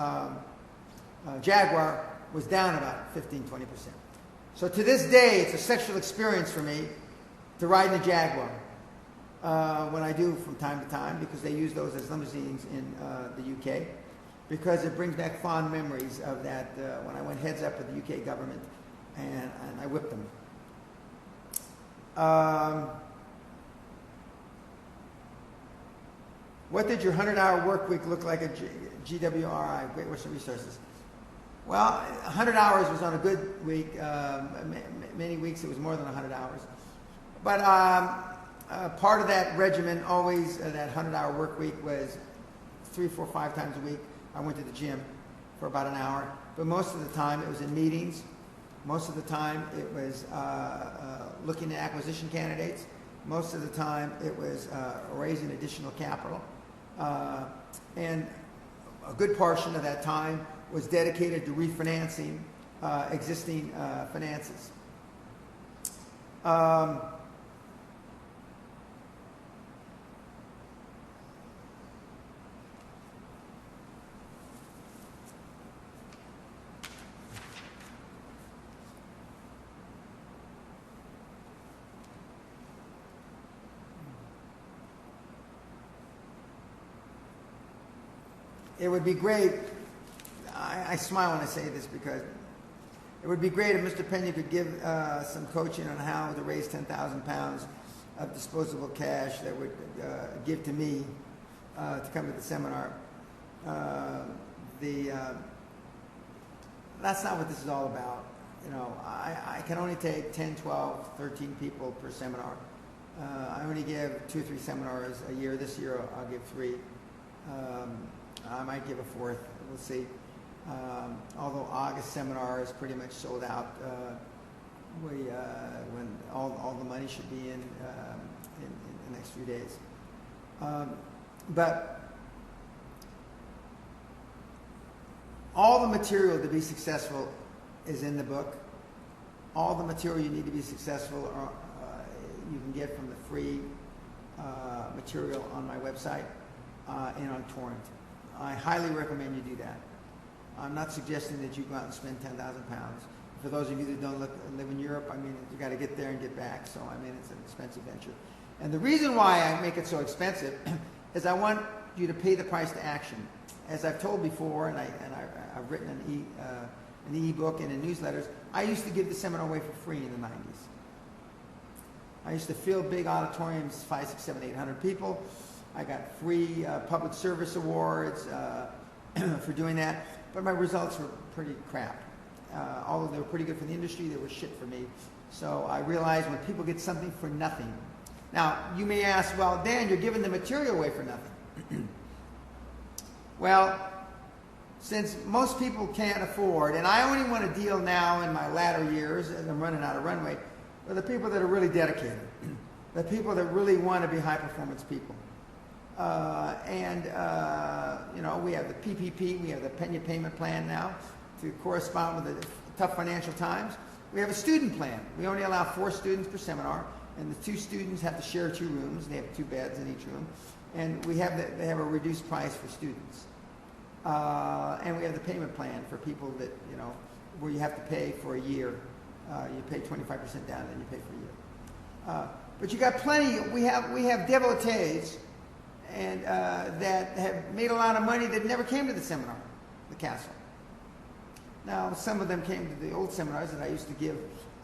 Speaker 2: Jaguar was down about 15-20%. So to this day, it's a sexual experience for me to ride in a Jaguar. When I do from time to time, because they use those as limousines in the UK, because it brings back fond memories of that when I went heads up with the UK government and I whipped them. What did your 100-hour work week look like at GWRI, Great Western Resources? Well, 100 hours was on a good week. Many weeks it was more than 100 hours. But part of that regimen, always that 100-hour work week, was 3, 4, 5 times a week. I went to the gym for about an hour. But most of the time it was in meetings. Most of the time it was looking at acquisition candidates. Most of the time it was raising additional capital. And a good portion of that time was dedicated to refinancing existing finances. It would be great, I smile when I say this because it would be great if Mr. Pena could give some coaching on how to raise 10,000 pounds of disposable cash that would give to me to come to the seminar. That's not what this is all about. You know, I can only take 10, 12, 13 people per seminar. I only give 2 or 3 seminars a year. This year I'll give 3. I might give a 4th. We'll see. Although August seminar is pretty much sold out, when all the money should be in the next few days. But all the material to be successful is in the book. All the material you need to be successful you can get from the free material on my website and on torrent. I highly recommend you do that. I'm not suggesting that you go out and spend 10,000 pounds. For those of you that don't live in Europe, I mean, you got to get there and get back. So, I mean, it's an expensive venture. And the reason why I make it so expensive is I want you to pay the price to action. As I've told before, and I've written an e-book and in newsletters, I used to give the seminar away for free in the 90s. I used to fill big auditoriums, 5, 6, 7, 800 people. I got free public service awards for doing that, but my results were pretty crap. Although they were pretty good for the industry, they were shit for me. So I realized when people get something for nothing. Now, you may ask, well, Dan, you're giving the material away for nothing. Well, since most people can't afford, and I only want to deal now in my latter years, as I'm running out of runway, with the people that are really dedicated, the people that really want to be high-performance people. You know, we have the PPP, we have the Pena payment plan now to correspond with the tough financial times. We have a student plan. We only allow 4 students per seminar, and the 2 students have to share 2 rooms. They have 2 beds in each room, and they have a reduced price for students. And we have the payment plan for people that, you know, where you have to pay for a year. You pay 25% down, and then you pay for a year. But you got plenty. We have devotees and that have made a lot of money that never came to the seminar, the castle. Now, some of them came to the old seminars that I used to give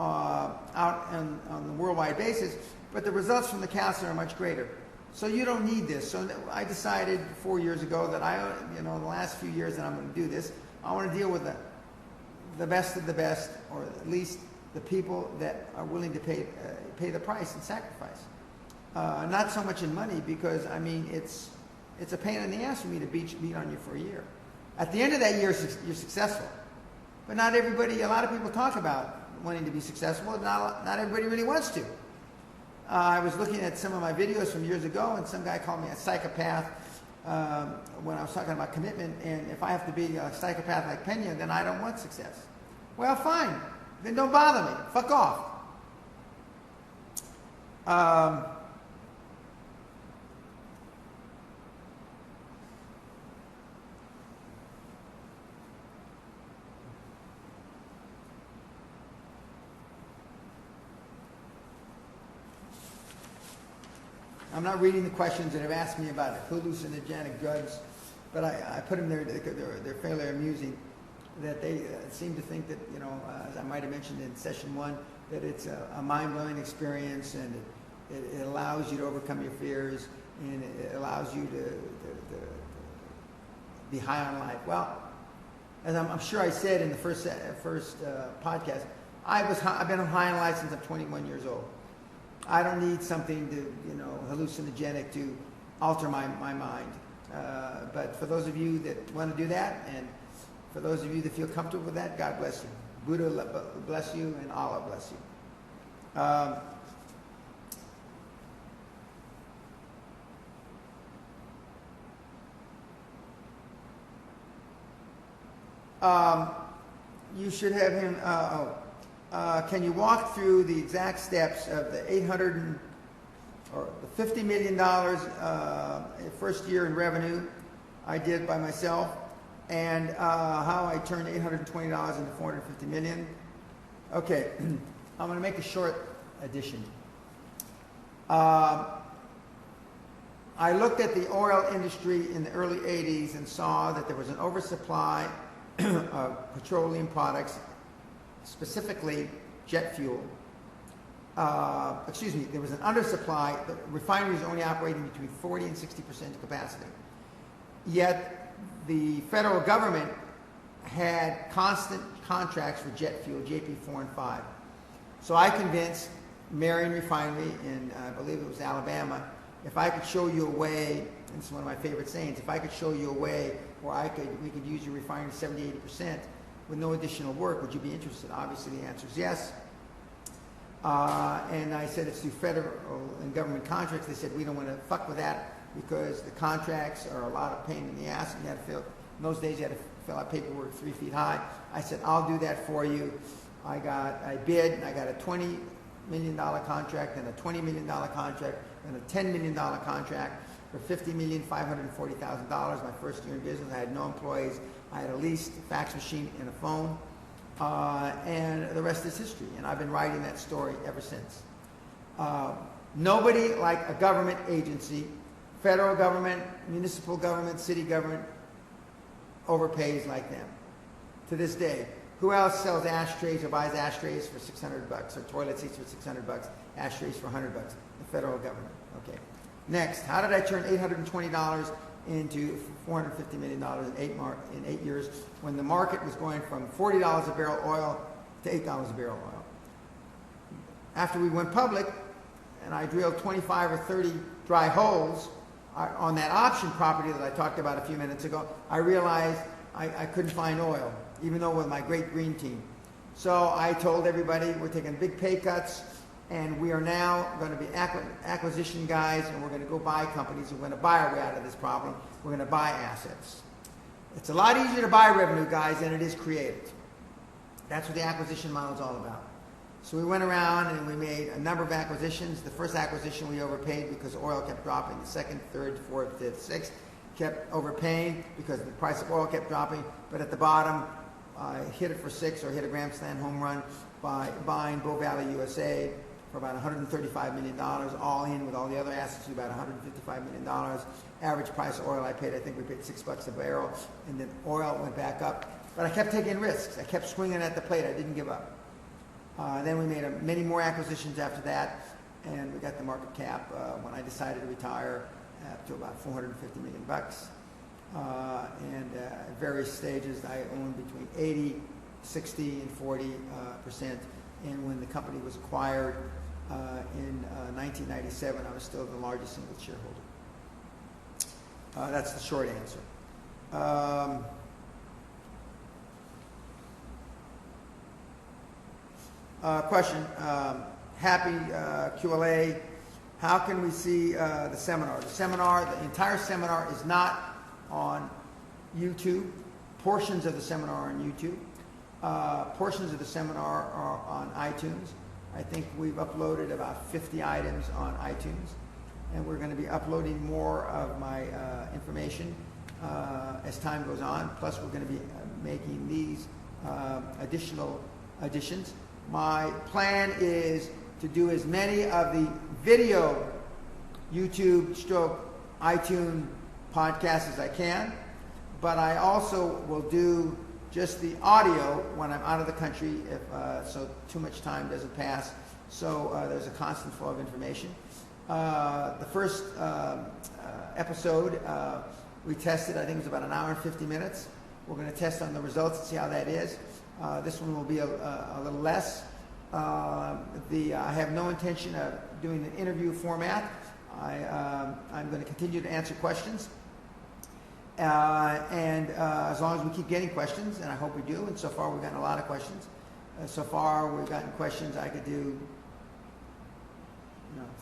Speaker 2: out on the worldwide basis, but the results from the castle are much greater. So you don't need this. So I decided 4 years ago that the last few years that I'm going to do this, I want to deal with the best of the best, or at least the people that are willing to pay the price and sacrifice. Not so much in money, because I mean it's a pain in the ass for me to beat on you for a year. At the end of that year, you're successful. But not everybody. A lot of people talk about wanting to be successful. Not everybody really wants to. I was looking at some of my videos from years ago, and some guy called me a psychopath when I was talking about commitment. And if I have to be a psychopath like Pena, then I don't want success. Well, fine. Then don't bother me. Fuck off. I'm not reading the questions that have asked me about hallucinogenic drugs, but I put them there. They're fairly amusing. That they seem to think that, as I might have mentioned in session 1, that it's a mind-blowing experience, and it allows you to overcome your fears, and it allows you to be high on life. Well, as I'm sure I said in the first podcast, I've been on high on life since I'm 21 years old. I don't need something to, hallucinogenic to alter my mind. But for those of you that want to do that, and for those of you that feel comfortable with that, God bless you. Buddha bless you, and Allah bless you. You should have him. Can you walk through the exact steps of the $50 million first year in revenue I did by myself, and how I turned $820 into $450 million? Okay, I'm going to make a short addition. I looked at the oil industry in the early 80s and saw that there was an oversupply of petroleum products, specifically jet fuel. There was an undersupply. The refineries were only operating between 40 and 60% capacity. Yet the federal government had constant contracts for jet fuel, JP 4 and 5. So I convinced Marion Refinery in, I believe it was Alabama, if I could show you a way, and it's one of my favorite sayings, if I could show you a way where we could use your refinery 70-80%, with no additional work, would you be interested? Obviously, the answer is yes. And I said it's through federal and government contracts. They said we don't want to fuck with that because the contracts are a lot of pain in the ass. And you had to in those days, you had to fill out paperwork 3 feet high. I said, I'll do that for you. I bid, and I got a $20 million contract, and a $20 million contract, and a $10 million contract for $50,540,000. My first year in business, I had no employees. I had a leased fax machine and a phone, and the rest is history. And I've been writing that story ever since. Nobody like a government agency, federal government, municipal government, city government, overpays like them. To this day, who else sells ashtrays or buys ashtrays for $600 or toilet seats for $600, ashtrays for $100? The federal government. Okay. Next, how did I turn $820 into $450 million in 8 years when the market was going from $40 a barrel oil to $8 a barrel oil? After we went public, and I drilled 25 or 30 dry holes on that option property that I talked about a few minutes ago, I realized I couldn't find oil, even though with my great green team. So I told everybody we're taking big pay cuts, and we are now going to be acquisition guys, and we're going to go buy companies. We're going to buy our way out of this problem. We're going to buy assets. It's a lot easier to buy revenue, guys, than it is create it. That's what the acquisition model is all about. So we went around and we made a number of acquisitions. The first acquisition we overpaid because oil kept dropping. The second, third, fourth, fifth, sixth kept overpaying because the price of oil kept dropping. But at the bottom, I hit it for 6 or hit a grand slam home run by buying Bow Valley USA for about $135 million, all in with all the other assets, about $155 million. Average price of oil I paid, I think we paid $6 a barrel, and then oil went back up. But I kept taking risks. I kept swinging at the plate. I didn't give up. Then we made many more acquisitions after that, and we got the market cap when I decided to retire up to about $450 million. And at various stages, I owned between 80, 60, and 40%. And when the company was acquired in 1997, I was still the largest single shareholder. That's the short answer. Question. Happy QLA. How can we see the seminar? The entire seminar is not on YouTube. Portions of the seminar are on YouTube. Portions of the seminar are on iTunes. I think we've uploaded about 50 items on iTunes, and we're going to be uploading more of my information as time goes on. Plus, we're going to be making these additional additions. My plan is to do as many of the video YouTube / iTunes podcasts as I can, but I also will do just the audio when I'm out of the country, if so too much time doesn't pass. So there's a constant flow of information. The first episode we tested, I think it was about an hour and 50 minutes. We're going to test on the results and see how that is. This one will be a little less. I have no intention of doing an interview format. I'm going to continue to answer questions. And as long as we keep getting questions, and I hope we do, and so far we've gotten a lot of questions. So far we've gotten questions I could do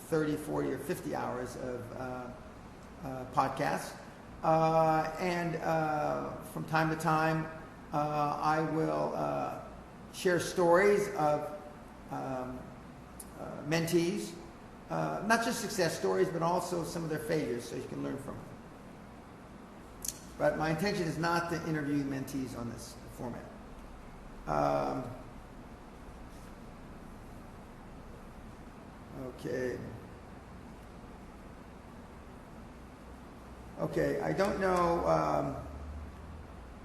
Speaker 2: 30, 40, or 50 hours of podcasts. And from time to time I will share stories of mentees, not just success stories, but also some of their failures, so you can learn from them. But my intention is not to interview mentees on this format. Okay, I don't know,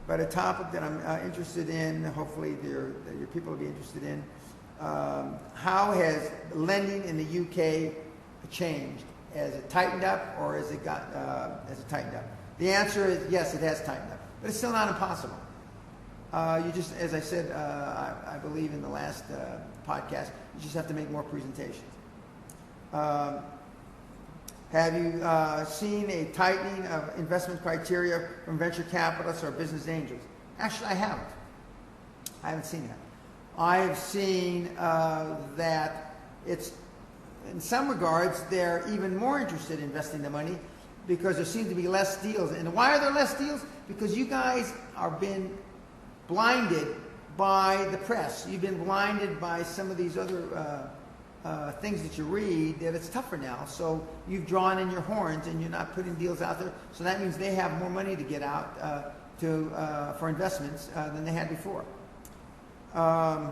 Speaker 2: but a topic that I'm interested in, hopefully your people will be interested in, how has lending in the UK changed? Has it tightened up, or has it tightened up? The answer is yes, it has tightened up, but it's still not impossible. You just, as I said, I believe in the last podcast, you just have to make more presentations. Have you seen a tightening of investment criteria from venture capitalists or business angels? Actually, I haven't. I haven't seen that. I have seen that it's, in some regards, they're even more interested in investing the money because there seems to be less deals. And why are there less deals? Because you guys are being blinded by the press. You've been blinded by some of these other things that you read, that it's tougher now. So you've drawn in your horns and you're not putting deals out there. So that means they have more money to get out for investments than they had before. How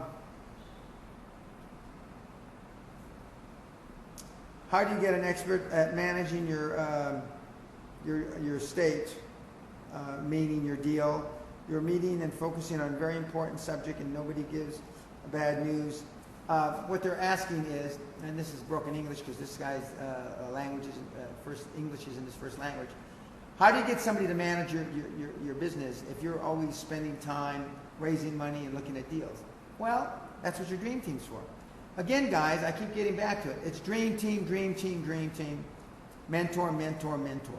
Speaker 2: do you get an expert at managing your state, meaning your deal? You're meeting and focusing on a very important subject and nobody gives bad news. What they're asking is, and this is broken English because this guy's language isn't, English isn't his first language. How do you get somebody to manage your business if you're always spending time raising money and looking at deals? Well, that's what your dream team's for. Again, guys, I keep getting back to it. It's dream team, dream team, dream team. Mentor, mentor, mentor.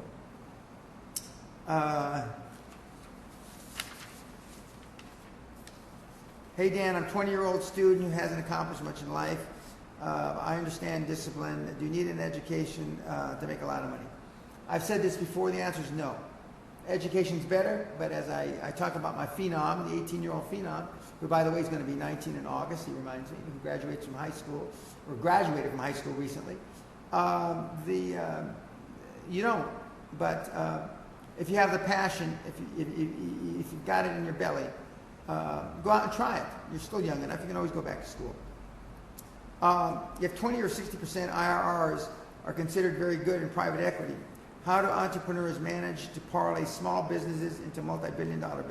Speaker 2: Hey Dan, I'm a 20-year-old student who hasn't accomplished much in life. I understand discipline. Do you need an education to make a lot of money? I've said this before, the answer is no. Education's better, but as I talk about my phenom, the 18-year-old phenom, who by the way is going to be 19 in August, he reminds me, who graduates from high school, or graduated from high school recently. You don't, but if you have the passion, if you've got it in your belly, go out and try it. You're still young enough. You can always go back to school. If 20 or 60% IRRs are considered very good in private equity, how do entrepreneurs manage to parlay small businesses into multi-million or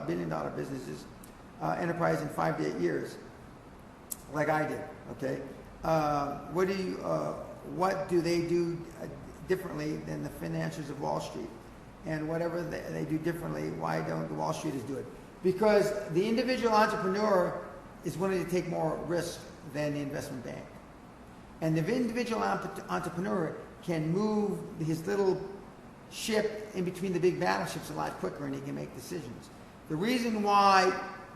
Speaker 2: billion-dollar businesses, enterprise in 5 to 8 years? like I did. Okay, what do they do differently than the financiers of Wall Street? And whatever they do differently, why don't the Wall Streeters do it? Because the individual entrepreneur is willing to take more risk than the investment bank. And the individual entrepreneur can move his little ship in between the big battleships a lot quicker, and he can make decisions. The reason why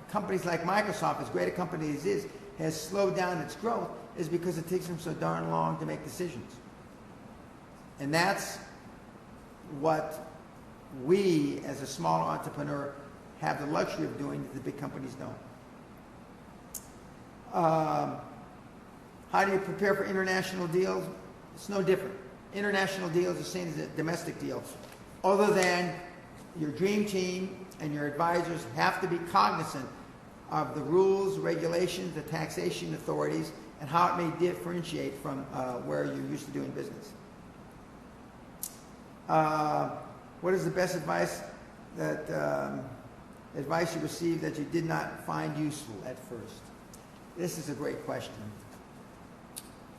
Speaker 2: companies like Microsoft, as great a company as it is, has slowed down its growth is because it takes them so darn long to make decisions. And that's what we, as a small entrepreneur, have the luxury of doing that the big companies don't. How do you prepare for international deals? It's no different. International deals are the same as domestic deals. Other than your dream team and your advisors have to be cognizant of the rules, regulations, the taxation authorities, and how it may differentiate from where you're used to doing business. What is the best advice you received that you did not find useful at first? This is a great question.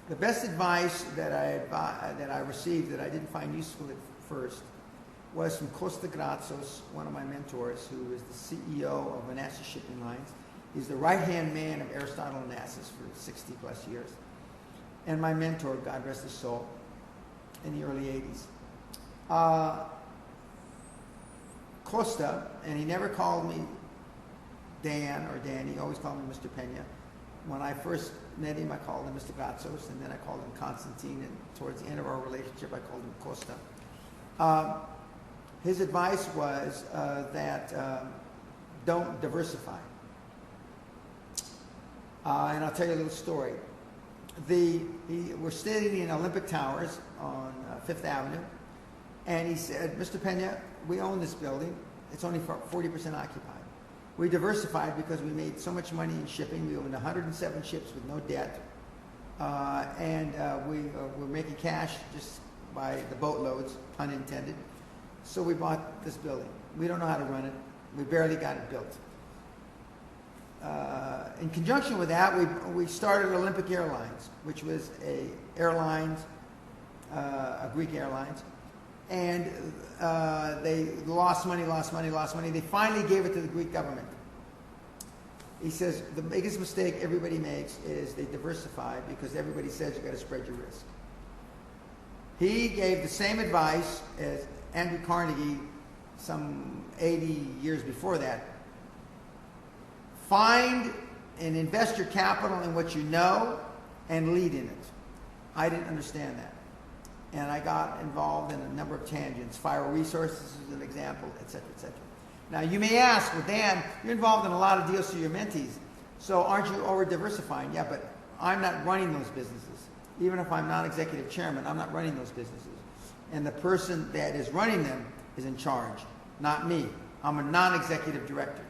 Speaker 2: The best advice that I received that I didn't find useful at first was from Costa Gratsos, one of my mentors, who is the CEO of Onassis Shipping Lines. He's the right-hand man of Aristotle Onassis for 60 plus years. And my mentor, God rest his soul, in the early 80s. Costa, and he never called me Dan or Danny, he always called me Mr. Pena. When I first met him, I called him Mr. Gratsos, and then I called him Constantine, and towards the end of our relationship, I called him Costa. His advice was that don't diversify. And I'll tell you a little story. We're standing in Olympic Towers on Fifth Avenue, and he said, Mr. Pena, we own this building. It's only 40% occupied. We diversified because we made so much money in shipping. We owned 107 ships with no debt. And we were making cash just by the boatloads, pun intended. So we bought this building. We don't know how to run it. We barely got it built. In conjunction with that, we started Olympic Airlines, which was a Greek Airlines. And they lost money. They finally gave it to the Greek government. He says the biggest mistake everybody makes is they diversify because everybody says you've got to spread your risk. He gave the same advice as Andrew Carnegie some 80 years before that. Find and invest your capital in what you know and lead in it. I didn't understand that. And I got involved in a number of tangents. Fire resources is an example, et cetera, et cetera. Now, you may ask, well, Dan, you're involved in a lot of deals through your mentees, so aren't you over-diversifying? Yeah, but I'm not running those businesses. Even if I'm not executive chairman, I'm not running those businesses. And the person that is running them is in charge, not me. I'm a non-executive director.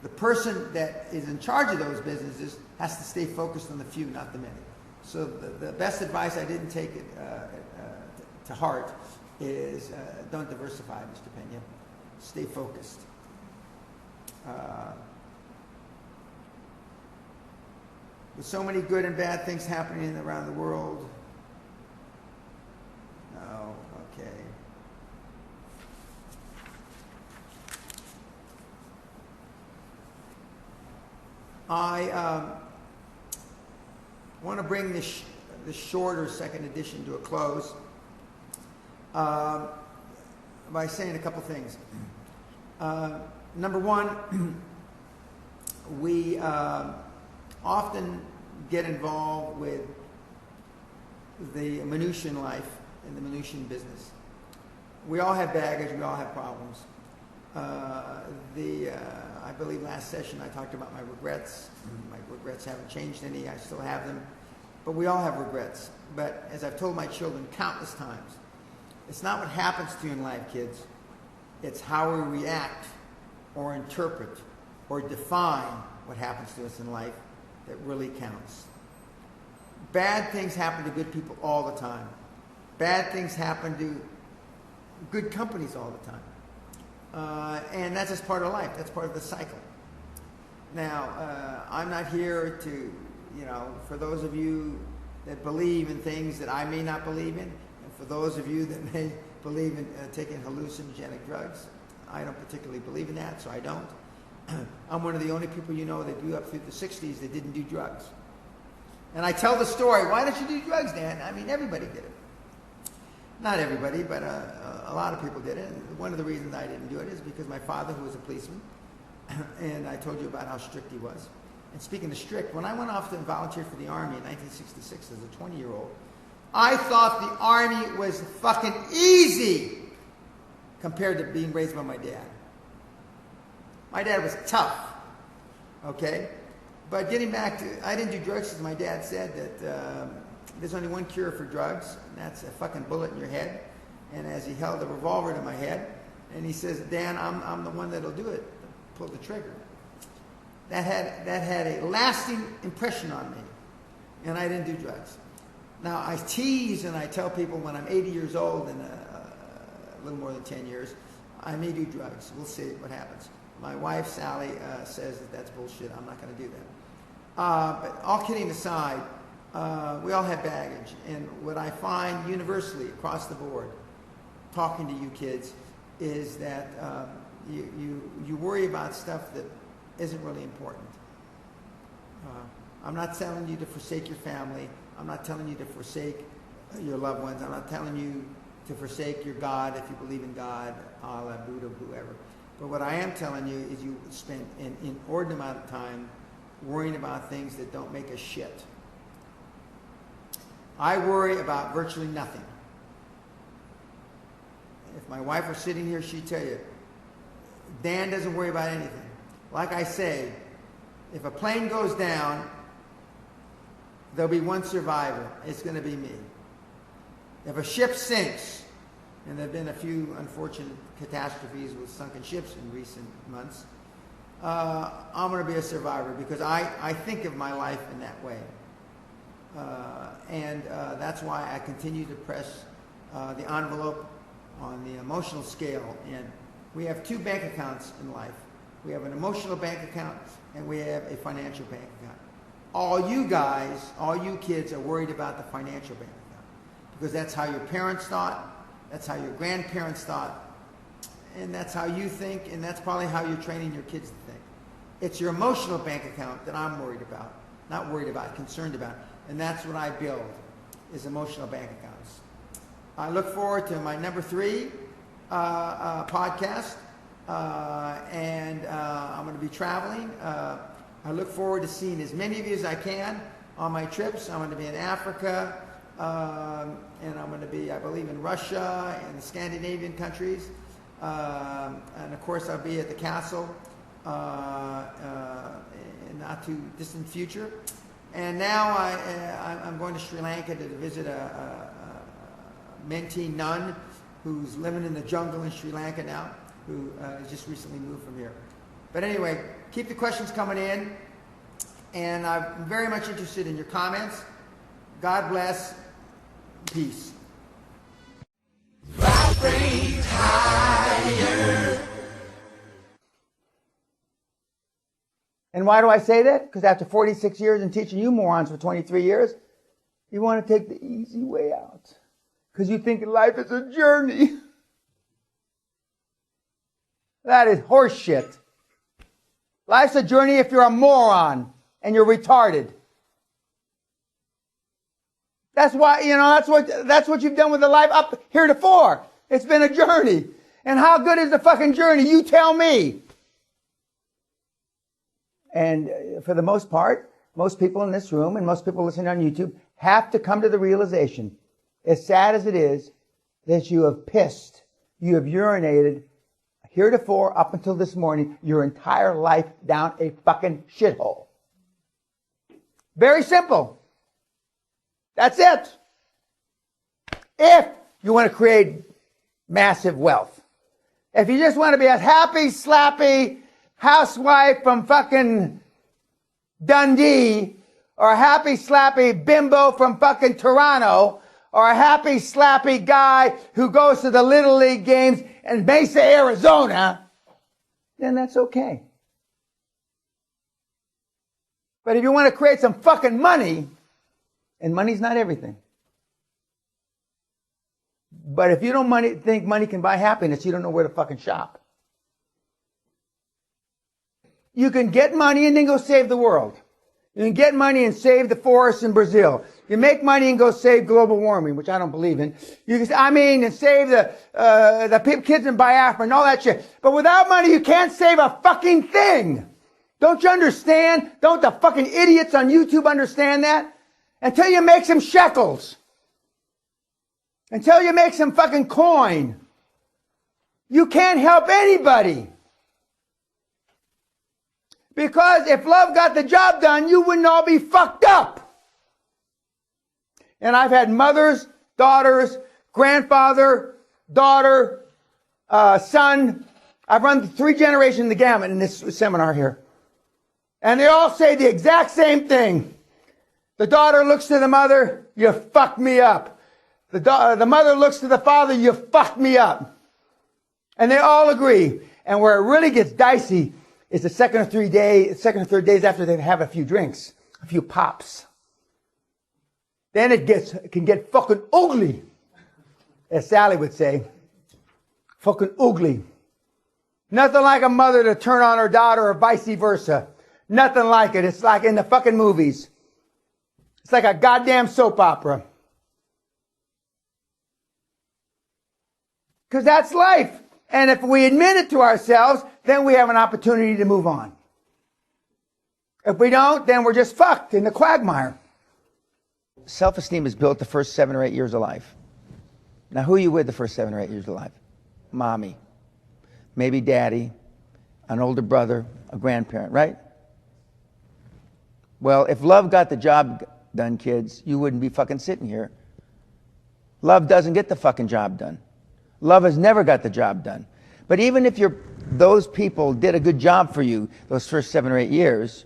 Speaker 2: The person that is in charge of those businesses has to stay focused on the few, not the many. So the best advice, I didn't take it to heart, is don't diversify, Mr. Pena. Stay focused. With so many good and bad things happening around the world. Oh, okay. I want to bring this shorter second edition to a close by saying a couple things. Number one, we often get involved with the minutiae in life and the minutiae in business. We all have baggage. We all have problems. I believe last session I talked about my regrets. My regrets haven't changed any. I still have them. But we all have regrets. But as I've told my children countless times, it's not what happens to you in life, kids. It's how we react or interpret or define what happens to us in life that really counts. Bad things happen to good people all the time. Bad things happen to good companies all the time. And that's just part of life. That's part of the cycle. Now, I'm not here to, for those of you that believe in things that I may not believe in, and for those of you that may believe in taking hallucinogenic drugs, I don't particularly believe in that, so I don't. I'm one of the only people that grew up through the 60s that didn't do drugs. And I tell the story, why don't you do drugs, Dan? I mean, everybody did it. Not everybody, but a lot of people did it. And one of the reasons I didn't do it is because my father, who was a policeman, and I told you about how strict he was. And speaking of strict, when I went off to volunteer for the Army in 1966 as a 20-year-old, I thought the Army was fucking easy compared to being raised by my dad. My dad was tough, okay? But getting back to, I didn't do drugs because my dad said that there's only one cure for drugs, and that's a fucking bullet in your head. And as he held a revolver to my head, and he says, Dan, I'm the one that'll do it. Pull the trigger. That had a lasting impression on me, and I didn't do drugs. Now, I tease and I tell people when I'm 80 years old and a little more than 10 years, I may do drugs. We'll see what happens. My wife, Sally, says that that's bullshit. I'm not going to do that. But all kidding aside, we all have baggage. And what I find universally across the board, talking to you kids, is that you worry about stuff that isn't really important. I'm not telling you to forsake your family. I'm not telling you to forsake your loved ones. I'm not telling you to forsake your God if you believe in God, Allah, Buddha, whoever. But what I am telling you is you spend an inordinate amount of time worrying about things that don't make a shit. I worry about virtually nothing. If my wife were sitting here, she'd tell you, Dan doesn't worry about anything. Like I say, if a plane goes down, there'll be one survivor. It's going to be me. If a ship sinks, and there have been a few unfortunate catastrophes with sunken ships in recent months, I'm going to be a survivor because I think of my life in that way. And that's why I continue to press the envelope on the emotional scale. And we have two bank accounts in life. We have an emotional bank account and we have a financial bank account. All you guys, all you kids are worried about the financial bank account because that's how your parents thought, that's how your grandparents thought, and that's how you think, and that's probably how you're training your kids to think. It's your emotional bank account that I'm worried about, not worried about, concerned about. And that's what I build, is emotional bank accounts. I look forward to my number 3 podcast, and I'm going to be traveling. I look forward to seeing as many of you as I can on my trips. I'm going to be in Africa, and I'm going to be, I believe, in Russia and the Scandinavian countries. And of course, I'll be at the castle in not too distant future. And now I'm going to Sri Lanka to visit a Mentee nun who's living in the jungle in Sri Lanka now, who has just recently moved from here. But anyway, keep the questions coming in, and I'm very much interested in your comments. God bless. Peace. Vibrate higher. And why do I say that? Because after 46 years and teaching you morons for 23 years, you want to take the easy way out. Because you think life is a journey. That is horseshit. Life's a journey if you're a moron and you're retarded. That's why, that's what you've done with the life up heretofore. It's been a journey. And how good is the fucking journey? You tell me. And for the most part, most people in this room and most people listening on YouTube have to come to the realization, as sad as it is, that you have pissed, you have urinated heretofore up until this morning, your entire life down a fucking shithole. Very simple. That's it. If you want to create massive wealth. If you just want to be a happy, slappy housewife from fucking Dundee, or a happy, slappy bimbo from fucking Toronto, or a happy, slappy guy who goes to the Little League games in Mesa, Arizona, then that's okay. But if you want to create some fucking money, and money's not everything. But if you don't think money can buy happiness, you don't know where to fucking shop. You can get money and then go save the world. You can get money and save the forests in Brazil. You make money and go save global warming, which I don't believe in. And save the kids in Biafra and all that shit. But without money, you can't save a fucking thing. Don't you understand? Don't the fucking idiots on YouTube understand that? Until you make some shekels. Until you make some fucking coin. You can't help anybody. Because if love got the job done, you wouldn't all be fucked up. And I've had mothers, daughters, grandfather, daughter, son. I've run 3 generations of the gamut in this seminar here. And they all say the exact same thing. The daughter looks to the mother, you fucked me up. The mother looks to the father, you fucked me up. And they all agree. And where it really gets dicey is the second or third days after they have a few drinks, a few pops. Then it can get fucking ugly, as Sally would say. Fucking ugly. Nothing like a mother to turn on her daughter or vice versa. Nothing like it. It's like in the fucking movies. It's like a goddamn soap opera. Because that's life. And if we admit it to ourselves, then we have an opportunity to move on. If we don't, then we're just fucked in the quagmire. Self-esteem is built the first 7 or 8 years of life. Now, who are you with the first 7 or 8 years of life? Mommy. Maybe daddy. An older brother. A grandparent, right? Well, if love got the job done, kids, you wouldn't be fucking sitting here. Love doesn't get the fucking job done. Love has never got the job done. But even if those people did a good job for you those first 7 or 8 years,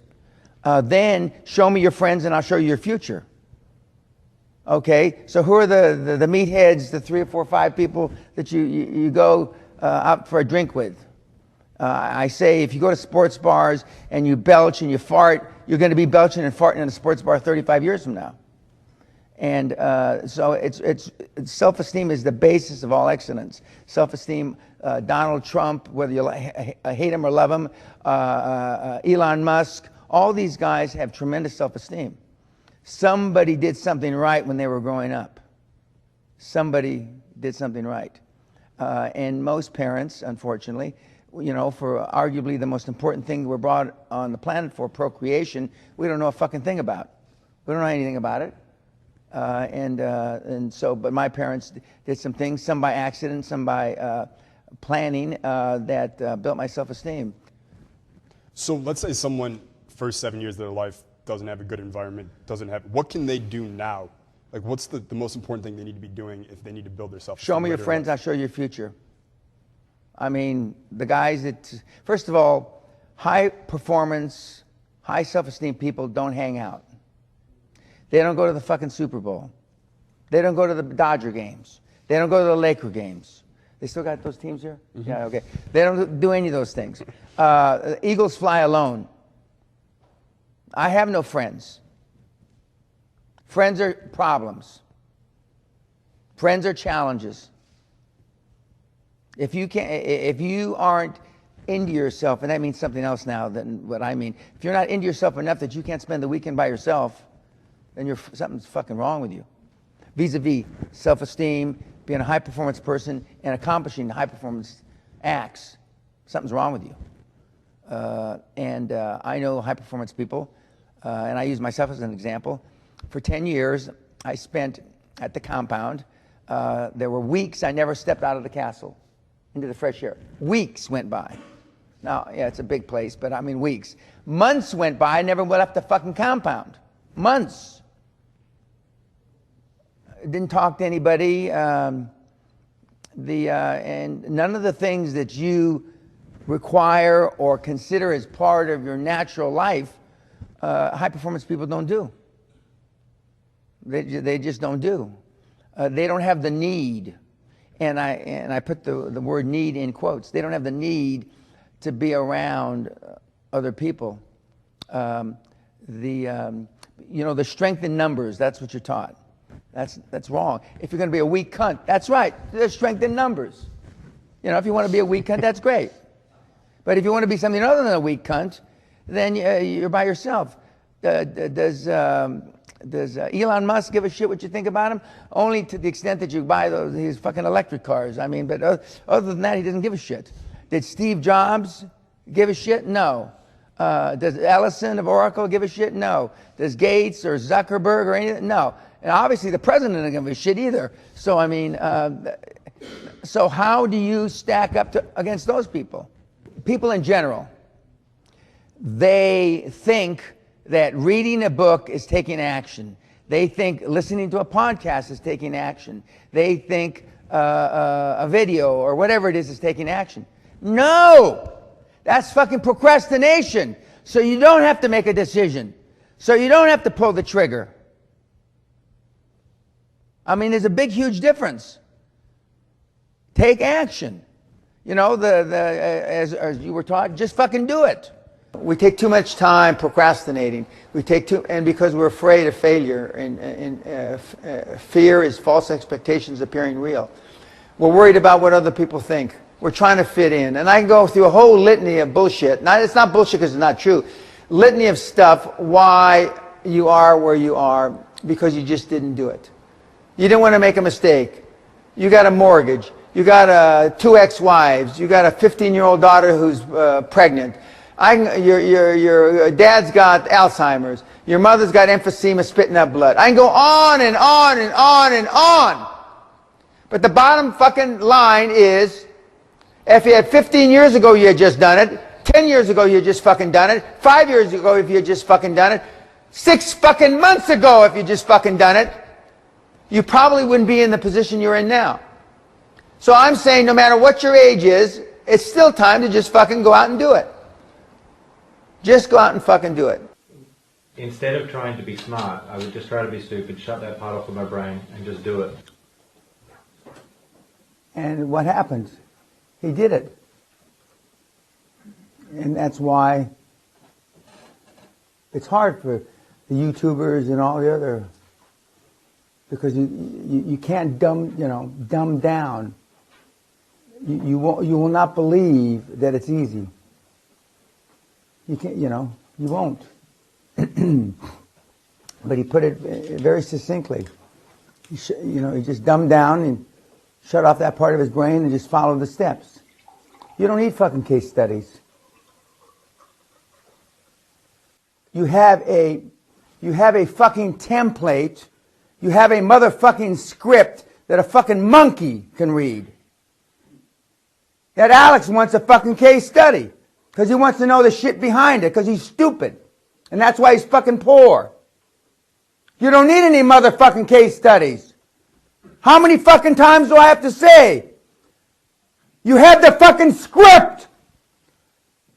Speaker 2: then show me your friends and I'll show you your future. Okay? So who are the meatheads, the 3 or 4 or 5 people that you go out for a drink with? I say if you go to sports bars and you belch and you fart, you're going to be belching and farting in a sports bar 35 years from now. And so it's self-esteem is the basis of all excellence. Self-esteem, Donald Trump, whether you hate him or love him, Elon Musk, all these guys have tremendous self-esteem. Somebody did something right when they were growing up. Somebody did something right. And most parents, unfortunately, for arguably the most important thing we're brought on the planet for, procreation, we don't know a fucking thing about. We don't know anything about it. But my parents did some things, some by accident, some by planning, that built my self-esteem.
Speaker 12: So let's say someone, first 7 years of their life, doesn't have a good environment, what can they do now? Like, what's the most important thing they need to be doing if they need to build their self-esteem?
Speaker 2: Show me your friends, I'll show you your future. I mean, the guys that, first of all, high performance, high self-esteem people don't hang out. They don't go to the fucking Super Bowl. They don't go to the Dodger games. They don't go to the Laker games. They still got those teams here? Mm-hmm. Yeah, okay. They don't do any of those things. Eagles fly alone. I have no friends. Friends are problems. Friends are challenges. If you aren't into yourself, and that means something else now than what I mean. If you're not into yourself enough that you can't spend the weekend by yourself, then something's fucking wrong with you. Vis-a-vis self-esteem, being a high-performance person, and accomplishing high-performance acts, something's wrong with you. I know high-performance people, and I use myself as an example. For 10 years, I spent at the compound. There were weeks I never stepped out of the castle into the fresh air. Weeks went by. Now, yeah, it's a big place, but I mean weeks. Months went by, I never left the fucking compound. Months. Didn't talk to anybody. And none of the things that you require or consider as part of your natural life, high-performance people don't do. They just don't do. They don't have the need, and I put the word need in quotes. They don't have the need to be around other people. the strength in numbers. That's what you're taught. That's wrong. If you're going to be a weak cunt, that's right. There's strength in numbers. If you want to be a weak cunt, that's great. But if you want to be something other than a weak cunt, then you're by yourself. Does Elon Musk give a shit what you think about him? Only to the extent that you buy his fucking electric cars. I mean, but other than that, he doesn't give a shit. Did Steve Jobs give a shit? No. Does Ellison of Oracle give a shit? No. Does Gates or Zuckerberg or anything? No. And obviously the president doesn't give a shit either. So, I mean, so how do you stack up against those people? People in general, they think that reading a book is taking action. They think listening to a podcast is taking action. They think a video or whatever it is taking action. No! That's fucking procrastination. So you don't have to make a decision. So you don't have to pull the trigger. I mean, there's a big, huge difference. Take action. As you were taught, just fucking do it. We take too much time procrastinating. And because we're afraid of failure, and fear is false expectations appearing real. We're worried about what other people think. We're trying to fit in. And I can go through a whole litany of bullshit. Now, it's not bullshit because it's not true. Litany of stuff why you are where you are because you just didn't do it. You didn't want to make a mistake. You got a mortgage. You got 2 ex-wives. You got a 15-year-old daughter who's pregnant. Your dad's got Alzheimer's. Your mother's got emphysema, spitting up blood. I can go on and on and on and on. But the bottom fucking line is, if you had 15 years ago you had just done it, 10 years ago you had just fucking done it, 5 years ago if you had just fucking done it, 6 fucking months ago if you just fucking done it, you probably wouldn't be in the position you're in now. So I'm saying no matter what your age is, it's still time to just fucking go out and do it. Just go out and fucking do it.
Speaker 13: Instead of trying to be smart, I would just try to be stupid, shut that part off of my brain, and just do it.
Speaker 2: And what happened? He did it. And that's why it's hard for the YouTubers and all the other, because you can't dumb down. You will not believe that it's easy. You can't, you won't. But he put it very succinctly. He just dumbed down and shut off that part of his brain and just followed the steps. You don't need fucking case studies. You have a fucking template. You have a motherfucking script that a fucking monkey can read. That Alex wants a fucking case study because he wants to know the shit behind it because he's stupid. And that's why he's fucking poor. You don't need any motherfucking case studies. How many fucking times do I have to say? You have the fucking script.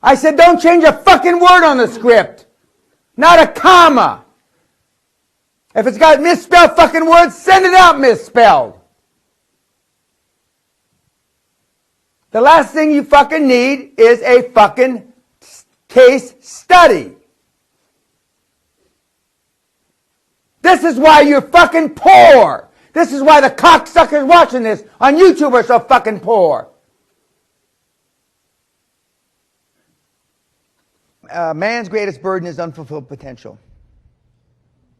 Speaker 2: I said don't change a fucking word on the script. Not a comma. If it's got misspelled fucking words, send it out misspelled. The last thing you fucking need is a fucking case study. This is why you're fucking poor. This is why the cocksuckers watching this on YouTube are so fucking poor. Man's greatest burden is unfulfilled potential.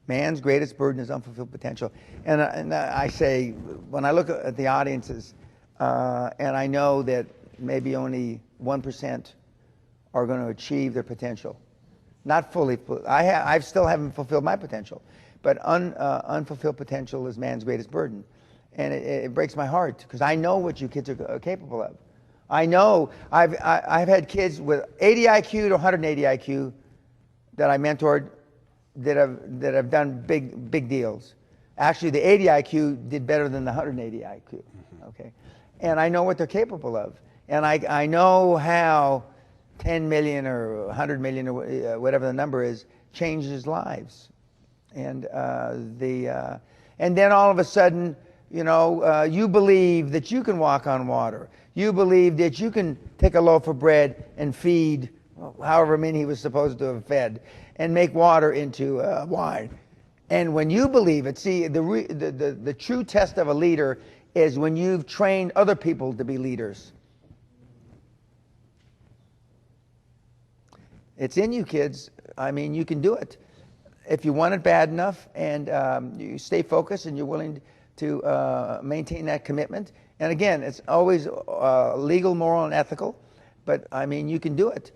Speaker 2: Man's greatest burden is unfulfilled potential. And I say, when I look at the audiences, and I know that maybe only 1% are going to achieve their potential. Not fully. I still haven't fulfilled my potential. But unfulfilled potential is man's greatest burden. And it breaks my heart because I know what you kids are capable of. I know I've had kids with 80 IQ to 180 IQ that I mentored that have done big deals. Actually, the 80 IQ did better than the 180 IQ. Okay, and I know what they're capable of, and I know how 10 million or 100 million or whatever the number is changes lives, and then all of a sudden, you believe that you can walk on water. You believe that you can take a loaf of bread and feed however many he was supposed to have fed, and make water into wine. And when you believe it, see, the true test of a leader is when you've trained other people to be leaders. It's in you, kids. I mean, you can do it. If you want it bad enough and you stay focused and you're willing to maintain that commitment. And again, it's always legal, moral, and ethical. But, I mean, you can do it.